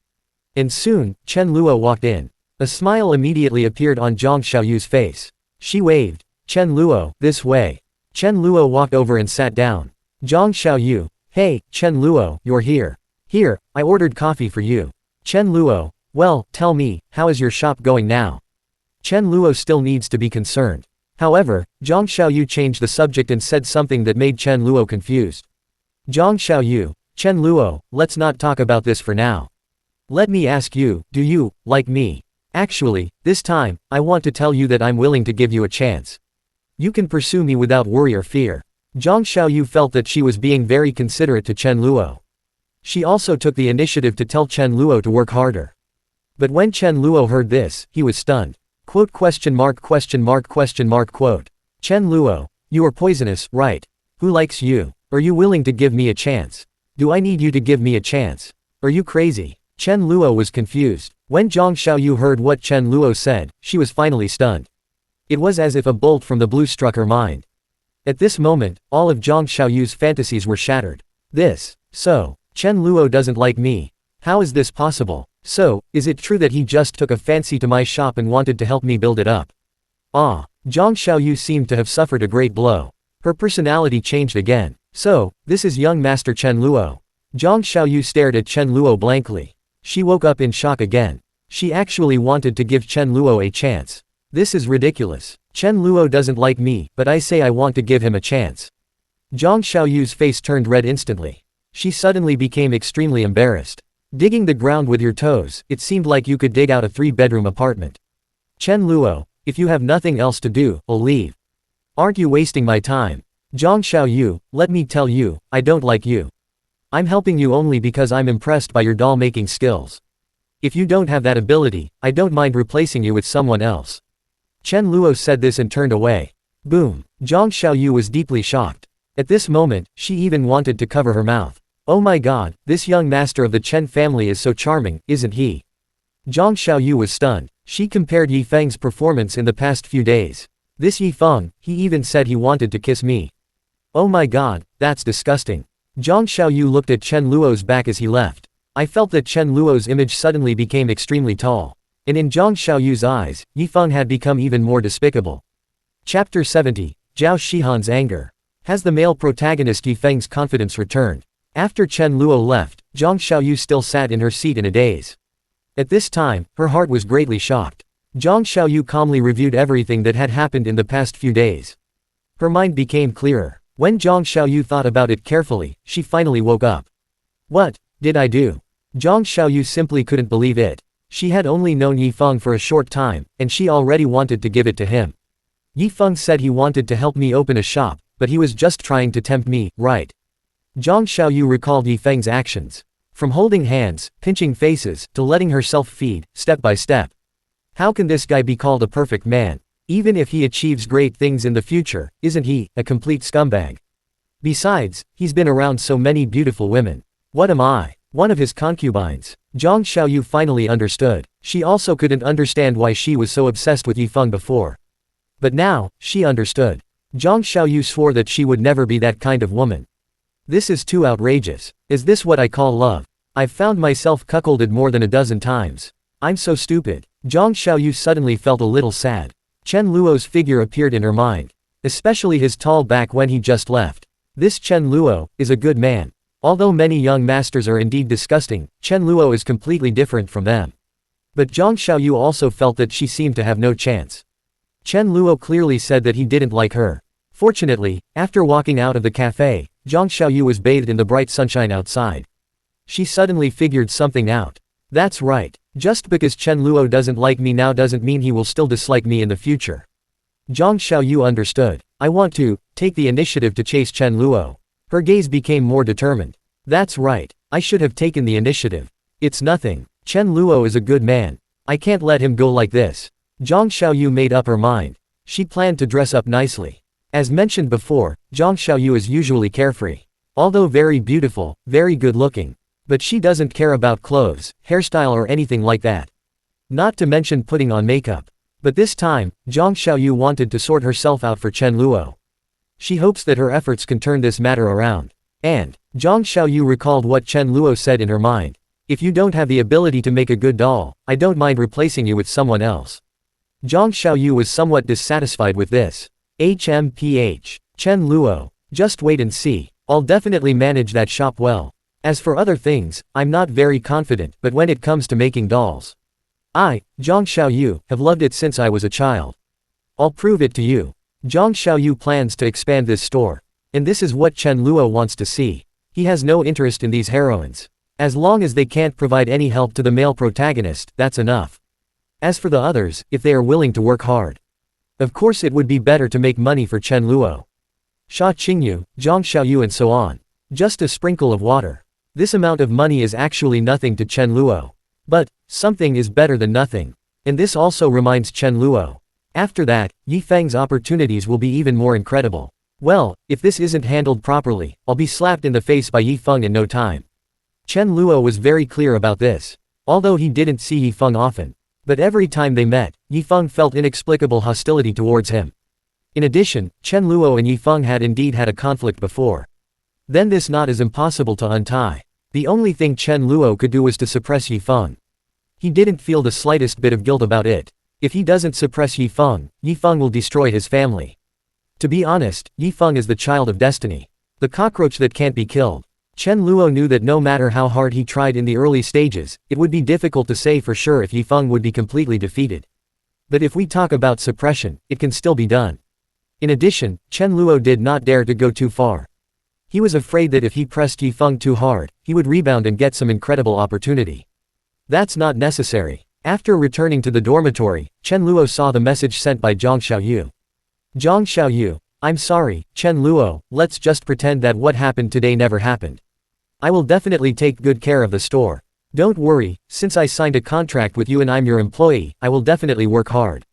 And soon, Chen Luo walked in. A smile immediately appeared on Zhang Xiaoyu's face. She waved. Chen Luo, this way. Chen Luo walked over and sat down. Zhang Xiaoyu, hey, Chen Luo, you're here. Here, I ordered coffee for you. Chen Luo, well, tell me, how is your shop going now? Chen Luo still needs to be concerned. However, Zhang Xiaoyu changed the subject and said something that made Chen Luo confused. Zhang Xiaoyu, Chen Luo, let's not talk about this for now. Let me ask you, do you, like me? Actually, this time, I want to tell you that I'm willing to give you a chance. You can pursue me without worry or fear. Zhang Xiaoyu felt that she was being very considerate to Chen Luo. She also took the initiative to tell Chen Luo to work harder. But when Chen Luo heard this, he was stunned. Quote question mark question mark question mark quote. Chen Luo, you are poisonous, right? Who likes you? Are you willing to give me a chance? Do I need you to give me a chance? Are you crazy? Chen Luo was confused. When Zhang Xiaoyu heard what Chen Luo said, she was finally stunned. It was as if a bolt from the blue struck her mind. At this moment, all of Zhang Xiaoyu's fantasies were shattered. So, Chen Luo doesn't like me. How is this possible? So, is it true that he just took a fancy to my shop and wanted to help me build it up? Ah, Zhang Xiaoyu seemed to have suffered a great blow. Her personality changed again. So, this is young Master Chen Luo. Zhang Xiaoyu stared at Chen Luo blankly. She woke up in shock again. She actually wanted to give Chen Luo a chance. This is ridiculous. Chen Luo doesn't like me, but I say I want to give him a chance. Zhang Xiaoyu's face turned red instantly. She suddenly became extremely embarrassed. Digging the ground with your toes, it seemed like you could dig out a 3-bedroom apartment. Chen Luo, if you have nothing else to do, I'll leave. Aren't you wasting my time? Zhang Xiaoyu, let me tell you, I don't like you. I'm helping you only because I'm impressed by your doll-making skills. If you don't have that ability, I don't mind replacing you with someone else. Chen Luo said this and turned away. Boom. Zhang Xiaoyu was deeply shocked. At this moment, she even wanted to cover her mouth. Oh my god, this young master of the Chen family is so charming, isn't he? Zhang Xiaoyu was stunned. She compared Yi Feng's performance in the past few days. This Yi Feng, he even said he wanted to kiss me. Oh my god, that's disgusting. Zhang Xiaoyu looked at Chen Luo's back as he left. I felt that Chen Luo's image suddenly became extremely tall. And in Zhang Xiaoyu's eyes, Yi Feng had become even more despicable. Chapter 70, Zhao Shihan's anger. Has the male protagonist Yi Feng's confidence returned? After Chen Luo left, Zhang Xiaoyu still sat in her seat in a daze. At this time, her heart was greatly shocked. Zhang Xiaoyu calmly reviewed everything that had happened in the past few days. Her mind became clearer. When Zhang Xiaoyu thought about it carefully, she finally woke up. What did I do? Zhang Xiaoyu simply couldn't believe it. She had only known Yifeng for a short time, and she already wanted to give it to him. Yifeng said he wanted to help me open a shop, but he was just trying to tempt me, right? Zhang Xiaoyu recalled Yifeng's actions. From holding hands, pinching faces, to letting herself feed, step by step. How can this guy be called a perfect man? Even if he achieves great things in the future, isn't he a complete scumbag? Besides, he's been around so many beautiful women. What am I? One of his concubines. Zhang Xiaoyu finally understood. She also couldn't understand why she was so obsessed with Yifeng before. But now, she understood. Zhang Xiaoyu swore that she would never be that kind of woman. This is too outrageous. Is this what I call love? I've found myself cuckolded more than a dozen times. I'm so stupid. Zhang Xiaoyu suddenly felt a little sad. Chen Luo's figure appeared in her mind. Especially his tall back when he just left. This Chen Luo is a good man. Although many young masters are indeed disgusting, Chen Luo is completely different from them. But Zhang Xiaoyu also felt that she seemed to have no chance. Chen Luo clearly said that he didn't like her. Fortunately, after walking out of the cafe, Zhang Xiaoyu was bathed in the bright sunshine outside. She suddenly figured something out. That's right. Just because Chen Luo doesn't like me now doesn't mean he will still dislike me in the future. Zhang Xiaoyu understood. I want to take the initiative to chase Chen Luo. Her gaze became more determined. That's right. I should have taken the initiative. It's nothing. Chen Luo is a good man. I can't let him go like this. Zhang Xiaoyu made up her mind. She planned to dress up nicely. As mentioned before, Zhang Xiaoyu is usually carefree. Although very beautiful, very good looking. But she doesn't care about clothes, hairstyle or anything like that. Not to mention putting on makeup. But this time, Zhang Xiaoyu wanted to sort herself out for Chen Luo. She hopes that her efforts can turn this matter around. And, Zhang Xiaoyu recalled what Chen Luo said in her mind. If you don't have the ability to make a good doll, I don't mind replacing you with someone else. Zhang Xiaoyu was somewhat dissatisfied with this. HMPH. Chen Luo. Just wait and see. I'll definitely manage that shop well. As for other things, I'm not very confident, but when it comes to making dolls, I, Zhang Xiaoyu, have loved it since I was a child. I'll prove it to you. Zhang Xiaoyu plans to expand this store. And this is what Chen Luo wants to see. He has no interest in these heroines. As long as they can't provide any help to the male protagonist, that's enough. As for the others, if they are willing to work hard. Of course it would be better to make money for Chen Luo. Sha Qingyu, Zhang Xiaoyu and so on. Just a sprinkle of water. This amount of money is actually nothing to Chen Luo. But, something is better than nothing. And this also reminds Chen Luo. After that, Yifeng's opportunities will be even more incredible. Well, if this isn't handled properly, I'll be slapped in the face by Yifeng in no time. Chen Luo was very clear about this. Although he didn't see Yifeng often. But every time they met, Yifeng felt inexplicable hostility towards him. In addition, Chen Luo and Yifeng had indeed had a conflict before. Then this knot is impossible to untie. The only thing Chen Luo could do was to suppress Yifeng. He didn't feel the slightest bit of guilt about it. If he doesn't suppress Yifeng, Yifeng will destroy his family. To be honest, Yifeng is the child of destiny. The cockroach that can't be killed. Chen Luo knew that no matter how hard he tried in the early stages, it would be difficult to say for sure if Yifeng would be completely defeated. But if we talk about suppression, it can still be done. In addition, Chen Luo did not dare to go too far. He was afraid that if he pressed Yifeng too hard, he would rebound and get some incredible opportunity. That's not necessary. After returning to the dormitory, Chen Luo saw the message sent by Zhang Xiaoyu. Zhang Xiaoyu, I'm sorry, Chen Luo, let's just pretend that what happened today never happened. I will definitely take good care of the store. Don't worry, since I signed a contract with you and I'm your employee, I will definitely work hard.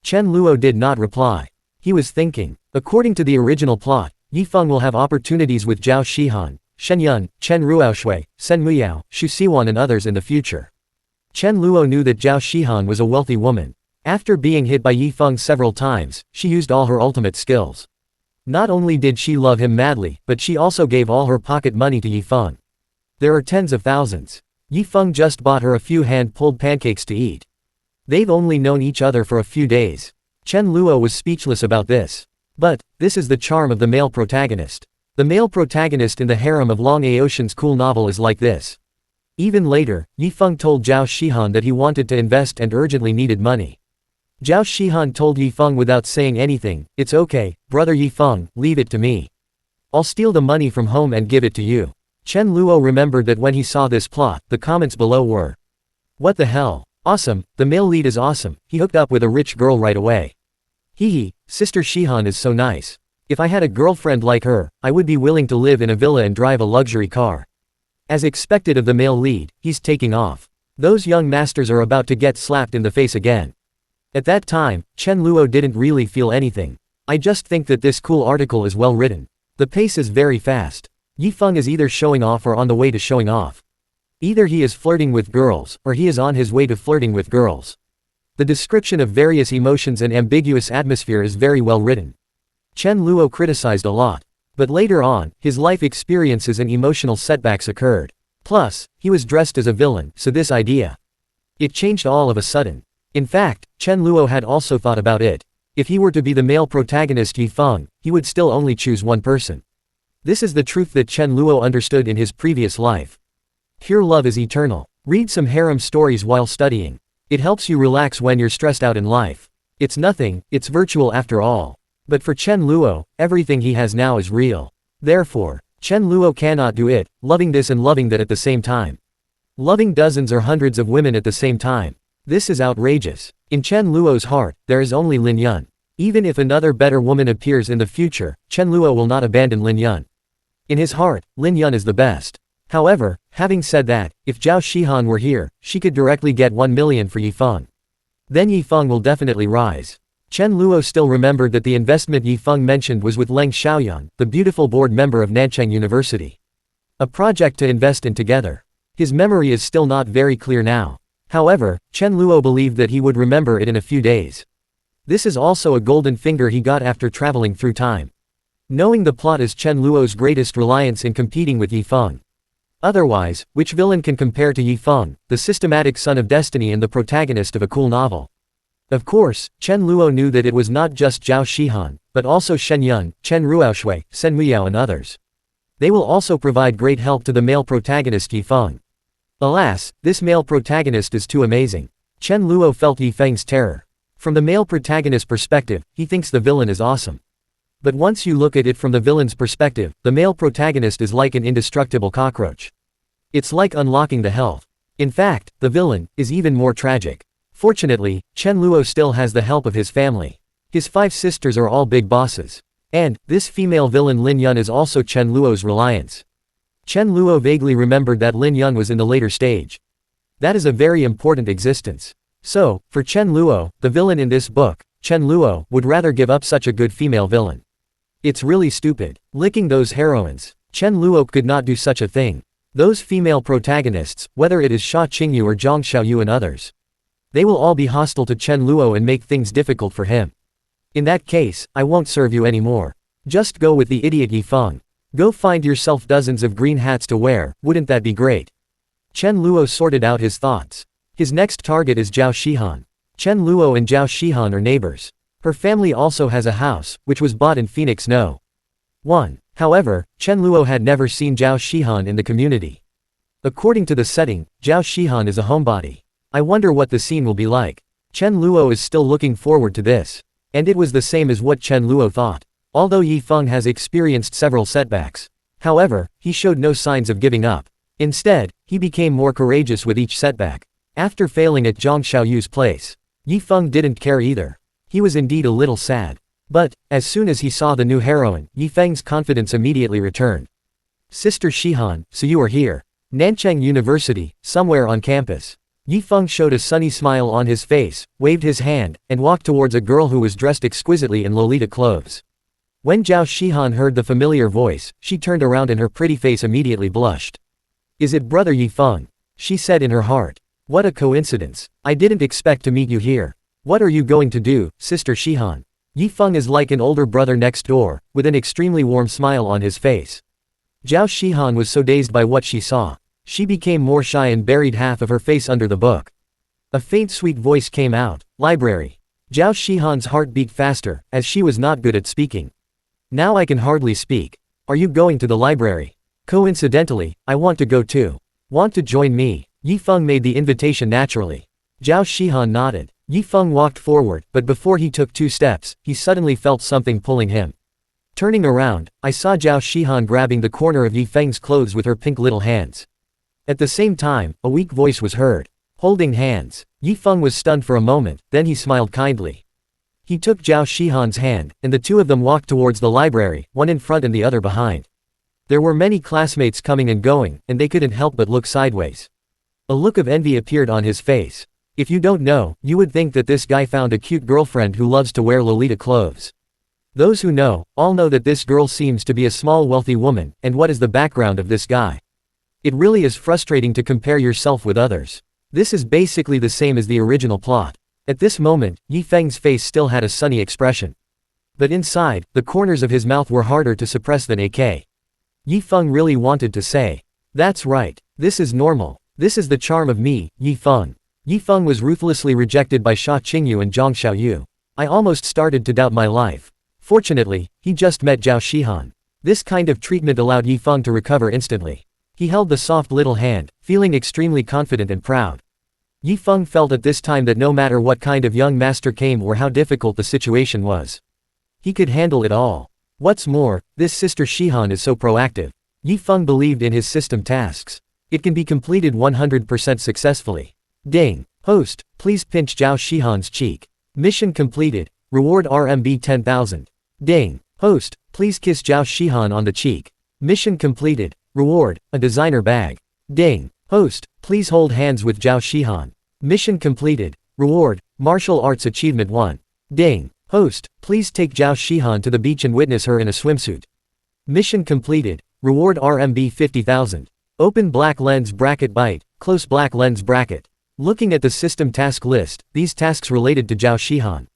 Chen Luo did not reply. He was thinking. According to the original plot, Yifeng will have opportunities with Zhao Shihan, Shen Yun, Chen Ruoxue, Sen Muyao, Xu Siwan and others in the future. Chen Luo knew that Zhao Shihan was a wealthy woman. After being hit by Yifeng several times, she used all her ultimate skills. Not only did she love him madly, but she also gave all her pocket money to Yifeng. There are tens of thousands. Yifeng just bought her a few hand-pulled pancakes to eat. They've only known each other for a few days. Chen Luo was speechless about this. But, this is the charm of the male protagonist. The male protagonist in the harem of Long Aocean's cool novel is like this. Even later, Yifeng told Zhao Shihan that he wanted to invest and urgently needed money. Zhao Shihan told Yifeng without saying anything, "It's okay, brother Yifeng, leave it to me. I'll steal the money from home and give it to you." Chen Luo remembered that when he saw this plot, the comments below were, "What the hell? Awesome, the male lead is awesome, he hooked up with a rich girl right away. Hehe, Sister Shihan is so nice. If I had a girlfriend like her, I would be willing to live in a villa and drive a luxury car." As expected of the male lead, he's taking off. Those young masters are about to get slapped in the face again. At that time, Chen Luo didn't really feel anything. I just think that this cool article is well written. The pace is very fast. Yifeng is either showing off or on the way to showing off. Either he is flirting with girls, or he is on his way to flirting with girls. The description of various emotions and ambiguous atmosphere is very well written. Chen Luo criticized a lot. But later on, his life experiences and emotional setbacks occurred. Plus, he was dressed as a villain, so this idea. It changed all of a sudden. In fact, Chen Luo had also thought about it. If he were to be the male protagonist Yifeng, he would still only choose one person. This is the truth that Chen Luo understood in his previous life. Pure love is eternal. Read some harem stories while studying. It helps you relax when you're stressed out in life. It's nothing, it's virtual after all. But for Chen Luo, everything he has now is real. Therefore, Chen Luo cannot do it, loving this and loving that at the same time. Loving dozens or hundreds of women at the same time. This is outrageous. In Chen Luo's heart, there is only Lin Yun. Even if another better woman appears in the future, Chen Luo will not abandon Lin Yun. In his heart, Lin Yun is the best. However, having said that, if Zhao Shihan were here, she could directly get 1 million for Yifeng. Then Yifeng will definitely rise. Chen Luo still remembered that the investment Yifeng mentioned was with Leng Xiaoyang, the beautiful board member of Nanchang University. A project to invest in together. His memory is still not very clear now. However, Chen Luo believed that he would remember it in a few days. This is also a golden finger he got after traveling through time. Knowing the plot is Chen Luo's greatest reliance in competing with Yifeng. Otherwise, which villain can compare to Yifeng, the systematic son of destiny and the protagonist of a cool novel? Of course, Chen Luo knew that it was not just Zhao Shihan, but also Shen Yun, Chen Ruoxue, Sen Muyao and others. They will also provide great help to the male protagonist Yifeng. Alas, this male protagonist is too amazing. Chen Luo felt Yifeng's terror. From the male protagonist's perspective, he thinks the villain is awesome. But once you look at it from the villain's perspective, the male protagonist is like an indestructible cockroach. It's like unlocking the health. In fact, the villain is even more tragic. Fortunately, Chen Luo still has the help of his family. His 5 sisters are all big bosses. And, this female villain Lin Yun is also Chen Luo's reliance. Chen Luo vaguely remembered that Lin Yun was in the later stage. That is a very important existence. So, for Chen Luo, the villain in this book, Chen Luo, would rather give up such a good female villain. It's really stupid. Licking those heroines. Chen Luo could not do such a thing. Those female protagonists, whether it is Xia Qingyu or Zhang Xiaoyu and others. They will all be hostile to Chen Luo and make things difficult for him. In that case, I won't serve you anymore. Just go with the idiot Yifeng. Go find yourself dozens of green hats to wear, wouldn't that be great? Chen Luo sorted out his thoughts. His next target is Zhao Shihan. Chen Luo and Zhao Shihan are neighbors. Her family also has a house, which was bought in Phoenix No. 1. However, Chen Luo had never seen Zhao Shihan in the community. According to the setting, Zhao Shihan is a homebody. I wonder what the scene will be like. Chen Luo is still looking forward to this. And it was the same as what Chen Luo thought. Although Yifeng has experienced several setbacks. However, he showed no signs of giving up. Instead, he became more courageous with each setback. After failing at Zhang Xiaoyu's place, Yifeng didn't care either. He was indeed a little sad. But, as soon as he saw the new heroine, Yifeng's confidence immediately returned. Sister Shihan, so you are here. Nanchang University, somewhere on campus. Yifeng showed a sunny smile on his face, waved his hand, and walked towards a girl who was dressed exquisitely in Lolita clothes. When Zhao Shihan heard the familiar voice, she turned around and her pretty face immediately blushed. Is it brother Yifeng? She said in her heart. What a coincidence. I didn't expect to meet you here. What are you going to do, Sister Shihan? Yifeng is like an older brother next door, with an extremely warm smile on his face. Zhao Shihan was so dazed by what she saw. She became more shy and buried half of her face under the book. A faint sweet voice came out, library. Zhao Shihan's heart beat faster, as she was not good at speaking. Now I can hardly speak. Are you going to the library? Coincidentally, I want to go too. Want to join me? Yifeng made the invitation naturally. Zhao Shihan nodded. Yifeng walked forward, but before he took 2 steps, he suddenly felt something pulling him. Turning around, I saw Zhao Shihan grabbing the corner of Yifeng's clothes with her pink little hands. At the same time, a weak voice was heard. Holding hands. Yifeng was stunned for a moment, then he smiled kindly. He took Zhao Shihan's hand, and the 2 of them walked towards the library, one in front and the other behind. There were many classmates coming and going, and they couldn't help but look sideways. A look of envy appeared on his face. If you don't know, you would think that this guy found a cute girlfriend who loves to wear Lolita clothes. Those who know, all know that this girl seems to be a small wealthy woman, and what is the background of this guy? It really is frustrating to compare yourself with others. This is basically the same as the original plot. At this moment, Yifeng's face still had a sunny expression. But inside, the corners of his mouth were harder to suppress than AK. Yifeng really wanted to say, "That's right. This is normal. This is the charm of me, Yifeng." Yifeng was ruthlessly rejected by Sha Qingyu and Zhang Xiaoyu. I almost started to doubt my life. Fortunately, he just met Zhao Shihan. This kind of treatment allowed Yifeng to recover instantly. He held the soft little hand, feeling extremely confident and proud. Yifeng felt at this time that no matter what kind of young master came or how difficult the situation was, he could handle it all. What's more, this sister Shihan is so proactive. Yifeng believed in his system tasks. It can be completed 100% successfully. Ding. Host, please pinch Zhao Shihan's cheek. Mission completed. Reward RMB 10,000. Ding. Host, please kiss Zhao Shihan on the cheek. Mission completed. Reward, a designer bag. Ding. Host, please hold hands with Zhao Shihan. Mission completed. Reward, martial arts achievement 1. Ding. Host, please take Zhao Shihan to the beach and witness her in a swimsuit. Mission completed. Reward RMB 50,000. Open black lens bracket bite, close black lens bracket. Looking at the system task list, these tasks related to Zhao Shihan.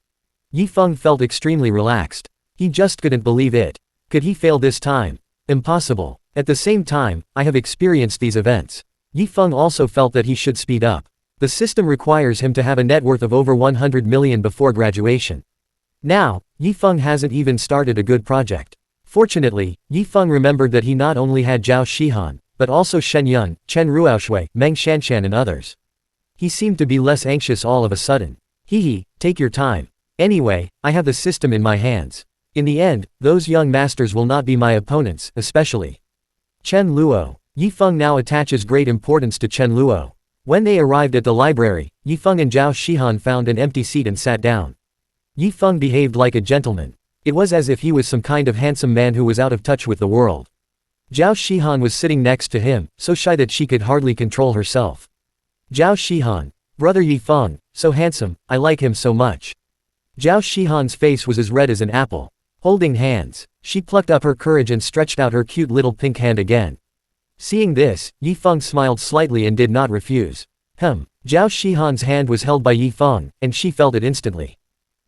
Yifeng felt extremely relaxed. He just couldn't believe it. Could he fail this time? Impossible. At the same time, I have experienced these events. Yifeng also felt that he should speed up. The system requires him to have a net worth of over 100 million before graduation. Now, Yifeng hasn't even started a good project. Fortunately, Yifeng remembered that he not only had Zhao Shihan, but also Shen Yun, Chen Ruoxue, Meng Shanshan and others. He seemed to be less anxious all of a sudden. Hehe, take your time. Anyway, I have the system in my hands. In the end, those young masters will not be my opponents, especially Chen Luo. Yifeng now attaches great importance to Chen Luo. When they arrived at the library, Yifeng and Zhao Shihan found an empty seat and sat down. Yifeng behaved like a gentleman. It was as if he was some kind of handsome man who was out of touch with the world. Zhao Shihan was sitting next to him, so shy that she could hardly control herself. Zhao Shihan. Brother Yifeng, so handsome, I like him so much. Zhao Shihan's face was as red as an apple. Holding hands, she plucked up her courage and stretched out her cute little pink hand again. Seeing this, Yifeng smiled slightly and did not refuse. Zhao Shihan's hand was held by Yifeng, and she felt it instantly.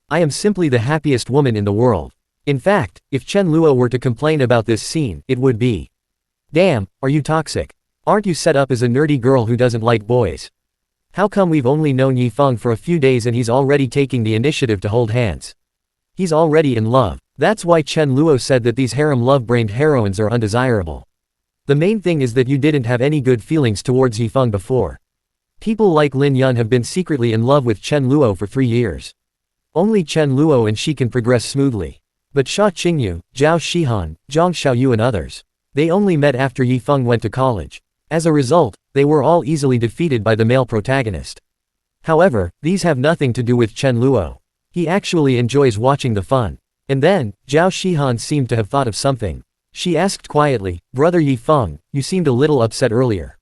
I am simply the happiest woman in the world. In fact, if Chen Luo were to complain about this scene, it would be, "Damn, are you toxic? Aren't you set up as a nerdy girl who doesn't like boys? How come we've only known Yifeng for a few days and he's already taking the initiative to hold hands? He's already in love." That's why Chen Luo said that these harem love-brained heroines are undesirable. The main thing is that you didn't have any good feelings towards Yifeng before. People like Lin Yun have been secretly in love with Chen Luo for 3 years. Only Chen Luo and she can progress smoothly. But Sha Qingyu, Zhao Shihan, Zhang Xiaoyu and others, they only met after Yifeng went to college. As a result, they were all easily defeated by the male protagonist. However, these have nothing to do with Chen Luo. He actually enjoys watching the fun. And then, Zhao Shihan seemed to have thought of something. She asked quietly, "Brother Yifeng, you seemed a little upset earlier.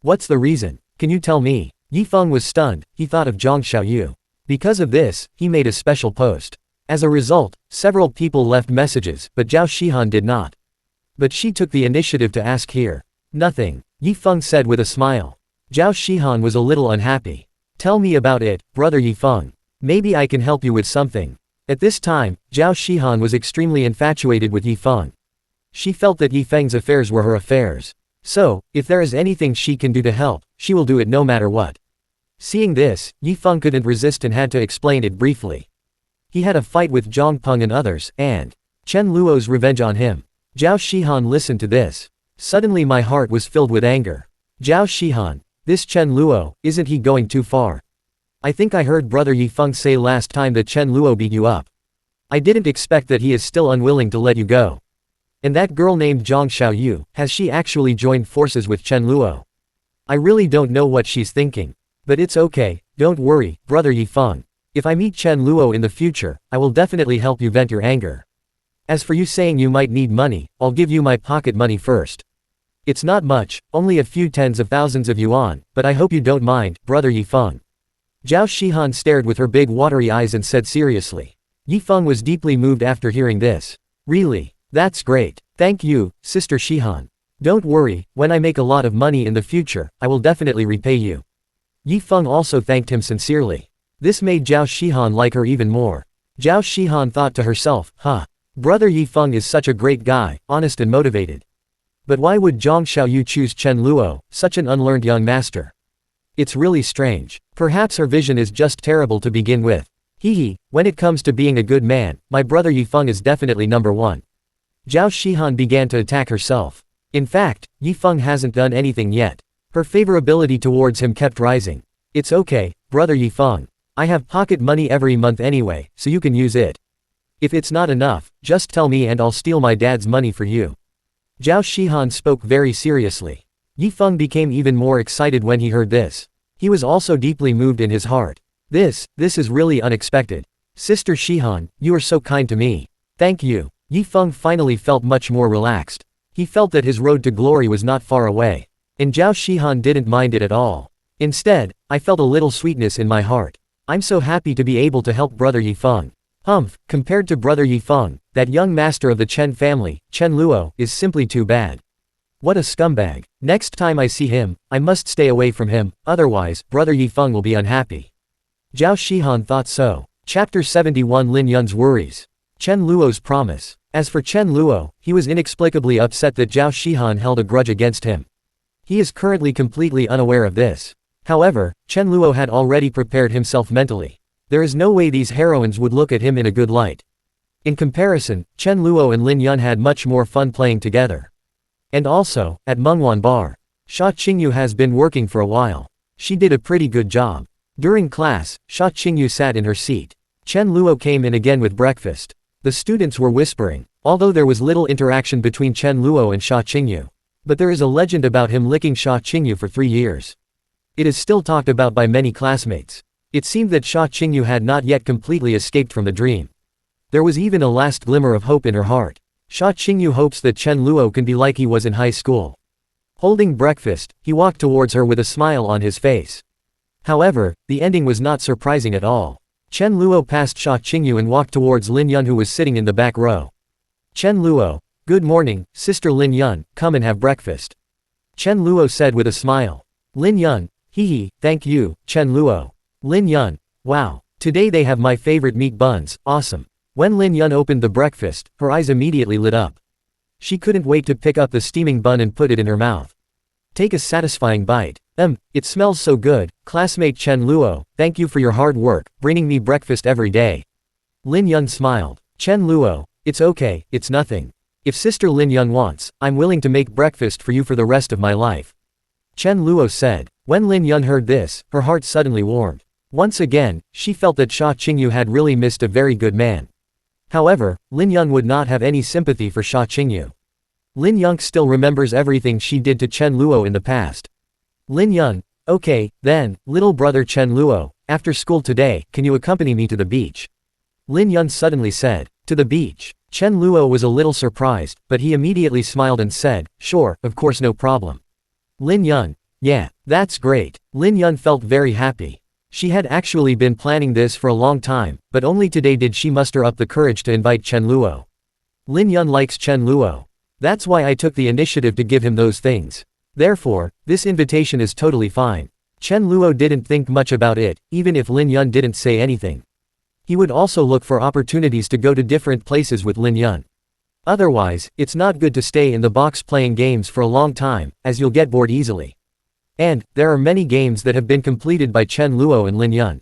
What's the reason? Can you tell me?" Yifeng was stunned. He thought of Zhang Xiaoyu. Because of this, he made a special post. As a result, several people left messages, but Zhao Shihan did not. But she took the initiative to ask here. "Nothing," Yifeng said with a smile. Zhao Shihan was a little unhappy. "Tell me about it, brother Yifeng. Maybe I can help you with something." At this time, Zhao Shihan was extremely infatuated with Yifeng. She felt that Yifeng's affairs were her affairs. So, if there is anything she can do to help, she will do it no matter what. Seeing this, Yifeng couldn't resist and had to explain it briefly. He had a fight with Zhang Peng and others, and Chen Luo's revenge on him. Zhao Shihan listened to this. Suddenly my heart was filled with anger. Zhao Shihan, this Chen Luo, isn't he going too far? I think I heard brother Yifeng say last time that Chen Luo beat you up. I didn't expect that he is still unwilling to let you go. And that girl named Zhang Xiaoyu, has she actually joined forces with Chen Luo? I really don't know what she's thinking. But it's okay, don't worry, brother Yifeng. If I meet Chen Luo in the future, I will definitely help you vent your anger. As for you saying you might need money, I'll give you my pocket money first. It's not much, only a few tens of thousands of yuan, but I hope you don't mind, brother Yifeng. Zhao Shihan stared with her big watery eyes and said seriously. Yifeng was deeply moved after hearing this. Really? That's great. Thank you, Sister Shihan. Don't worry, when I make a lot of money in the future, I will definitely repay you. Yifeng also thanked him sincerely. This made Zhao Shihan like her even more. Zhao Shihan thought to herself, brother Yifeng is such a great guy, honest and motivated. But why would Zhang Xiaoyu choose Chen Luo, such an unlearned young master? It's really strange. Perhaps her vision is just terrible to begin with. When it comes to being a good man, my brother Yifeng is definitely number one. Zhao Shihan began to attack herself. In fact, Yifeng hasn't done anything yet. Her favorability towards him kept rising. It's okay, brother Yifeng. I have pocket money every month anyway, so you can use it. If it's not enough, just tell me and I'll steal my dad's money for you. Zhao Shihan spoke very seriously. Yifeng became even more excited when he heard this. He was also deeply moved in his heart. This is really unexpected. Sister Shihan, you are so kind to me. Thank you. Yifeng finally felt much more relaxed. He felt that his road to glory was not far away. And Zhao Shihan didn't mind it at all. Instead, I felt a little sweetness in my heart. I'm so happy to be able to help brother Yifeng. Compared to brother Yifeng, that young master of the Chen family, Chen Luo, is simply too bad. What a scumbag. Next time I see him, I must stay away from him, otherwise, brother Yifeng will be unhappy. Zhao Shihan thought so. Chapter 71 Lin Yun's worries. Chen Luo's promise. As for Chen Luo, he was inexplicably upset that Zhao Shihan held a grudge against him. He is currently completely unaware of this. However, Chen Luo had already prepared himself mentally. There is no way these heroines would look at him in a good light. In comparison, Chen Luo and Lin Yun had much more fun playing together. And also, at Manhwa Bar, Sha Qingyu has been working for a while. She did a pretty good job. During class, Sha Qingyu sat in her seat. Chen Luo came in again with breakfast. The students were whispering, although there was little interaction between Chen Luo and Sha Qingyu. But there is a legend about him licking Sha Qingyu for 3 years. It is still talked about by many classmates. It seemed that Sha Qingyu had not yet completely escaped from the dream. There was even a last glimmer of hope in her heart. Sha Qingyu hopes that Chen Luo can be like he was in high school. Holding breakfast, he walked towards her with a smile on his face. However, the ending was not surprising at all. Chen Luo passed Sha Qingyu and walked towards Lin Yun, who was sitting in the back row. Chen Luo, good morning, Sister Lin Yun, come and have breakfast. Chen Luo said with a smile. Lin Yun, thank you, Chen Luo. Lin Yun, wow, today they have my favorite meat buns, awesome. When Lin Yun opened the breakfast, her eyes immediately lit up. She couldn't wait to pick up the steaming bun and put it in her mouth. Take a satisfying bite. It smells so good, classmate Chen Luo, thank you for your hard work, bringing me breakfast every day. Lin Yun smiled. Chen Luo, it's okay, it's nothing. If Sister Lin Yun wants, I'm willing to make breakfast for you for the rest of my life. Chen Luo said. When Lin Yun heard this, her heart suddenly warmed. Once again, she felt that Sha Qingyu had really missed a very good man. However, Lin Yun would not have any sympathy for Sha Qingyu. Lin Yun still remembers everything she did to Chen Luo in the past. Lin Yun, okay, then, little brother Chen Luo, after school today, can you accompany me to the beach? Lin Yun suddenly said. To the beach. Chen Luo was a little surprised, but he immediately smiled and said, sure, of course, no problem. Lin Yun, yeah, that's great. Lin Yun felt very happy. She had actually been planning this for a long time, but only today did she muster up the courage to invite Chen Luo. Lin Yun likes Chen Luo. That's why I took the initiative to give him those things. Therefore, this invitation is totally fine. Chen Luo didn't think much about it, even if Lin Yun didn't say anything. He would also look for opportunities to go to different places with Lin Yun. Otherwise, it's not good to stay in the box playing games for a long time, as you'll get bored easily. And, there are many games that have been completed by Chen Luo and Lin Yun.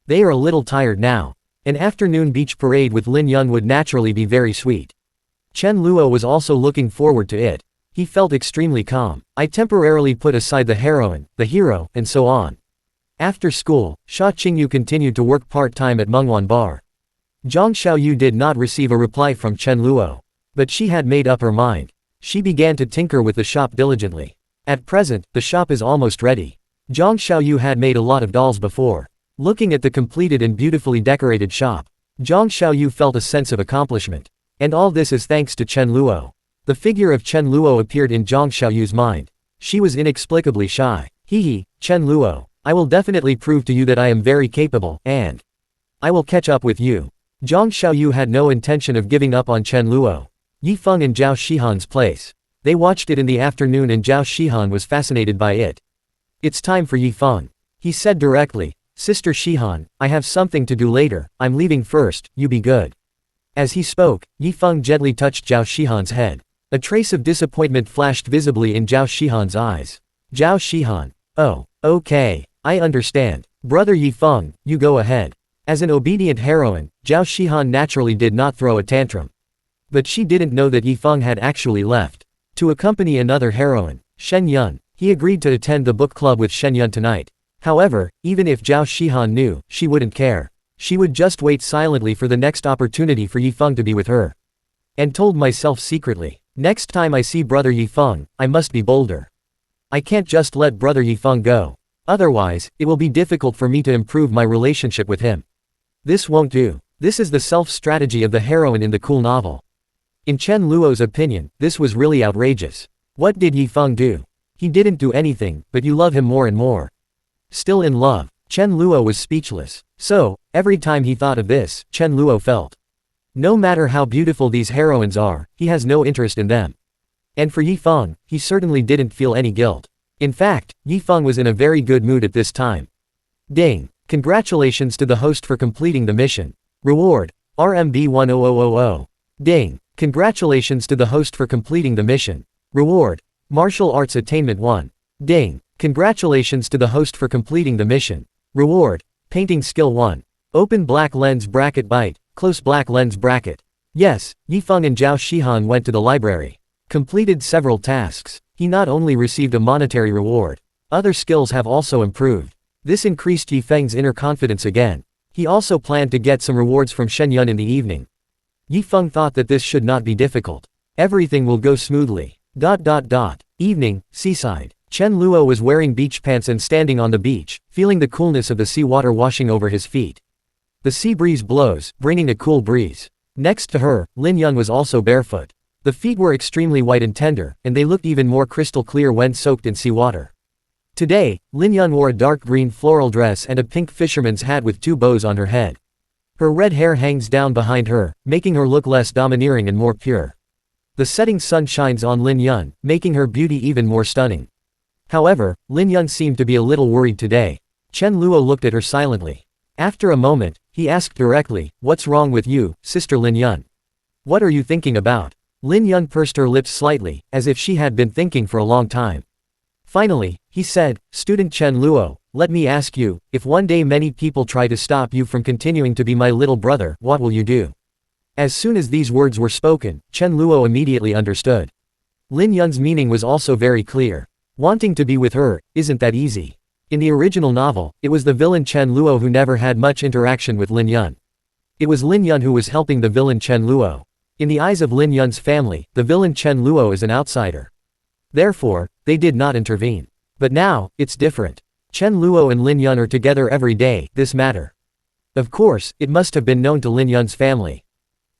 They are a little tired now. An afternoon beach parade with Lin Yun would naturally be very sweet. Chen Luo was also looking forward to it. He felt extremely calm. I temporarily put aside the heroine, the hero, and so on. After school, Sha Qingyu continued to work part-time at Manhwa bar. Zhang Xiaoyu did not receive a reply from Chen Luo. But she had made up her mind. She began to tinker with the shop diligently. At present, the shop is almost ready. Zhang Xiaoyu had made a lot of dolls before. Looking at the completed and beautifully decorated shop, Zhang Xiaoyu felt a sense of accomplishment. And all this is thanks to Chen Luo. The figure of Chen Luo appeared in Zhang Xiaoyu's mind. She was inexplicably shy. Hee, Chen Luo, I will definitely prove to you that I am very capable, and I will catch up with you. Zhang Xiaoyu had no intention of giving up on Chen Luo. Yi Feng in Zhao Shihan's place. They watched it in the afternoon and Zhao Shihan was fascinated by it. It's time for Yi Feng. He said directly, Sister Shihan, I have something to do later, I'm leaving first, you be good. As he spoke, Yi Feng gently touched Zhao Shihan's head. A trace of disappointment flashed visibly in Zhao Shihan's eyes. Zhao Shihan. Oh, okay, I understand. Brother Yi Feng, you go ahead. As an obedient heroine, Zhao Shihan naturally did not throw a tantrum. But she didn't know that Yi Feng had actually left. To accompany another heroine, Shen Yun, he agreed to attend the book club with Shen Yun tonight. However, even if Zhao Shihan knew, she wouldn't care. She would just wait silently for the next opportunity for Yi Feng to be with her. And told myself secretly, next time I see brother Yi Feng, I must be bolder. I can't just let brother Yi Feng go. Otherwise, it will be difficult for me to improve my relationship with him. This won't do. This is the self-strategy of the heroine in the cool novel. In Chen Luo's opinion, this was really outrageous. What did Yi Feng do? He didn't do anything, but you love him more and more. Still in love. Chen Luo was speechless. So, every time he thought of this, Chen Luo felt. No matter how beautiful these heroines are, he has no interest in them. And for Yi Feng, he certainly didn't feel any guilt. In fact, Yi Feng was in a very good mood at this time. Ding! Congratulations to the host for completing the mission. Reward, RMB 10000. Ding! Congratulations to the host for completing the mission. Reward, Martial Arts Attainment 1. Ding! Congratulations to the host for completing the mission. Reward, Painting Skill 1. Open black lens bracket bite, close black lens bracket. Yes, Yi Feng and Zhao Shihan went to the library. Completed several tasks. He not only received a monetary reward. Other skills have also improved. This increased Yi Feng's inner confidence again. He also planned to get some rewards from Shen Yun in the evening. Yi Feng thought that this should not be difficult. Everything will go smoothly. Evening, seaside. Chen Luo was wearing beach pants and standing on the beach, feeling the coolness of the sea water washing over his feet. The sea breeze blows, bringing a cool breeze. Next to her, Lin Yun was also barefoot. The feet were extremely white and tender, and they looked even more crystal clear when soaked in seawater. Today, Lin Yun wore a dark green floral dress and a pink fisherman's hat with 2 bows on her head. Her red hair hangs down behind her, making her look less domineering and more pure. The setting sun shines on Lin Yun, making her beauty even more stunning. However, Lin Yun seemed to be a little worried today. Chen Luo looked at her silently. After a moment, he asked directly, "What's wrong with you, Sister Lin Yun? What are you thinking about?" Lin Yun pursed her lips slightly, as if she had been thinking for a long time. Finally, he said, "Student Chen Luo, let me ask you, if one day many people try to stop you from continuing to be my little brother, what will you do?" As soon as these words were spoken, Chen Luo immediately understood. Lin Yun's meaning was also very clear. Wanting to be with her, isn't that easy. In the original novel, it was the villain Chen Luo who never had much interaction with Lin Yun. It was Lin Yun who was helping the villain Chen Luo. In the eyes of Lin Yun's family, the villain Chen Luo is an outsider. Therefore, they did not intervene. But now, it's different. Chen Luo and Lin Yun are together every day, this matter. Of course, it must have been known to Lin Yun's family.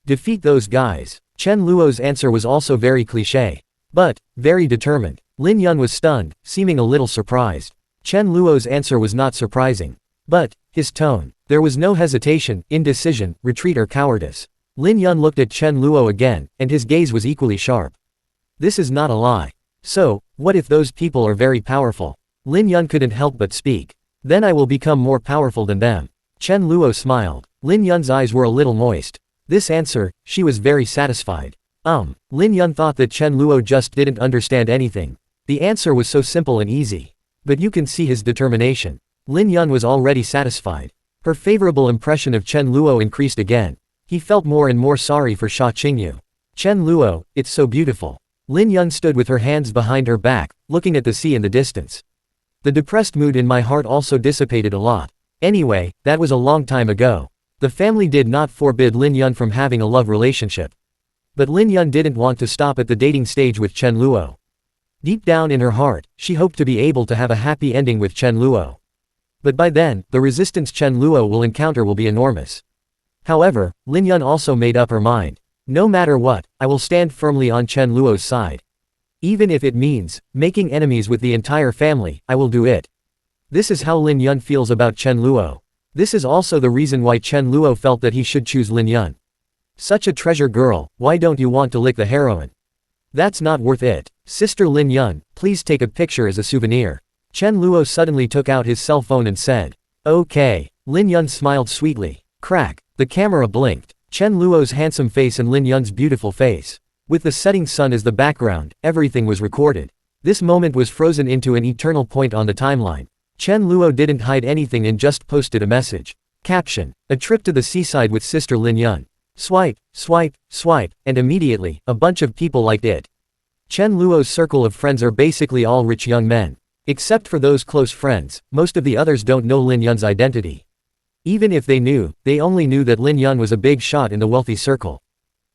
Defeat those guys. Chen Luo's answer was also very cliché. But, very determined. Lin Yun was stunned, seeming a little surprised. Chen Luo's answer was not surprising. But, his tone. There was no hesitation, indecision, retreat or cowardice. Lin Yun looked at Chen Luo again, and his gaze was equally sharp. This is not a lie. So, what if those people are very powerful? Lin Yun couldn't help but speak. Then I will become more powerful than them. Chen Luo smiled. Lin Yun's eyes were a little moist. This answer, she was very satisfied. Lin Yun thought that Chen Luo just didn't understand anything. The answer was so simple and easy. But you can see his determination. Lin Yun was already satisfied. Her favorable impression of Chen Luo increased again. He felt more and more sorry for Sha Qingyu. Chen Luo, it's so beautiful. Lin Yun stood with her hands behind her back, looking at the sea in the distance. The depressed mood in my heart also dissipated a lot. Anyway, that was a long time ago. The family did not forbid Lin Yun from having a love relationship. But Lin Yun didn't want to stop at the dating stage with Chen Luo. Deep down in her heart, she hoped to be able to have a happy ending with Chen Luo. But by then, the resistance Chen Luo will encounter will be enormous. However, Lin Yun also made up her mind. No matter what, I will stand firmly on Chen Luo's side. Even if it means making enemies with the entire family, I will do it. This is how Lin Yun feels about Chen Luo. This is also the reason why Chen Luo felt that he should choose Lin Yun. Such a treasure girl, why don't you want to lick the heroine? That's not worth it. Sister Lin Yun, please take a picture as a souvenir. Chen Luo suddenly took out his cell phone and said, "Okay." Lin Yun smiled sweetly. Crack. The camera blinked. Chen Luo's handsome face and Lin Yun's beautiful face. With the setting sun as the background, everything was recorded. This moment was frozen into an eternal point on the timeline. Chen Luo didn't hide anything and just posted a message. Caption: a trip to the seaside with sister Lin Yun. Swipe, swipe, swipe, and immediately, a bunch of people liked it. Chen Luo's circle of friends are basically all rich young men. Except for those close friends, most of the others don't know Lin Yun's identity. Even if they knew, they only knew that Lin Yun was a big shot in the wealthy circle.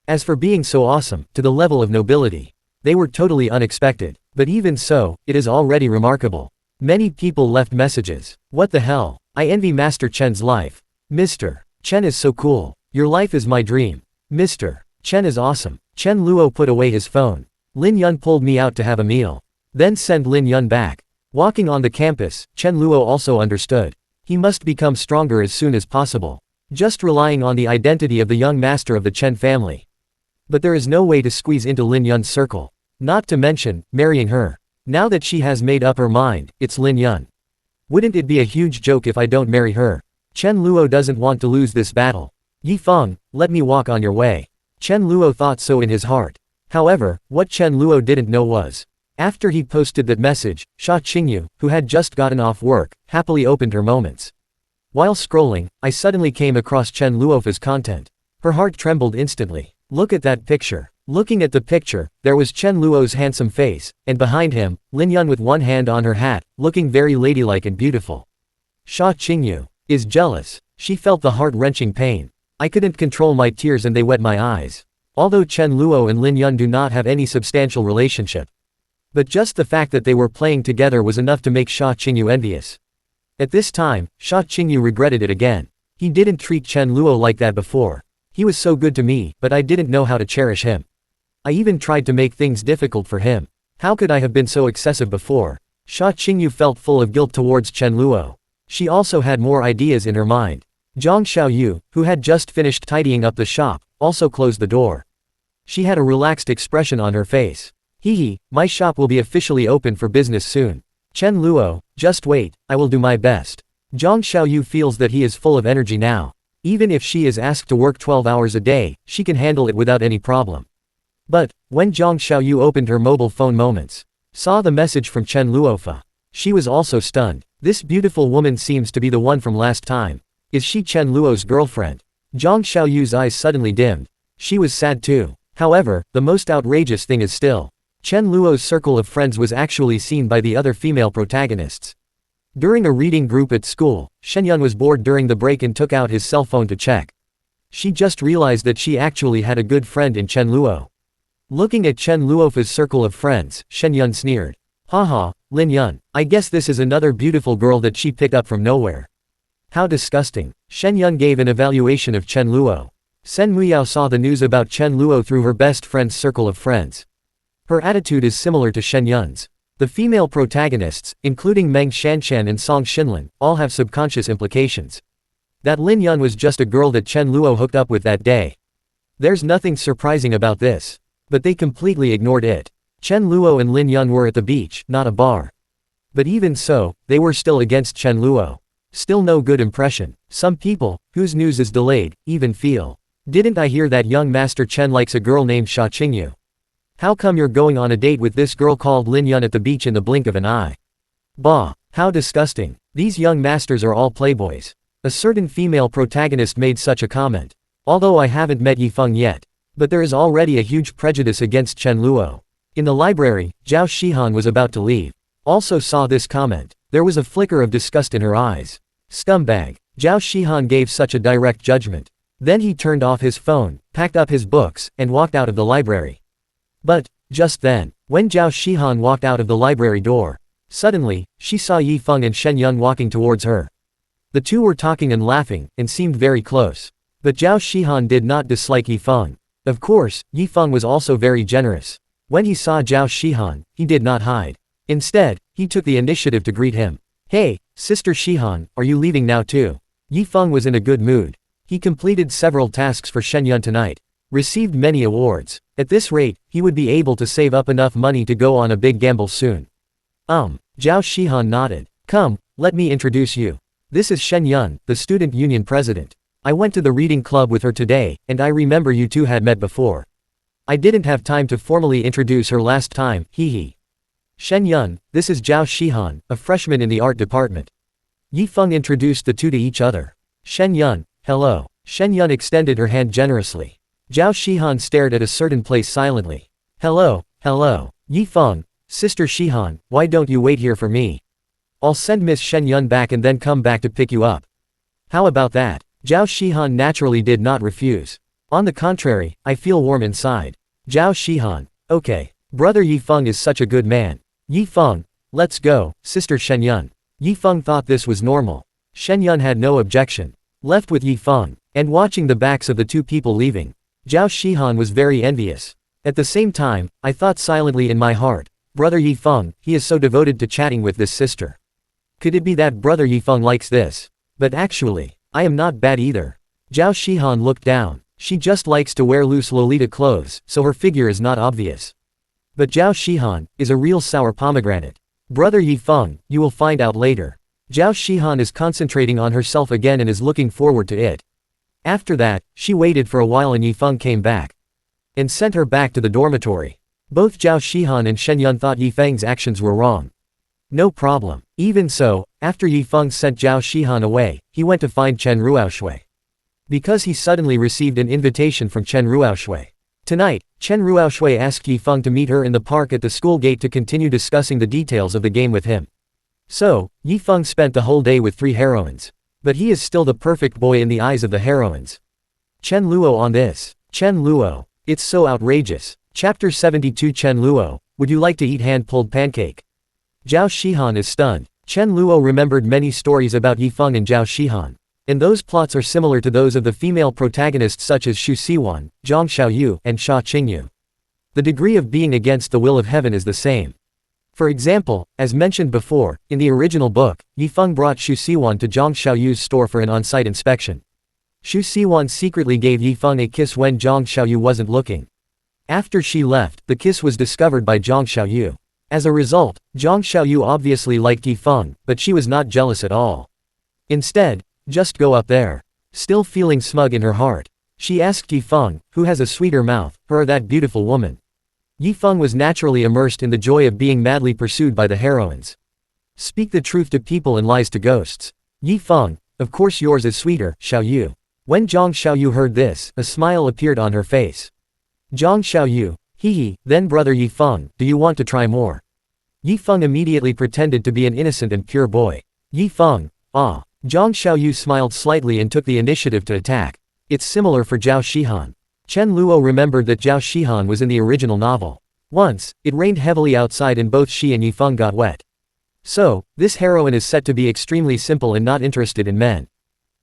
As for being so awesome, to the level of nobility, they were totally unexpected. But even so, it is already remarkable. Many people left messages. What the hell? I envy Master Chen's life. Mr. Chen is so cool. Your life is my dream. Mr. Chen is awesome. Chen Luo put away his phone. Lin Yun pulled me out to have a meal. Then send Lin Yun back. Walking on the campus, Chen Luo also understood. He must become stronger as soon as possible. Just relying on the identity of the young master of the Chen family. But there is no way to squeeze into Lin Yun's circle. Not to mention, marrying her. Now that she has made up her mind, it's Lin Yun. Wouldn't it be a huge joke if I don't marry her? Chen Luo doesn't want to lose this battle. Yi Feng, let me walk on your way. Chen Luo thought so in his heart. However, what Chen Luo didn't know was, after he posted that message, Xia Qingyu, who had just gotten off work, happily opened her moments. While scrolling, I suddenly came across Chen Luofa's content. Her heart trembled instantly. Look at that picture. Looking at the picture, there was Chen Luo's handsome face, and behind him, Lin Yun with one hand on her hat, looking very ladylike and beautiful. Xia Qingyu is jealous. She felt the heart-wrenching pain. I couldn't control my tears and they wet my eyes. Although Chen Luo and Lin Yun do not have any substantial relationship. But just the fact that they were playing together was enough to make Xia Qingyu envious. At this time, Xia Qingyu regretted it again. He didn't treat Chen Luo like that before. He was so good to me, but I didn't know how to cherish him. I even tried to make things difficult for him. How could I have been so excessive before? Xia Qingyu felt full of guilt towards Chen Luo. She also had more ideas in her mind. Zhang Xiaoyu, who had just finished tidying up the shop, also closed the door. She had a relaxed expression on her face. Hee, my shop will be officially open for business soon. Chen Luo, just wait, I will do my best. Zhang Xiaoyu feels that he is full of energy now. Even if she is asked to work 12 hours a day, she can handle it without any problem. But, when Zhang Xiaoyu opened her mobile phone moments, saw the message from Chen Luofa, she was also stunned. This beautiful woman seems to be the one from last time. Is she Chen Luo's girlfriend? Zhang Xiaoyu's eyes suddenly dimmed. She was sad too. However, the most outrageous thing is still, Chen Luo's circle of friends was actually seen by the other female protagonists. During a reading group at school, Shenyun was bored during the break and took out his cell phone to check. She just realized that she actually had a good friend in Chen Luo. Looking at Chen Luofa's circle of friends, Shenyun sneered. Haha, Lin Yun, I guess this is another beautiful girl that she picked up from nowhere. How disgusting. Shenyun gave an evaluation of Chen Luo. Sen Muyao saw the news about Chen Luo through her best friend's circle of friends. Her attitude is similar to Shenyun's. The female protagonists, including Meng Shanshan and Song Xinlin, all have subconscious implications. That Lin Yun was just a girl that Chen Luo hooked up with that day. There's nothing surprising about this. But they completely ignored it. Chen Luo and Lin Yun were at the beach, not a bar. But even so, they were still against Chen Luo. Still no good impression. Some people, whose news is delayed, even feel. Didn't I hear that young Master Chen likes a girl named Xia Qingyu? How come you're going on a date with this girl called Lin Yun at the beach in the blink of an eye? Bah, how disgusting. These young masters are all playboys. A certain female protagonist made such a comment. Although I haven't met Yi Feng yet. But there is already a huge prejudice against Chen Luo. In the library, Zhao Shihan was about to leave. Also saw this comment. There was a flicker of disgust in her eyes. Scumbag. Zhao Shihan gave such a direct judgment. Then he turned off his phone, packed up his books, and walked out of the library. But, just then, when Zhao Shihan walked out of the library door, suddenly, she saw Yi Feng and Shen Yun walking towards her. The two were talking and laughing, and seemed very close. But Zhao Shihan did not dislike Yi Feng. Of course, Yi Feng was also very generous. When he saw Zhao Shihan, he did not hide. Instead, he took the initiative to greet him. Hey, Sister Shihan, are you leaving now too? Yi Feng was in a good mood. He completed several tasks for Shen Yun tonight. Received many awards. At this rate, he would be able to save up enough money to go on a big gamble soon. Zhao Shihan nodded. Come, let me introduce you. This is Shen Yun, the student union president. I went to the reading club with her today, and I remember you two had met before. I didn't have time to formally introduce her last time, hee. Shen Yun, this is Zhao Shihan, a freshman in the art department. Yi Feng introduced the two to each other. Shen Yun, hello. Shen Yun extended her hand generously. Zhao Shihan stared at a certain place silently. Hello. Yi Feng, Sister Shihan, why don't you wait here for me? I'll send Miss Shen Yun back and then come back to pick you up. How about that? Zhao Shihan naturally did not refuse. On the contrary, I feel warm inside. Zhao Shihan, okay. Brother Yi Feng is such a good man. Yi Feng, let's go, Sister Shen Yun. Yi Feng thought this was normal. Shen Yun had no objection. Left with Yi Feng, and watching the backs of the two people leaving. Zhao Shihan was very envious. At the same time, I thought silently in my heart, Brother Yi Feng, he is so devoted to chatting with this sister. Could it be that Brother Yi Feng likes this? But actually, I am not bad either. Zhao Shihan looked down. She just likes to wear loose Lolita clothes, so her figure is not obvious. But Zhao Shihan is a real sour pomegranate. Brother Yi Feng, you will find out later. Zhao Shihan is concentrating on herself again and is looking forward to it. After that, she waited for a while and Yi Feng came back. And sent her back to the dormitory. Both Zhao Shihan and Shen Yun thought Yi Feng's actions were wrong. No problem. Even so, after Yi Feng sent Zhao Shihan away, he went to find Chen Ruoxue. Because he suddenly received an invitation from Chen Ruoxue. Tonight, Chen Ruoxue asked Yi Feng to meet her in the park at the school gate to continue discussing the details of the game with him. So, Yi Feng spent the whole day with 3 heroines. But he is still the perfect boy in the eyes of the heroines. Chen Luo on this. Chen Luo. It's so outrageous. Chapter 72 Chen Luo, would you like to eat hand-pulled pancake? Zhao Shihan is stunned. Chen Luo remembered many stories about Yi Feng and Zhao Shihan. And those plots are similar to those of the female protagonists such as Xu Siwan, Zhang Xiaoyu, and Sha Qingyu. The degree of being against the will of heaven is the same. For example, as mentioned before, in the original book, Yi Feng brought Xu Siwan to Zhang Xiaoyu's store for an on-site inspection. Xu Siwan secretly gave Yi Feng a kiss when Zhang Xiaoyu wasn't looking. After she left, the kiss was discovered by Zhang Xiaoyu. As a result, Zhang Xiaoyu obviously liked Yi Feng, but she was not jealous at all. Instead, just go up there. Still feeling smug in her heart, she asked Yi Feng, who has a sweeter mouth, her or that beautiful woman. Yi Feng was naturally immersed in the joy of being madly pursued by the heroines. Speak the truth to people and lies to ghosts. Yi Feng, of course yours is sweeter, Xiaoyu. When Zhang Xiaoyu heard this, a smile appeared on her face. Zhang Xiaoyu, hee, then brother Yi Feng, do you want to try more? Yi Feng immediately pretended to be an innocent and pure boy. Yi Feng, ah. Zhang Xiaoyu smiled slightly and took the initiative to attack. It's similar for Zhao Shihan. Chen Luo remembered that Zhao Shihan was in the original novel. Once, it rained heavily outside and both she and Yi Feng got wet. So, this heroine is set to be extremely simple and not interested in men.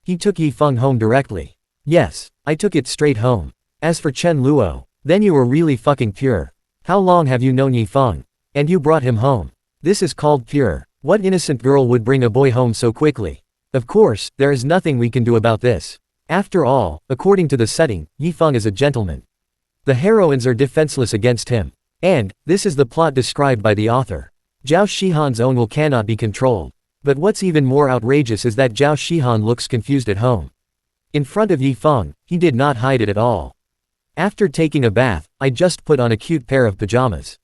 He took Yi Feng home directly. Yes, I took it straight home. As for Chen Luo, then you were really fucking pure. How long have you known Yi Feng? And you brought him home. This is called pure. What innocent girl would bring a boy home so quickly? Of course, there is nothing we can do about this. After all, according to the setting, Yi Feng is a gentleman. The heroines are defenseless against him. And, this is the plot described by the author. Zhao Shihan's own will cannot be controlled. But what's even more outrageous is that Zhao Shihan looks confused at home. In front of Yi Feng, he did not hide it at all. After taking a bath, I just put on a cute pair of pajamas.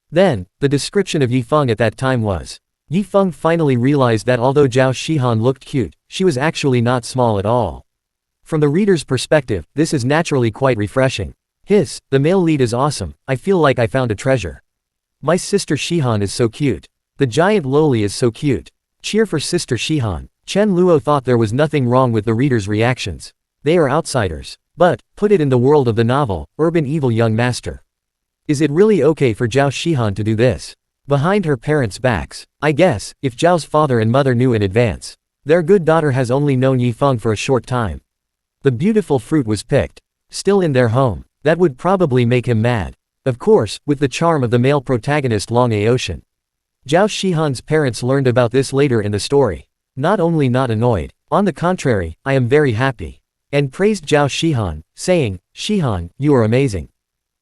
Then, the description of Yi Feng at that time was. Yi Feng finally realized that although Zhao Shihan looked cute, she was actually not small at all. From the reader's perspective, this is naturally quite refreshing. The male lead is awesome, I feel like I found a treasure. My sister Shihan is so cute. The giant loli is so cute. Cheer for sister Shihan. Chen Luo thought there was nothing wrong with the reader's reactions. They are outsiders. But, put it in the world of the novel, urban evil young master. Is it really okay for Zhao Shihan to do this? Behind her parents' backs. I guess, if Zhao's father and mother knew in advance. Their good daughter has only known Yifeng for a short time. The beautiful fruit was picked. Still in their home. That would probably make him mad. Of course, with the charm of the male protagonist Long Aocean. Zhao Shihan's parents learned about this later in the story. Not only not annoyed, on the contrary, I am very happy. And praised Zhao Shihan, saying, Shihan, you are amazing.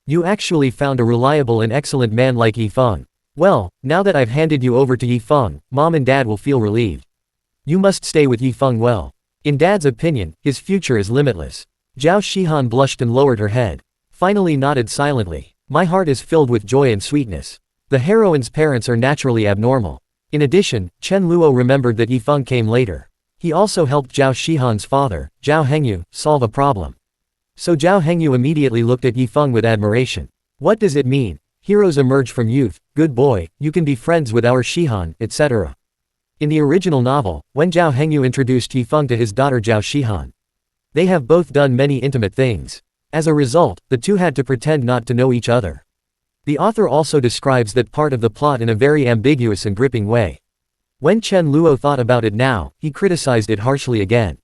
You actually found a reliable and excellent man like Yifeng. Well, now that I've handed you over to Yifeng, mom and dad will feel relieved. You must stay with Yifeng well. In dad's opinion, his future is limitless. Zhao Shihan blushed and lowered her head. Finally nodded silently. My heart is filled with joy and sweetness. The heroine's parents are naturally abnormal. In addition, Chen Luo remembered that Yifeng came later. He also helped Zhao Shihan's father, Zhao Hengyu, solve a problem. So Zhao Hengyu immediately looked at Yifeng with admiration. What does it mean? Heroes emerge from youth, good boy, you can be friends with our Shihan, etc. In the original novel, when Zhao Hengyu introduced Yifeng to his daughter Zhao Shihan, they have both done many intimate things. As a result, the two had to pretend not to know each other. The author also describes that part of the plot in a very ambiguous and gripping way. When Chen Luo thought about it now, he criticized it harshly again.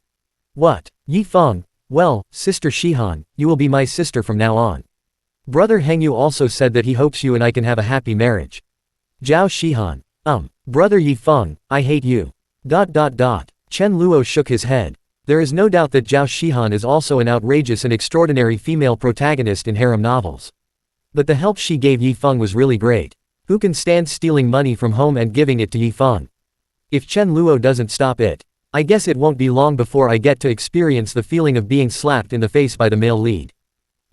What? Yifeng? Well, sister Shihan, you will be my sister from now on. Brother Hengyu also said that he hopes you and I can have a happy marriage. Zhao Shihan. Brother Yifeng, I hate you. Chen Luo shook his head. There is no doubt that Zhao Shihan is also an outrageous and extraordinary female protagonist in harem novels. But the help she gave Yifeng was really great. Who can stand stealing money from home and giving it to Yifeng? If Chen Luo doesn't stop it, I guess it won't be long before I get to experience the feeling of being slapped in the face by the male lead.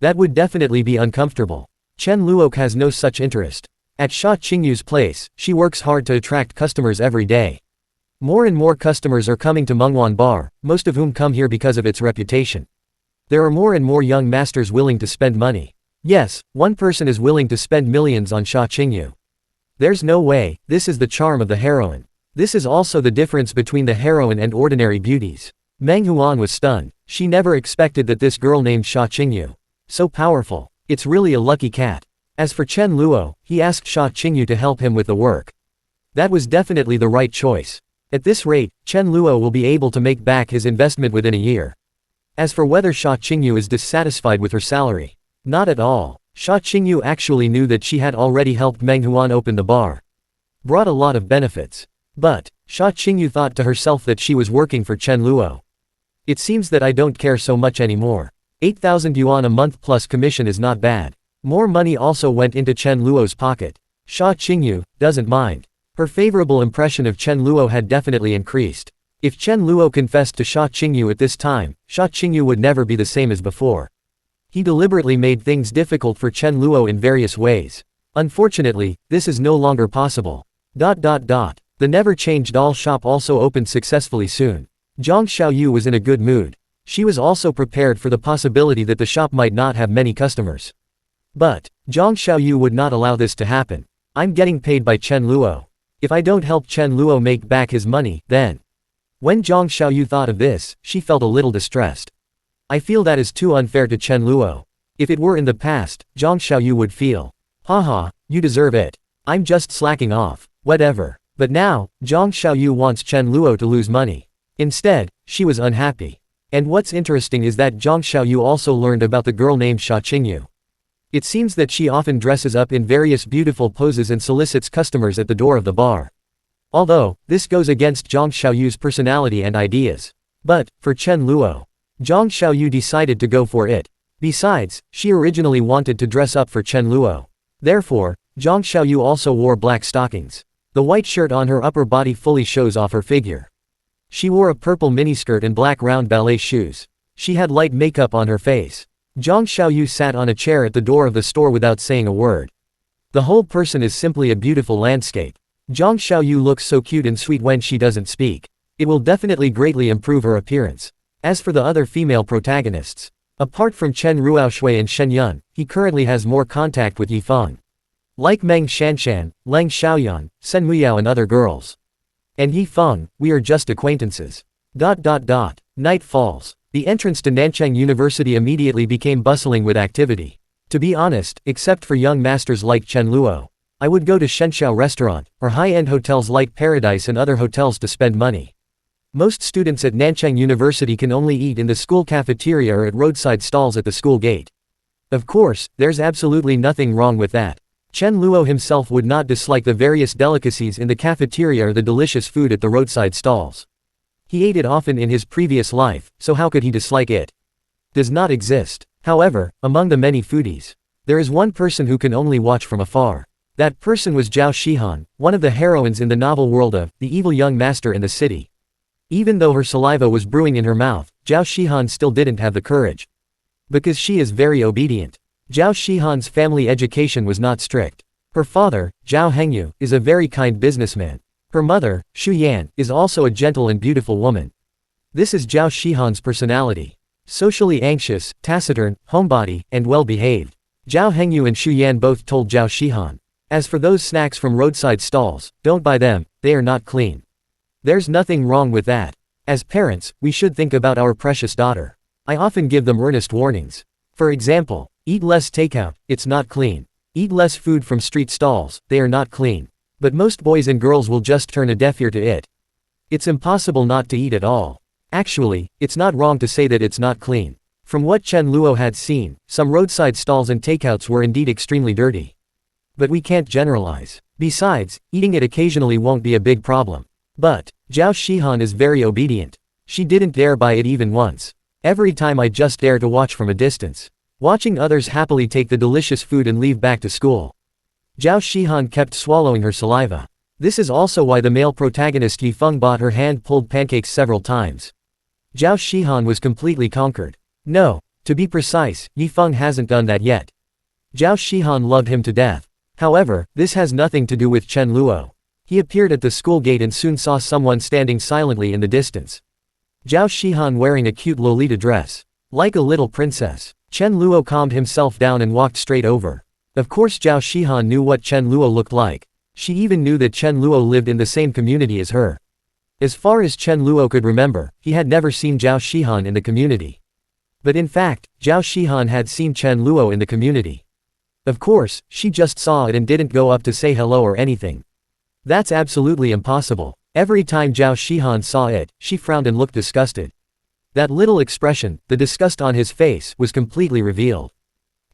That would definitely be uncomfortable. Chen Luo has no such interest. At Sha Qingyu's place, she works hard to attract customers every day. More and more customers are coming to Manhwa Bar, most of whom come here because of its reputation. There are more and more young masters willing to spend money. Yes, one person is willing to spend millions on Sha Qingyu. There's no way, this is the charm of the heroine. This is also the difference between the heroine and ordinary beauties. Manhwa was stunned. She never expected that this girl named Sha Qingyu. So powerful. It's really a lucky cat. As for Chen Luo, he asked Sha Qingyu to help him with the work. That was definitely the right choice. At this rate, Chen Luo will be able to make back his investment within a year. As for whether Sha Qingyu is dissatisfied with her salary, not at all. Sha Qingyu actually knew that she had already helped Meng Huan open the bar. Brought a lot of benefits. But, Sha Qingyu thought to herself that she was working for Chen Luo. It seems that I don't care so much anymore. 8,000 yuan a month plus commission is not bad. More money also went into Chen Luo's pocket. Sha Qingyu doesn't mind. Her favorable impression of Chen Luo had definitely increased. If Chen Luo confessed to Sha Qingyu at this time, Sha Qingyu would never be the same as before. He deliberately made things difficult for Chen Luo in various ways. Unfortunately, this is no longer possible. The never-change doll shop also opened successfully soon. Zhang Xiaoyu was in a good mood. She was also prepared for the possibility that the shop might not have many customers. But, Zhang Xiaoyu would not allow this to happen. I'm getting paid by Chen Luo. If I don't help Chen Luo make back his money, then... When Zhang Xiaoyu thought of this, she felt a little distressed. I feel that is too unfair to Chen Luo. If it were in the past, Zhang Xiaoyu would feel, haha, you deserve it. I'm just slacking off, whatever. But now, Zhang Xiaoyu wants Chen Luo to lose money. Instead, she was unhappy. And what's interesting is that Zhang Xiaoyu also learned about the girl named Sha Qingyu. It seems that she often dresses up in various beautiful poses and solicits customers at the door of the bar. Although, this goes against Zhang Xiaoyu's personality and ideas. But, for Chen Luo, Zhang Xiaoyu decided to go for it. Besides, she originally wanted to dress up for Chen Luo. Therefore, Zhang Xiaoyu also wore black stockings. The white shirt on her upper body fully shows off her figure. She wore a purple miniskirt and black round ballet shoes. She had light makeup on her face. Zhang Xiaoyu sat on a chair at the door of the store without saying a word. The whole person is simply a beautiful landscape. Zhang Xiaoyu looks so cute and sweet when she doesn't speak. It will definitely greatly improve her appearance. As for the other female protagonists, Apart from Chen Ruoxue and Shen Yun, he currently has more contact with Yifeng. Like Meng Shanshan, Leng Xiaoyan, Sen Muyao and other girls. And Yifeng, we are just acquaintances. Night falls. The entrance to Nanchang University immediately became bustling with activity. To be honest, except for young masters like Chen Luo, I would go to Shenxiao restaurant, or high-end hotels like Paradise and other hotels to spend money. Most students at Nanchang University can only eat in the school cafeteria or at roadside stalls at the school gate. Of course, there's absolutely nothing wrong with that. Chen Luo himself would not dislike the various delicacies in the cafeteria or the delicious food at the roadside stalls. He ate it often in his previous life, so how could he dislike it? Does not exist. However, among the many foodies, there is one person who can only watch from afar. That person was Zhao Shihan, one of the heroines in the novel world of The Evil Young Master in the City. Even though her saliva was brewing in her mouth, Zhao Shihan still didn't have the courage. Because she is very obedient. Zhao Shihan's family education was not strict. Her father, Zhao Hengyu, is a very kind businessman. Her mother, Xu Yan, is also a gentle and beautiful woman. This is Zhao Shihan's personality. Socially anxious, taciturn, homebody, and well-behaved. Zhao Hengyu and Xu Yan both told Zhao Shihan, as for those snacks from roadside stalls, don't buy them, they are not clean. There's nothing wrong with that. As parents, we should think about our precious daughter. I often give them earnest warnings. For example, eat less takeout, it's not clean. Eat less food from street stalls, they are not clean. But most boys and girls will just turn a deaf ear to it. It's impossible not to eat at all. Actually, it's not wrong to say that it's not clean. From what Chen Luo had seen, some roadside stalls and takeouts were indeed extremely dirty. But we can't generalize. Besides, eating it occasionally won't be a big problem. But Zhao Shihan is very obedient. She didn't dare buy it even once. Every time I just dare to watch from a distance. Watching others happily take the delicious food and leave back to school. Zhao Shihan kept swallowing her saliva. This is also why the male protagonist Yifeng bought her hand-pulled pancakes several times. Zhao Shihan was completely conquered. No, to be precise, Yifeng hasn't done that yet. Zhao Shihan loved him to death. However, this has nothing to do with Chen Luo. He appeared at the school gate and soon saw someone standing silently in the distance. Zhao Shihan wearing a cute Lolita dress. Like a little princess. Chen Luo calmed himself down and walked straight over. Of course Zhao Shihan knew what Chen Luo looked like. She even knew that Chen Luo lived in the same community as her. As far as Chen Luo could remember, he had never seen Zhao Shihan in the community. But in fact, Zhao Shihan had seen Chen Luo in the community. Of course, she just saw it and didn't go up to say hello or anything. That's absolutely impossible. Every time Zhao Shihan saw it, she frowned and looked disgusted. That little expression, the disgust on his face, was completely revealed.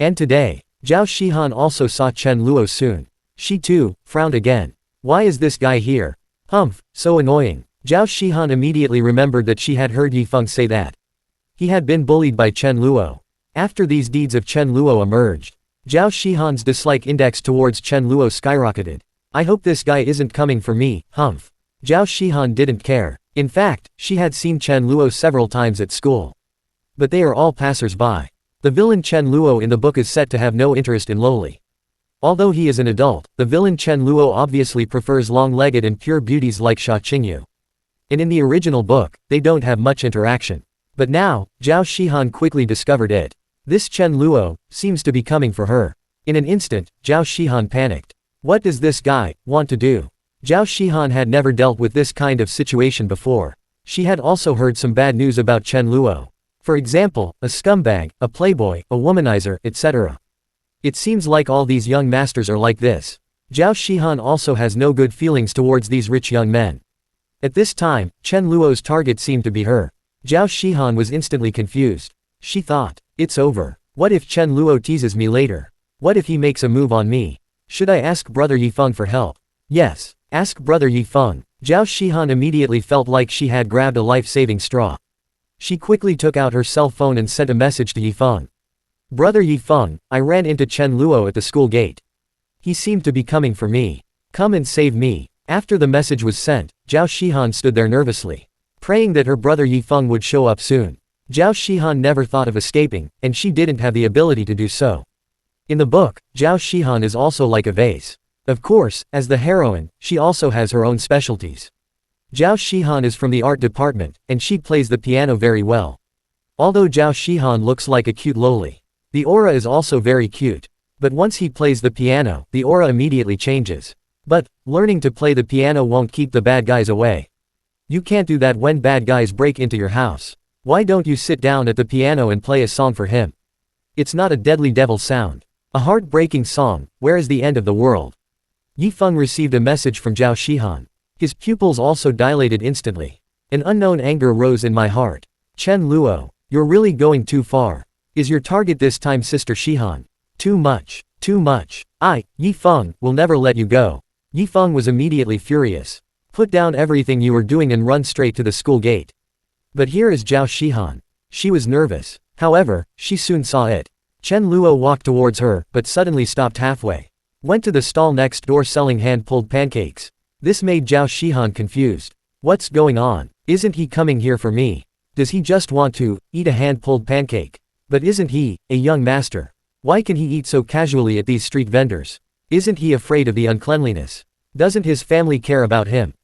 And today, Zhao Shihan also saw Chen Luo soon. She too, frowned again. Why is this guy here? Humph, so annoying. Zhao Shihan immediately remembered that she had heard Yifeng say that. He had been bullied by Chen Luo. After these deeds of Chen Luo emerged, Zhao Shihan's dislike index towards Chen Luo skyrocketed. I hope this guy isn't coming for me, humph. Zhao Shihan didn't care. In fact, she had seen Chen Luo several times at school. But they are all passers-by. The villain Chen Luo in the book is said to have no interest in lowly. Although he is an adult, the villain Chen Luo obviously prefers long-legged and pure beauties like Xia Qingyu. And in the original book, they don't have much interaction. But now, Zhao Shihan quickly discovered it. This Chen Luo seems to be coming for her. In an instant, Zhao Shihan panicked. What does this guy want to do? Zhao Shihan had never dealt with this kind of situation before. She had also heard some bad news about Chen Luo. For example, a scumbag, a playboy, a womanizer, etc. It seems like all these young masters are like this. Zhao Shihan also has no good feelings towards these rich young men. At this time, Chen Luo's target seemed to be her. Zhao Shihan was instantly confused. She thought, it's over. What if Chen Luo teases me later? What if he makes a move on me? Should I ask Brother Yifeng for help? Yes, ask Brother Yifeng. Zhao Shihan immediately felt like she had grabbed a life-saving straw. She quickly took out her cell phone and sent a message to Yifeng. Brother Yifeng, I ran into Chen Luo at the school gate. He seemed to be coming for me. Come and save me. After the message was sent, Zhao Shihan stood there nervously, praying that her brother Yifeng would show up soon. Zhao Shihan never thought of escaping, and she didn't have the ability to do so. In the book, Zhao Shihan is also like a vase. Of course, as the heroine, she also has her own specialties. Zhao Shihan is from the art department, and she plays the piano very well. Although Zhao Shihan looks like a cute loli, the aura is also very cute. But once he plays the piano, the aura immediately changes. But, learning to play the piano won't keep the bad guys away. You can't do that when bad guys break into your house. Why don't you sit down at the piano and play a song for him? It's not a deadly devil sound. A heart-breaking song, where is the end of the world? Yi Feng received a message from Zhao Shihan. His pupils also dilated instantly. An unknown anger rose in my heart. Chen Luo, you're really going too far. Is your target this time Sister Shihan? Too much, too much. Yi Feng, will never let you go. Yi Feng was immediately furious. Put down everything you were doing and run straight to the school gate. But here is Zhao Shihan. She was nervous. However, she soon saw it. Chen Luo walked towards her, but suddenly stopped halfway. Went to the stall next door selling hand-pulled pancakes. This made Zhao Shihan confused. What's going on? Isn't he coming here for me? Does he just want to eat a hand-pulled pancake? But isn't he a young master? Why can he eat so casually at these street vendors? Isn't he afraid of the uncleanliness? Doesn't his family care about him?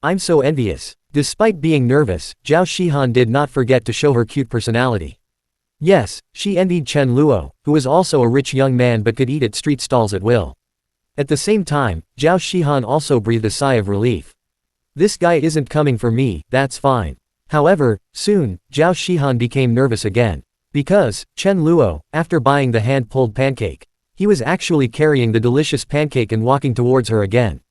I'm so envious. Despite being nervous, Zhao Shihan did not forget to show her cute personality. Yes, she envied Chen Luo, who was also a rich young man but could eat at street stalls at will. At the same time, Zhao Shihan also breathed a sigh of relief. This guy isn't coming for me, that's fine. However, soon, Zhao Shihan became nervous again. Because, Chen Luo, after buying the hand-pulled pancake, he was actually carrying the delicious pancake and walking towards her again.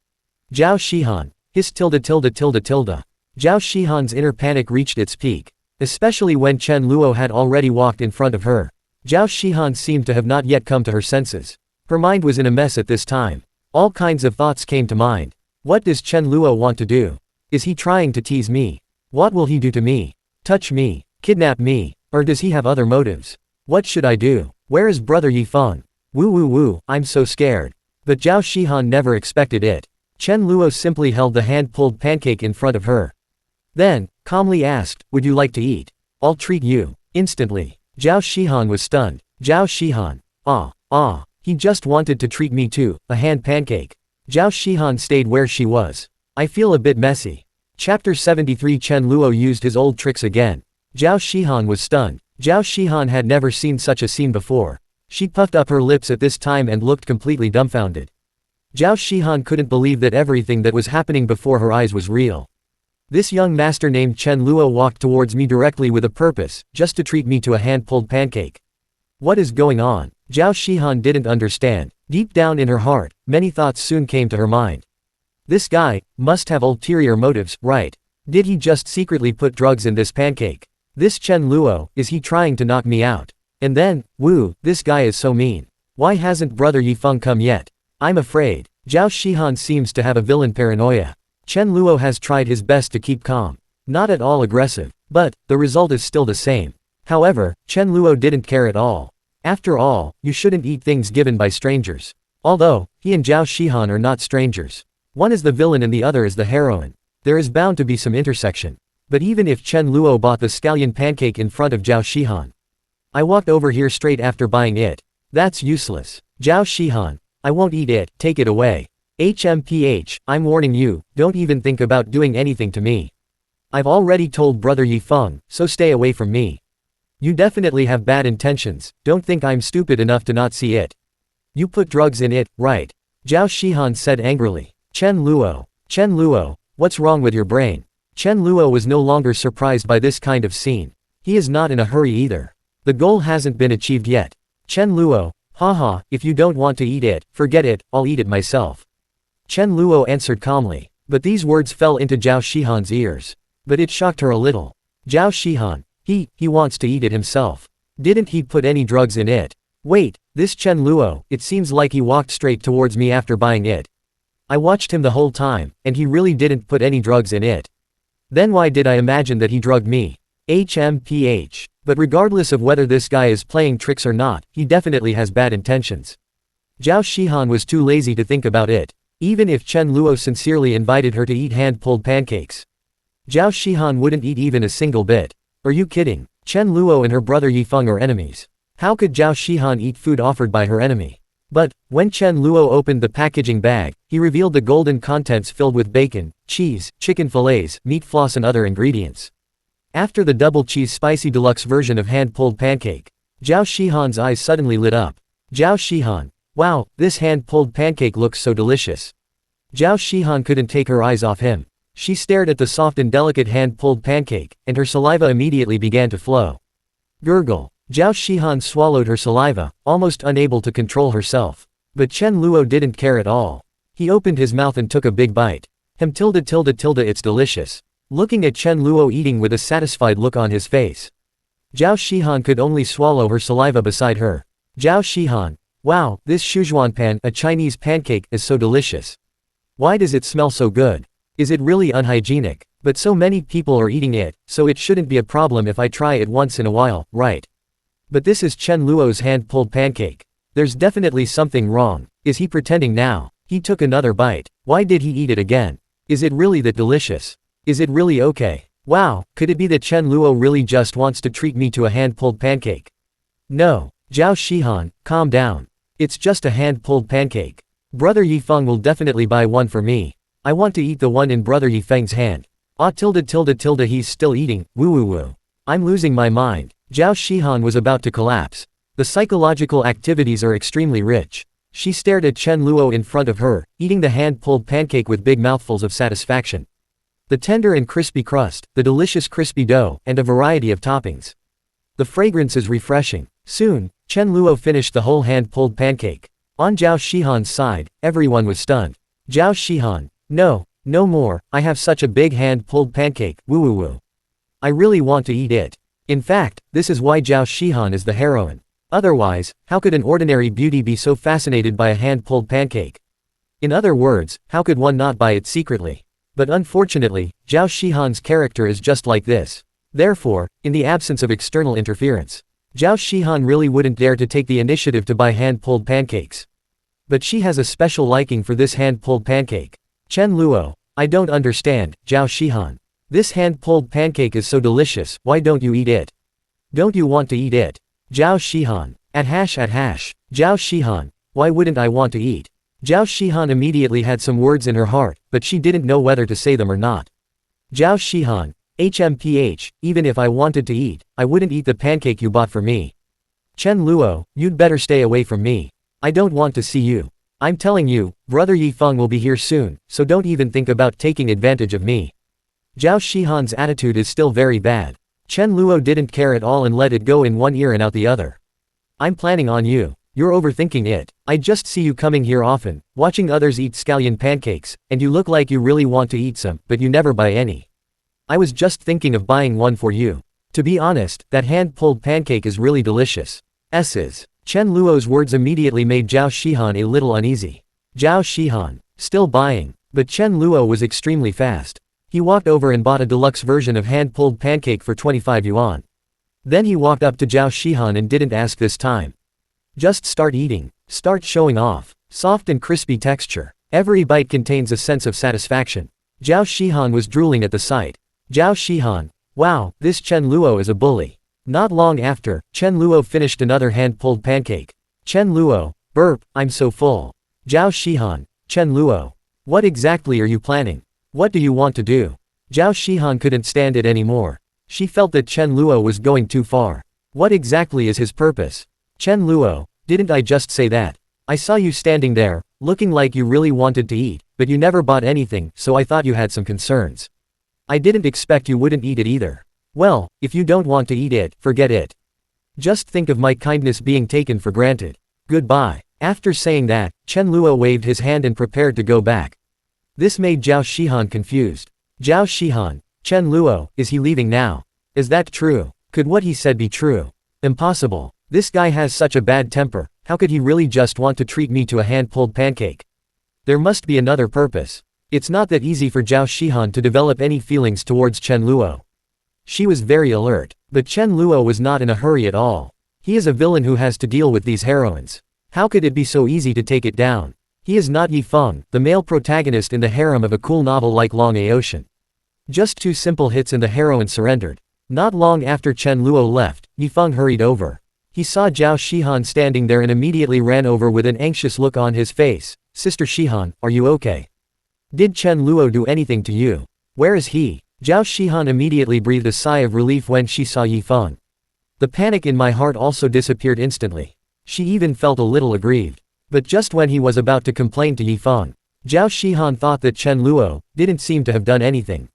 Zhao Shihan, Zhao Shihan's inner panic reached its peak. Especially when Chen Luo had already walked in front of her. Zhao Shihan seemed to have not yet come to her senses. Her mind was in a mess at this time. All kinds of thoughts came to mind. What does Chen Luo want to do? Is he trying to tease me? What will he do to me? Touch me? Kidnap me? Or does he have other motives? What should I do? Where is brother Yi Feng? Woo, I'm so scared. But Zhao Shihan never expected it. Chen Luo simply held the hand-pulled pancake in front of her. Then, calmly asked, would you like to eat? I'll treat you. Instantly, Zhao Shihan was stunned. Zhao Shihan. He just wanted to treat me too, a hand pancake. Zhao Shihan stayed where she was. I feel a bit messy. Chapter 73 Chen Luo used his old tricks again. Zhao Shihan was stunned. Zhao Shihan had never seen such a scene before. She puffed up her lips at this time and looked completely dumbfounded. Zhao Shihan couldn't believe that everything that was happening before her eyes was real. This young master named Chen Luo walked towards me directly with a purpose, just to treat me to a hand-pulled pancake. What is going on? Zhao Shihan didn't understand. Deep down in her heart, many thoughts soon came to her mind. This guy must have ulterior motives, right? Did he just secretly put drugs in this pancake? This Chen Luo, is he trying to knock me out? And then, this guy is so mean. Why hasn't brother Yi Feng come yet? I'm afraid. Zhao Shihan seems to have a villain paranoia. Chen Luo has tried his best to keep calm. Not at all aggressive. But, the result is still the same. However, Chen Luo didn't care at all. After all, you shouldn't eat things given by strangers. Although, he and Zhao Shihan are not strangers. One is the villain and the other is the heroine. There is bound to be some intersection. But even if Chen Luo bought the scallion pancake in front of Zhao Shihan. I walked over here straight after buying it. That's useless. Zhao Shihan. I won't eat it, take it away. I'm warning you, don't even think about doing anything to me. I've already told brother Yi Feng, so stay away from me. You definitely have bad intentions, don't think I'm stupid enough to not see it. You put drugs in it, right? Zhao Shihan said angrily. Chen Luo, what's wrong with your brain? Chen Luo was no longer surprised by this kind of scene. He is not in a hurry either. The goal hasn't been achieved yet. Chen Luo, if you don't want to eat it, forget it, I'll eat it myself. Chen Luo answered calmly. But these words fell into Zhao Shihan's ears. But it shocked her a little. Zhao Shihan. He wants to eat it himself. Didn't he put any drugs in it? Wait, this Chen Luo, it seems like he walked straight towards me after buying it. I watched him the whole time, and he really didn't put any drugs in it. Then why did I imagine that he drugged me? But regardless of whether this guy is playing tricks or not, he definitely has bad intentions. Zhao Shihan was too lazy to think about it. Even if Chen Luo sincerely invited her to eat hand-pulled pancakes, Zhao Shihan wouldn't eat even a single bit. Are you kidding? Chen Luo and her brother Yi Feng are enemies. How could Zhao Shihan eat food offered by her enemy? But, when Chen Luo opened the packaging bag, he revealed the golden contents filled with bacon, cheese, chicken fillets, meat floss and other ingredients. After the double cheese spicy deluxe version of hand-pulled pancake. Zhao Shihan's eyes suddenly lit up. Zhao Shihan. Wow, this hand-pulled pancake looks so delicious. Zhao Shihan couldn't take her eyes off him. She stared at the soft and delicate hand-pulled pancake, and her saliva immediately began to flow. Gurgle. Zhao Shihan swallowed her saliva, almost unable to control herself. But Chen Luo didn't care at all. He opened his mouth and took a big bite. It's delicious. Looking at Chen Luo eating with a satisfied look on his face. Zhao Shihan could only swallow her saliva beside her. Zhao Shihan. Wow, this Shujuanpan, a Chinese pancake, is so delicious. Why does it smell so good? Is it really unhygienic? But so many people are eating it, so it shouldn't be a problem if I try it once in a while, right? But this is Chen Luo's hand-pulled pancake. There's definitely something wrong. Is he pretending now? He took another bite. Why did he eat it again? Is it really that delicious? Is it really okay? Wow, could it be that Chen Luo really just wants to treat me to a hand-pulled pancake? No. Zhao Shihan, calm down. It's just a hand-pulled pancake. Brother Yifeng will definitely buy one for me. I want to eat the one in Brother Yifeng's hand. He's still eating, woo. I'm losing my mind. Zhao Shihan was about to collapse. The psychological activities are extremely rich. She stared at Chen Luo in front of her, eating the hand-pulled pancake with big mouthfuls of satisfaction. The tender and crispy crust, the delicious crispy dough, and a variety of toppings. The fragrance is refreshing. Soon, Chen Luo finished the whole hand-pulled pancake. On Zhao Shihan's side, everyone was stunned. Zhao Shihan. No more, I have such a big hand-pulled pancake, woo. I really want to eat it. In fact, this is why Zhao Shihan is the heroine. Otherwise, how could an ordinary beauty be so fascinated by a hand-pulled pancake? In other words, how could one not buy it secretly? But unfortunately, Zhao Shihan's character is just like this. Therefore, in the absence of external interference, Zhao Shihan really wouldn't dare to take the initiative to buy hand-pulled pancakes. But she has a special liking for this hand-pulled pancake. Chen Luo. I don't understand, Zhao Shihan. This hand-pulled pancake is so delicious, why don't you eat it? Don't you want to eat it? Zhao Shihan. At hash. Zhao Shihan. Why wouldn't I want to eat? Zhao Shihan immediately had some words in her heart, but she didn't know whether to say them or not. Zhao Shihan. Even if I wanted to eat, I wouldn't eat the pancake you bought for me. Chen Luo, you'd better stay away from me. I don't want to see you. I'm telling you, Brother Yifeng will be here soon, so don't even think about taking advantage of me. Zhao Shihan's attitude is still very bad. Chen Luo didn't care at all and let it go in one ear and out the other. I'm planning on you. You're overthinking it. I just see you coming here often, watching others eat scallion pancakes, and you look like you really want to eat some, but you never buy any. I was just thinking of buying one for you. To be honest, that hand-pulled pancake is really delicious. Chen Luo's words immediately made Zhao Shihan a little uneasy. Zhao Shihan. Still buying. But Chen Luo was extremely fast. He walked over and bought a deluxe version of hand-pulled pancake for 25 yuan. Then he walked up to Zhao Shihan and didn't ask this time. Just start eating. Start showing off. Soft and crispy texture. Every bite contains a sense of satisfaction. Zhao Shihan was drooling at the sight. Zhao Shihan. Wow, this Chen Luo is a bully. Not long after, Chen Luo finished another hand-pulled pancake. Chen Luo. Burp, I'm so full. Zhao Shihan. Chen Luo. What exactly are you planning? What do you want to do? Zhao Shihan couldn't stand it anymore. She felt that Chen Luo was going too far. What exactly is his purpose? Chen Luo, didn't I just say that? I saw you standing there, looking like you really wanted to eat, but you never bought anything, so I thought you had some concerns. I didn't expect you wouldn't eat it either. Well, if you don't want to eat it, forget it. Just think of my kindness being taken for granted. Goodbye. After saying that, Chen Luo waved his hand and prepared to go back. This made Zhao Shihan confused. Zhao Shihan. Chen Luo, is he leaving now? Is that true? Could what he said be true? Impossible. This guy has such a bad temper, how could he really just want to treat me to a hand-pulled pancake? There must be another purpose. It's not that easy for Zhao Shihan to develop any feelings towards Chen Luo. She was very alert, but Chen Luo was not in a hurry at all. He is a villain who has to deal with these heroines. How could it be so easy to take it down? He is not Yifeng, the male protagonist in the harem of a cool novel like Long Ocean. Just 2 simple hits and the heroine surrendered. Not long after Chen Luo left, Yifeng hurried over. He saw Zhao Shihan standing there and immediately ran over with an anxious look on his face. Sister Shihan, are you okay? Did Chen Luo do anything to you? Where is he? Zhao Shihan immediately breathed a sigh of relief when she saw Yi Feng. The panic in my heart also disappeared instantly. She even felt a little aggrieved. But just when he was about to complain to Yi Feng, Zhao Shihan thought that Chen Luo didn't seem to have done anything.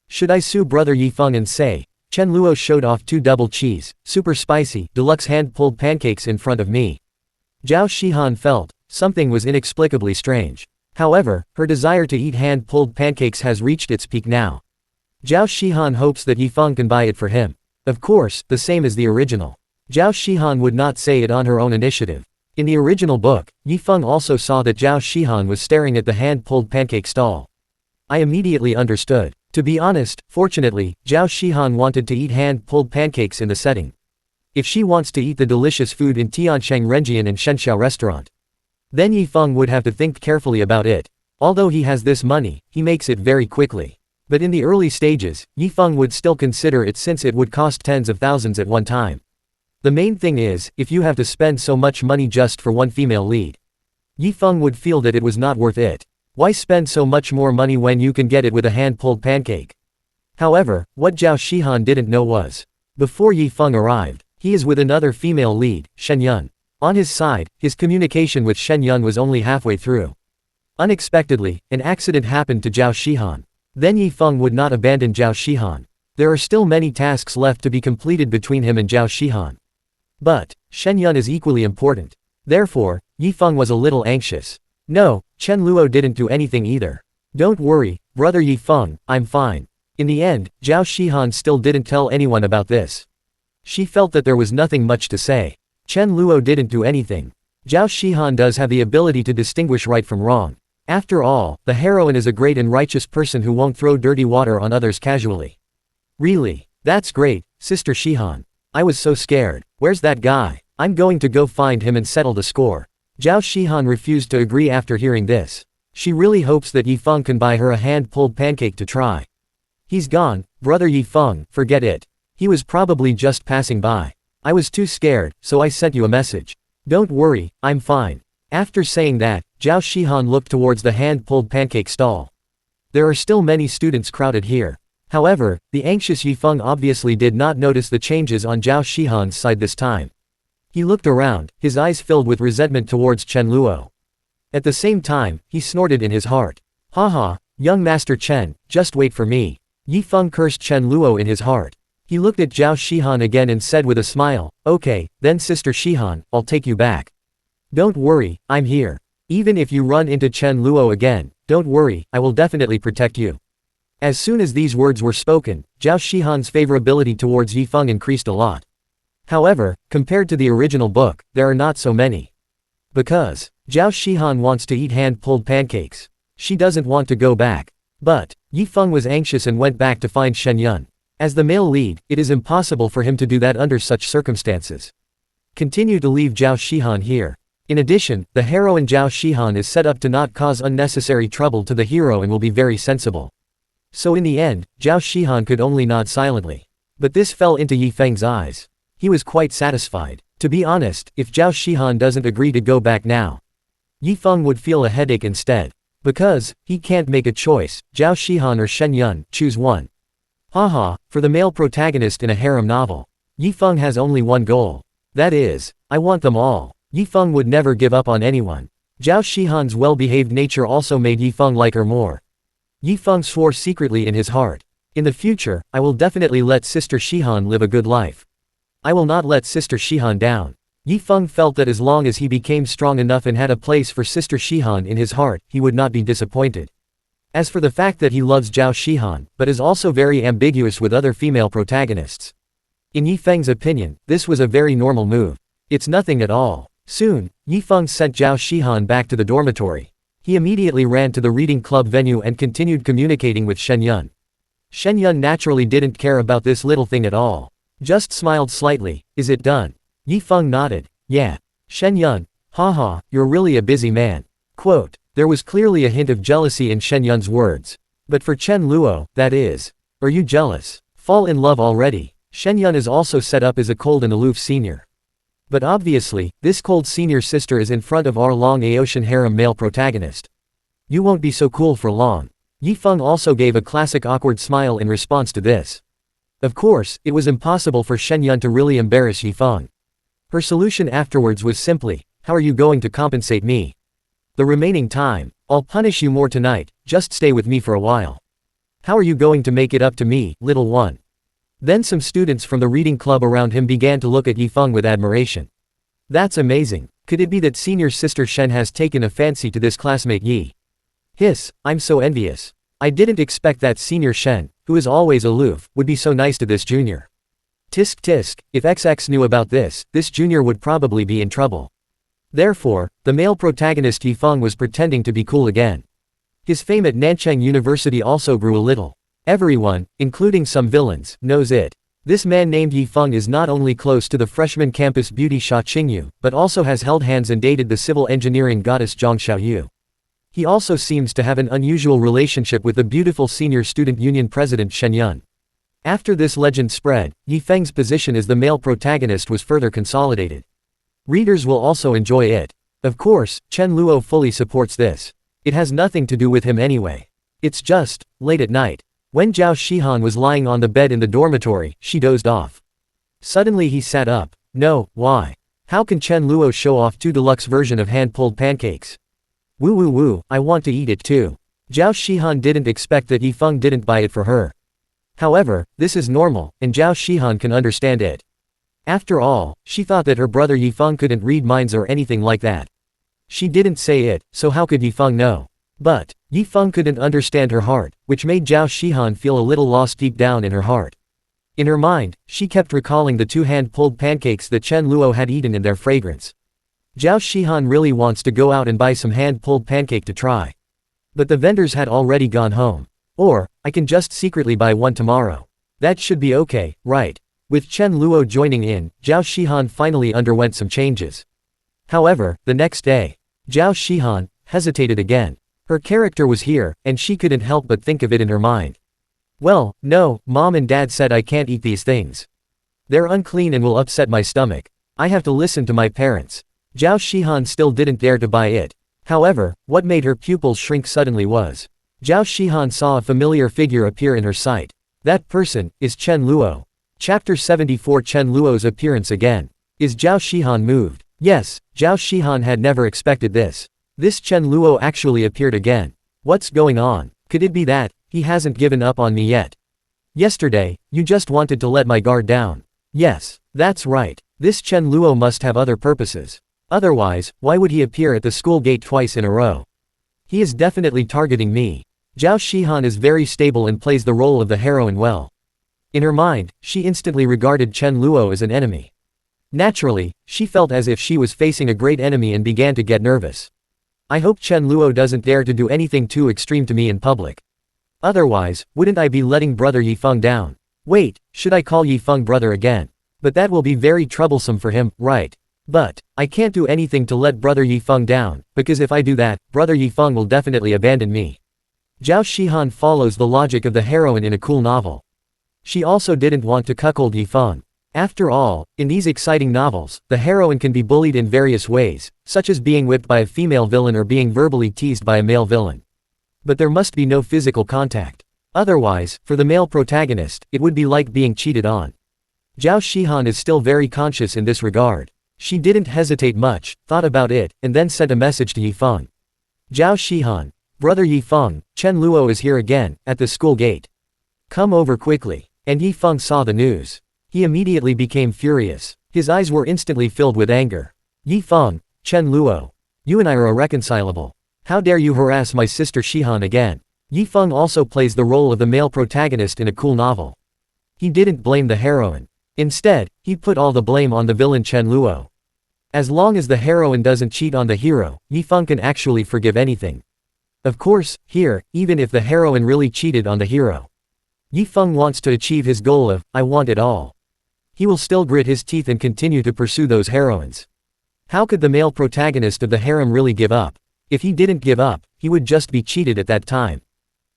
Should I sue brother Yi Feng and say, Chen Luo showed off 2 double cheese, super spicy, deluxe hand-pulled pancakes in front of me? Zhao Shihan felt something was inexplicably strange. However, her desire to eat hand-pulled pancakes has reached its peak now. Zhao Shihan hopes that Yi Feng can buy it for him. Of course, the same as the original. Zhao Shihan would not say it on her own initiative. In the original book, Yi Feng also saw that Zhao Shihan was staring at the hand-pulled pancake stall. I immediately understood. To be honest, fortunately, Zhao Shihan wanted to eat hand-pulled pancakes in the setting. If she wants to eat the delicious food in Tiansheng Renjian and Shenxiao restaurant, then Yi Feng would have to think carefully about it. Although he has this money, he makes it very quickly. But in the early stages, Yi Feng would still consider it since it would cost tens of thousands at one time. The main thing is, if you have to spend so much money just for one female lead, Yi Feng would feel that it was not worth it. Why spend so much more money when you can get it with a hand-pulled pancake? However, what Zhao Shihan didn't know was, before Yi Feng arrived, he is with another female lead, Shen Yun. On his side, his communication with Shen Yun was only halfway through. Unexpectedly, an accident happened to Zhao Shihan. Then Yi Feng would not abandon Zhao Shihan. There are still many tasks left to be completed between him and Zhao Shihan. But Shen Yun is equally important. Therefore, Yi Feng was a little anxious. No, Chen Luo didn't do anything either. Don't worry, brother Yi Feng, I'm fine. In the end, Zhao Shihan still didn't tell anyone about this. She felt that there was nothing much to say. Chen Luo didn't do anything. Zhao Shihan does have the ability to distinguish right from wrong. After all, the heroine is a great and righteous person who won't throw dirty water on others casually. Really? That's great, Sister Shihan. I was so scared. Where's that guy? I'm going to go find him and settle the score. Zhao Shihan refused to agree after hearing this. She really hopes that Yi Feng can buy her a hand-pulled pancake to try. He's gone, brother Yi Feng, forget it. He was probably just passing by. I was too scared, so I sent you a message. Don't worry, I'm fine. After saying that, Zhao Shihan looked towards the hand-pulled pancake stall. There are still many students crowded here. However, the anxious Yi Feng obviously did not notice the changes on Zhao Shihan's side this time. He looked around, his eyes filled with resentment towards Chen Luo. At the same time, he snorted in his heart. Haha, young Master Chen, just wait for me. Yi Feng cursed Chen Luo in his heart. He looked at Zhao Shihan again and said with a smile, okay, then Sister Shihan, I'll take you back. Don't worry, I'm here. Even if you run into Chen Luo again, don't worry, I will definitely protect you. As soon as these words were spoken, Zhao Shihan's favorability towards Yi Feng increased a lot. However, compared to the original book, there are not so many. Because Zhao Shihan wants to eat hand-pulled pancakes. She doesn't want to go back. But Yi Feng was anxious and went back to find Shen Yun. As the male lead, it is impossible for him to do that under such circumstances. Continue to leave Zhao Shihan here. In addition, the heroine Zhao Shihan is set up to not cause unnecessary trouble to the hero and will be very sensible. So in the end, Zhao Shihan could only nod silently. But this fell into Yi Feng's eyes. He was quite satisfied. To be honest, if Zhao Shihan doesn't agree to go back now, Yi Feng would feel a headache instead. Because he can't make a choice, Zhao Shihan or Shen Yun, choose one. Haha, for the male protagonist in a harem novel, Yi Feng has only one goal. That is, I want them all. Yi Feng would never give up on anyone. Zhao Shihan's well-behaved nature also made Yi Feng like her more. Yi Feng swore secretly in his heart. In the future, I will definitely let Sister Shihan live a good life. I will not let Sister Shihan down. Yi Feng felt that as long as he became strong enough and had a place for Sister Shihan in his heart, he would not be disappointed. As for the fact that he loves Zhao Shihan, but is also very ambiguous with other female protagonists. In Yi Feng's opinion, this was a very normal move. It's nothing at all. Soon, Yi Feng sent Zhao Shihan back to the dormitory. He immediately ran to the reading club venue and continued communicating with Shen Yun. Shen Yun naturally didn't care about this little thing at all. Just smiled slightly. Is it done? Yi Feng nodded. Yeah. Shen Yun, haha, you're really a busy man. Quote, there was clearly a hint of jealousy in Shen Yun's words. But for Chen Luo, that is. Are you jealous? Fall in love already. Shen Yun is also set up as a cold and aloof senior. But obviously, this cold senior sister is in front of our long Aotian harem male protagonist. You won't be so cool for long. Yi Feng also gave a classic awkward smile in response to this. Of course, it was impossible for Shen Yun to really embarrass Yi Feng. Her solution afterwards was simply, "How are you going to compensate me? The remaining time, I'll punish you more tonight, just stay with me for a while. How are you going to make it up to me, little one?" Then some students from the reading club around him began to look at Yi Feng with admiration. That's amazing. Could it be that senior sister Shen has taken a fancy to this classmate Yi? Hiss, I'm so envious. I didn't expect that senior Shen, who is always aloof, would be so nice to this junior. Tisk tisk, if XX knew about this junior would probably be in trouble. Therefore, the male protagonist Yi Feng was pretending to be cool again. His fame at Nanchang University also grew a little. Everyone, including some villains, knows it. This man named Yi Feng is not only close to the freshman campus beauty Xia Qingyu, but also has held hands and dated the civil engineering goddess Zhang Xiaoyu. He also seems to have an unusual relationship with the beautiful senior student union president Shen Yun. After this legend spread, Yi Feng's position as the male protagonist was further consolidated. Readers will also enjoy it. Of course, Chen Luo fully supports this. It has nothing to do with him anyway. It's just, late at night. When Zhao Shihan was lying on the bed in the dormitory, she dozed off. Suddenly he sat up. No, why? How can Chen Luo show off 2 deluxe version of hand-pulled pancakes? Woo woo woo, I want to eat it too. Zhao Shihan didn't expect that Yi Feng didn't buy it for her. However, this is normal, and Zhao Shihan can understand it. After all, she thought that her brother Yi Feng couldn't read minds or anything like that. She didn't say it, so how could Yi Feng know? But, Yi Feng couldn't understand her heart, which made Zhao Shihan feel a little lost deep down in her heart. In her mind, she kept recalling the 2 hand-pulled pancakes that Chen Luo had eaten and their fragrance. Zhao Shihan really wants to go out and buy some hand-pulled pancake to try. But the vendors had already gone home. Or, I can just secretly buy one tomorrow. That should be okay, right? With Chen Luo joining in, Zhao Shihan finally underwent some changes. However, the next day, Zhao Shihan hesitated again. Her character was here, and she couldn't help but think of it in her mind. Well, no, Mom and Dad said I can't eat these things. They're unclean and will upset my stomach. I have to listen to my parents. Zhao Shihan still didn't dare to buy it. However, what made her pupils shrink suddenly was, Zhao Shihan saw a familiar figure appear in her sight. That person is Chen Luo. Chapter 74 Chen Luo's appearance again. Is Zhao Shihan moved? Yes, Zhao Shihan had never expected this. This Chen Luo actually appeared again. What's going on? Could it be that he hasn't given up on me yet? Yesterday, you just wanted to let my guard down. Yes, that's right. This Chen Luo must have other purposes. Otherwise, why would he appear at the school gate twice in a row? He is definitely targeting me. Zhao Shihan is very stable and plays the role of the heroine well. In her mind, she instantly regarded Chen Luo as an enemy. Naturally, she felt as if she was facing a great enemy and began to get nervous. I hope Chen Luo doesn't dare to do anything too extreme to me in public. Otherwise, wouldn't I be letting brother Yi Feng down? Wait, should I call Yi Feng brother again? But that will be very troublesome for him, right? But, I can't do anything to let brother Yi Feng down, because if I do that, brother Yi Feng will definitely abandon me. Zhao Shihan follows the logic of the heroine in a cool novel. She also didn't want to cuckold Yi Feng. After all, in these exciting novels, the heroine can be bullied in various ways, such as being whipped by a female villain or being verbally teased by a male villain. But there must be no physical contact. Otherwise, for the male protagonist, it would be like being cheated on. Zhao Shihan is still very conscious in this regard. She didn't hesitate much, thought about it, and then sent a message to Yi Feng. Zhao Shihan, brother Yi Feng, Chen Luo is here again, at the school gate. Come over quickly. And Yi Feng saw the news. He immediately became furious. His eyes were instantly filled with anger. Yi Feng, Chen Luo. You and I are irreconcilable. How dare you harass my sister Shihan again? Yi Feng also plays the role of the male protagonist in a cool novel. He didn't blame the heroine. Instead, he put all the blame on the villain Chen Luo. As long as the heroine doesn't cheat on the hero, Yi Feng can actually forgive anything. Of course, here, even if the heroine really cheated on the hero, Yi Feng wants to achieve his goal of, I want it all. He will still grit his teeth and continue to pursue those heroines. How could the male protagonist of the harem really give up? If he didn't give up, he would just be cheated at that time.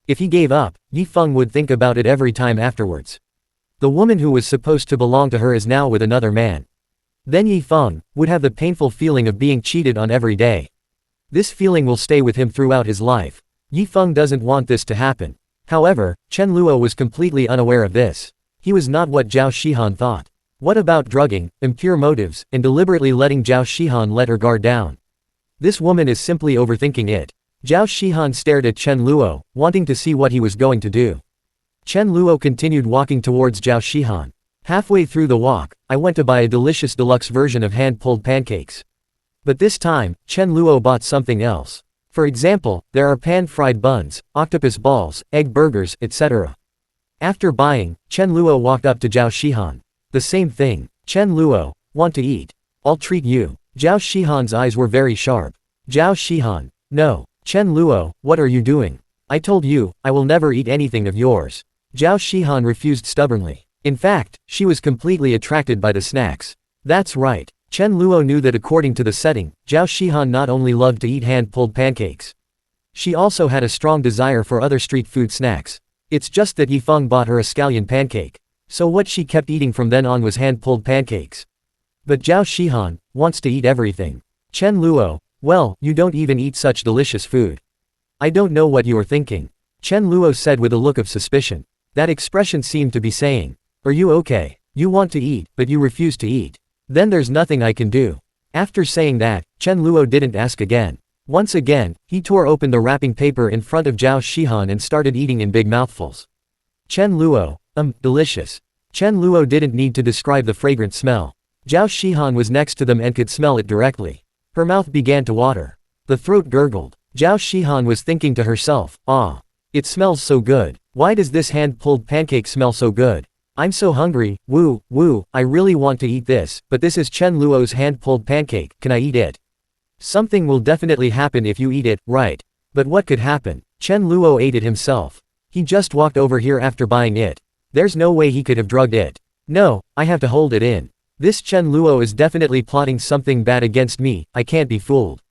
If he gave up, Yi Feng would think about it every time afterwards. The woman who was supposed to belong to her is now with another man. Then Yi Feng would have the painful feeling of being cheated on every day. This feeling will stay with him throughout his life. Yi Feng doesn't want this to happen. However, Chen Luo was completely unaware of this. He was not what Zhao Shihan thought. What about drugging, impure motives, and deliberately letting Zhao Shihan let her guard down? This woman is simply overthinking it. Zhao Shihan stared at Chen Luo, wanting to see what he was going to do. Chen Luo continued walking towards Zhao Shihan. Halfway through the walk, I went to buy a delicious deluxe version of hand-pulled pancakes. But this time, Chen Luo bought something else. For example, there are pan-fried buns, octopus balls, egg burgers, etc. After buying, Chen Luo walked up to Zhao Shihan. The same thing. Chen Luo, want to eat? I'll treat you. Zhao Shihan's eyes were very sharp. Zhao Shihan, no. Chen Luo, what are you doing? I told you, I will never eat anything of yours. Zhao Shihan refused stubbornly. In fact, she was completely attracted by the snacks. That's right. Chen Luo knew that according to the setting, Zhao Shihan not only loved to eat hand-pulled pancakes. She also had a strong desire for other street food snacks. It's just that Yi Feng bought her a scallion pancake. So what she kept eating from then on was hand-pulled pancakes. But Zhao Shihan wants to eat everything. Chen Luo, well, you don't even eat such delicious food. I don't know what you are thinking. Chen Luo said with a look of suspicion. That expression seemed to be saying, are you okay? You want to eat, but you refuse to eat. Then there's nothing I can do. After saying that, Chen Luo didn't ask again. Once again, he tore open the wrapping paper in front of Zhao Shihan and started eating in big mouthfuls. Chen Luo, delicious. Chen Luo didn't need to describe the fragrant smell. Zhao Shihan was next to them and could smell it directly. Her mouth began to water. The throat gurgled. Zhao Shihan was thinking to herself, ah. It smells so good. Why does this hand-pulled pancake smell so good? I'm so hungry, woo, I really want to eat this, but this is Chen Luo's hand-pulled pancake, can I eat it? Something will definitely happen if you eat it, right? But what could happen? Chen Luo ate it himself. He just walked over here after buying it. There's no way he could have drugged it. No, I have to hold it in. This Chen Luo is definitely plotting something bad against me, I can't be fooled.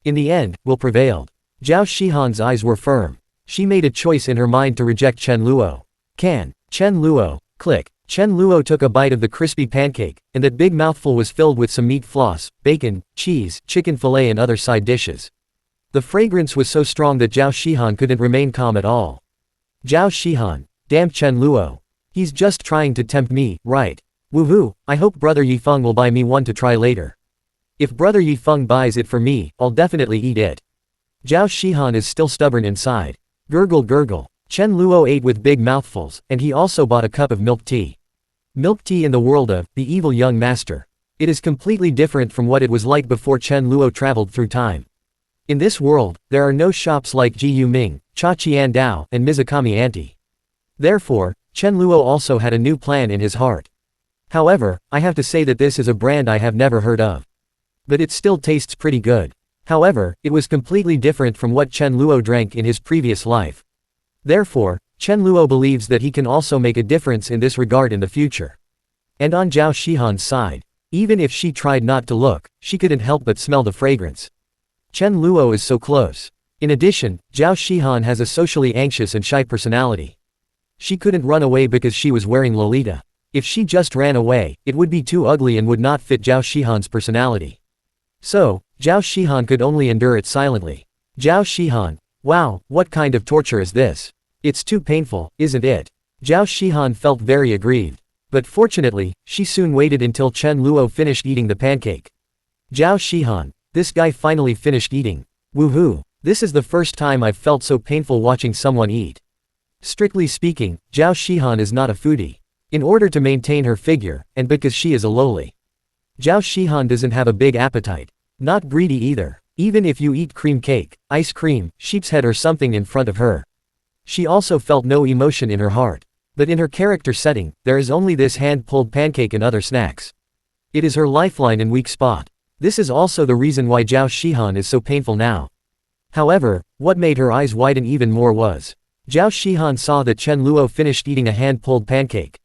In the end, Will prevailed. Zhao Shihan's eyes were firm. She made a choice in her mind to reject Chen Luo. Chen Luo, click. Chen Luo took a bite of the crispy pancake, and that big mouthful was filled with some meat floss, bacon, cheese, chicken fillet and other side dishes. The fragrance was so strong that Zhao Shihan couldn't remain calm at all. Zhao Shihan, damn Chen Luo. He's just trying to tempt me, right? Woohoo, I hope brother Yi Feng will buy me one to try later. If brother Yi Feng buys it for me, I'll definitely eat it. Zhao Shihan is still stubborn inside. Gurgle gurgle. Chen Luo ate with big mouthfuls, and he also bought a cup of milk tea. Milk tea in the world of the evil young master. It is completely different from what it was like before Chen Luo traveled through time. In this world, there are no shops like Ji Yu Ming, Cha Qian Dao, and Mizukami Auntie. Therefore, Chen Luo also had a new plan in his heart. However, I have to say that this is a brand I have never heard of. But it still tastes pretty good. However, it was completely different from what Chen Luo drank in his previous life. Therefore, Chen Luo believes that he can also make a difference in this regard in the future. And on Zhao Shihan's side, even if she tried not to look, she couldn't help but smell the fragrance. Chen Luo is so close. In addition, Zhao Shihan has a socially anxious and shy personality. She couldn't run away because she was wearing Lolita. If she just ran away, it would be too ugly and would not fit Zhao Shihan's personality. So, Zhao Shihan could only endure it silently. Zhao Shihan, wow, what kind of torture is this? It's too painful, isn't it? Zhao Shihan felt very aggrieved. But fortunately, she soon waited until Chen Luo finished eating the pancake. Zhao Shihan, this guy finally finished eating. Woohoo, this is the first time I've felt so painful watching someone eat. Strictly speaking, Zhao Shihan is not a foodie. In order to maintain her figure, and because she is a loli. Zhao Shihan doesn't have a big appetite. Not greedy either. Even if you eat cream cake, ice cream, sheep's head or something in front of her. She also felt no emotion in her heart. But in her character setting, there is only this hand-pulled pancake and other snacks. It is her lifeline and weak spot. This is also the reason why Zhao Shihan is so painful now. However, what made her eyes widen even more was, Zhao Shihan saw that Chen Luo finished eating a hand-pulled pancake.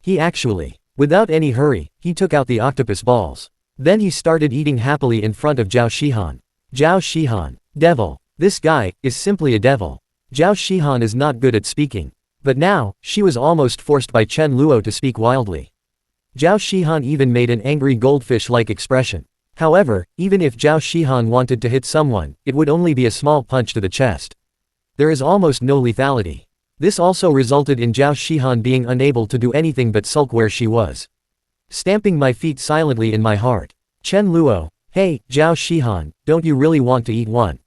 He actually, without any hurry, he took out the octopus balls. Then he started eating happily in front of Zhao Shihan. Zhao Shihan, devil. This guy is simply a devil. Zhao Shihan is not good at speaking. But now, she was almost forced by Chen Luo to speak wildly. Zhao Shihan even made an angry goldfish-like expression. However, even if Zhao Shihan wanted to hit someone, it would only be a small punch to the chest. There is almost no lethality. This also resulted in Zhao Shihan being unable to do anything but sulk where she was. Stamping my feet silently in my heart. Chen Luo, hey, Zhao Shihan, don't you really want to eat one?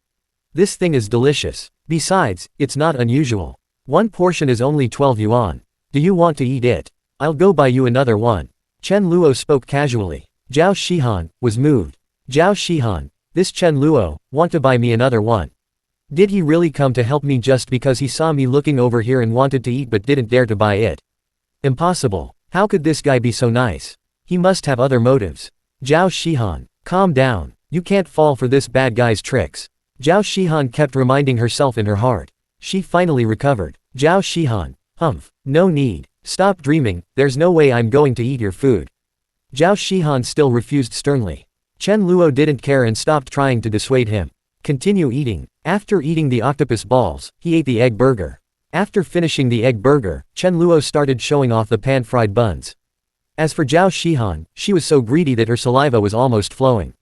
This thing is delicious. Besides, it's not unusual. One portion is only 12 yuan. Do you want to eat it? I'll go buy you another one. Chen Luo spoke casually. Zhao Shihan was moved. Zhao Shihan, this Chen Luo, want to buy me another one. Did he really come to help me just because he saw me looking over here and wanted to eat but didn't dare to buy it? Impossible. How could this guy be so nice? He must have other motives. Zhao Shihan, calm down. You can't fall for this bad guy's tricks. Zhao Shihan kept reminding herself in her heart. She finally recovered. Zhao Shihan, humph, no need. Stop dreaming, there's no way I'm going to eat your food. Zhao Shihan still refused sternly. Chen Luo didn't care and stopped trying to dissuade him. Continue eating. After eating the octopus balls, he ate the egg burger. After finishing the egg burger, Chen Luo started showing off the pan-fried buns. As for Zhao Shihan, she was so greedy that her saliva was almost flowing.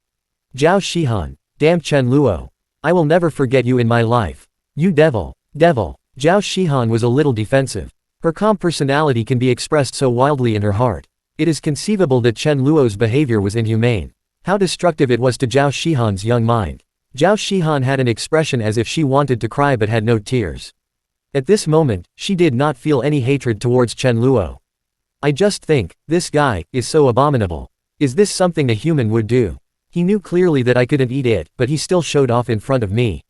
Zhao Shihan, damn Chen Luo. I will never forget you in my life. You devil. Devil. Zhao Shihan was a little defensive. Her calm personality can be expressed so wildly in her heart. It is conceivable that Chen Luo's behavior was inhumane. How destructive it was to Zhao Shihan's young mind. Zhao Shihan had an expression as if she wanted to cry but had no tears. At this moment, she did not feel any hatred towards Chen Luo. I just think, this guy is so abominable. Is this something a human would do? He knew clearly that I couldn't eat it, but he still showed off in front of me.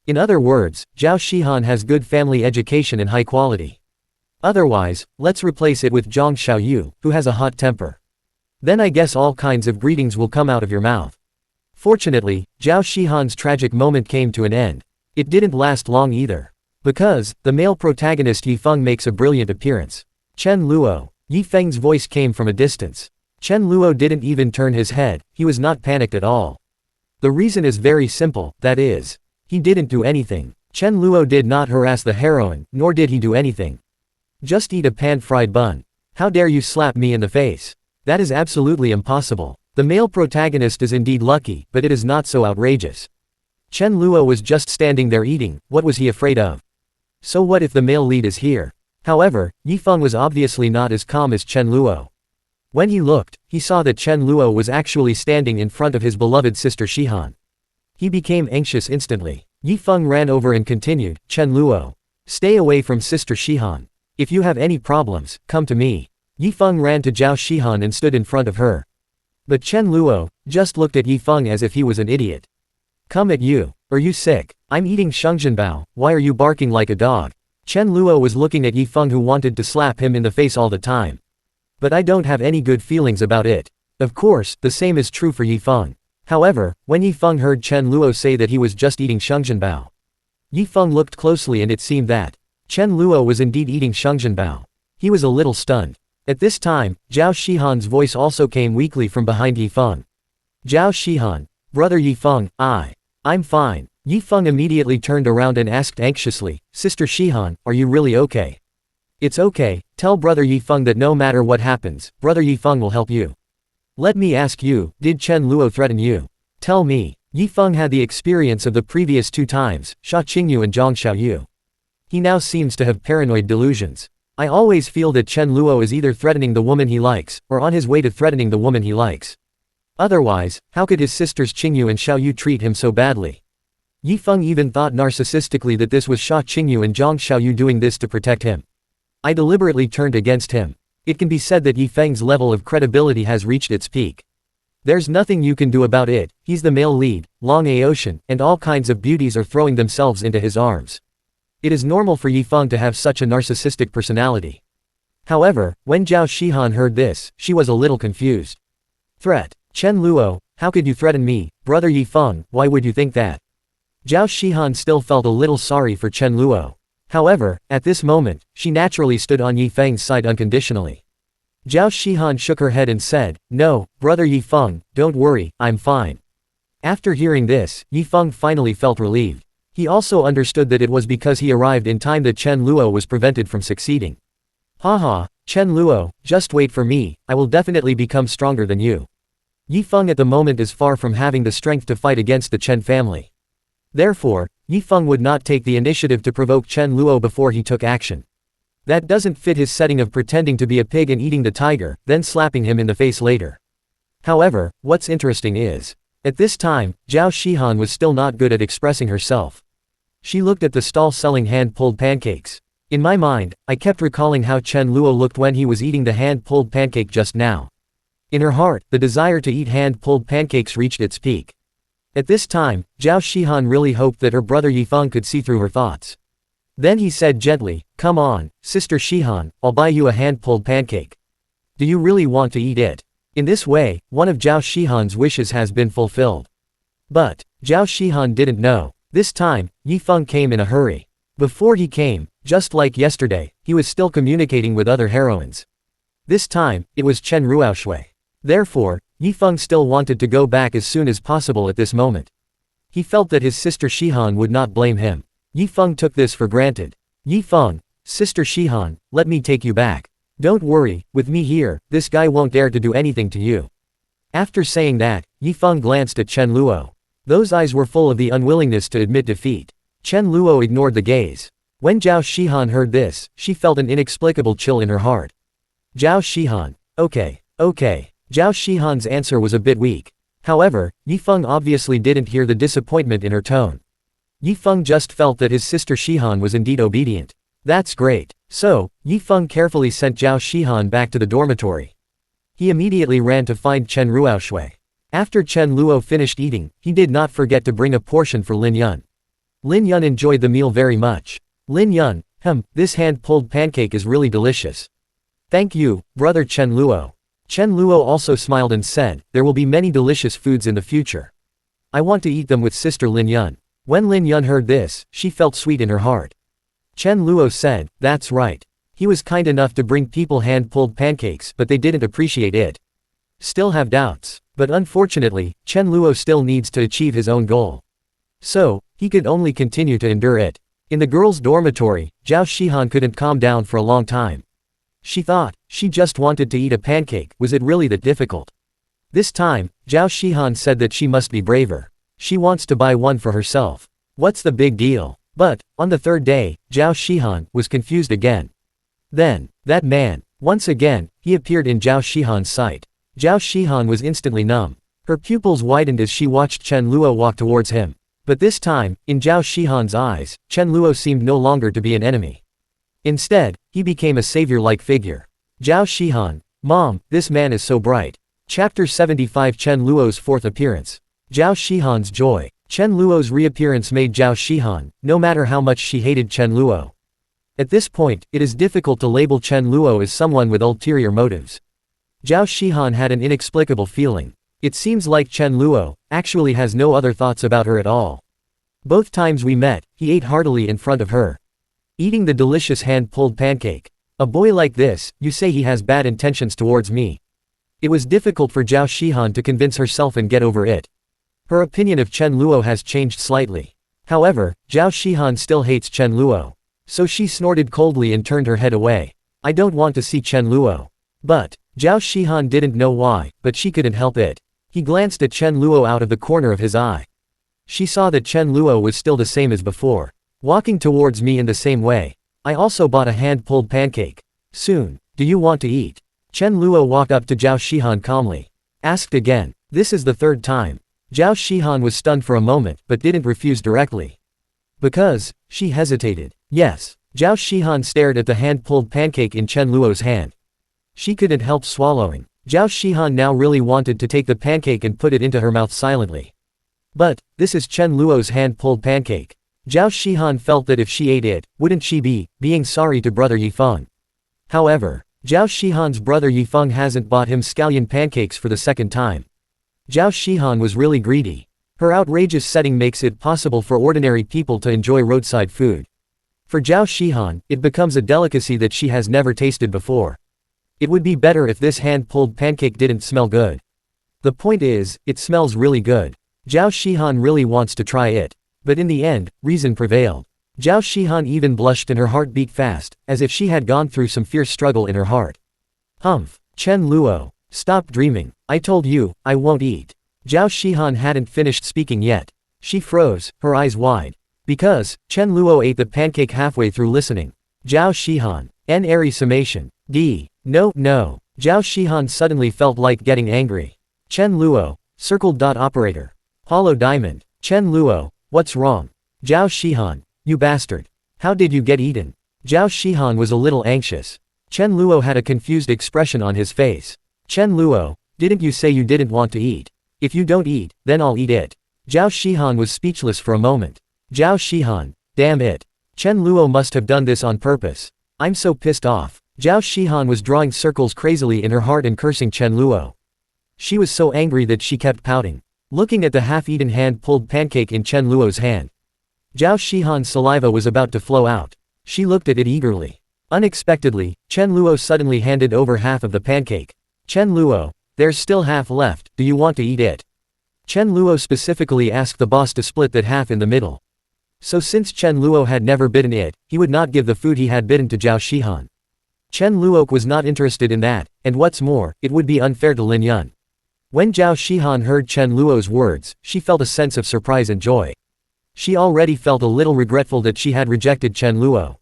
In other words, Zhao Shihan has good family education and high quality. Otherwise, let's replace it with Zhang Xiaoyu, who has a hot temper. Then I guess all kinds of greetings will come out of your mouth. Fortunately, Zhao Shihan's tragic moment came to an end. It didn't last long either. Because, the male protagonist Yi Feng makes a brilliant appearance. Chen Luo. Yi Feng's voice came from a distance. Chen Luo didn't even turn his head, he was not panicked at all. The reason is very simple, that is, he didn't do anything. Chen Luo did not harass the heroine, nor did he do anything. Just eat a pan-fried bun. How dare you slap me in the face? That is absolutely impossible. The male protagonist is indeed lucky, but it is not so outrageous. Chen Luo was just standing there eating, what was he afraid of? So what if the male lead is here? However, Yi Feng was obviously not as calm as Chen Luo. When he looked, he saw that Chen Luo was actually standing in front of his beloved sister Shihan. He became anxious instantly. Yi Feng ran over and continued, Chen Luo. Stay away from sister Shihan. If you have any problems, come to me. Yi Feng ran to Zhao Shihan and stood in front of her. But Chen Luo just looked at Yi Feng as if he was an idiot. Come at you. Are you sick? I'm eating shengzhenbao, why are you barking like a dog? Chen Luo was looking at Yi Feng who wanted to slap him in the face all the time. But I don't have any good feelings about it. Of course, the same is true for Yi Feng. However, when Yi Feng heard Chen Luo say that he was just eating shengzhenbao, Yi Feng looked closely and it seemed that Chen Luo was indeed eating shengzhenbao. He was a little stunned. At this time, Zhao Shihan's voice also came weakly from behind Yi Feng. Zhao Shihan, brother Yi Feng, I'm fine. Yi Feng immediately turned around and asked anxiously, Sister Shihan, are you really okay? It's okay, tell brother Yi Feng that no matter what happens, brother Yi Feng will help you. Let me ask you, did Chen Luo threaten you? Tell me. Yi Feng had the experience of the previous 2 times, Sha Qingyu and Zhang Xiaoyu. He now seems to have paranoid delusions. I always feel that Chen Luo is either threatening the woman he likes, or on his way to threatening the woman he likes. Otherwise, how could his sisters Qingyu and Xiaoyu treat him so badly? Yi Feng even thought narcissistically that this was Sha Qingyu and Zhang Xiaoyu doing this to protect him. I deliberately turned against him. It can be said that Yi Feng's level of credibility has reached its peak. There's nothing you can do about it, he's the male lead, Long Aocean, and all kinds of beauties are throwing themselves into his arms. It is normal for Yi Feng to have such a narcissistic personality. However, when Zhao Shihan heard this, she was a little confused. Threat. Chen Luo, how could you threaten me, brother Yi Feng, why would you think that? Zhao Shihan still felt a little sorry for Chen Luo. However, at this moment, she naturally stood on Yi Feng's side unconditionally. Zhao Shihan shook her head and said, No, brother Yi Feng, don't worry, I'm fine. After hearing this, Yi Feng finally felt relieved. He also understood that it was because he arrived in time that Chen Luo was prevented from succeeding. Haha, Chen Luo, just wait for me, I will definitely become stronger than you. Yi Feng at the moment is far from having the strength to fight against the Chen family. Therefore, Yifeng would not take the initiative to provoke Chen Luo before he took action. That doesn't fit his setting of pretending to be a pig and eating the tiger, then slapping him in the face later. However, what's interesting is, at this time, Zhao Shihan was still not good at expressing herself. She looked at the stall selling hand-pulled pancakes. In my mind, I kept recalling how Chen Luo looked when he was eating the hand-pulled pancake just now. In her heart, the desire to eat hand-pulled pancakes reached its peak. At this time, Zhao Shihan really hoped that her brother Yifeng could see through her thoughts. Then he said gently, "Come on, Sister Shihan, I'll buy you a hand-pulled pancake. Do you really want to eat it?" In this way, one of Zhao Shihan's wishes has been fulfilled. But, Zhao Shihan didn't know. This time, Yifeng came in a hurry. Before he came, just like yesterday, he was still communicating with other heroines. This time, it was Chen Ruoxue. Therefore, Yifeng still wanted to go back as soon as possible at this moment. He felt that his sister Shihan would not blame him. Yifeng took this for granted. "Yifeng, Sister Shihan, let me take you back. Don't worry, with me here, this guy won't dare to do anything to you." After saying that, Yifeng glanced at Chen Luo. Those eyes were full of the unwillingness to admit defeat. Chen Luo ignored the gaze. When Zhao Shihan heard this, she felt an inexplicable chill in her heart. Zhao Shihan. Okay. Zhao Shihan's answer was a bit weak. However, Yifeng obviously didn't hear the disappointment in her tone. Yifeng just felt that his sister Shihan was indeed obedient. That's great. So, Yifeng carefully sent Zhao Shihan back to the dormitory. He immediately ran to find Chen Ruoxue. After Chen Luo finished eating, he did not forget to bring a portion for Lin Yun. Lin Yun enjoyed the meal very much. "Lin Yun, this hand-pulled pancake is really delicious. Thank you, brother Chen Luo." Chen Luo also smiled and said, "There will be many delicious foods in the future. I want to eat them with sister Lin Yun." When Lin Yun heard this, she felt sweet in her heart. Chen Luo said, "That's right. He was kind enough to bring people hand-pulled pancakes, but they didn't appreciate it. Still have doubts. But unfortunately, Chen Luo still needs to achieve his own goal. So, he could only continue to endure it." In the girls' dormitory, Zhao Shihan couldn't calm down for a long time. She thought, she just wanted to eat a pancake, was it really that difficult? This time, Zhao Shihan said that she must be braver. She wants to buy one for herself. What's the big deal? But, on the third day, Zhao Shihan was confused again. Then, that man, once again, he appeared in Zhao Shihan's sight. Zhao Shihan was instantly numb. Her pupils widened as she watched Chen Luo walk towards him. But this time, in Zhao Shihan's eyes, Chen Luo seemed no longer to be an enemy. Instead, he became a savior-like figure. Zhao Shihan, "Mom, this man is so bright." Chapter 75 Chen Luo's fourth appearance. Zhao Shihan's joy. Chen Luo's reappearance made Zhao Shihan, no matter how much she hated Chen Luo. At this point, it is difficult to label Chen Luo as someone with ulterior motives. Zhao Shihan had an inexplicable feeling. It seems like Chen Luo actually has no other thoughts about her at all. Both times we met, he ate heartily in front of her, eating the delicious hand-pulled pancake. A boy like this, you say he has bad intentions towards me. It was difficult for Zhao Shihan to convince herself and get over it. Her opinion of Chen Luo has changed slightly. However, Zhao Shihan still hates Chen Luo. So she snorted coldly and turned her head away. "I don't want to see Chen Luo." But, Zhao Shihan didn't know why, but she couldn't help it. He glanced at Chen Luo out of the corner of his eye. She saw that Chen Luo was still the same as before, walking towards me in the same way. "I also bought a hand-pulled pancake. Soon, do you want to eat?" Chen Luo walked up to Zhao Shihan calmly. Asked again. This is the third time. Zhao Shihan was stunned for a moment, but didn't refuse directly. Because, she hesitated. Yes. Zhao Shihan stared at the hand-pulled pancake in Chen Luo's hand. She couldn't help swallowing. Zhao Shihan now really wanted to take the pancake and put it into her mouth silently. But, this is Chen Luo's hand-pulled pancake. Zhao Shihan felt that if she ate it, wouldn't she be being sorry to brother Yifeng? However, Zhao Shihan's brother Yifeng hasn't bought him scallion pancakes for the second time. Zhao Shihan was really greedy. Her outrageous setting makes it possible for ordinary people to enjoy roadside food. For Zhao Shihan, it becomes a delicacy that she has never tasted before. It would be better if this hand-pulled pancake didn't smell good. The point is, it smells really good. Zhao Shihan really wants to try it. But in the end, reason prevailed. Zhao Shihan even blushed and her heart beat fast, as if she had gone through some fierce struggle in her heart. Humph. Chen Luo. Stop dreaming. I told you, I won't eat. Zhao Shihan hadn't finished speaking yet. She froze, her eyes wide. Because, Chen Luo ate the pancake halfway through listening. Zhao Shihan. An airy summation. D. No, no. Zhao Shihan suddenly felt like getting angry. Chen Luo. Circled dot operator. Hollow diamond. Chen Luo. What's wrong? Zhao Shihan. You bastard. How did you get eaten? Zhao Shihan was a little anxious. Chen Luo had a confused expression on his face. Chen Luo. Didn't you say you didn't want to eat? If you don't eat, then I'll eat it. Zhao Shihan was speechless for a moment. Zhao Shihan. Damn it. Chen Luo must have done this on purpose. I'm so pissed off. Zhao Shihan was drawing circles crazily in her heart and cursing Chen Luo. She was so angry that she kept pouting, looking at the half-eaten hand-pulled pancake in Chen Luo's hand. Zhao Shihan's saliva was about to flow out. She looked at it eagerly. Unexpectedly, Chen Luo suddenly handed over half of the pancake. Chen Luo. There's still half left, do you want to eat it? Chen Luo specifically asked the boss to split that half in the middle. So since Chen Luo had never bitten it, he would not give the food he had bitten to Zhao Shihan. Chen Luo was not interested in that, and what's more, it would be unfair to Lin Yun. When Zhao Shihan heard Chen Luo's words, she felt a sense of surprise and joy. She already felt a little regretful that she had rejected Chen Luo.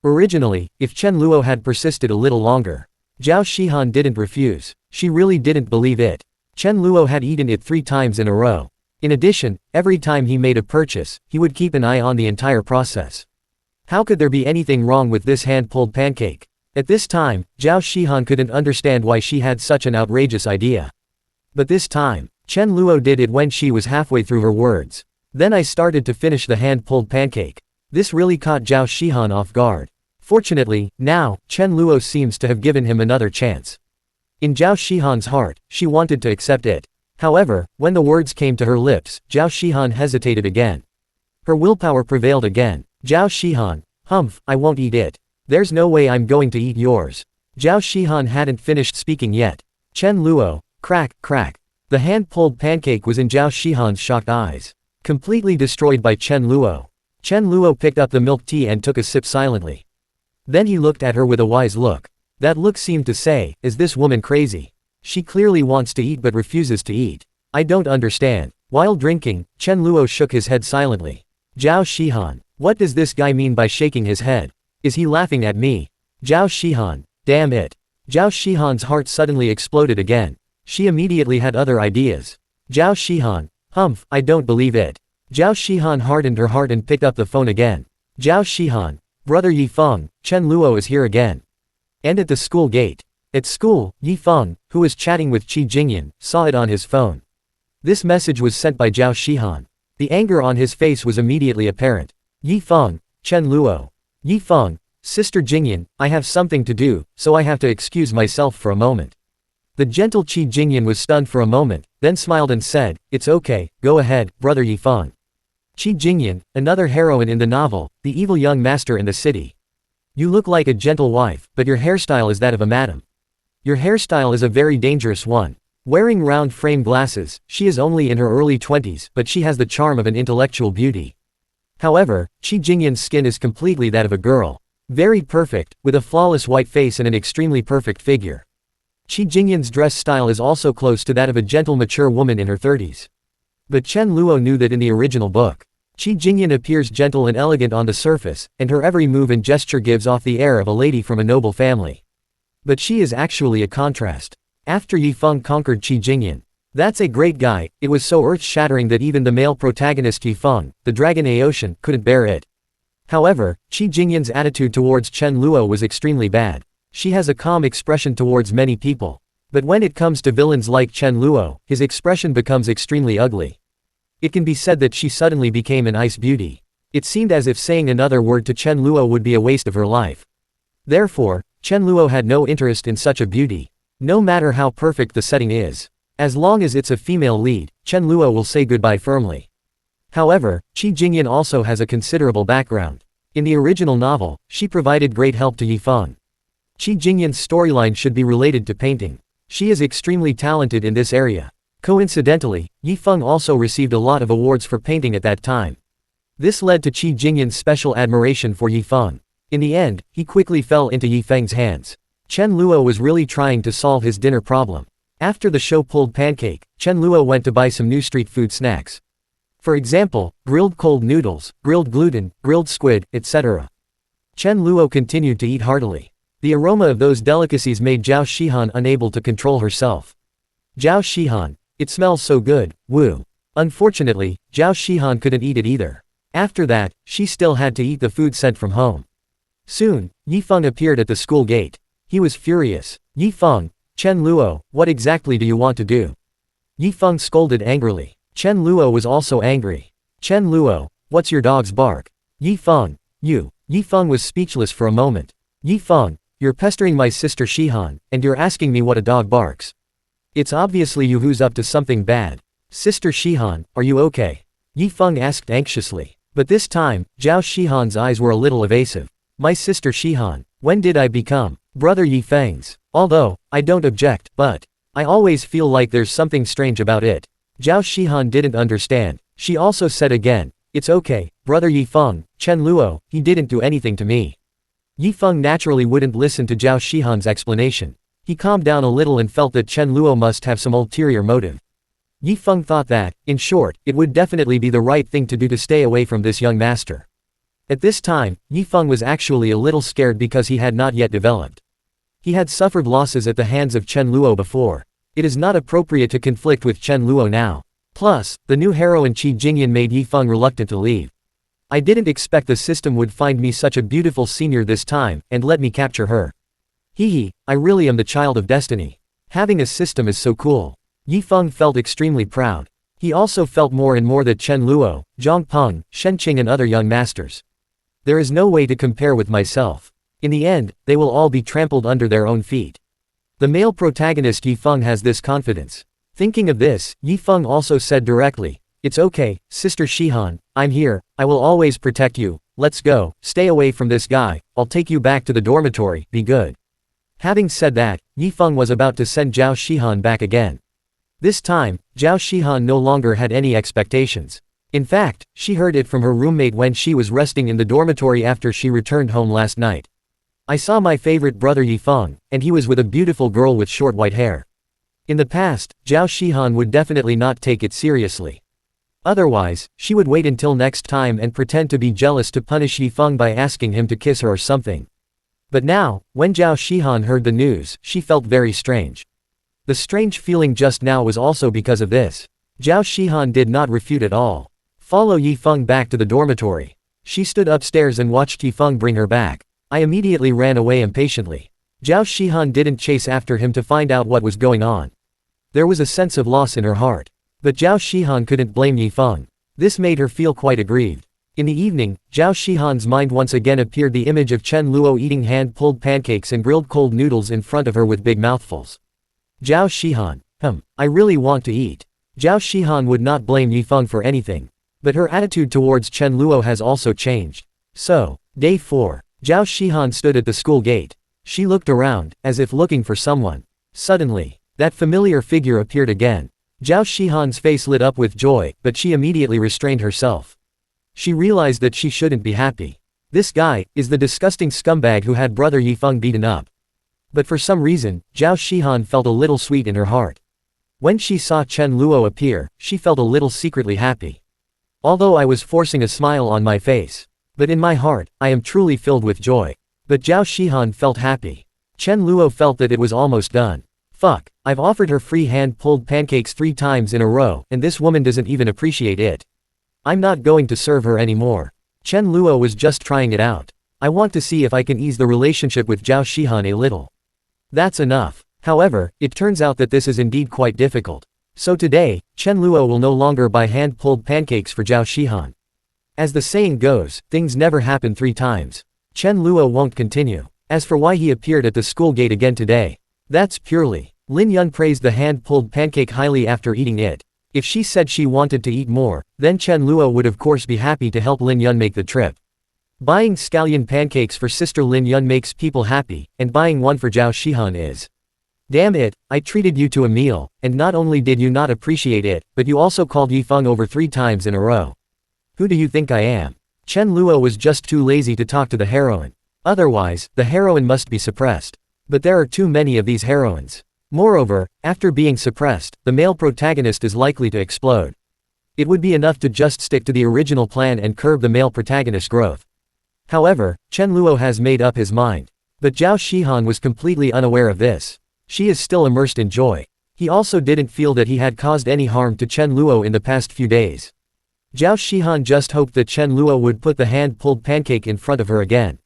Originally, if Chen Luo had persisted a little longer, Zhao Shihan didn't refuse. She really didn't believe it. Chen Luo had eaten it 3 times in a row. In addition, every time he made a purchase, he would keep an eye on the entire process. How could there be anything wrong with this hand-pulled pancake? At this time, Zhao Shihan couldn't understand why she had such an outrageous idea. But this time, Chen Luo did it when she was halfway through her words. Then I started to finish the hand-pulled pancake. This really caught Zhao Shihan off guard. Fortunately, now, Chen Luo seems to have given him another chance. In Zhao Shihan's heart, she wanted to accept it. However, when the words came to her lips, Zhao Shihan hesitated again. Her willpower prevailed again. Zhao Shihan. Humph, I won't eat it. There's no way I'm going to eat yours. Zhao Shihan hadn't finished speaking yet. Chen Luo. Crack, crack. The hand-pulled pancake was in Zhao Shihan's shocked eyes. Completely destroyed by Chen Luo. Chen Luo picked up the milk tea and took a sip silently. Then he looked at her with a wise look. That look seemed to say, is this woman crazy? She clearly wants to eat but refuses to eat. I don't understand. While drinking, Chen Luo shook his head silently. Zhao Shihan. What does this guy mean by shaking his head? Is he laughing at me? Zhao Shihan. Damn it. Zhao Shihan's heart suddenly exploded again. She immediately had other ideas. Zhao Shihan. Humph, I don't believe it. Zhao Shihan hardened her heart and picked up the phone again. Zhao Shihan. Brother Yifeng, Chen Luo is here again. And at the school gate. At school, Yifeng, who was chatting with Qi Jingyan, saw it on his phone. This message was sent by Zhao Shihan. The anger on his face was immediately apparent. Yifeng, Chen Luo. Yifeng, Sister Jingyan, I have something to do, so I have to excuse myself for a moment. The gentle Qi Jingyan was stunned for a moment, then smiled and said, it's okay, go ahead, brother Yifeng. Qi Jingyan, another heroine in the novel, the evil young master in the city. You look like a gentle wife, but your hairstyle is that of a madam. Your hairstyle is a very dangerous one. Wearing round frame glasses, she is only in her early 20s, but she has the charm of an intellectual beauty. However, Qi Jingyan's skin is completely that of a girl. Very perfect, with a flawless white face and an extremely perfect figure. Qi Jingyan's dress style is also close to that of a gentle mature woman in her 30s. But Chen Luo knew that in the original book, Qi Jingyan appears gentle and elegant on the surface, and her every move and gesture gives off the air of a lady from a noble family. But she is actually a contrast. After Yifeng conquered Qi Jingyan. That's a great guy, it was so earth-shattering that even the male protagonist Yifeng, the dragon Aoshan, couldn't bear it. However, Qi Jingyan's attitude towards Chen Luo was extremely bad. She has a calm expression towards many people. But when it comes to villains like Chen Luo, his expression becomes extremely ugly. It can be said that she suddenly became an ice beauty. It seemed as if saying another word to Chen Luo would be a waste of her life. Therefore, Chen Luo had no interest in such a beauty. No matter how perfect the setting is. As long as it's a female lead, Chen Luo will say goodbye firmly. However, Qi Jingyan also has a considerable background. In the original novel, she provided great help to Yifeng. Qi Jingyan's storyline should be related to painting. She is extremely talented in this area. Coincidentally, Yifeng also received a lot of awards for painting at that time. This led to Qi Jingyan's special admiration for Yifeng. In the end, he quickly fell into Yifeng's hands. Chen Luo was really trying to solve his dinner problem. After the show pulled pancake, Chen Luo went to buy some new street food snacks. For example, grilled cold noodles, grilled gluten, grilled squid, etc. Chen Luo continued to eat heartily. The aroma of those delicacies made Zhao Shihan unable to control herself. Zhao Shihan, it smells so good, woo. Unfortunately, Zhao Shihan couldn't eat it either. After that, she still had to eat the food sent from home. Soon, Yifeng appeared at the school gate. He was furious. Yifeng, Chen Luo, what exactly do you want to do? Yifeng scolded angrily. Chen Luo was also angry. Chen Luo, what's your dog's bark? Yifeng, you. Yifeng was speechless for a moment. Yifeng, you're pestering my sister Shihan, and you're asking me what a dog barks. It's obviously you who's up to something bad. Sister Shihan, are you okay? Yifeng asked anxiously. But this time, Zhao Shihan's eyes were a little evasive. My sister Shihan, when did I become brother Yifeng's? Although, I don't object, but I always feel like there's something strange about it. Zhao Shihan didn't understand. She also said again, it's okay, brother Yifeng, Chen Luo, he didn't do anything to me. Yifeng naturally wouldn't listen to Zhao Shihan's explanation. He calmed down a little and felt that Chen Luo must have some ulterior motive. Yifeng thought that, in short, it would definitely be the right thing to do to stay away from this young master. At this time, Yifeng was actually a little scared because he had not yet developed. He had suffered losses at the hands of Chen Luo before. It is not appropriate to conflict with Chen Luo now. Plus, the new heroine Qi Jingyan made Yifeng reluctant to leave. I didn't expect the system would find me such a beautiful senior this time, and let me capture her. Hee, I really am the child of destiny. Having a system is so cool. Yifeng felt extremely proud. He also felt more and more that Chen Luo, Zhang Peng, Shen Qing and other young masters. There is no way to compare with myself. In the end, they will all be trampled under their own feet. The male protagonist Yifeng has this confidence. Thinking of this, Yifeng also said directly, it's okay, Sister Shihan, I'm here, I will always protect you, let's go, stay away from this guy, I'll take you back to the dormitory, be good. Having said that, Yifeng was about to send Zhao Shihan back again. This time, Zhao Shihan no longer had any expectations. In fact, she heard it from her roommate when she was resting in the dormitory after she returned home last night. I saw my favorite brother Yifeng, and he was with a beautiful girl with short white hair. In the past, Zhao Shihan would definitely not take it seriously. Otherwise, she would wait until next time and pretend to be jealous to punish Yifeng by asking him to kiss her or something. But now, when Zhao Shihan heard the news, she felt very strange. The strange feeling just now was also because of this. Zhao Shihan did not refute at all. Follow Yifeng back to the dormitory. She stood upstairs and watched Yifeng bring her back. I immediately ran away impatiently. Zhao Shihan didn't chase after him to find out what was going on. There was a sense of loss in her heart. But Zhao Shihan couldn't blame Yifeng. This made her feel quite aggrieved. In the evening, Zhao Shihan's mind once again appeared the image of Chen Luo eating hand-pulled pancakes and grilled cold noodles in front of her with big mouthfuls. Zhao Shihan, I really want to eat. Zhao Shihan would not blame Yifeng for anything. But her attitude towards Chen Luo has also changed. So, day 4. Zhao Shihan stood at the school gate. She looked around, as if looking for someone. Suddenly, that familiar figure appeared again. Zhao Shihan's face lit up with joy, but she immediately restrained herself. She realized that she shouldn't be happy. This guy is the disgusting scumbag who had brother Yifeng beaten up. But for some reason, Zhao Shihan felt a little sweet in her heart. When she saw Chen Luo appear, she felt a little secretly happy. Although I was forcing a smile on my face. But in my heart, I am truly filled with joy. But Zhao Shihan felt happy. Chen Luo felt that it was almost done. Fuck, I've offered her free hand-pulled pancakes 3 times in a row, and this woman doesn't even appreciate it. I'm not going to serve her anymore. Chen Luo was just trying it out. I want to see if I can ease the relationship with Zhao Shihan a little. That's enough. However, it turns out that this is indeed quite difficult. So today, Chen Luo will no longer buy hand-pulled pancakes for Zhao Shihan. As the saying goes, things never happen 3 times. Chen Luo won't continue. As for why he appeared at the school gate again today, that's purely. Lin Yun praised the hand-pulled pancake highly after eating it. If she said she wanted to eat more, then Chen Luo would of course be happy to help Lin Yun make the trip. Buying scallion pancakes for sister Lin Yun makes people happy, and buying one for Zhao Shihan is. Damn it, I treated you to a meal, and not only did you not appreciate it, but you also called Yifeng over 3 times in a row. Who do you think I am? Chen Luo was just too lazy to talk to the heroine. Otherwise, the heroine must be suppressed. But there are too many of these heroines. Moreover, after being suppressed, the male protagonist is likely to explode. It would be enough to just stick to the original plan and curb the male protagonist's growth. However, Chen Luo has made up his mind. But Zhao Shihan was completely unaware of this. She is still immersed in joy. He also didn't feel that he had caused any harm to Chen Luo in the past few days. Zhao Shihan just hoped that Chen Luo would put the hand-pulled pancake in front of her again.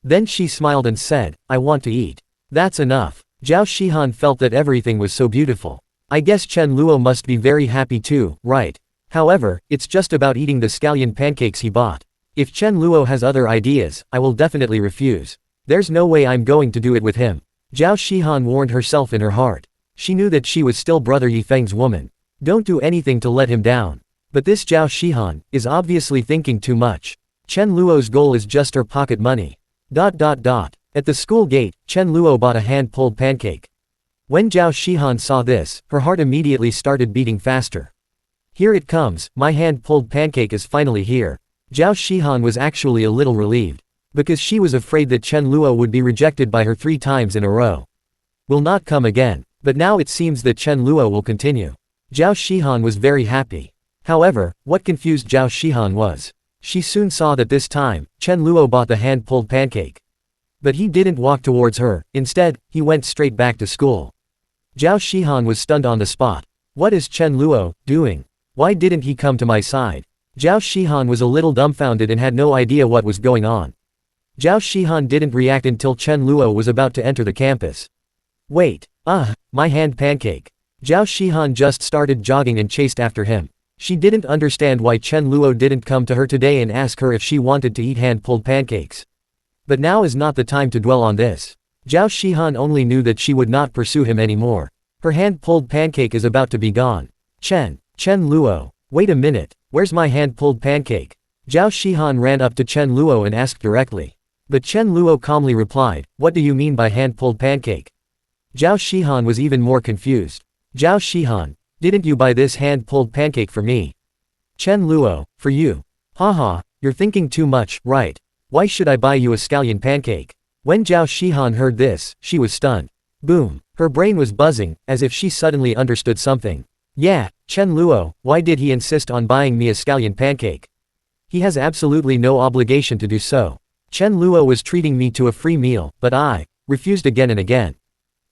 Then she smiled and said, "I want to eat." That's enough. Zhao Shihan felt that everything was so beautiful. I guess Chen Luo must be very happy too, right? However, it's just about eating the scallion pancakes he bought. If Chen Luo has other ideas, I will definitely refuse. There's no way I'm going to do it with him. Zhao Shihan warned herself in her heart. She knew that she was still Brother Yifeng's woman. Don't do anything to let him down. But this Zhao Shihan is obviously thinking too much. Chen Luo's goal is just her pocket money. At the school gate, Chen Luo bought a hand-pulled pancake. When Zhao Shihan saw this, her heart immediately started beating faster. Here it comes, my hand-pulled pancake is finally here. Zhao Shihan was actually a little relieved. Because she was afraid that Chen Luo would be rejected by her 3 times in a row. Will not come again. But now it seems that Chen Luo will continue. Zhao Shihan was very happy. However, what confused Zhao Shihan was, she soon saw that this time, Chen Luo bought the hand-pulled pancake. But he didn't walk towards her, instead, he went straight back to school. Zhao Shihan was stunned on the spot. What is Chen Luo doing? Why didn't he come to my side? Zhao Shihan was a little dumbfounded and had no idea what was going on. Zhao Shihan didn't react until Chen Luo was about to enter the campus. Wait, my hand pancake. Zhao Shihan just started jogging and chased after him. She didn't understand why Chen Luo didn't come to her today and ask her if she wanted to eat hand-pulled pancakes. But now is not the time to dwell on this. Zhao Shihan only knew that she would not pursue him anymore. Her hand-pulled pancake is about to be gone. Chen Luo, wait a minute, where's my hand-pulled pancake? Zhao Shihan ran up to Chen Luo and asked directly. But Chen Luo calmly replied, what do you mean by hand-pulled pancake? Zhao Shihan was even more confused. Zhao Shihan, didn't you buy this hand-pulled pancake for me? Chen Luo, for you. Haha, you're thinking too much, right? Why should I buy you a scallion pancake? When Zhao Shihan heard this, she was stunned. Boom, her brain was buzzing, as if she suddenly understood something. Yeah, Chen Luo, why did he insist on buying me a scallion pancake? He has absolutely no obligation to do so. Chen Luo was treating me to a free meal, but I refused again and again.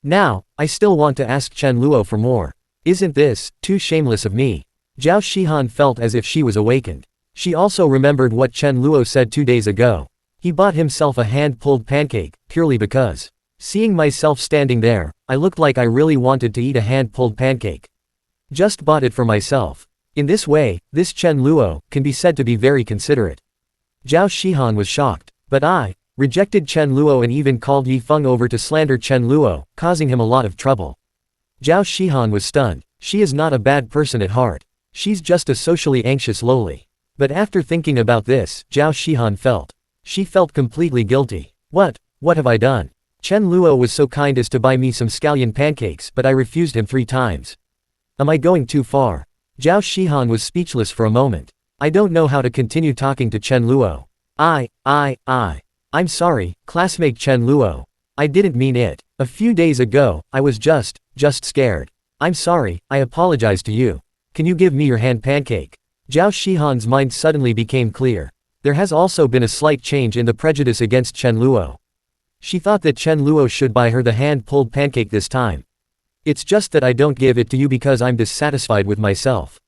Now, I still want to ask Chen Luo for more. Isn't this too shameless of me? Zhao Shihan felt as if she was awakened. She also remembered what Chen Luo said 2 days ago. He bought himself a hand-pulled pancake, purely because, seeing myself standing there, I looked like I really wanted to eat a hand-pulled pancake. Just bought it for myself. In this way, this Chen Luo can be said to be very considerate. Zhao Shihan was shocked. But I rejected Chen Luo and even called Yi Feng over to slander Chen Luo, causing him a lot of trouble. Zhao Shihan was stunned. She is not a bad person at heart. She's just a socially anxious loli. But after thinking about this, Zhao Shihan felt. She felt completely guilty. What have I done? Chen Luo was so kind as to buy me some scallion pancakes, but I refused him 3 times. Am I going too far? Zhao Shihan was speechless for a moment. I don't know how to continue talking to Chen Luo. I'm sorry, classmate Chen Luo. I didn't mean it. A few days ago, I was just scared. I'm sorry, I apologize to you. Can you give me your hand pancake? Zhao Shihan's mind suddenly became clear. There has also been a slight change in the prejudice against Chen Luo. She thought that Chen Luo should buy her the hand-pulled pancake this time. It's just that I don't give it to you because I'm dissatisfied with myself.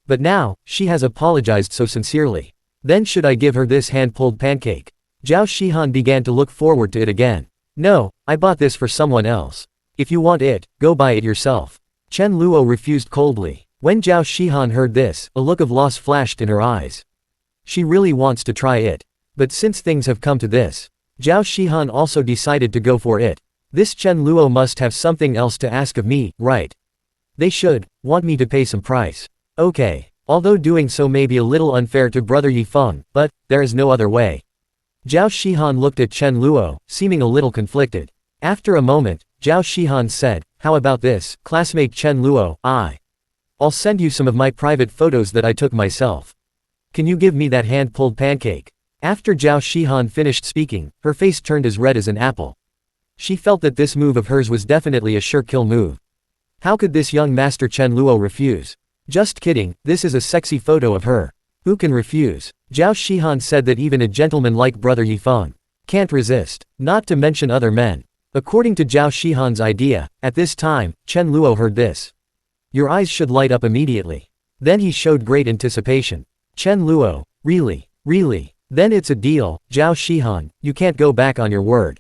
But now, she has apologized so sincerely. Then should I give her this hand-pulled pancake? Zhao Shihan began to look forward to it again. No, I bought this for someone else. If you want it, go buy it yourself. Chen Luo refused coldly. When Zhao Shihan heard this, a look of loss flashed in her eyes. She really wants to try it. But since things have come to this, Zhao Shihan also decided to go for it. This Chen Luo must have something else to ask of me, right? They should want me to pay some price. Okay. Although doing so may be a little unfair to Brother Yifeng, but there is no other way. Zhao Shihan looked at Chen Luo, seeming a little conflicted. After a moment, Zhao Shihan said, how about this, classmate Chen Luo, I'll send you some of my private photos that I took myself. Can you give me that hand-pulled pancake? After Zhao Shihan finished speaking, her face turned as red as an apple. She felt that this move of hers was definitely a sure kill move. How could this young master Chen Luo refuse? Just kidding, this is a sexy photo of her. Who can refuse? Zhao Shihan said that even a gentleman like Brother Yifeng can't resist, not to mention other men. According to Zhao Shihan's idea, at this time, Chen Luo heard this. Your eyes should light up immediately. Then he showed great anticipation. Chen Luo, really? Really? Then it's a deal, Zhao Shihan, you can't go back on your word.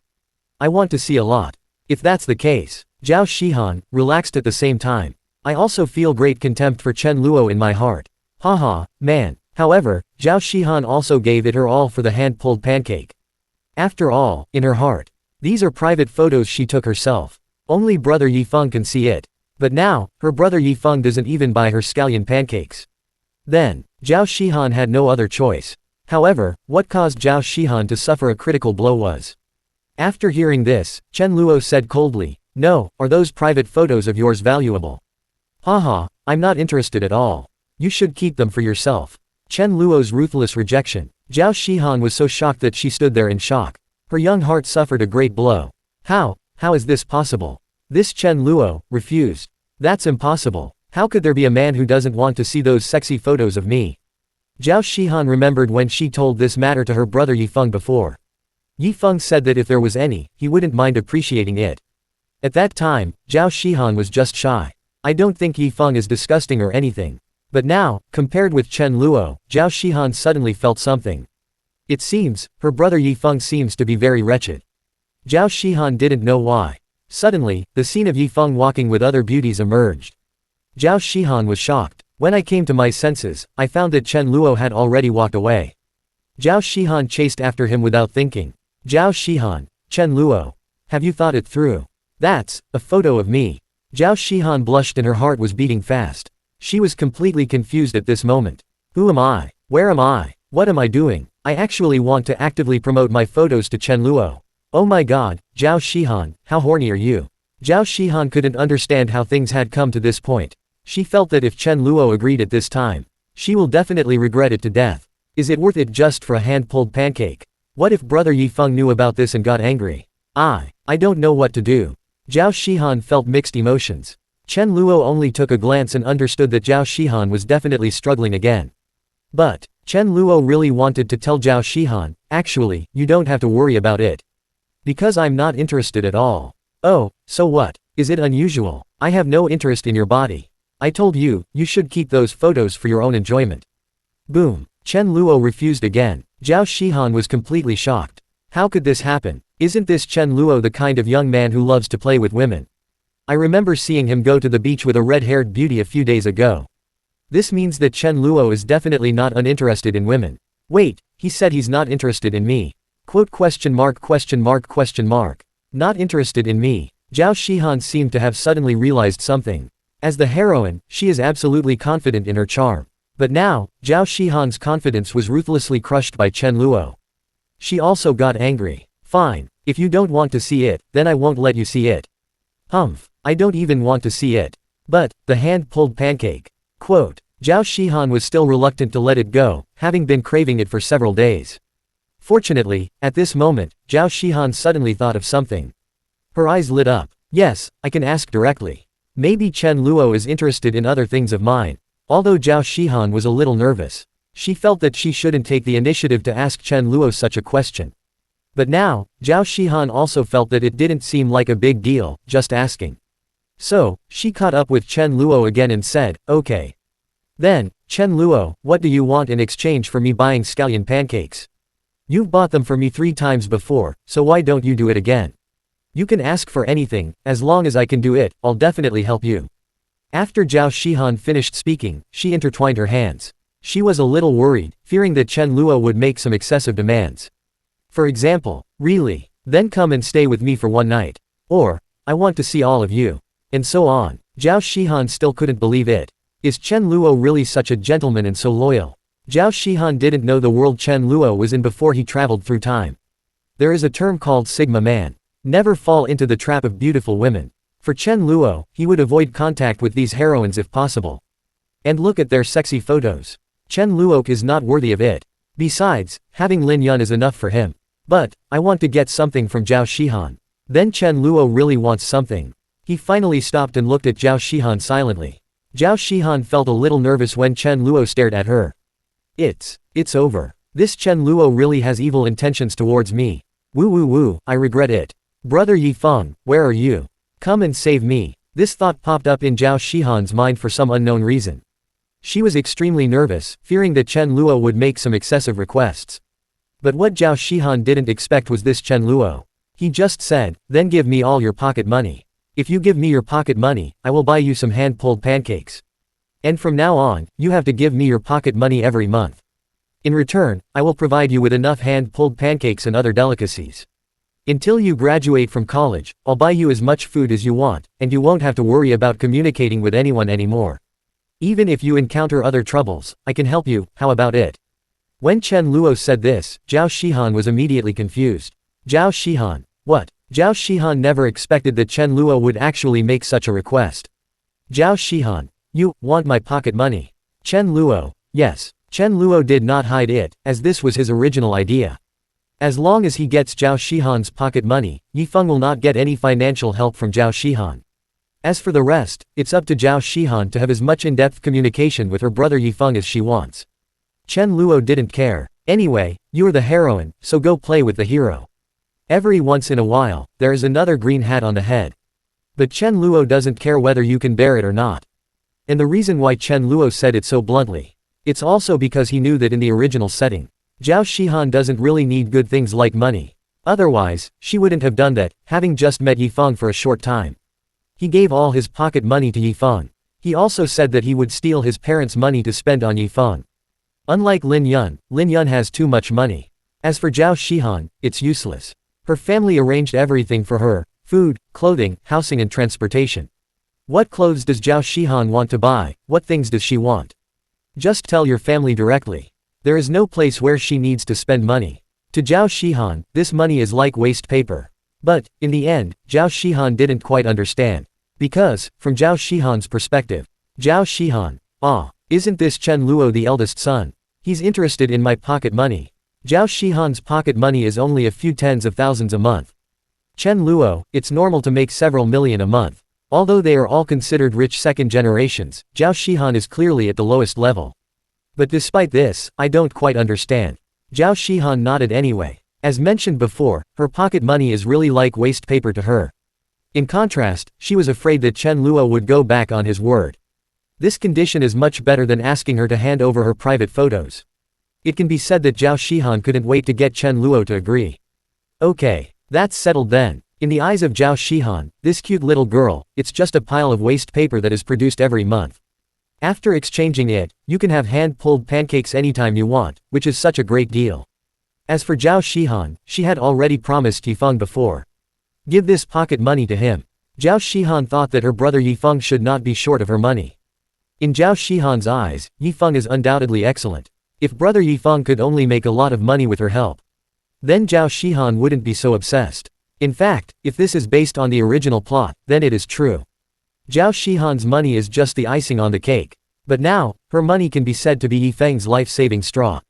I want to see a lot. If that's the case, Zhao Shihan, relaxed at the same time. I also feel great contempt for Chen Luo in my heart. Haha, man. However, Zhao Shihan also gave it her all for the hand-pulled pancake. After all, in her heart, these are private photos she took herself. Only Brother Yifeng can see it. But now, her brother Yifeng doesn't even buy her scallion pancakes. Then, Zhao Shihan had no other choice. However, what caused Zhao Shihan to suffer a critical blow was. After hearing this, Chen Luo said coldly, no, are those private photos of yours valuable? Haha, I'm not interested at all. You should keep them for yourself. Chen Luo's ruthless rejection. Zhao Shihan was so shocked that she stood there in shock. Her young heart suffered a great blow. How is this possible? This Chen Luo refused. That's impossible. How could there be a man who doesn't want to see those sexy photos of me? Zhao Shihan remembered when she told this matter to her brother Yifeng before. Yifeng said that if there was any, he wouldn't mind appreciating it. At that time, Zhao Shihan was just shy. I don't think Yifeng is disgusting or anything. But now, compared with Chen Luo, Zhao Shihan suddenly felt something. It seems, her brother Yifeng seems to be very wretched. Zhao Shihan didn't know why. Suddenly, the scene of Yifeng walking with other beauties emerged. Zhao Shihan was shocked. When I came to my senses, I found that Chen Luo had already walked away. Zhao Shihan chased after him without thinking. Zhao Shihan, Chen Luo. Have you thought it through? That's a photo of me. Zhao Shihan blushed and her heart was beating fast. She was completely confused at this moment. Who am I? Where am I? What am I doing? I actually want to actively promote my photos to Chen Luo. Oh my god, Zhao Shihan, how horny are you? Zhao Shihan couldn't understand how things had come to this point. She felt that if Chen Luo agreed at this time, she will definitely regret it to death. Is it worth it just for a hand-pulled pancake? What if Brother Yifeng knew about this and got angry? I don't know what to do. Zhao Shihan felt mixed emotions. Chen Luo only took a glance and understood that Zhao Shihan was definitely struggling again. But, Chen Luo really wanted to tell Zhao Shihan, actually, you don't have to worry about it. Because I'm not interested at all. Oh, so what? Is it unusual? I have no interest in your body. I told you, you should keep those photos for your own enjoyment. Boom. Chen Luo refused again. Zhao Shihan was completely shocked. How could this happen? Isn't this Chen Luo the kind of young man who loves to play with women? I remember seeing him go to the beach with a red-haired beauty a few days ago. This means that Chen Luo is definitely not uninterested in women. Wait, he said he's not interested in me. Quote question mark question mark question mark. Not interested in me. Zhao Shihan seemed to have suddenly realized something. As the heroine, she is absolutely confident in her charm. But now, Zhao Shihan's confidence was ruthlessly crushed by Chen Luo. She also got angry. Fine, if you don't want to see it, then I won't let you see it. Humph, I don't even want to see it. But, the hand-pulled pancake. Quote, Zhao Shihan was still reluctant to let it go, having been craving it for several days. Fortunately, at this moment, Zhao Shihan suddenly thought of something. Her eyes lit up. Yes, I can ask directly. Maybe Chen Luo is interested in other things of mine. Although Zhao Shihan was a little nervous. She felt that she shouldn't take the initiative to ask Chen Luo such a question. But now, Zhao Shihan also felt that it didn't seem like a big deal, just asking. So, she caught up with Chen Luo again and said, okay. Then, Chen Luo, what do you want in exchange for me buying scallion pancakes? You've bought them for me 3 times before, so why don't you do it again? You can ask for anything, as long as I can do it, I'll definitely help you. After Zhao Shihan finished speaking, she intertwined her hands. She was a little worried, fearing that Chen Luo would make some excessive demands. For example, really? Then come and stay with me for one night. Or, I want to see all of you. And so on. Zhao Shihan still couldn't believe it. Is Chen Luo really such a gentleman and so loyal? Zhao Shihan didn't know the world Chen Luo was in before he traveled through time. There is a term called Sigma Man. Never fall into the trap of beautiful women. For Chen Luo, he would avoid contact with these heroines if possible. And look at their sexy photos. Chen Luo is not worthy of it. Besides, having Lin Yun is enough for him. But, I want to get something from Zhao Shihan. Then Chen Luo really wants something. He finally stopped and looked at Zhao Shihan silently. Zhao Shihan felt a little nervous when Chen Luo stared at her. It's over. This Chen Luo really has evil intentions towards me. Woo woo woo, I regret it. Brother Yifeng, where are you? Come and save me. This thought popped up in Zhao Shihan's mind for some unknown reason. She was extremely nervous, fearing that Chen Luo would make some excessive requests. But what Zhao Shihan didn't expect was this Chen Luo. He just said, then give me all your pocket money. If you give me your pocket money, I will buy you some hand-pulled pancakes. And from now on, you have to give me your pocket money every month. In return, I will provide you with enough hand-pulled pancakes and other delicacies. Until you graduate from college, I'll buy you as much food as you want, and you won't have to worry about communicating with anyone anymore. Even if you encounter other troubles, I can help you, how about it? When Chen Luo said this, Zhao Shihan was immediately confused. Zhao Shihan, what? Zhao Shihan never expected that Chen Luo would actually make such a request. Zhao Shihan, you want my pocket money? Chen Luo, yes. Chen Luo did not hide it, as this was his original idea. As long as he gets Zhao Shihan's pocket money, Yifeng will not get any financial help from Zhao Shihan. As for the rest, it's up to Zhao Shihan to have as much in-depth communication with her brother Yifeng as she wants. Chen Luo didn't care. Anyway, you're the heroine, so go play with the hero. Every once in a while, there is another green hat on the head. But Chen Luo doesn't care whether you can bear it or not. And the reason why Chen Luo said it so bluntly, it's also because he knew that in the original setting, Zhao Shihan doesn't really need good things like money. Otherwise, she wouldn't have done that, having just met Yifeng for a short time. He gave all his pocket money to Yifeng. He also said that he would steal his parents' money to spend on Yifeng. Unlike Lin Yun has too much money. As for Zhao Shihan, it's useless. Her family arranged everything for her: food, clothing, housing and transportation. What clothes does Zhao Shihan want to buy? What things does she want? Just tell your family directly. There is no place where she needs to spend money. To Zhao Shihan, this money is like waste paper. But, in the end, Zhao Shihan didn't quite understand. Because, from Zhao Shihan's perspective, Zhao Shihan, isn't this Chen Luo the eldest son? He's interested in my pocket money. Zhao Shihan's pocket money is only a few tens of thousands a month. Chen Luo, it's normal to make several million a month. Although they are all considered rich second generations, Zhao Shihan is clearly at the lowest level. But despite this, I don't quite understand. Zhao Shihan nodded anyway. As mentioned before, her pocket money is really like waste paper to her. In contrast, she was afraid that Chen Luo would go back on his word. This condition is much better than asking her to hand over her private photos. It can be said that Zhao Shihan couldn't wait to get Chen Luo to agree. Okay, that's settled then. In the eyes of Zhao Shihan, this cute little girl, it's just a pile of waste paper that is produced every month. After exchanging it, you can have hand-pulled pancakes anytime you want, which is such a great deal. As for Zhao Shihan, she had already promised Yifeng before. Give this pocket money to him. Zhao Shihan thought that her brother Yifeng should not be short of her money. In Zhao Shihan's eyes, Yifeng is undoubtedly excellent. If brother Yifeng could only make a lot of money with her help, then Zhao Shihan wouldn't be so obsessed. In fact, if this is based on the original plot, then it is true. Zhao Shihan's money is just the icing on the cake. But now, her money can be said to be Yifeng's life-saving straw.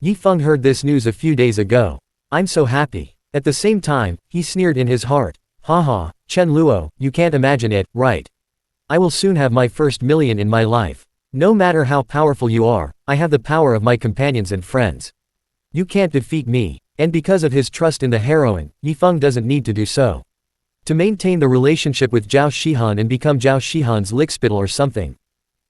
Yifeng heard this news a few days ago. I'm so happy. At the same time, he sneered in his heart. Haha, Chen Luo, you can't imagine it, right? I will soon have my first million in my life. No matter how powerful you are, I have the power of my companions and friends. You can't defeat me. And because of his trust in the heroine, Yifeng doesn't need to do so. To maintain the relationship with Zhao Shihan and become Zhao Shihan's lickspittle or something.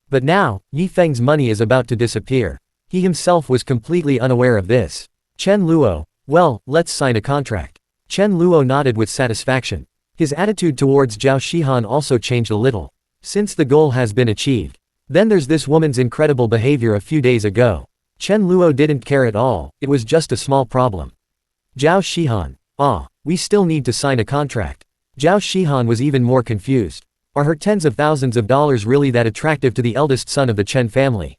But now, Yifeng's money is about to disappear. He himself was completely unaware of this. Chen Luo, well, let's sign a contract. Chen Luo nodded with satisfaction. His attitude towards Zhao Shihan also changed a little. Since the goal has been achieved. Then there's this woman's incredible behavior a few days ago. Chen Luo didn't care at all, it was just a small problem. Zhao Shihan, we still need to sign a contract. Zhao Shihan was even more confused. Are her tens of thousands of dollars really that attractive to the eldest son of the Chen family?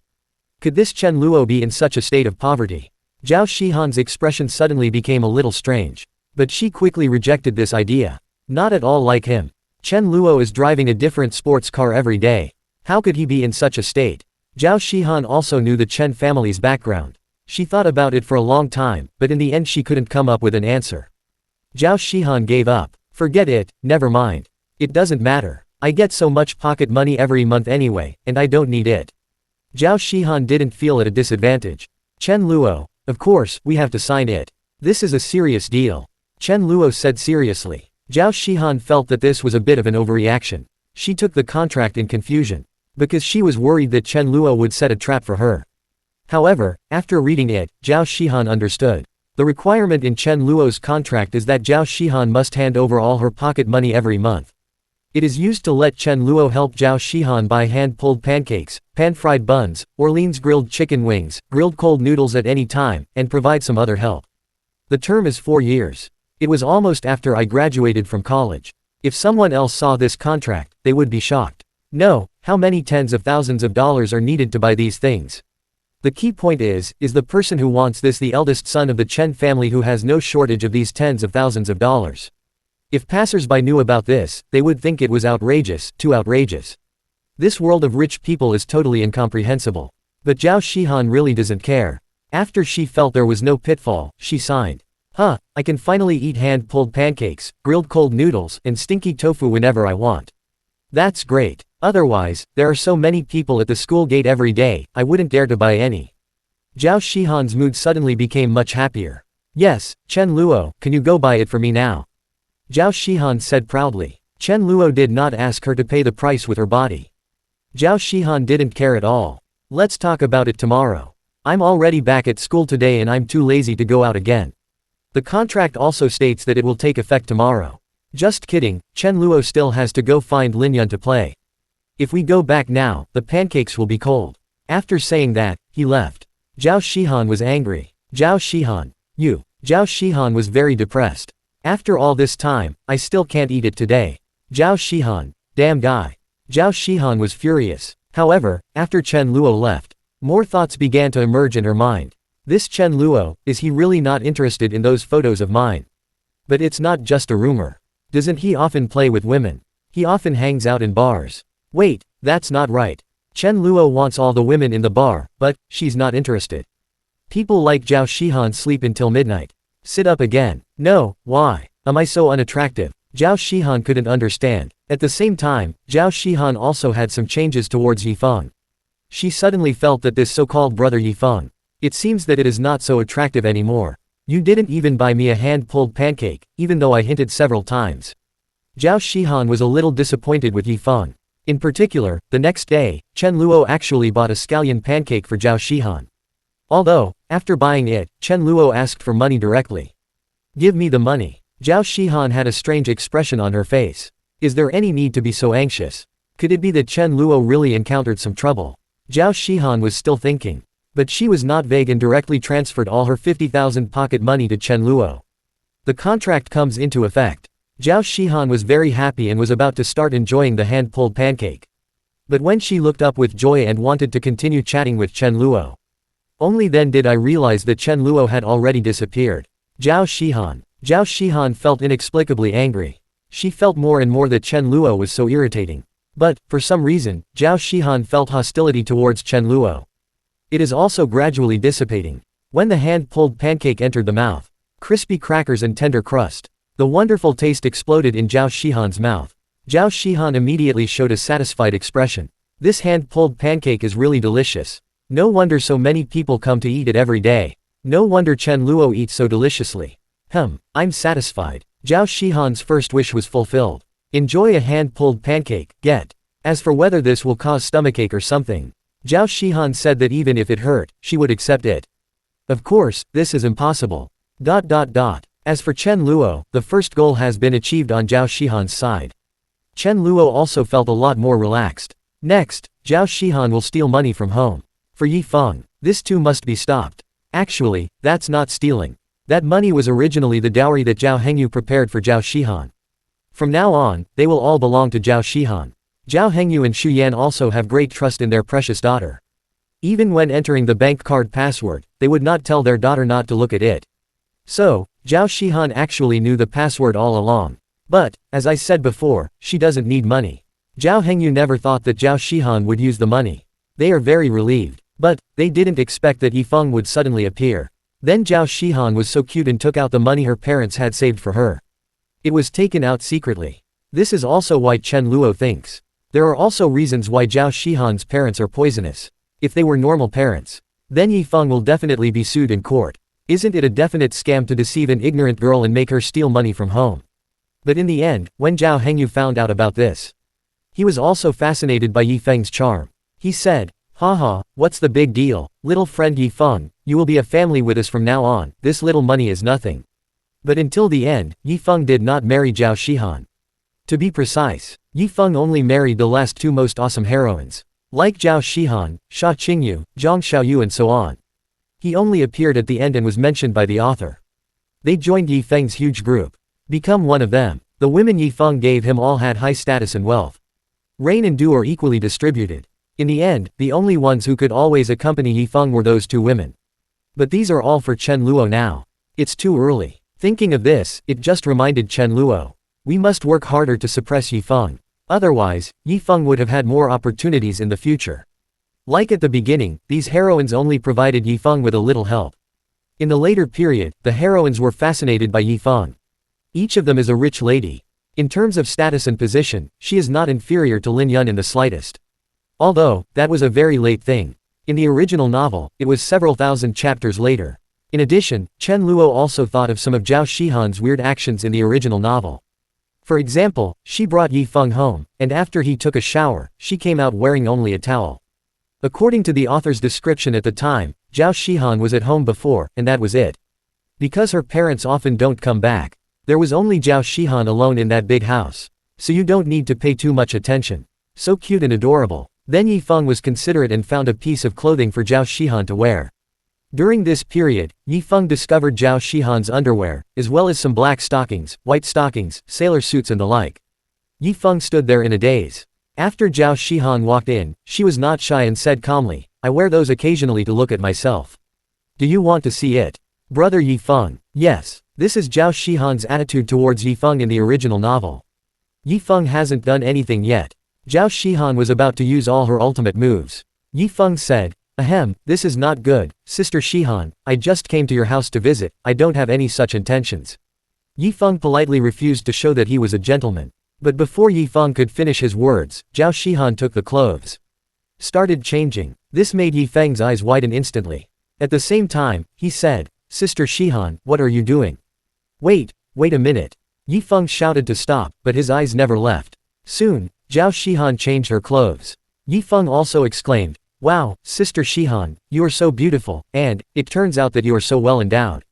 Could this Chen Luo be in such a state of poverty? Zhao Shihan's expression suddenly became a little strange. But she quickly rejected this idea. Not at all like him. Chen Luo is driving a different sports car every day. How could he be in such a state? Zhao Shihan also knew the Chen family's background. She thought about it for a long time, but in the end she couldn't come up with an answer. Zhao Shihan gave up. Forget it, never mind. It doesn't matter. I get so much pocket money every month anyway, and I don't need it. Zhao Shihan didn't feel at a disadvantage. Chen Luo, of course, we have to sign it. This is a serious deal. Chen Luo said seriously. Zhao Shihan felt that this was a bit of an overreaction. She took the contract in confusion. Because she was worried that Chen Luo would set a trap for her. However, after reading it, Zhao Shihan understood. The requirement in Chen Luo's contract is that Zhao Shihan must hand over all her pocket money every month. It is used to let Chen Luo help Zhao Shihan buy hand-pulled pancakes, pan-fried buns, Orleans grilled chicken wings, grilled cold noodles at any time, and provide some other help. The term is 4 years. It was almost after I graduated from college. If someone else saw this contract, they would be shocked. No, how many tens of thousands of dollars are needed to buy these things? The key point is the person who wants this the eldest son of the Chen family who has no shortage of these tens of thousands of dollars? If passersby knew about this, they would think it was outrageous, too outrageous. This world of rich people is totally incomprehensible. But Zhao Shihan really doesn't care. After she felt there was no pitfall, she signed. I can finally eat hand-pulled pancakes, grilled cold noodles, and stinky tofu whenever I want. That's great. Otherwise, there are so many people at the school gate every day, I wouldn't dare to buy any. Zhao Shihan's mood suddenly became much happier. Yes, Chen Luo, can you go buy it for me now? Zhao Shihan said proudly. Chen Luo did not ask her to pay the price with her body. Zhao Shihan didn't care at all. Let's talk about it tomorrow. I'm already back at school today and I'm too lazy to go out again. The contract also states that it will take effect tomorrow. Just kidding, Chen Luo still has to go find Lin Yun to play. If we go back now, the pancakes will be cold. After saying that, he left. Zhao Shihan was angry. Zhao Shihan. You. Zhao Shihan was very depressed. After all this time, I still can't eat it today. Zhao Shihan. Damn guy. Zhao Shihan was furious. However, after Chen Luo left, more thoughts began to emerge in her mind. This Chen Luo, is he really not interested in those photos of mine? But it's not just a rumor. Doesn't he often play with women? He often hangs out in bars. Wait, that's not right. Chen Luo wants all the women in the bar, but she's not interested. People like Zhao Shihan sleep until midnight. Sit up again. No, why? Am I so unattractive? Zhao Shihan couldn't understand. At the same time, Zhao Shihan also had some changes towards Yifeng. She suddenly felt that this so-called brother Yifeng, it seems that it is not so attractive anymore. You didn't even buy me a hand-pulled pancake, even though I hinted several times. Zhao Shihan was a little disappointed with Yifeng. In particular, the next day, Chen Luo actually bought a scallion pancake for Zhao Shihan. Although, after buying it, Chen Luo asked for money directly. Give me the money. Zhao Shihan had a strange expression on her face. Is there any need to be so anxious? Could it be that Chen Luo really encountered some trouble? Zhao Shihan was still thinking. But she was not vague and directly transferred all her 50,000 pocket money to Chen Luo. The contract comes into effect. Zhao Shihan was very happy and was about to start enjoying the hand-pulled pancake. But when she looked up with joy and wanted to continue chatting with Chen Luo, only then did I realize that Chen Luo had already disappeared. Zhao Shihan. Zhao Shihan felt inexplicably angry. She felt more and more that Chen Luo was so irritating. But, for some reason, Zhao Shihan felt hostility towards Chen Luo. It is also gradually dissipating. When the hand-pulled pancake entered the mouth, crispy crackers and tender crust, the wonderful taste exploded in Zhao Shihan's mouth. Zhao Shihan immediately showed a satisfied expression. This hand-pulled pancake is really delicious. No wonder so many people come to eat it every day. No wonder Chen Luo eats so deliciously. I'm satisfied. Zhao Shihan's first wish was fulfilled. Enjoy a hand-pulled pancake, get. As for whether this will cause stomachache or something, Zhao Shihan said that even if it hurt, she would accept it. Of course, this is impossible. As for Chen Luo, the first goal has been achieved on Zhao Shihan's side. Chen Luo also felt a lot more relaxed. Next, Zhao Shihan will steal money from home. For Yifeng, this too must be stopped. Actually, that's not stealing. That money was originally the dowry that Zhao Hengyu prepared for Zhao Shihan. From now on, they will all belong to Zhao Shihan. Zhao Hengyu and Xu Yan also have great trust in their precious daughter. Even when entering the bank card password, they would not tell their daughter not to look at it. So, Zhao Shihan actually knew the password all along. But, as I said before, she doesn't need money. Zhao Hengyu never thought that Zhao Shihan would use the money. They are very relieved. But, they didn't expect that Yifeng would suddenly appear. Then Zhao Shihan was so cute and took out the money her parents had saved for her. It was taken out secretly. This is also why Chen Luo thinks. There are also reasons why Zhao Shihan's parents are poisonous. If they were normal parents, then Yi Feng will definitely be sued in court. Isn't it a definite scam to deceive an ignorant girl and make her steal money from home? But in the end, when Zhao Hengyu found out about this, he was also fascinated by Yi Feng's charm. He said, "Haha, what's the big deal, little friend Yi Feng, you will be a family with us from now on, this little money is nothing." But until the end, Yi Feng did not marry Zhao Shihan. To be precise, Yi Feng only married the last two most awesome heroines. Like Zhao Shihan, Xia Qingyu, Zhang Xiaoyu and so on. He only appeared at the end and was mentioned by the author. They joined Yi Feng's huge group. Become one of them. The women Yi Feng gave him all had high status and wealth. Rain and dew are equally distributed. In the end, the only ones who could always accompany Yi Feng were those two women. But these are all for Chen Luo now. It's too early. Thinking of this, it just reminded Chen Luo. We must work harder to suppress Yi Feng. Otherwise, Yi Feng would have had more opportunities in the future. Like at the beginning, these heroines only provided Yi Feng with a little help. In the later period, the heroines were fascinated by Yi Feng. Each of them is a rich lady. In terms of status and position, she is not inferior to Lin Yun in the slightest. Although, that was a very late thing. In the original novel, it was several thousand chapters later. In addition, Chen Luo also thought of some of Zhao Shihan's weird actions in the original novel. For example, she brought Yi Feng home, and after he took a shower, she came out wearing only a towel. According to the author's description at the time, Zhao Shihan was at home before, and that was it. Because her parents often don't come back, there was only Zhao Shihan alone in that big house. So you don't need to pay too much attention. So cute and adorable. Then Yi Feng was considerate and found a piece of clothing for Zhao Shihan to wear. During this period, Yi Feng discovered Zhao Shihan's underwear, as well as some black stockings, white stockings, sailor suits and the like. Yi Feng stood there in a daze. After Zhao Shihan walked in, she was not shy and said calmly, "I wear those occasionally to look at myself. Do you want to see it? Brother Yi Feng?" Yes, this is Zhao Shihan's attitude towards Yi Feng in the original novel. Yi Feng hasn't done anything yet. Zhao Shihan was about to use all her ultimate moves. Yi Feng said, "Ahem, this is not good, Sister Shihan, I just came to your house to visit, I don't have any such intentions." Yi Feng politely refused to show that he was a gentleman. But before Yi Feng could finish his words, Zhao Shihan took the clothes. Started changing. This made Yi Feng's eyes widen instantly. At the same time, he said, "Sister Shihan, what are you doing?" Wait a minute." Yi Feng shouted to stop, but his eyes never left. Soon, Zhao Shihan changed her clothes. Yi Feng also exclaimed, "Wow, Sister Shihan, you are so beautiful, and, it turns out that you are so well endowed."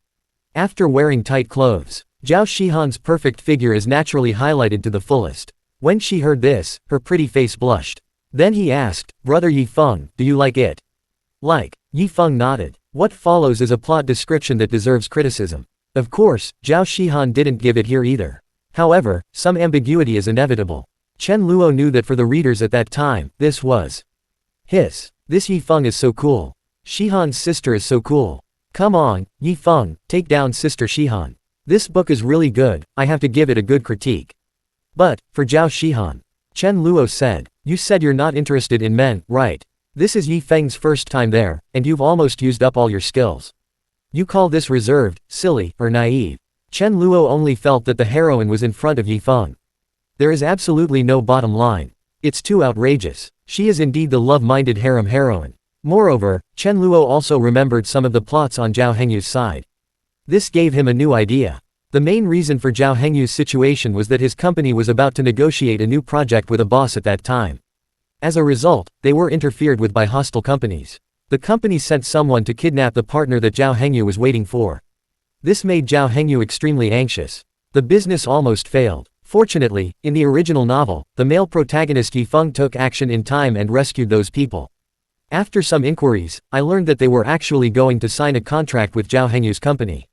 After wearing tight clothes, Zhao Shihan's perfect figure is naturally highlighted to the fullest. When she heard this, her pretty face blushed. Then he asked, "Brother Yi Feng, do you like it?" "Like." Yi Feng nodded. What follows is a plot description that deserves criticism. Of course, Zhao Shihan didn't give it here either. However, some ambiguity is inevitable. Chen Luo knew that for the readers at that time, this was this Yi Feng is so cool. Shihan's sister is so cool. Come on, Yi Feng, take down Sister Shihan. This book is really good, I have to give it a good critique. But, for Zhao Shihan, Chen Luo said, "You said you're not interested in men, right? This is Yi Feng's first time there, and you've almost used up all your skills. You call this reserved, silly, or naive?" Chen Luo only felt that the heroine was in front of Yi Feng. There is absolutely no bottom line. It's too outrageous. She is indeed the love-minded harem heroine. Moreover, Chen Luo also remembered some of the plots on Zhao Hengyu's side. This gave him a new idea. The main reason for Zhao Hengyu's situation was that his company was about to negotiate a new project with a boss at that time. As a result, they were interfered with by hostile companies. The company sent someone to kidnap the partner that Zhao Hengyu was waiting for. This made Zhao Hengyu extremely anxious. The business almost failed. Fortunately, in the original novel, the male protagonist Yi Feng took action in time and rescued those people. After some inquiries, I learned that they were actually going to sign a contract with Zhao Hengyu's company.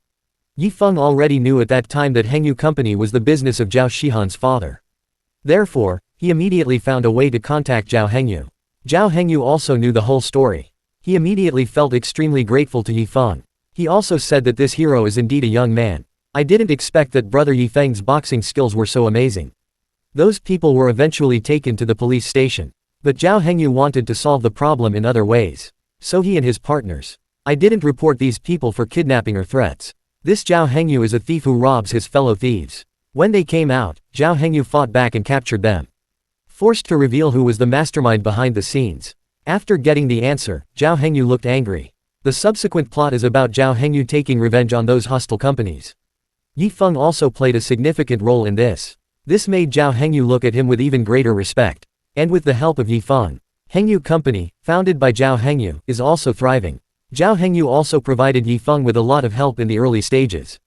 Yi Feng already knew at that time that Hengyu Company was the business of Zhao Shihan's father. Therefore, he immediately found a way to contact Zhao Hengyu. Zhao Hengyu also knew the whole story. He immediately felt extremely grateful to Yi Feng. He also said that this hero is indeed a young man. I didn't expect that Brother Yi Feng's boxing skills were so amazing. Those people were eventually taken to the police station. But Zhao Hengyu wanted to solve the problem in other ways. So he and his partners. I didn't report these people for kidnapping or threats. This Zhao Hengyu is a thief who robs his fellow thieves. When they came out, Zhao Hengyu fought back and captured them. Forced to reveal who was the mastermind behind the scenes. After getting the answer, Zhao Hengyu looked angry. The subsequent plot is about Zhao Hengyu taking revenge on those hostile companies. Yi Feng also played a significant role in this. This made Zhao Hengyu look at him with even greater respect. And with the help of Yi Feng, Hengyu Company, founded by Zhao Hengyu, is also thriving. Zhao Hengyu also provided Yi Feng with a lot of help in the early stages.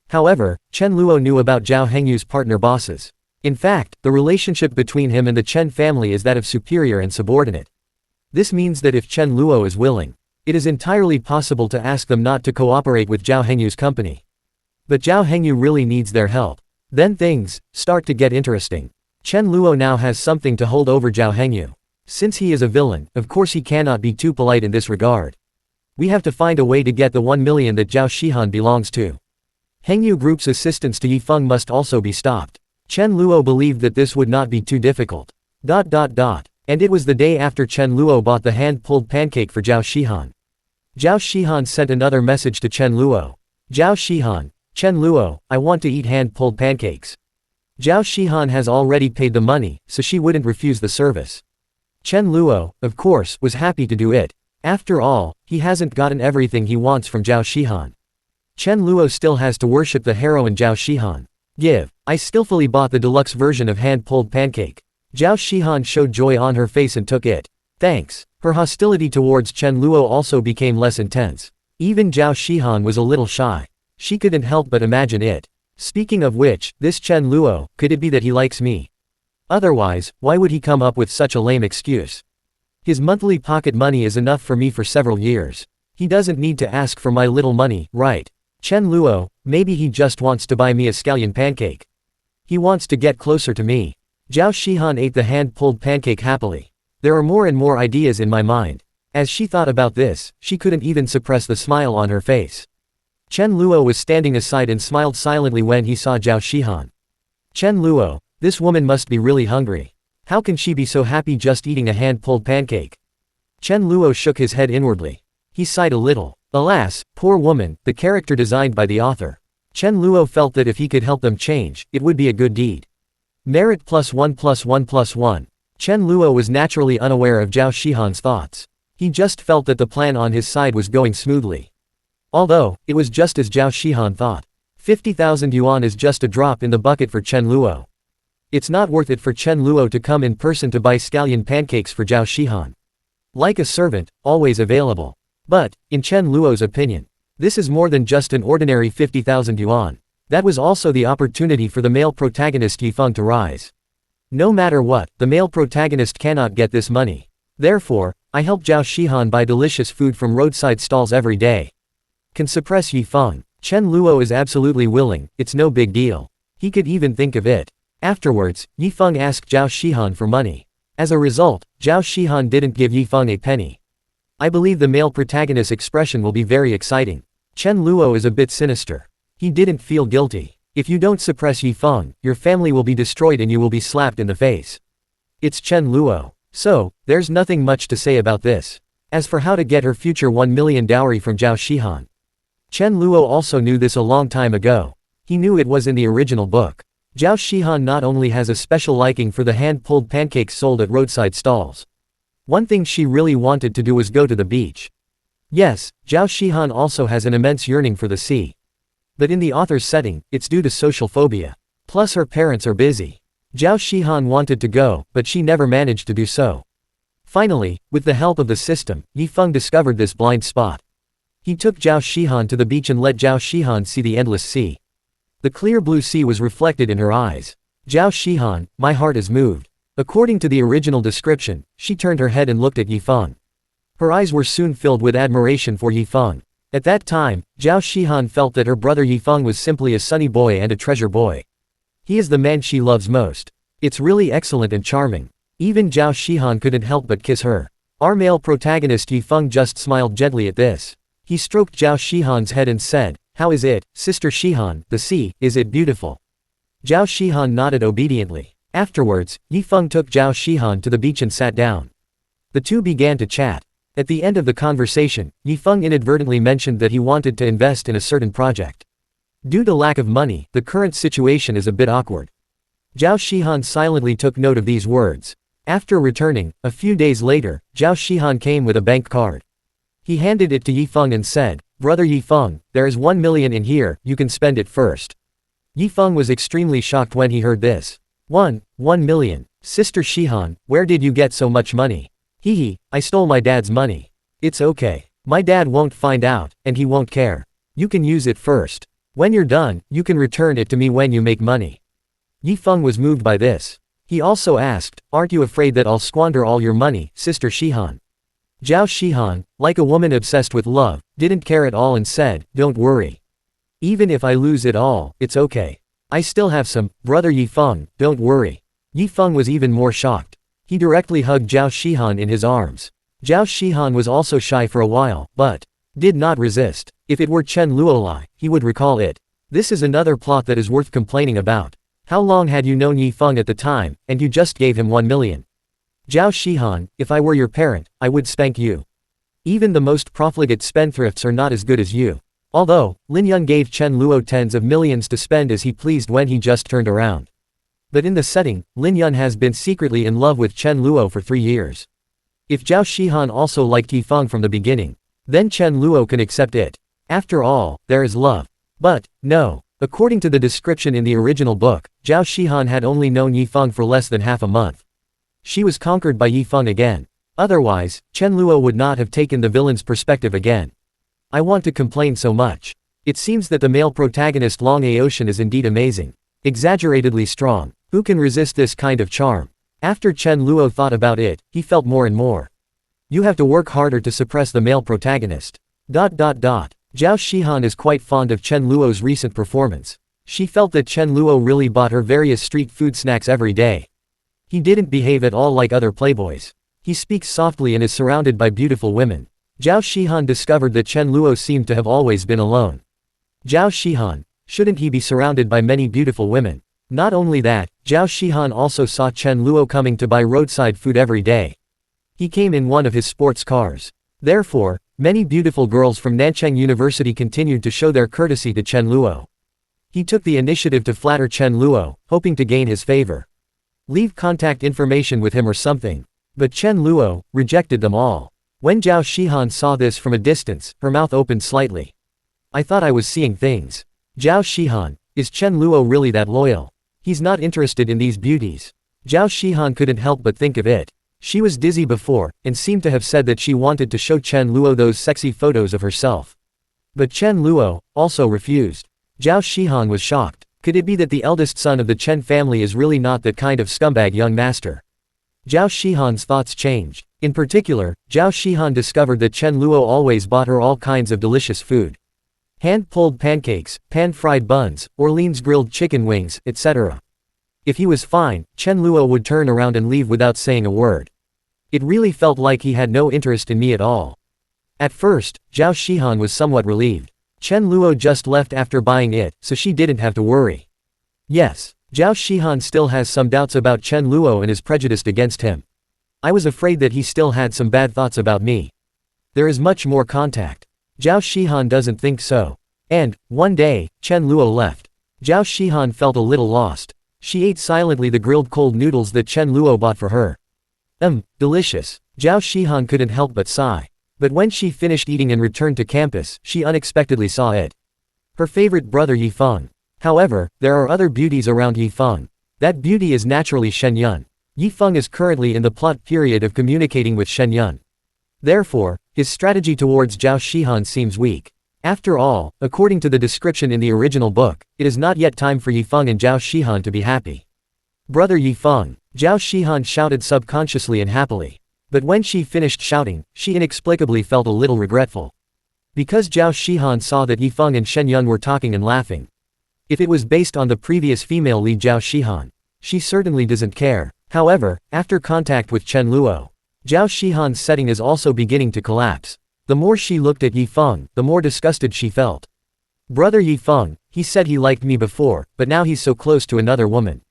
However, Chen Luo knew about Zhao Hengyu's partner bosses. In fact, the relationship between him and the Chen family is that of superior and subordinate. This means that if Chen Luo is willing, it is entirely possible to ask them not to cooperate with Zhao Hengyu's company. But Zhao Hengyu really needs their help. Then things start to get interesting. Chen Luo now has something to hold over Zhao Hengyu. Since he is a villain, of course he cannot be too polite in this regard. We have to find a way to get the 1 million that Zhao Shihan belongs to. Hengyu Group's assistance to Yi Feng must also be stopped. Chen Luo believed that this would not be too difficult. And it was the day after Chen Luo bought the hand-pulled pancake for Zhao Shihan. Zhao Shihan sent another message to Chen Luo. Zhao Shihan, Chen Luo, I want to eat hand-pulled pancakes. Zhao Shihan has already paid the money, so she wouldn't refuse the service. Chen Luo, of course, was happy to do it. After all, he hasn't gotten everything he wants from Zhao Shihan. Chen Luo still has to worship the heroine Zhao Shihan. Give. I skillfully bought the deluxe version of hand-pulled pancake. Zhao Shihan showed joy on her face and took it. Thanks. Her hostility towards Chen Luo also became less intense. Even Zhao Shihan was a little shy. She couldn't help but imagine it. Speaking of which, this Chen Luo, could it be that he likes me? Otherwise, why would he come up with such a lame excuse? His monthly pocket money is enough for me for several years. He doesn't need to ask for my little money, right? Chen Luo, maybe he just wants to buy me a scallion pancake. He wants to get closer to me. Zhao Shihan ate the hand-pulled pancake happily. There are more and more ideas in my mind. As she thought about this, she couldn't even suppress the smile on her face. Chen Luo was standing aside and smiled silently when he saw Zhao Shihan. Chen Luo, this woman must be really hungry. How can she be so happy just eating a hand-pulled pancake? Chen Luo shook his head inwardly. He sighed a little. Alas, poor woman, the character designed by the author. Chen Luo felt that if he could help them change, it would be a good deed. Merit +1 +1 +1. Chen Luo was naturally unaware of Zhao Shihan's thoughts. He just felt that the plan on his side was going smoothly. Although, it was just as Zhao Shihan thought. 50,000 yuan is just a drop in the bucket for Chen Luo. It's not worth it for Chen Luo to come in person to buy scallion pancakes for Zhao Shihan. Like a servant, always available. But, in Chen Luo's opinion, this is more than just an ordinary 50,000 yuan. That was also the opportunity for the male protagonist Yi Feng to rise. No matter what, the male protagonist cannot get this money. Therefore, I help Zhao Shihan buy delicious food from roadside stalls every day. Can suppress Yi Feng. Chen Luo is absolutely willing, it's no big deal. He could even think of it. Afterwards, Yi Feng asked Zhao Shihan for money. As a result, Zhao Shihan didn't give Yi Feng a penny. I believe the male protagonist's expression will be very exciting. Chen Luo is a bit sinister. He didn't feel guilty. If you don't suppress Yi Feng, your family will be destroyed and you will be slapped in the face. It's Chen Luo. So, there's nothing much to say about this. As for how to get her future 1 million dowry from Zhao Shihan. Chen Luo also knew this a long time ago. He knew it was in the original book. Zhao Shihan not only has a special liking for the hand-pulled pancakes sold at roadside stalls. One thing she really wanted to do was go to the beach. Yes, Zhao Shihan also has an immense yearning for the sea. But in the author's setting, it's due to social phobia. Plus her parents are busy. Zhao Shihan wanted to go, but she never managed to do so. Finally, with the help of the system, Yi Feng discovered this blind spot. He took Zhao Shihan to the beach and let Zhao Shihan see the endless sea. The clear blue sea was reflected in her eyes. Zhao Shihan, my heart is moved. According to the original description, she turned her head and looked at Yi Feng. Her eyes were soon filled with admiration for Yi Feng. At that time, Zhao Shihan felt that her brother Yi Feng was simply a sunny boy and a treasure boy. He is the man she loves most. It's really excellent and charming. Even Zhao Shihan couldn't help but kiss her. Our male protagonist Yi Feng just smiled gently at this. He stroked Zhao Shihan's head and said, "How is it, Sister Shihan, the sea, is it beautiful?" Zhao Shihan nodded obediently. Afterwards, Yi Feng took Zhao Shihan to the beach and sat down. The two began to chat. At the end of the conversation, Yi Feng inadvertently mentioned that he wanted to invest in a certain project. Due to lack of money, the current situation is a bit awkward. Zhao Shihan silently took note of these words. After returning, a few days later, Zhao Shihan came with a bank card. He handed it to Yifeng and said, "Brother Yifeng, there is 1 million in here, you can spend it first." Yifeng was extremely shocked when he heard this. 1 million. Sister Shihan, where did you get so much money? Hehe, I stole my dad's money. It's okay. My dad won't find out, and he won't care. You can use it first. When you're done, you can return it to me when you make money. Yifeng was moved by this. He also asked, "Aren't you afraid that I'll squander all your money, Sister Shihan?" Zhao Shihan, like a woman obsessed with love, didn't care at all and said, "Don't worry. Even if I lose it all, it's okay. I still have some, Brother Yifeng, don't worry." Yifeng was even more shocked. He directly hugged Zhao Shihan in his arms. Zhao Shihan was also shy for a while, but did not resist. If it were Chen Luolai, he would recall it. This is another plot that is worth complaining about. How long had you known Yifeng at the time, and you just gave him 1 million? Zhao Shihan, if I were your parent, I would spank you. Even the most profligate spendthrifts are not as good as you. Although, Lin Yun gave Chen Luo tens of millions to spend as he pleased when he just turned around. But in the setting, Lin Yun has been secretly in love with Chen Luo for 3 years. If Zhao Shihan also liked Yifeng from the beginning, then Chen Luo can accept it. After all, there is love. But, no. According to the description in the original book, Zhao Shihan had only known Yifeng for less than half a month. She was conquered by Yifeng again. Otherwise, Chen Luo would not have taken the villain's perspective again. I want to complain so much. It seems that the male protagonist Long Aocean is indeed amazing. Exaggeratedly strong. Who can resist this kind of charm? After Chen Luo thought about it, he felt more and more. You have to work harder to suppress the male protagonist. Zhao Shihan is quite fond of Chen Luo's recent performance. She felt that Chen Luo really bought her various street food snacks every day. He didn't behave at all like other playboys. He speaks softly and is surrounded by beautiful women. Zhao Shihan discovered that Chen Luo seemed to have always been alone. Zhao Shihan, shouldn't he be surrounded by many beautiful women? Not only that, Zhao Shihan also saw Chen Luo coming to buy roadside food every day. He came in one of his sports cars. Therefore, many beautiful girls from Nanchang University continued to show their courtesy to Chen Luo. He took the initiative to flatter Chen Luo, hoping to gain his favor. Leave contact information with him or something. But Chen Luo rejected them all. When Zhao Shihan saw this from a distance, her mouth opened slightly. I thought I was seeing things. Zhao Shihan, is Chen Luo really that loyal? He's not interested in these beauties. Zhao Shihan couldn't help but think of it. She was dizzy before, and seemed to have said that she wanted to show Chen Luo those sexy photos of herself. But Chen Luo also refused. Zhao Shihan was shocked. Could it be that the eldest son of the Chen family is really not that kind of scumbag young master? Zhao Shihan's thoughts changed. In particular, Zhao Shihan discovered that Chen Luo always bought her all kinds of delicious food. Hand-pulled pancakes, pan-fried buns, Orleans grilled chicken wings, etc. If he was fine, Chen Luo would turn around and leave without saying a word. It really felt like he had no interest in me at all. At first, Zhao Shihan was somewhat relieved. Chen Luo just left after buying it, so she didn't have to worry. Yes, Zhao Shihan still has some doubts about Chen Luo and is prejudiced against him. I was afraid that he still had some bad thoughts about me. There is much more contact. Zhao Shihan doesn't think so. And, one day, Chen Luo left. Zhao Shihan felt a little lost. She ate silently the grilled cold noodles that Chen Luo bought for her. Delicious. Zhao Shihan couldn't help but sigh. But when she finished eating and returned to campus, she unexpectedly saw it. Her favorite brother Yifeng. However, there are other beauties around Yifeng. That beauty is naturally Shen Yun. Yifeng is currently in the plot period of communicating with Shen Yun. Therefore, his strategy towards Zhao Shihan seems weak. After all, according to the description in the original book, it is not yet time for Yifeng and Zhao Shihan to be happy. Brother Yifeng, Zhao Shihan shouted subconsciously and happily. But when she finished shouting, she inexplicably felt a little regretful. Because Zhao Shihan saw that Yifeng and Shen Yun were talking and laughing. If it was based on the previous female lead Zhao Shihan, she certainly doesn't care. However, after contact with Chen Luo, Zhao Shihan's setting is also beginning to collapse. The more she looked at Yifeng, the more disgusted she felt. Brother Yifeng, he said he liked me before, but now he's so close to another woman.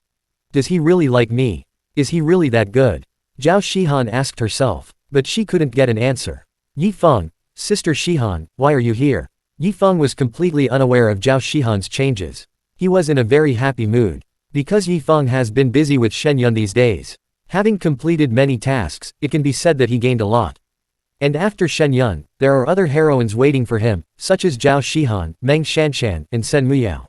Does he really like me? Is he really that good? Zhao Shihan asked herself, but she couldn't get an answer. Yifeng, Sister Shihan, why are you here? Yifeng was completely unaware of Zhao Shihan's changes. He was in a very happy mood. Because Yifeng has been busy with Shen Yun these days. Having completed many tasks, it can be said that he gained a lot. And after Shen Yun, there are other heroines waiting for him, such as Zhao Shihan, Meng Shanshan, and Sen Muyao.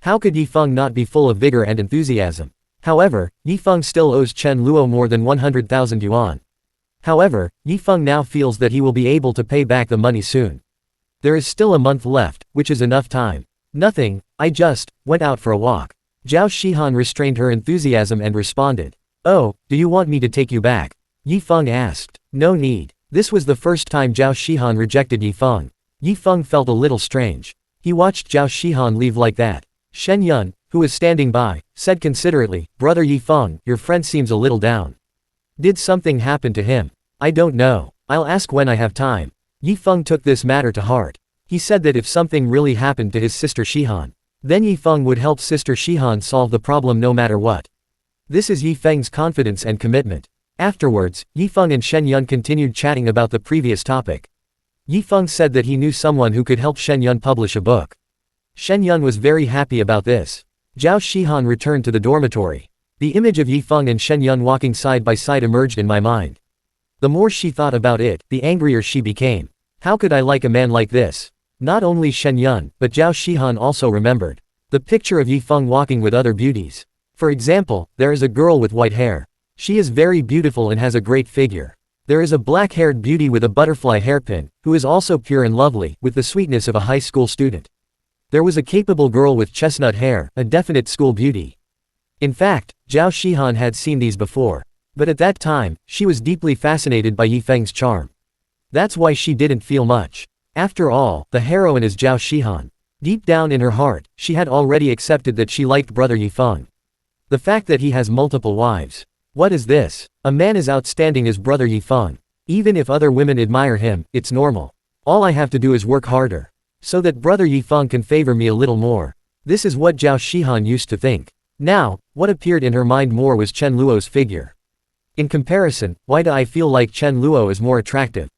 How could Yifeng not be full of vigor and enthusiasm? However, Yifeng still owes Chen Luo more than 100,000 yuan. However, Yifeng now feels that he will be able to pay back the money soon. There is still a month left, which is enough time. Nothing, I just went out for a walk. Zhao Shihan restrained her enthusiasm and responded. Oh, do you want me to take you back? Yifeng asked. No need. This was the first time Zhao Shihan rejected Yifeng. Yifeng felt a little strange. He watched Zhao Shihan leave like that. Shen Yun, who was standing by, said considerately, Brother Yifeng, your friend seems a little down. Did something happen to him? I don't know. I'll ask when I have time. Yifeng took this matter to heart. He said that if something really happened to his sister Shihan, then Yifeng would help sister Shihan solve the problem no matter what. This is Yifeng's confidence and commitment. Afterwards, Yifeng and Shen Yun continued chatting about the previous topic. Yifeng said that he knew someone who could help Shen Yun publish a book. Shen Yun was very happy about this. Zhao Shihan returned to the dormitory. The image of Yifeng and Shen Yun walking side by side emerged in my mind. The more she thought about it, the angrier she became. How could I like a man like this? Not only Shen Yun, but Zhao Shihan also remembered the picture of Yifeng walking with other beauties. For example, there is a girl with white hair. She is very beautiful and has a great figure. There is a black-haired beauty with a butterfly hairpin, who is also pure and lovely, with the sweetness of a high school student. There was a capable girl with chestnut hair, a definite school beauty. In fact, Zhao Shihan had seen these before. But at that time, she was deeply fascinated by Yifeng's charm. That's why she didn't feel much. After all, the heroine is Zhao Shihan. Deep down in her heart, she had already accepted that she liked Brother Yifeng. The fact that he has multiple wives. What is this? A man as outstanding as Brother Yifeng. Even if other women admire him, it's normal. All I have to do is work harder. So that Brother Yifeng can favor me a little more. This is what Zhao Shihan used to think. Now, what appeared in her mind more was Chen Luo's figure. In comparison, why do I feel like Chen Luo is more attractive?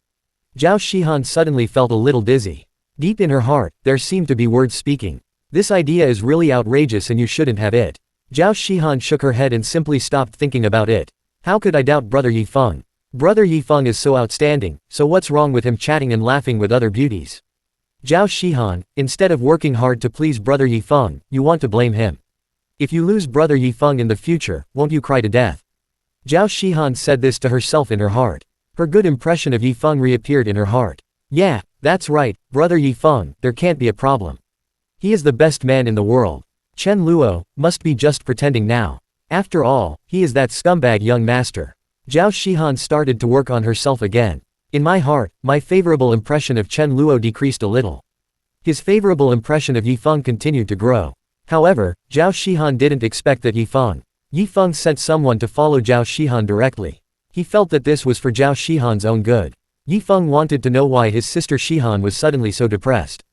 Zhao Shihan suddenly felt a little dizzy. Deep in her heart, there seemed to be words speaking. This idea is really outrageous and you shouldn't have it. Zhao Shihan shook her head and simply stopped thinking about it. How could I doubt Brother Yifeng? Brother Yifeng is so outstanding, so what's wrong with him chatting and laughing with other beauties? Zhao Shihan, instead of working hard to please Brother Yifeng, you want to blame him. If you lose Brother Yifeng in the future, won't you cry to death? Zhao Shihan said this to herself in her heart. Her good impression of Yifeng reappeared in her heart. Yeah, that's right, Brother Yifeng, there can't be a problem. He is the best man in the world. Chen Luo must be just pretending now. After all, he is that scumbag young master. Zhao Shihan started to work on herself again. In my heart, my favorable impression of Chen Luo decreased a little. His favorable impression of Yifeng continued to grow. However, Zhao Shihan didn't expect that Yifeng sent someone to follow Zhao Shihan directly. He felt that this was for Zhao Shihan's own good. Yifeng wanted to know why his sister Shihan was suddenly so depressed.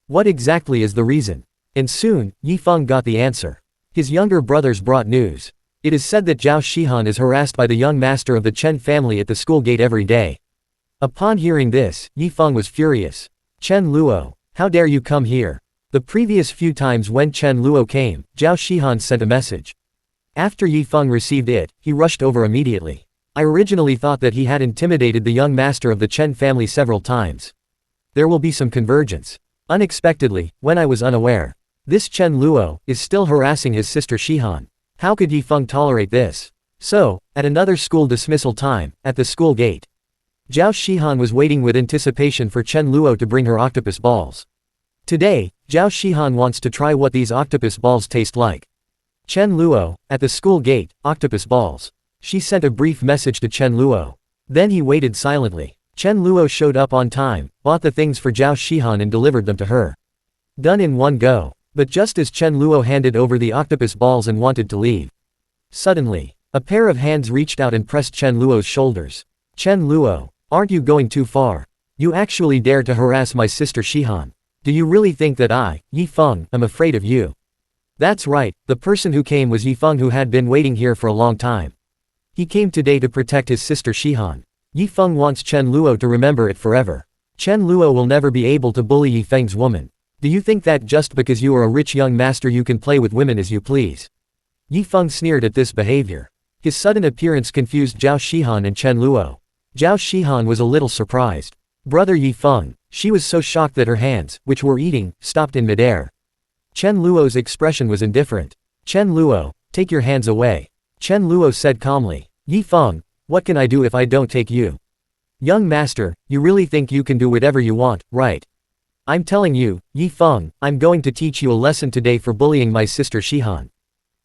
What exactly is the reason? And soon, Yifeng got the answer. His younger brothers brought news. It is said that Zhao Shihan is harassed by the young master of the Chen family at the school gate every day. Upon hearing this, Yifeng was furious. Chen Luo, how dare you come here? The previous few times when Chen Luo came, Zhao Shihan sent a message. After Yifeng received it, he rushed over immediately. I originally thought that he had intimidated the young master of the Chen family several times. There will be some convergence. Unexpectedly, when I was unaware, this Chen Luo is still harassing his sister Shihan. How could Yifeng tolerate this? So, at another school dismissal time, at the school gate, Zhao Shihan was waiting with anticipation for Chen Luo to bring her octopus balls. Today, Zhao Shihan wants to try what these octopus balls taste like. Chen Luo, at the school gate, octopus balls. She sent a brief message to Chen Luo. Then he waited silently. Chen Luo showed up on time, bought the things for Zhao Shihan and delivered them to her. Done in one go. But just as Chen Luo handed over the octopus balls and wanted to leave, suddenly, a pair of hands reached out and pressed Chen Luo's shoulders. Chen Luo, aren't you going too far? You actually dare to harass my sister Shihan. Do you really think that I, Yifeng, am afraid of you? That's right, the person who came was Yifeng, who had been waiting here for a long time. He came today to protect his sister Shihan. Yifeng wants Chen Luo to remember it forever. Chen Luo will never be able to bully Yi Feng's woman. Do you think that just because you are a rich young master you can play with women as you please? Yi Feng sneered at this behavior. His sudden appearance confused Zhao Shihan and Chen Luo. Zhao Shihan was a little surprised. Brother Yi Feng. She was so shocked that her hands, which were eating, stopped in midair. Chen Luo's expression was indifferent. Chen Luo, take your hands away. Chen Luo said calmly. Yi Feng, what can I do if I don't take you? Young master, you really think you can do whatever you want, right? I'm telling you, Yi Feng, I'm going to teach you a lesson today for bullying my sister Shihan.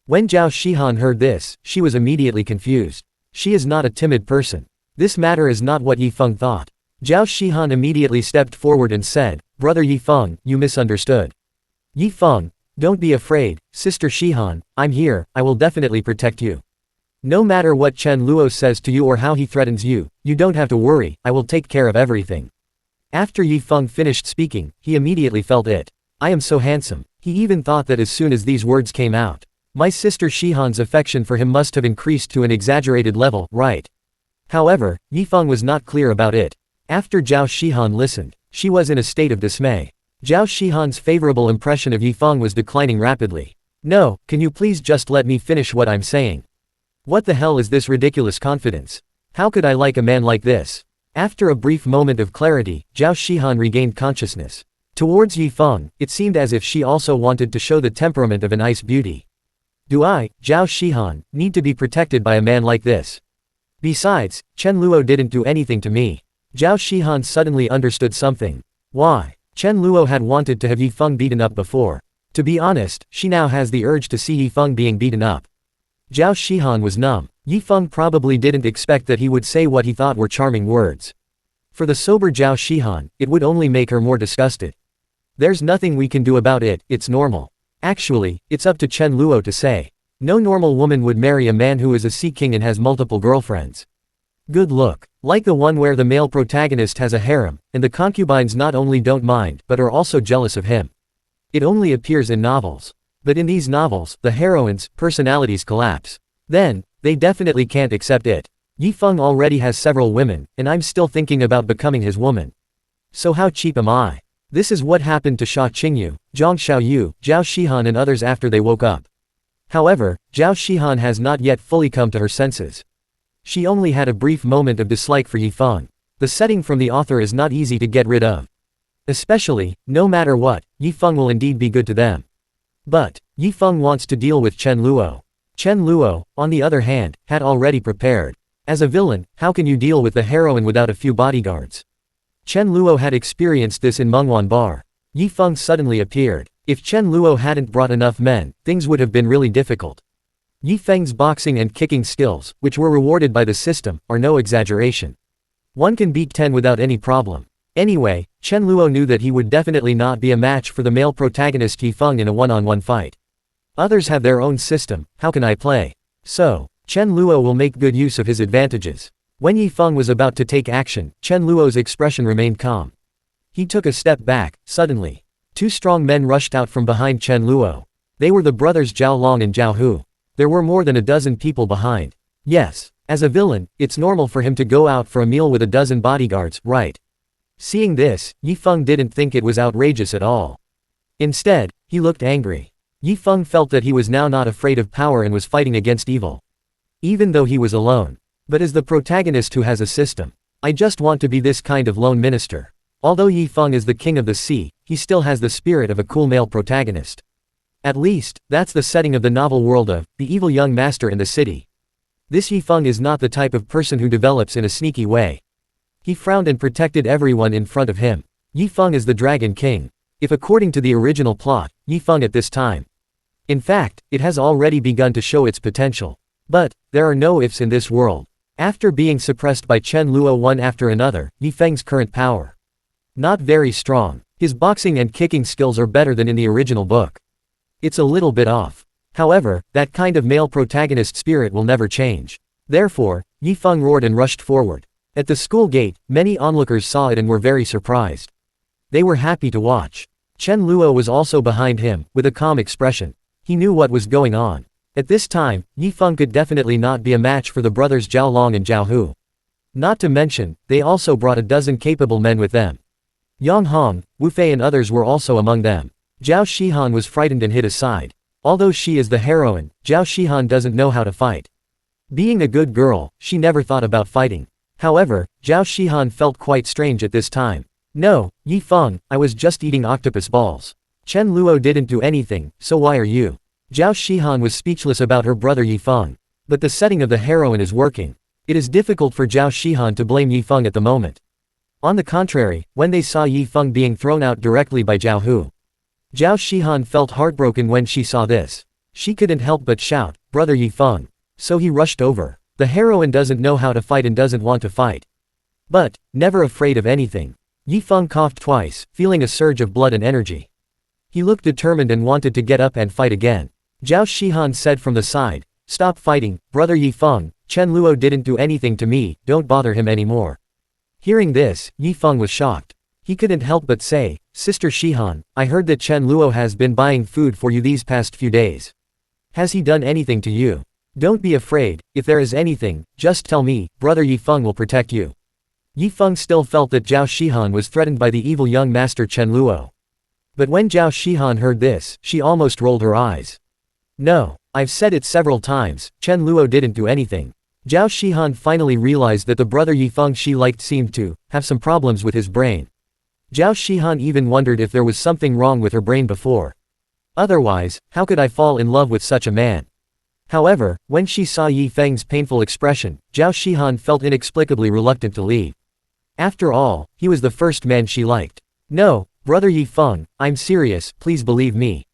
When Zhao Shihan heard this, she was immediately confused. She is not a timid person. This matter is not what Yi Feng thought. Zhao Shihan immediately stepped forward and said, Brother Yi Feng, you misunderstood. Yi Feng, don't be afraid, Sister Shihan, I'm here, I will definitely protect you. No matter what Chen Luo says to you or how he threatens you, you don't have to worry, I will take care of everything. After Yi Feng finished speaking, he immediately felt it. I am so handsome. He even thought that as soon as these words came out, my sister Shihan's affection for him must have increased to an exaggerated level, right? However, Yi Feng was not clear about it. After Zhao Shihan listened, she was in a state of dismay. Zhao Shihan's favorable impression of Yi Feng was declining rapidly. No, can you please just let me finish what I'm saying? What the hell is this ridiculous confidence? How could I like a man like this? After a brief moment of clarity, Zhao Shihan regained consciousness. Towards Yi Feng, it seemed as if she also wanted to show the temperament of an ice beauty. Do I, Zhao Shihan, need to be protected by a man like this? Besides, Chen Luo didn't do anything to me. Zhao Shihan suddenly understood something. Why? Chen Luo had wanted to have Yi Feng beaten up before. To be honest, she now has the urge to see Yi Feng being beaten up. Zhao Shihan was numb. Yi Feng probably didn't expect that he would say what he thought were charming words. For the sober Zhao Shihan, it would only make her more disgusted. There's nothing we can do about it, it's normal. Actually, it's up to Chen Luo to say. No normal woman would marry a man who is a sea king and has multiple girlfriends. Good look. Like the one where the male protagonist has a harem, and the concubines not only don't mind, but are also jealous of him. It only appears in novels. But in these novels, the heroines' personalities collapse. Then, they definitely can't accept it. Yi Feng already has several women, and I'm still thinking about becoming his woman. So how cheap am I? This is what happened to Sha Qingyu, Zhang Xiaoyu, Zhao Shihan and others after they woke up. However, Zhao Shihan has not yet fully come to her senses. She only had a brief moment of dislike for Yi Feng. The setting from the author is not easy to get rid of. Especially, no matter what, Yi Feng will indeed be good to them. But, Yi Feng wants to deal with Chen Luo. Chen Luo, on the other hand, had already prepared. As a villain, how can you deal with the heroine without a few bodyguards? Chen Luo had experienced this in Manhwa Bar. Yi Feng suddenly appeared. If Chen Luo hadn't brought enough men, things would have been really difficult. Yi Feng's boxing and kicking skills, which were rewarded by the system, are no exaggeration. One can beat 10 without any problem. Anyway, Chen Luo knew that he would definitely not be a match for the male protagonist Yi Feng in a one-on-one fight. Others have their own system, how can I play? So, Chen Luo will make good use of his advantages. When Yi Feng was about to take action, Chen Luo's expression remained calm. He took a step back. Suddenly, two strong men rushed out from behind Chen Luo. They were the brothers Zhao Long and Zhao Hu. There were more than a dozen people behind. Yes, as a villain, it's normal for him to go out for a meal with a dozen bodyguards, right? Seeing this, Yi Feng didn't think it was outrageous at all. Instead, he looked angry. Yi Feng felt that he was now not afraid of power and was fighting against evil. Even though he was alone. But as the protagonist who has a system. I just want to be this kind of lone minister. Although Yi Feng is the king of the sea, he still has the spirit of a cool male protagonist. At least, that's the setting of the novel world of the evil young master in the city. This Yi Feng is not the type of person who develops in a sneaky way. He frowned and protected everyone in front of him. Yi Feng is the Dragon King. If according to the original plot, Yi Feng at this time. In fact, it has already begun to show its potential. But, there are no ifs in this world. After being suppressed by Chen Luo one after another, Yi Feng's current power. Not very strong. His boxing and kicking skills are better than in the original book. It's a little bit off. However, that kind of male protagonist spirit will never change. Therefore, Yi Feng roared and rushed forward. At the school gate, many onlookers saw it and were very surprised. They were happy to watch. Chen Luo was also behind him, with a calm expression. He knew what was going on. At this time, Yi Feng could definitely not be a match for the brothers Zhao Long and Zhao Hu. Not to mention, they also brought a dozen capable men with them. Yang Hong, Wu Fei and others were also among them. Zhao Shihan was frightened and hid aside. Although she is the heroine, Zhao Shihan doesn't know how to fight. Being a good girl, she never thought about fighting. However, Zhao Shihan felt quite strange at this time. No, Yi Feng, I was just eating octopus balls. Chen Luo didn't do anything, so why are you? Zhao Shihan was speechless about her brother Yi Feng. But the setting of the heroine is working. It is difficult for Zhao Shihan to blame Yi Feng at the moment. On the contrary, when they saw Yi Feng being thrown out directly by Zhao Hu, Zhao Shihan felt heartbroken when she saw this. She couldn't help but shout, "Brother Yi Feng." So he rushed over. The heroine doesn't know how to fight and doesn't want to fight. But, never afraid of anything. Yi Feng coughed twice, feeling a surge of blood and energy. He looked determined and wanted to get up and fight again. Zhao Shihan said from the side, "Stop fighting, brother Yi Feng, Chen Luo didn't do anything to me, don't bother him anymore." Hearing this, Yi Feng was shocked. He couldn't help but say, "Sister Shihan, I heard that Chen Luo has been buying food for you these past few days. Has he done anything to you? Don't be afraid, if there is anything, just tell me, brother Yi Feng will protect you." Yi Feng still felt that Zhao Shihan was threatened by the evil young master Chen Luo. But when Zhao Shihan heard this, she almost rolled her eyes. "No, I've said it several times, Chen Luo didn't do anything." Zhao Shihan finally realized that the brother Yi Feng she liked seemed to have some problems with his brain. Zhao Shihan even wondered if there was something wrong with her brain before. Otherwise, how could I fall in love with such a man? However, when she saw Yi Feng's painful expression, Zhao Shihan felt inexplicably reluctant to leave. After all, he was the first man she liked. "No, brother Yi Feng, I'm serious, please believe me."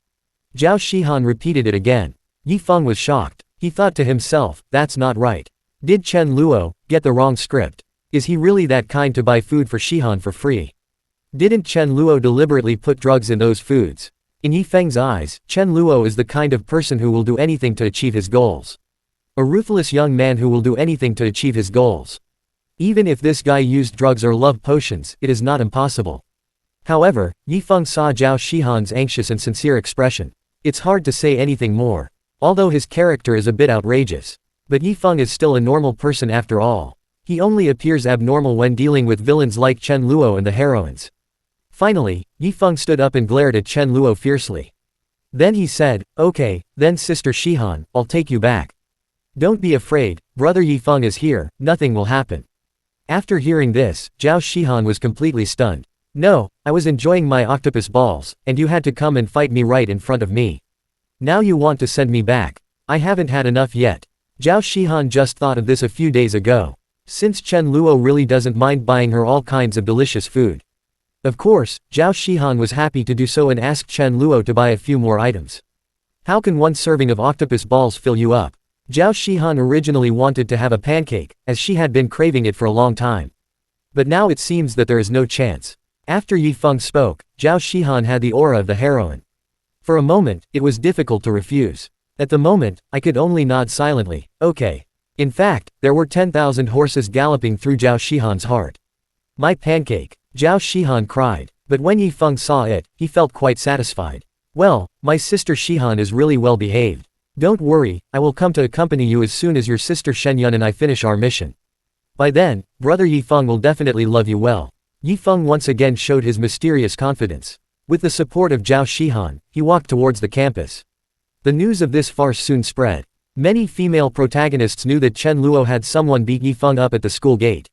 Zhao Shihan repeated it again. Yi Feng was shocked. He thought to himself, that's not right. Did Chen Luo get the wrong script? Is he really that kind to buy food for Shihan for free? Didn't Chen Luo deliberately put drugs in those foods? In Yi Feng's eyes, Chen Luo is the kind of person who will do anything to achieve his goals. A ruthless young man who will do anything to achieve his goals. Even if this guy used drugs or love potions, it is not impossible. However, Yi Feng saw Zhao Shihan's anxious and sincere expression. It's hard to say anything more. Although his character is a bit outrageous. But Yi Feng is still a normal person after all. He only appears abnormal when dealing with villains like Chen Luo and the heroines. Finally, Yi Feng stood up and glared at Chen Luo fiercely. Then he said, "Okay, then Sister Shihan, I'll take you back. Don't be afraid, brother Yi Feng is here, nothing will happen." After hearing this, Zhao Shihan was completely stunned. "No, I was enjoying my octopus balls, and you had to come and fight me right in front of me. Now you want to send me back. I haven't had enough yet." Zhao Shihan just thought of this a few days ago. Since Chen Luo really doesn't mind buying her all kinds of delicious food. Of course, Zhao Shihan was happy to do so and asked Chen Luo to buy a few more items. "How can one serving of octopus balls fill you up?" Zhao Shihan originally wanted to have a pancake, as she had been craving it for a long time. But now it seems that there is no chance. After Yi Feng spoke, Zhao Shihan had the aura of the heroine. For a moment, it was difficult to refuse. At the moment, I could only nod silently, okay. In fact, there were 10,000 horses galloping through Zhao Shihan's heart. "My pancake," Zhao Shihan cried. But when Yi Feng saw it, he felt quite satisfied. "Well, my sister Shihan is really well behaved. Don't worry, I will come to accompany you as soon as your sister Shenyun and I finish our mission. By then, brother Yi Feng will definitely love you well." Yi Feng once again showed his mysterious confidence. With the support of Zhao Shihan, he walked towards the campus. The news of this farce soon spread. Many female protagonists knew that Chen Luo had someone beat Yi Feng up at the school gate.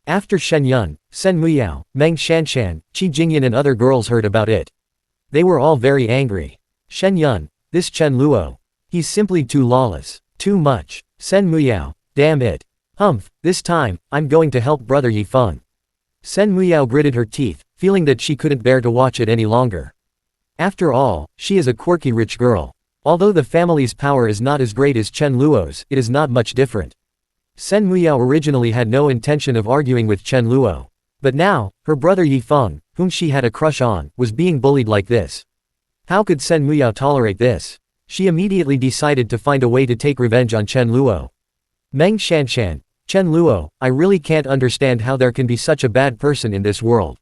After Shen Yun, Sen Muyao, Meng Shanshan, Qi Jingyan and other girls heard about it. They were all very angry. "Shen Yun, this Chen Luo. He's simply too lawless. Too much. Sen Muyao, damn it. Humph, this time, I'm going to help brother Yi Feng." Sen Muyao gritted her teeth, feeling that she couldn't bear to watch it any longer. After all, she is a quirky rich girl. Although the family's power is not as great as Chen Luo's, it is not much different. Sen Muyao originally had no intention of arguing with Chen Luo. But now, her brother Yi Feng, whom she had a crush on, was being bullied like this. How could Sen Muyao tolerate this? She immediately decided to find a way to take revenge on Chen Luo. "Meng Shanshan, Chen Luo, I really can't understand how there can be such a bad person in this world.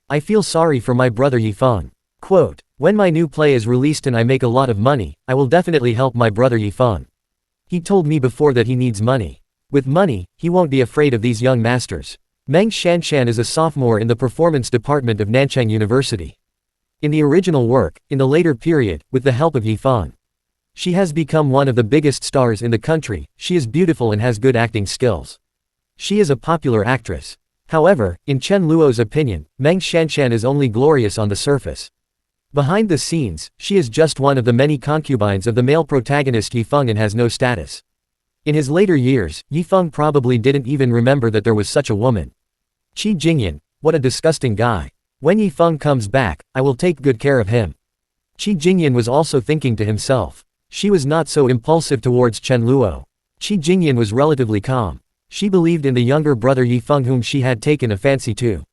I feel sorry for my brother Yi Feng. Quote, when my new play is released and I make a lot of money, I will definitely help my brother Yi Feng. He told me before that he needs money. With money, he won't be afraid of these young masters. Meng Shanshan is a sophomore in the performance department of Nanchang University. In the original work, in the later period, with the help of Yifeng, she has become one of the biggest stars in the country. She is beautiful and has good acting skills. She is a popular actress. However, in Chen Luo's opinion, Meng Shanshan is only glorious on the surface. Behind the scenes, she is just one of the many concubines of the male protagonist Yifeng and has no status. In his later years, Yifeng probably didn't even remember that there was such a woman. Qi Jingyan, what a disgusting guy. When Yifeng comes back, I will take good care of him. Qi Jingyan was also thinking to himself. She was not so impulsive towards Chen Luo. Qi Jingyan was relatively calm. She believed in the younger brother Yifeng whom she had taken a fancy to.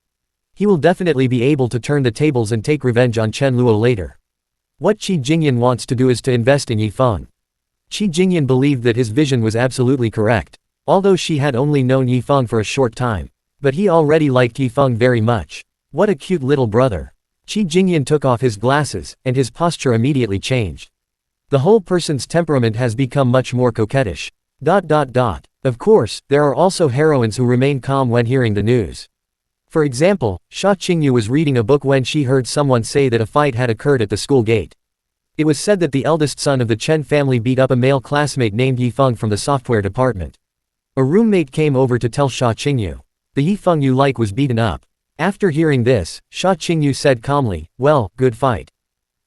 He will definitely be able to turn the tables and take revenge on Chen Luo later. What Qi Jingyan wants to do is to invest in Yifeng. Qi Jingyan believed that his vision was absolutely correct. Although she had only known Yifeng for a short time. But he already liked Yifeng very much. What a cute little brother. Qi Jingyan took off his glasses, and his posture immediately changed. The whole person's temperament has become much more coquettish. Of course, there are also heroines who remain calm when hearing the news. For example, Xia Qingyu was reading a book when she heard someone say that a fight had occurred at the school gate. It was said that the eldest son of the Chen family beat up a male classmate named Yifeng from the software department. A roommate came over to tell Xia Qingyu. The Yifeng you like was beaten up. After hearing this, Xia Qingyu said calmly, well, good fight.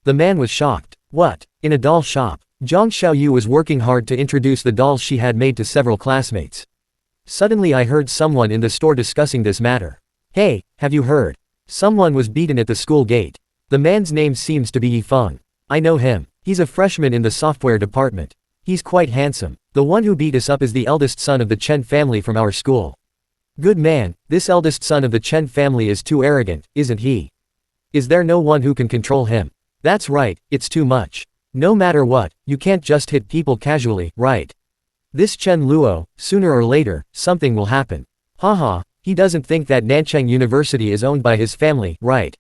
The man was shocked. What? In a doll shop, Zhang Xiaoyu was working hard to introduce the dolls she had made to several classmates. Suddenly I heard someone in the store discussing this matter. Hey, have you heard? Someone was beaten at the school gate. The man's name seems to be Yifeng. I know him. He's a freshman in the software department. He's quite handsome. The one who beat us up is the eldest son of the Chen family from our school. Good man, this eldest son of the Chen family is too arrogant, isn't he? Is there no one who can control him? That's right, it's too much. No matter what, you can't just hit people casually, right? This Chen Luo, sooner or later, something will happen. Haha, he doesn't think that Nanchang University is owned by his family, right?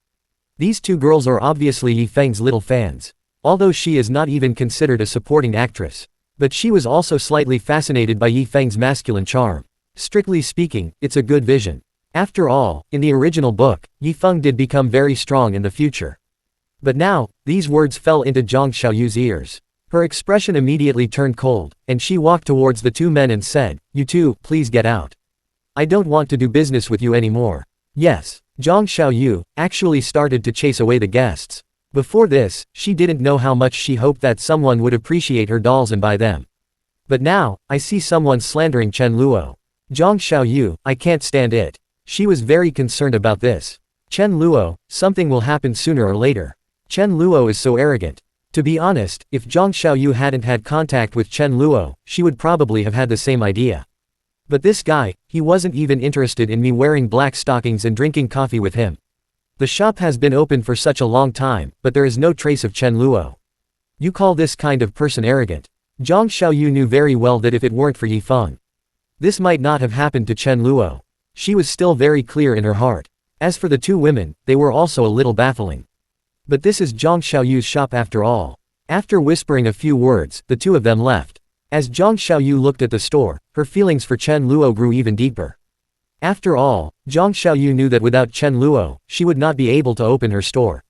These two girls are obviously Yifeng's little fans. Although she is not even considered a supporting actress. But she was also slightly fascinated by Yifeng's masculine charm. Strictly speaking, it's a good vision. After all, in the original book, Yifeng did become very strong in the future. But now, these words fell into Zhang Xiaoyu's ears. Her expression immediately turned cold, and she walked towards the two men and said, you two, please get out. I don't want to do business with you anymore. Yes, Zhang Xiaoyu actually started to chase away the guests. Before this, she didn't know how much she hoped that someone would appreciate her dolls and buy them. But now, I see someone slandering Chen Luo. Zhang Xiaoyu, I can't stand it. She was very concerned about this. Chen Luo, something will happen sooner or later. Chen Luo is so arrogant. To be honest, if Zhang Xiaoyu hadn't had contact with Chen Luo, she would probably have had the same idea. But this guy, he wasn't even interested in me wearing black stockings and drinking coffee with him. The shop has been open for such a long time, but there is no trace of Chen Luo. You call this kind of person arrogant? Zhang Xiaoyu knew very well that if it weren't for Yifeng, this might not have happened to Chen Luo. She was still very clear in her heart. As for the two women, they were also a little baffling. But this is Zhang Xiaoyu's shop after all. After whispering a few words, the two of them left. As Zhang Xiaoyu looked at the store, her feelings for Chen Luo grew even deeper. After all, Zhang Xiaoyu knew that without Chen Luo, she would not be able to open her store.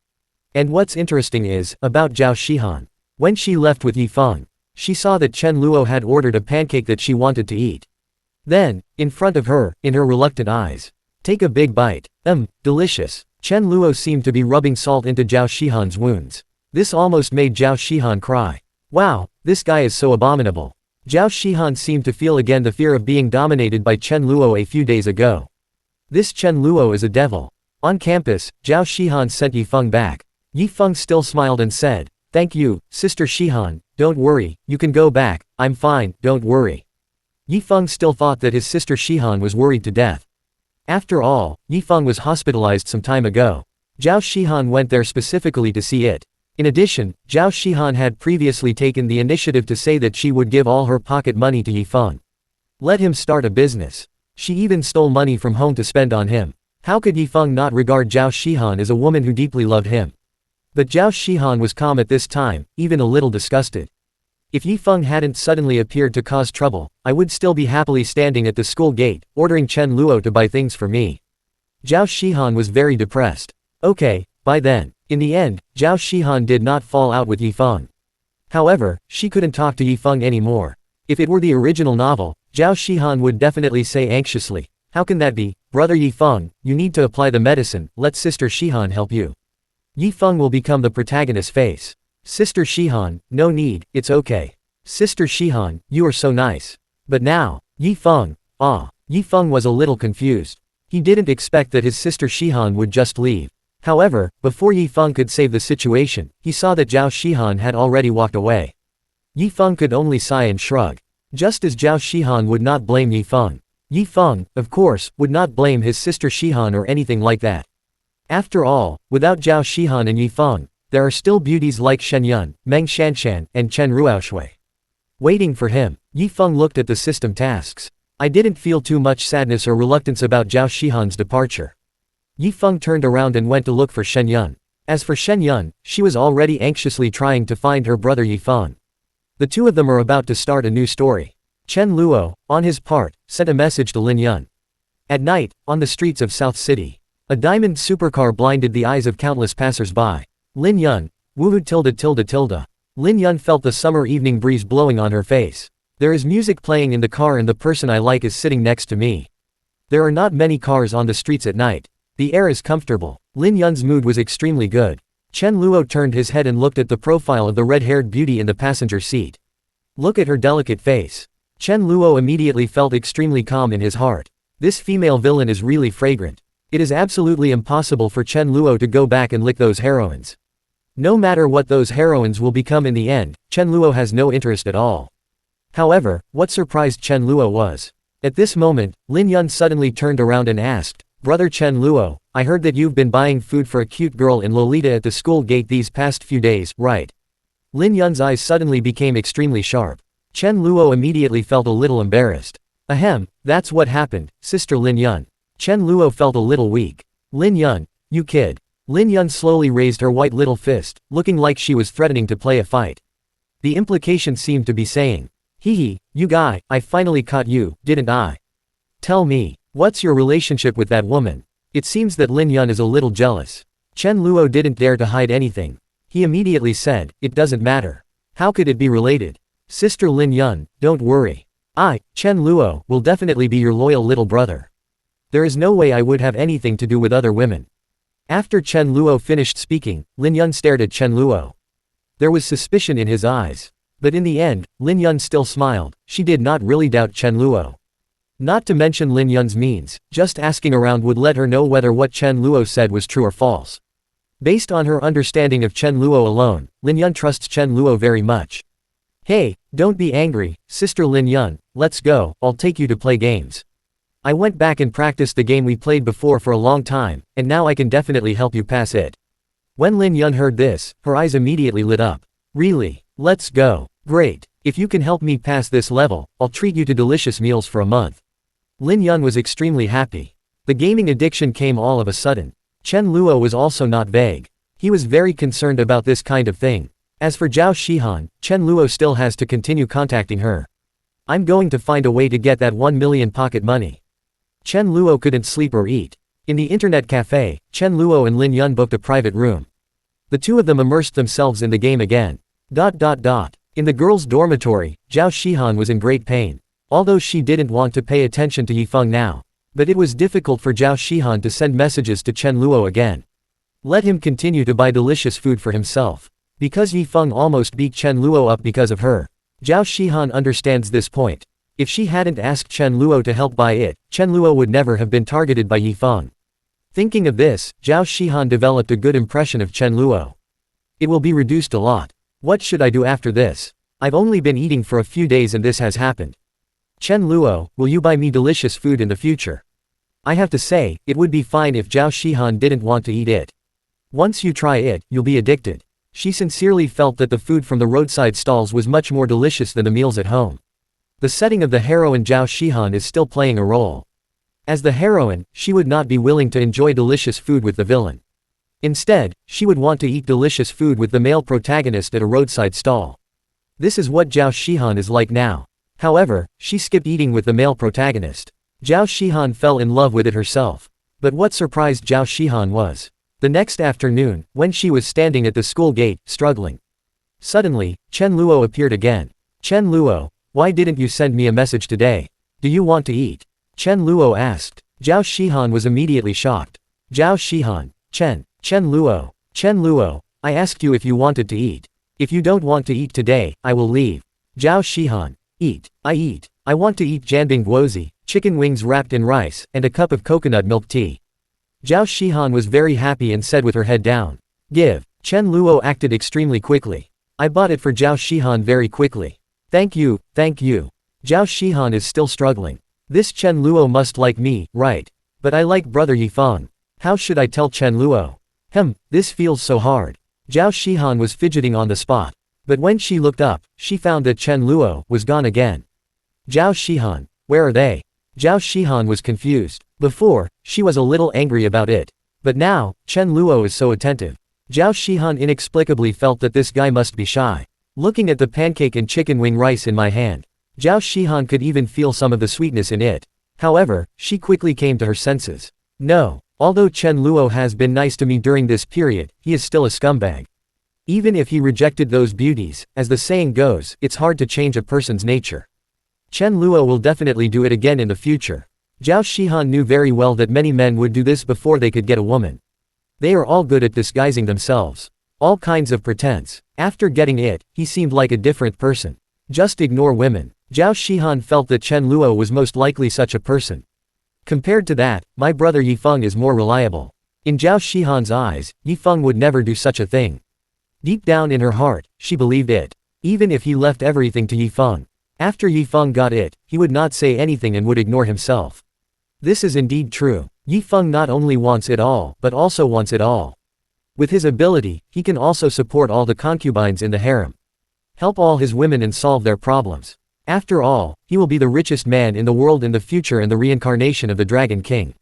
And what's interesting is, about Zhao Shihan. When she left with Yifeng, she saw that Chen Luo had ordered a pancake that she wanted to eat. Then, in front of her, in her reluctant eyes, take a big bite. Delicious. Chen Luo seemed to be rubbing salt into Zhao Shihan's wounds. This almost made Zhao Shihan cry. Wow, this guy is so abominable. Zhao Shihan seemed to feel again the fear of being dominated by Chen Luo a few days ago. This Chen Luo is a devil. On campus, Zhao Shihan sent Yifeng back. Yifeng still smiled and said, thank you, Sister Shihan, don't worry, you can go back, I'm fine, don't worry. Yifeng still thought that his sister Shihan was worried to death. After all, Yifeng was hospitalized some time ago. Zhao Shihan went there specifically to see it. In addition, Zhao Shihan had previously taken the initiative to say that she would give all her pocket money to Yifeng. Let him start a business. She even stole money from home to spend on him. How could Yifeng not regard Zhao Shihan as a woman who deeply loved him? But Zhao Shihan was calm at this time, even a little disgusted. If Yifeng hadn't suddenly appeared to cause trouble, I would still be happily standing at the school gate, ordering Chen Luo to buy things for me. Zhao Shihan was very depressed. Okay, by then. In the end, Zhao Shihan did not fall out with Yifeng. However, she couldn't talk to Yifeng anymore. If it were the original novel, Zhao Shihan would definitely say anxiously, "How can that be, brother Yifeng, you need to apply the medicine, let Sister Shihan help you." Yifeng will become the protagonist's face. "Sister Shihan, no need, it's okay. Sister Shihan, you are so nice." But now, Yifeng was a little confused. He didn't expect that his sister Shihan would just leave. However, before Yifeng could save the situation, he saw that Zhao Shihan had already walked away. Yifeng could only sigh and shrug. Just as Zhao Shihan would not blame Yifeng. Yifeng, of course, would not blame his sister Shihan or anything like that. After all, without Zhao Shihan and Yifeng, there are still beauties like Shen Yun, Meng Shanshan, and Chen Ruoxue. Waiting for him, Yifeng looked at the system tasks. I didn't feel too much sadness or reluctance about Zhao Shihan's departure. Yifeng turned around and went to look for Shen Yun. As for Shen Yun, she was already anxiously trying to find her brother Yifeng. The two of them are about to start a new story. Chen Luo, on his part, sent a message to Lin Yun. At night, on the streets of South City, a diamond supercar blinded the eyes of countless passers-by. Lin Yun, woohoo tilde tilde tilde. Lin Yun felt the summer evening breeze blowing on her face. There is music playing in the car and the person I like is sitting next to me. There are not many cars on the streets at night. The air is comfortable. Lin Yun's mood was extremely good. Chen Luo turned his head and looked at the profile of the red-haired beauty in the passenger seat. Look at her delicate face. Chen Luo immediately felt extremely calm in his heart. This female villain is really fragrant. It is absolutely impossible for Chen Luo to go back and lick those heroines. No matter what those heroines will become in the end, Chen Luo has no interest at all. However, what surprised Chen Luo was. At this moment, Lin Yun suddenly turned around and asked, "Brother Chen Luo, I heard that you've been buying food for a cute girl in Lolita at the school gate these past few days, right?" Lin Yun's eyes suddenly became extremely sharp. Chen Luo immediately felt a little embarrassed. Ahem, that's what happened, Sister Lin Yun. Chen Luo felt a little weak. Lin Yun, you kid. Lin Yun slowly raised her white little fist, looking like she was threatening to play a fight. The implication seemed to be saying, "Hee hee, you guy, I finally caught you, didn't I? Tell me, what's your relationship with that woman?" It seems that Lin Yun is a little jealous. Chen Luo didn't dare to hide anything. He immediately said, "It doesn't matter. How could it be related? Sister Lin Yun, don't worry. I, Chen Luo, will definitely be your loyal little brother. There is no way I would have anything to do with other women." After Chen Luo finished speaking, Lin Yun stared at Chen Luo. There was suspicion in his eyes. But in the end, Lin Yun still smiled. She did not really doubt Chen Luo. Not to mention Lin Yun's means, just asking around would let her know whether what Chen Luo said was true or false. Based on her understanding of Chen Luo alone, Lin Yun trusts Chen Luo very much. "Hey, don't be angry, Sister Lin Yun, let's go, I'll take you to play games. I went back and practiced the game we played before for a long time, and now I can definitely help you pass it." When Lin Yun heard this, her eyes immediately lit up. "Really? Let's go. Great. If you can help me pass this level, I'll treat you to delicious meals for a month." Lin Yun was extremely happy. The gaming addiction came all of a sudden. Chen Luo was also not vague. He was very concerned about this kind of thing. As for Zhao Shihan, Chen Luo still has to continue contacting her. "I'm going to find a way to get that 1 million pocket money." Chen Luo couldn't sleep or eat. In the internet cafe, Chen Luo and Lin Yun booked a private room. The two of them immersed themselves in the game again. In the girls' dormitory, Zhao Shihan was in great pain. Although she didn't want to pay attention to Yifeng now. But it was difficult for Zhao Shihan to send messages to Chen Luo again. Let him continue to buy delicious food for himself. Because Yifeng almost beat Chen Luo up because of her. Zhao Shihan understands this point. If she hadn't asked Chen Luo to help buy it, Chen Luo would never have been targeted by Yifeng. Thinking of this, Zhao Shihan developed a good impression of Chen Luo. It will be reduced a lot. What should I do after this? I've only been eating for a few days and this has happened. Chen Luo, will you buy me delicious food in the future? I have to say, it would be fine if Zhao Shihan didn't want to eat it. Once you try it, you'll be addicted. She sincerely felt that the food from the roadside stalls was much more delicious than the meals at home. The setting of the heroine Zhao Shihan is still playing a role. As the heroine, she would not be willing to enjoy delicious food with the villain. Instead, she would want to eat delicious food with the male protagonist at a roadside stall. This is what Zhao Shihan is like now. However, she skipped eating with the male protagonist. Zhao Shihan fell in love with it herself. But what surprised Zhao Shihan was the next afternoon, when she was standing at the school gate, struggling. Suddenly, Chen Luo appeared again. Chen Luo, why didn't you send me a message today? Do you want to eat? Chen Luo asked. Zhao Shihan was immediately shocked. Zhao Shihan, Chen Luo, I asked you if you wanted to eat. If you don't want to eat today, I will leave. Zhao Shihan, eat. I want to eat janbing guozi, chicken wings wrapped in rice, and a cup of coconut milk tea. Zhao Shihan was very happy and said with her head down. Give. Chen Luo acted extremely quickly. I bought it for Zhao Shihan very quickly. Thank you. Zhao Shihan is still struggling. This Chen Luo must like me, right? But I like brother Yifeng. How should I tell Chen Luo? This feels so hard. Zhao Shihan was fidgeting on the spot. But when she looked up, she found that Chen Luo was gone again. Zhao Shihan, where are they? Zhao Shihan was confused. Before, she was a little angry about it. But now, Chen Luo is so attentive. Zhao Shihan inexplicably felt that this guy must be shy. Looking at the pancake and chicken wing rice in my hand, Zhao Shihan could even feel some of the sweetness in it. However, she quickly came to her senses. No, although Chen Luo has been nice to me during this period, he is still a scumbag. Even if he rejected those beauties, as the saying goes, it's hard to change a person's nature. Chen Luo will definitely do it again in the future. Zhao Shihan knew very well that many men would do this before they could get a woman. They are all good at disguising themselves. All kinds of pretense. After getting it, he seemed like a different person. Just ignore women. Zhao Shihan felt that Chen Luo was most likely such a person. Compared to that, my brother Yifeng is more reliable. In Zhao Shihan's eyes, Yifeng would never do such a thing. Deep down in her heart, she believed it. Even if he left everything to Yifeng. After Yifeng got it, he would not say anything and would ignore himself. This is indeed true. Yifeng not only wants it all, but also wants it all. With his ability, he can also support all the concubines in the harem. Help all his women and solve their problems. After all, he will be the richest man in the world in the future and the reincarnation of the Dragon King.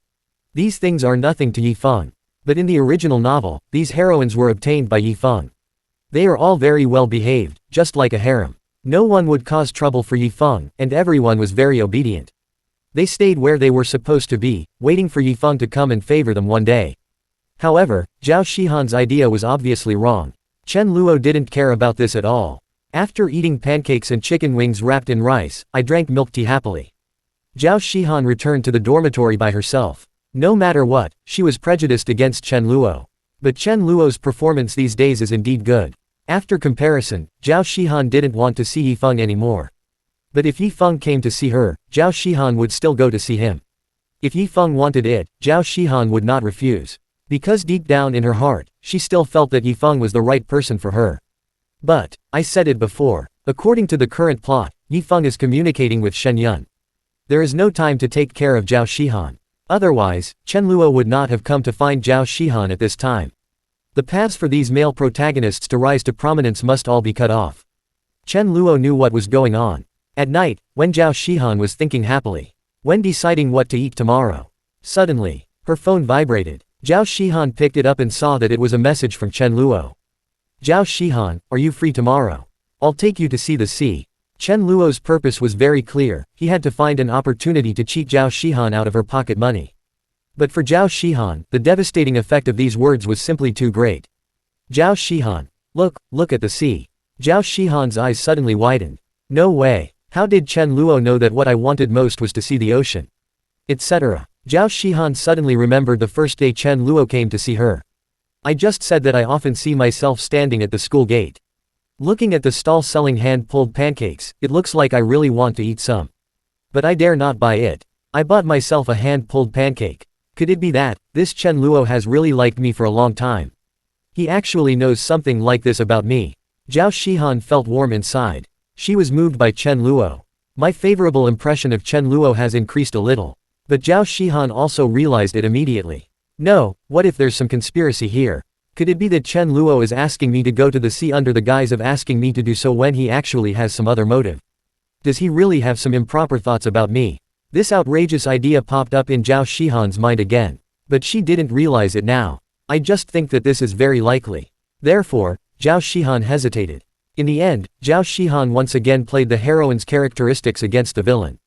These things are nothing to Yifeng. But in the original novel, these heroines were obtained by Yifeng. They are all very well behaved, just like a harem. No one would cause trouble for Yifeng, and everyone was very obedient. They stayed where they were supposed to be, waiting for Yifeng to come and favor them one day. However, Zhao Shihan's idea was obviously wrong. Chen Luo didn't care about this at all. After eating pancakes and chicken wings wrapped in rice, I drank milk tea happily. Zhao Shihan returned to the dormitory by herself. No matter what, she was prejudiced against Chen Luo. But Chen Luo's performance these days is indeed good. After comparison, Zhao Shihan didn't want to see Yifeng anymore. But if Yifeng came to see her, Zhao Shihan would still go to see him. If Yifeng wanted it, Zhao Shihan would not refuse. Because deep down in her heart, she still felt that Yifeng was the right person for her. But, I said it before, according to the current plot, Yifeng is communicating with Shen Yun. There is no time to take care of Zhao Shihan. Otherwise, Chen Luo would not have come to find Zhao Shihan at this time. The paths for these male protagonists to rise to prominence must all be cut off. Chen Luo knew what was going on. At night, when Zhao Shihan was thinking happily, when deciding what to eat tomorrow, suddenly, her phone vibrated. Zhao Shihan picked it up and saw that it was a message from Chen Luo. Zhao Shihan, are you free tomorrow? I'll take you to see the sea. Chen Luo's purpose was very clear, he had to find an opportunity to cheat Zhao Shihan out of her pocket money. But for Zhao Shihan, the devastating effect of these words was simply too great. Zhao Shihan, look at the sea. Zhao Shihan's eyes suddenly widened. No way. How did Chen Luo know that what I wanted most was to see the ocean? Etc. Zhao Shihan suddenly remembered the first day Chen Luo came to see her. I just said that I often see myself standing at the school gate. Looking at the stall selling hand-pulled pancakes, it looks like I really want to eat some. But I dare not buy it. I bought myself a hand-pulled pancake. Could it be that, this Chen Luo has really liked me for a long time? He actually knows something like this about me. Zhao Shihan felt warm inside. She was moved by Chen Luo. My favorable impression of Chen Luo has increased a little. But Zhao Shihan also realized it immediately. No, what if there's some conspiracy here? Could it be that Chen Luo is asking me to go to the sea under the guise of asking me to do so when he actually has some other motive? Does he really have some improper thoughts about me? This outrageous idea popped up in Zhao Shihan's mind again. But she didn't realize it now. I just think that this is very likely. Therefore, Zhao Shihan hesitated. In the end, Zhao Shihan once again played the heroine's characteristics against the villain.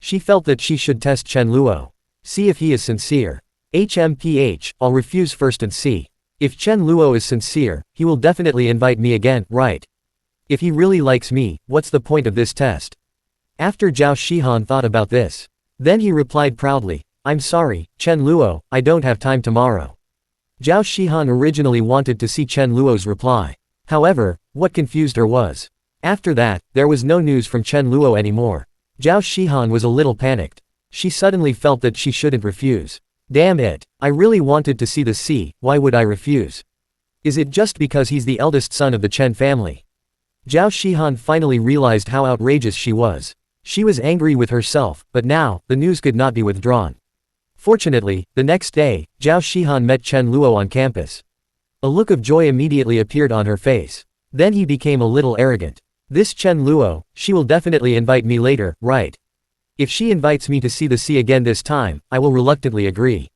She felt that she should test Chen Luo. See if he is sincere. I'll refuse first and see. If Chen Luo is sincere, he will definitely invite me again, right? If he really likes me, what's the point of this test? After Zhao Shihan thought about this. Then he replied proudly, I'm sorry, Chen Luo, I don't have time tomorrow. Zhao Shihan originally wanted to see Chen Luo's reply. However, what confused her was. After that, there was no news from Chen Luo anymore. Zhao Shihan was a little panicked. She suddenly felt that she shouldn't refuse. Damn it, I really wanted to see the sea, why would I refuse? Is it just because he's the eldest son of the Chen family? Zhao Shihan finally realized how outrageous she was. She was angry with herself, but now, the news could not be withdrawn. Fortunately, the next day, Zhao Shihan met Chen Luo on campus. A look of joy immediately appeared on her face. Then he became a little arrogant. This Chen Luo, she will definitely invite me later, right? If she invites me to see the sea again this time, I will reluctantly agree.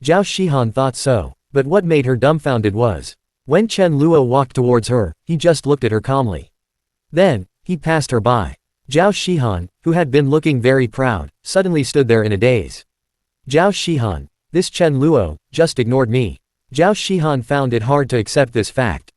Zhao Shihan thought so. But what made her dumbfounded was, when Chen Luo walked towards her, he just looked at her calmly. Then, he passed her by. Zhao Shihan, who had been looking very proud, suddenly stood there in a daze. Zhao Shihan, this Chen Luo, just ignored me. Zhao Shihan found it hard to accept this fact.